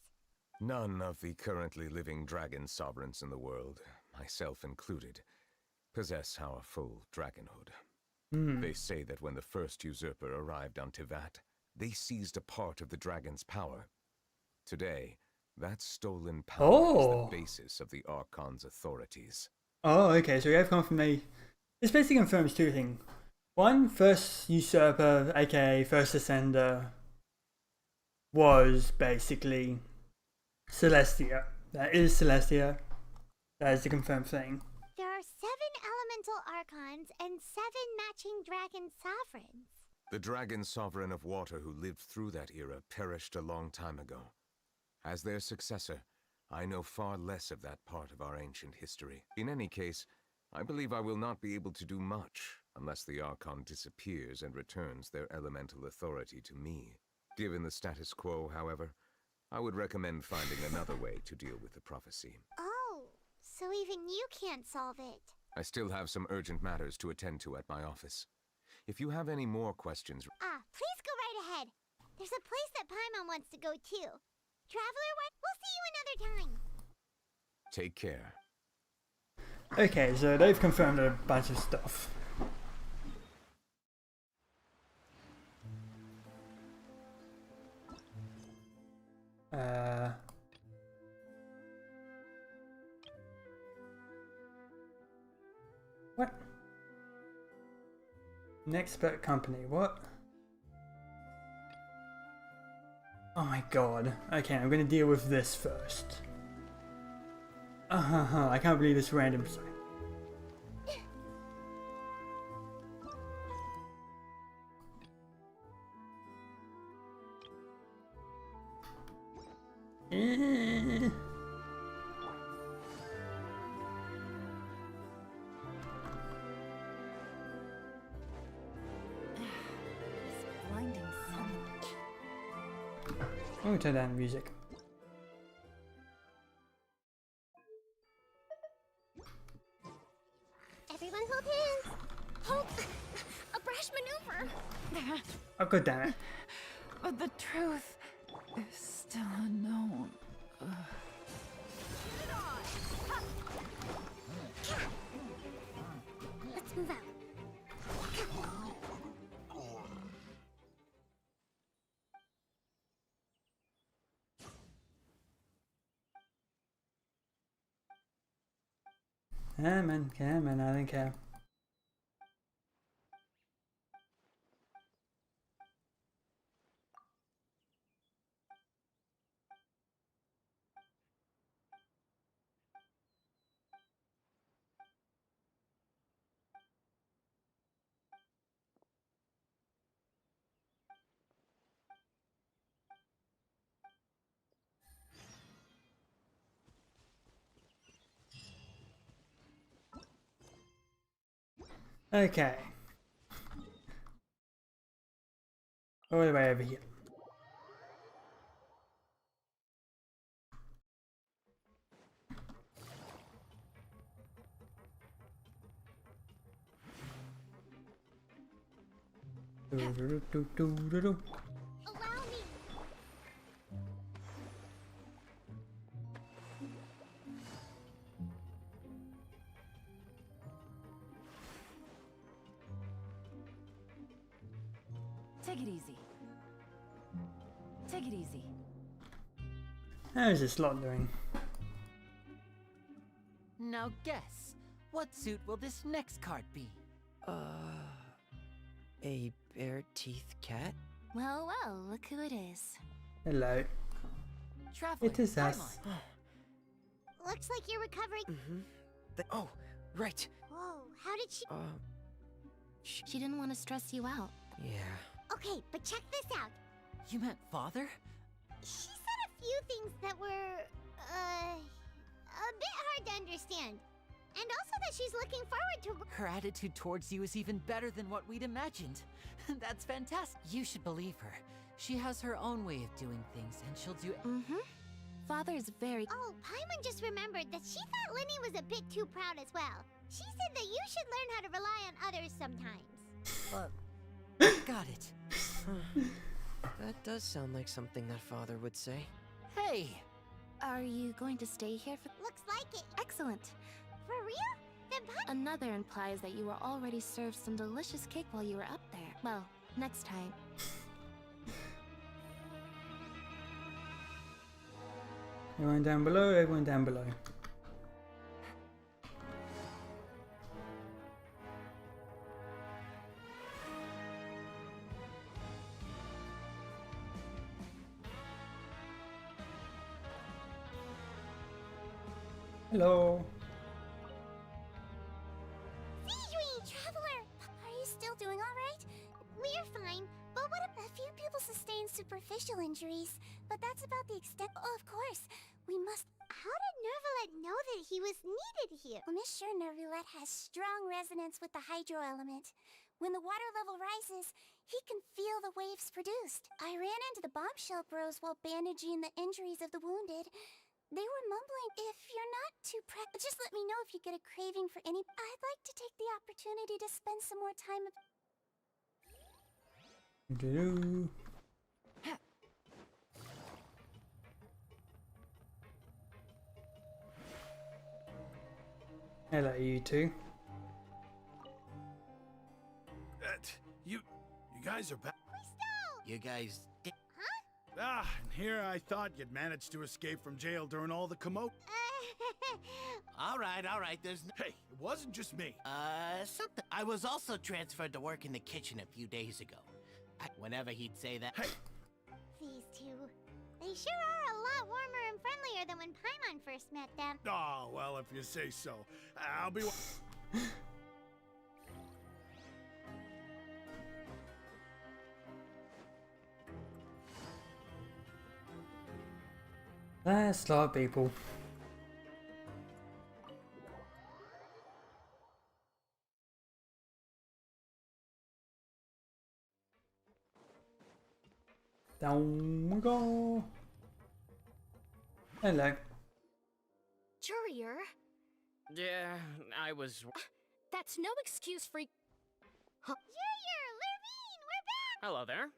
None of the currently living dragon sovereigns in the world, myself included, possess our full dragonhood. They say that when the first usurper arrived on Tivat, they seized a part of the dragon's power. Today, that stolen power is the basis of the Archon's authorities. Oh, okay, so we have confirmation. This basically confirms two things. One, first usurper, aka first ascender, was basically Celestia. That is Celestia. That is the confirmed thing. There are 7 elemental archons and 7 matching dragon sovereigns. The dragon sovereign of water who lived through that era perished a long time ago. As their successor, I know far less of that part of our ancient history. In any case, I believe I will not be able to do much unless the Archon disappears and returns their elemental authority to me. Given the status quo, however, I would recommend finding another way to deal with the prophecy. Oh, so even you can't solve it. I still have some urgent matters to attend to at my office. If you have any more questions... Please go right ahead. There's a place that Paimon wants to go too. Traveler, we'll see you another time. Take care. Okay, so they've confirmed a bunch of stuff. What? Next bet company, what? Oh my god. Okay, I'm gonna deal with this first. I can't believe this random site. Blinding sun. I'm gonna turn down the music. Everyone hold hands. Hold! A brash maneuver! Oh god damn it. But the truth is still unknown. Let's move out. Come on, I don't care. Okay. All the way over here. Do-do-do-do-do-do-do. Allow me. Take it easy. Take it easy. How's this lot doing? Now guess, what suit will this next card be? A bare-teeth cat? Well, well, look who it is. Hello. Traveler, It is us. Looks like you're recovering. Oh, right. Whoa, how did she... She didn't want to stress you out. Yeah. Okay, but check this out. You meant father? She said a few things that were, a bit hard to understand. And also that she's looking forward to... Her attitude towards you is even better than what we'd imagined. That's fantastic. You should believe her. She has her own way of doing things, and she'll do... Father's very... Oh, Paimon just remembered that she thought Linny was a bit too proud as well. She said that you should learn how to rely on others sometimes. Got it. That does sound like something that father would say. Hey! Are you going to stay here for... Looks like it. Excellent. For real? Then Another implies that you were already served some delicious cake while you were up there. Well, next time. Everyone down below, everyone down below. Hello. Sijuin, Traveler! Are you still doing alright? We're fine, but what a few people sustained superficial injuries. But that's about the extent. Oh, of course. We must... How did Nervalet know that he was needed here? Well, Miss sure Nervalet has strong resonance with the hydro element. When the water level rises, he can feel the waves produced. I ran into the bombshell bros while bandaging the injuries of the wounded. They were mumbling, if you're not too just let me know if you get a craving for any... I'd like to take the opportunity to spend some more time... Do. Hello, you two. You guys are back. You guys... Ah, and here I thought you'd managed to escape from jail during all the commotion. All right, there's... Hey, it wasn't just me. Something... I was also transferred to work in the kitchen a few days ago. Whenever he'd say that... Hey! These two. They sure are a lot warmer and friendlier than when Paimon first met them. Oh, well, if you say so. I'll be... That's a lot of people. Down we go. Hello. Courier? Yeah, I was... That's no excuse for... Huh? Courier, Lurvine, we're back! Hello there.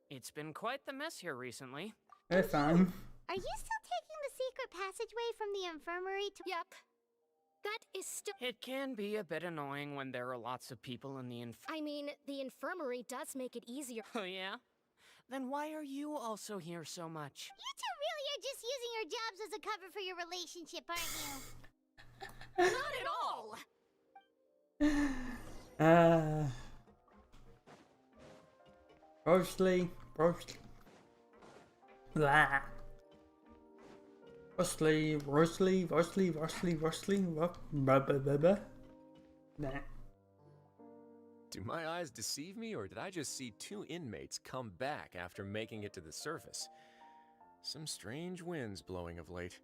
It's been quite the mess here recently. They're fine. Are you still taking the secret passageway from the infirmary to... Yep. That is still... It can be a bit annoying when there are lots of people in the I mean, the infirmary does make it easier. Oh yeah? Then why are you also here so much? You two really are just using your jobs as a cover for your relationship, aren't you? Not at all! Mostly. Blah. Rustly. Nah. Do my eyes deceive me, or did I just see two inmates come back after making it to the surface? Some strange winds blowing of late.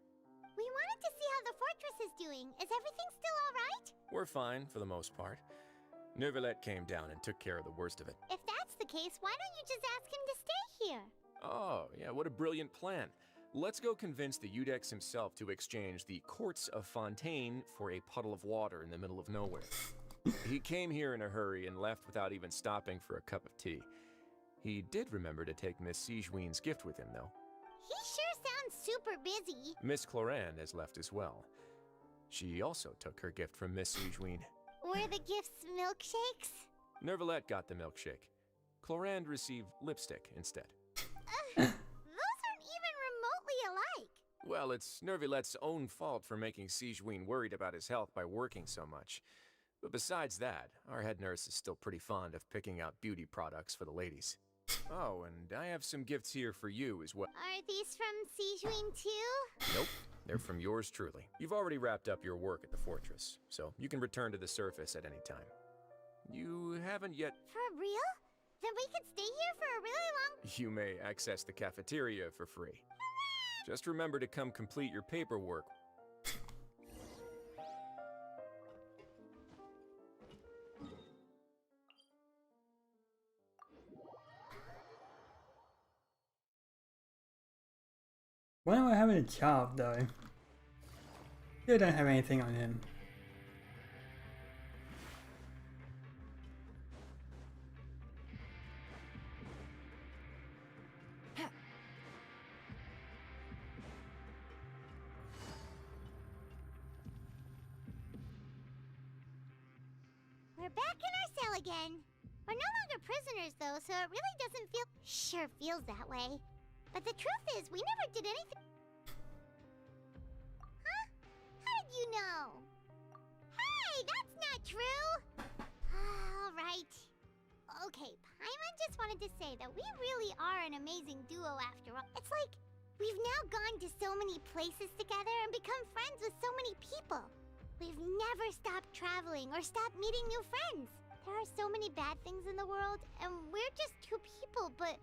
We wanted to see how the fortress is doing. Is everything still alright? We're fine, for the most part. Neuvillette came down and took care of the worst of it. If that's the case, why don't you just ask him to stay here? Oh, yeah, what a brilliant plan. Let's go convince the Udex himself to exchange the courts of Fontaine for a puddle of water in the middle of nowhere. He came here in a hurry and left without even stopping for a cup of tea. He did remember to take Miss Sigewinne's gift with him, though. He sure sounds super busy. Miss Clorande has left as well. She also took her gift from Miss Sigewinne. Were the gifts milkshakes? Neuvillette got the milkshake. Clorande received lipstick instead. Those aren't even remotely alike. Well, it's Neuvillette's own fault for making Sigewinne worried about his health by working so much. But besides that, our head nurse is still pretty fond of picking out beauty products for the ladies. Oh, and I have some gifts here for you as well. Are these from Sigewinne too? Nope, they're from yours truly. You've already wrapped up your work at the fortress, so you can return to the surface at any time. You haven't yet... For real? Then we could stay here for a really long... You may access the cafeteria for free. Just remember to come complete your paperwork. Why am I having a child though? Still don't have anything on him. We're back in our cell again. We're no longer prisoners though, so it really doesn't feel... Sure feels that way. But the truth is, we never did anything... Huh? How did you know? Hey, that's not true! Alright. Okay, Paimon just wanted to say that we really are an amazing duo after all. It's like, we've now gone to so many places together and become friends with so many people. We've never stopped traveling or stopped meeting new friends. There are so many bad things in the world, and we're just two people, but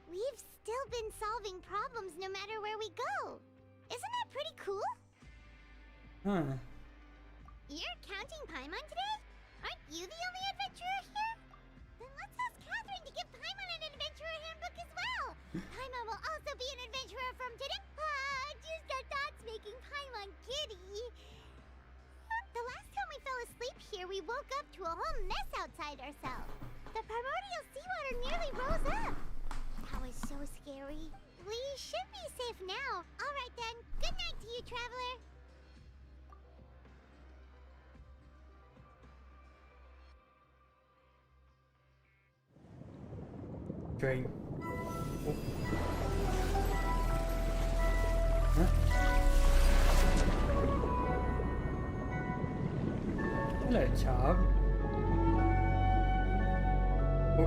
we've still been solving problems no matter where we go. Isn't that pretty cool? Huh. You're counting Paimon today? Aren't you the only adventurer here? Then let's ask Catherine to give Paimon an adventurer handbook as well. Paimon will also be an adventurer from today. Just our thoughts making Paimon giddy. The last time we fell asleep here, we woke up to a whole mess outside ourselves. The primordial seawater nearly rose up. That was so scary. We should be safe now. All right then. Good night to you, traveler. Great. Oh. Huh? Hello, child. Oh.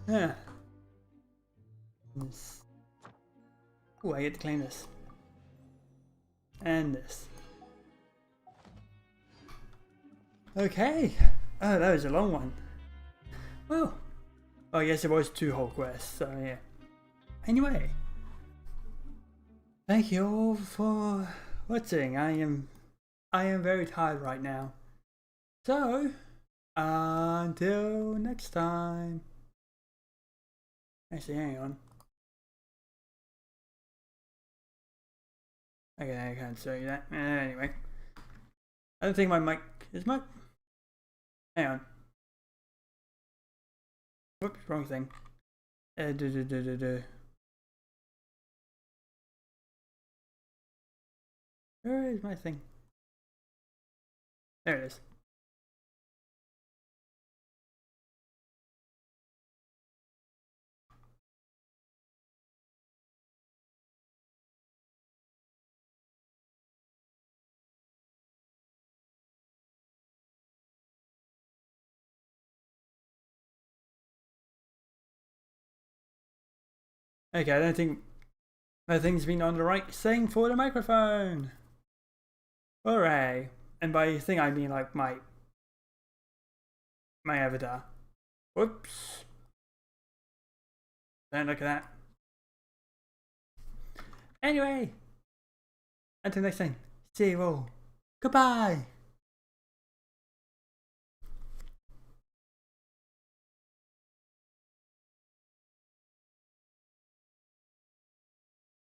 Yeah. This. Oh, I get to claim this. And this. Okay. Oh, that was a long one. Well. Oh, yes, it was 2 whole quests, so yeah. Anyway. Thank you all for watching. I am very tired right now. So, until next time. Actually, hang on. Okay, I can't show you that. Anyway. I don't think my mic is mic. Hang on. Whoops, wrong thing. Where is my thing? There it is. Okay, I don't think my thing's been on the right thing for the microphone. Hooray. And by thing I mean like my avatar. Whoops. Don't look at that. Anyway. Until next time. See you all. Goodbye.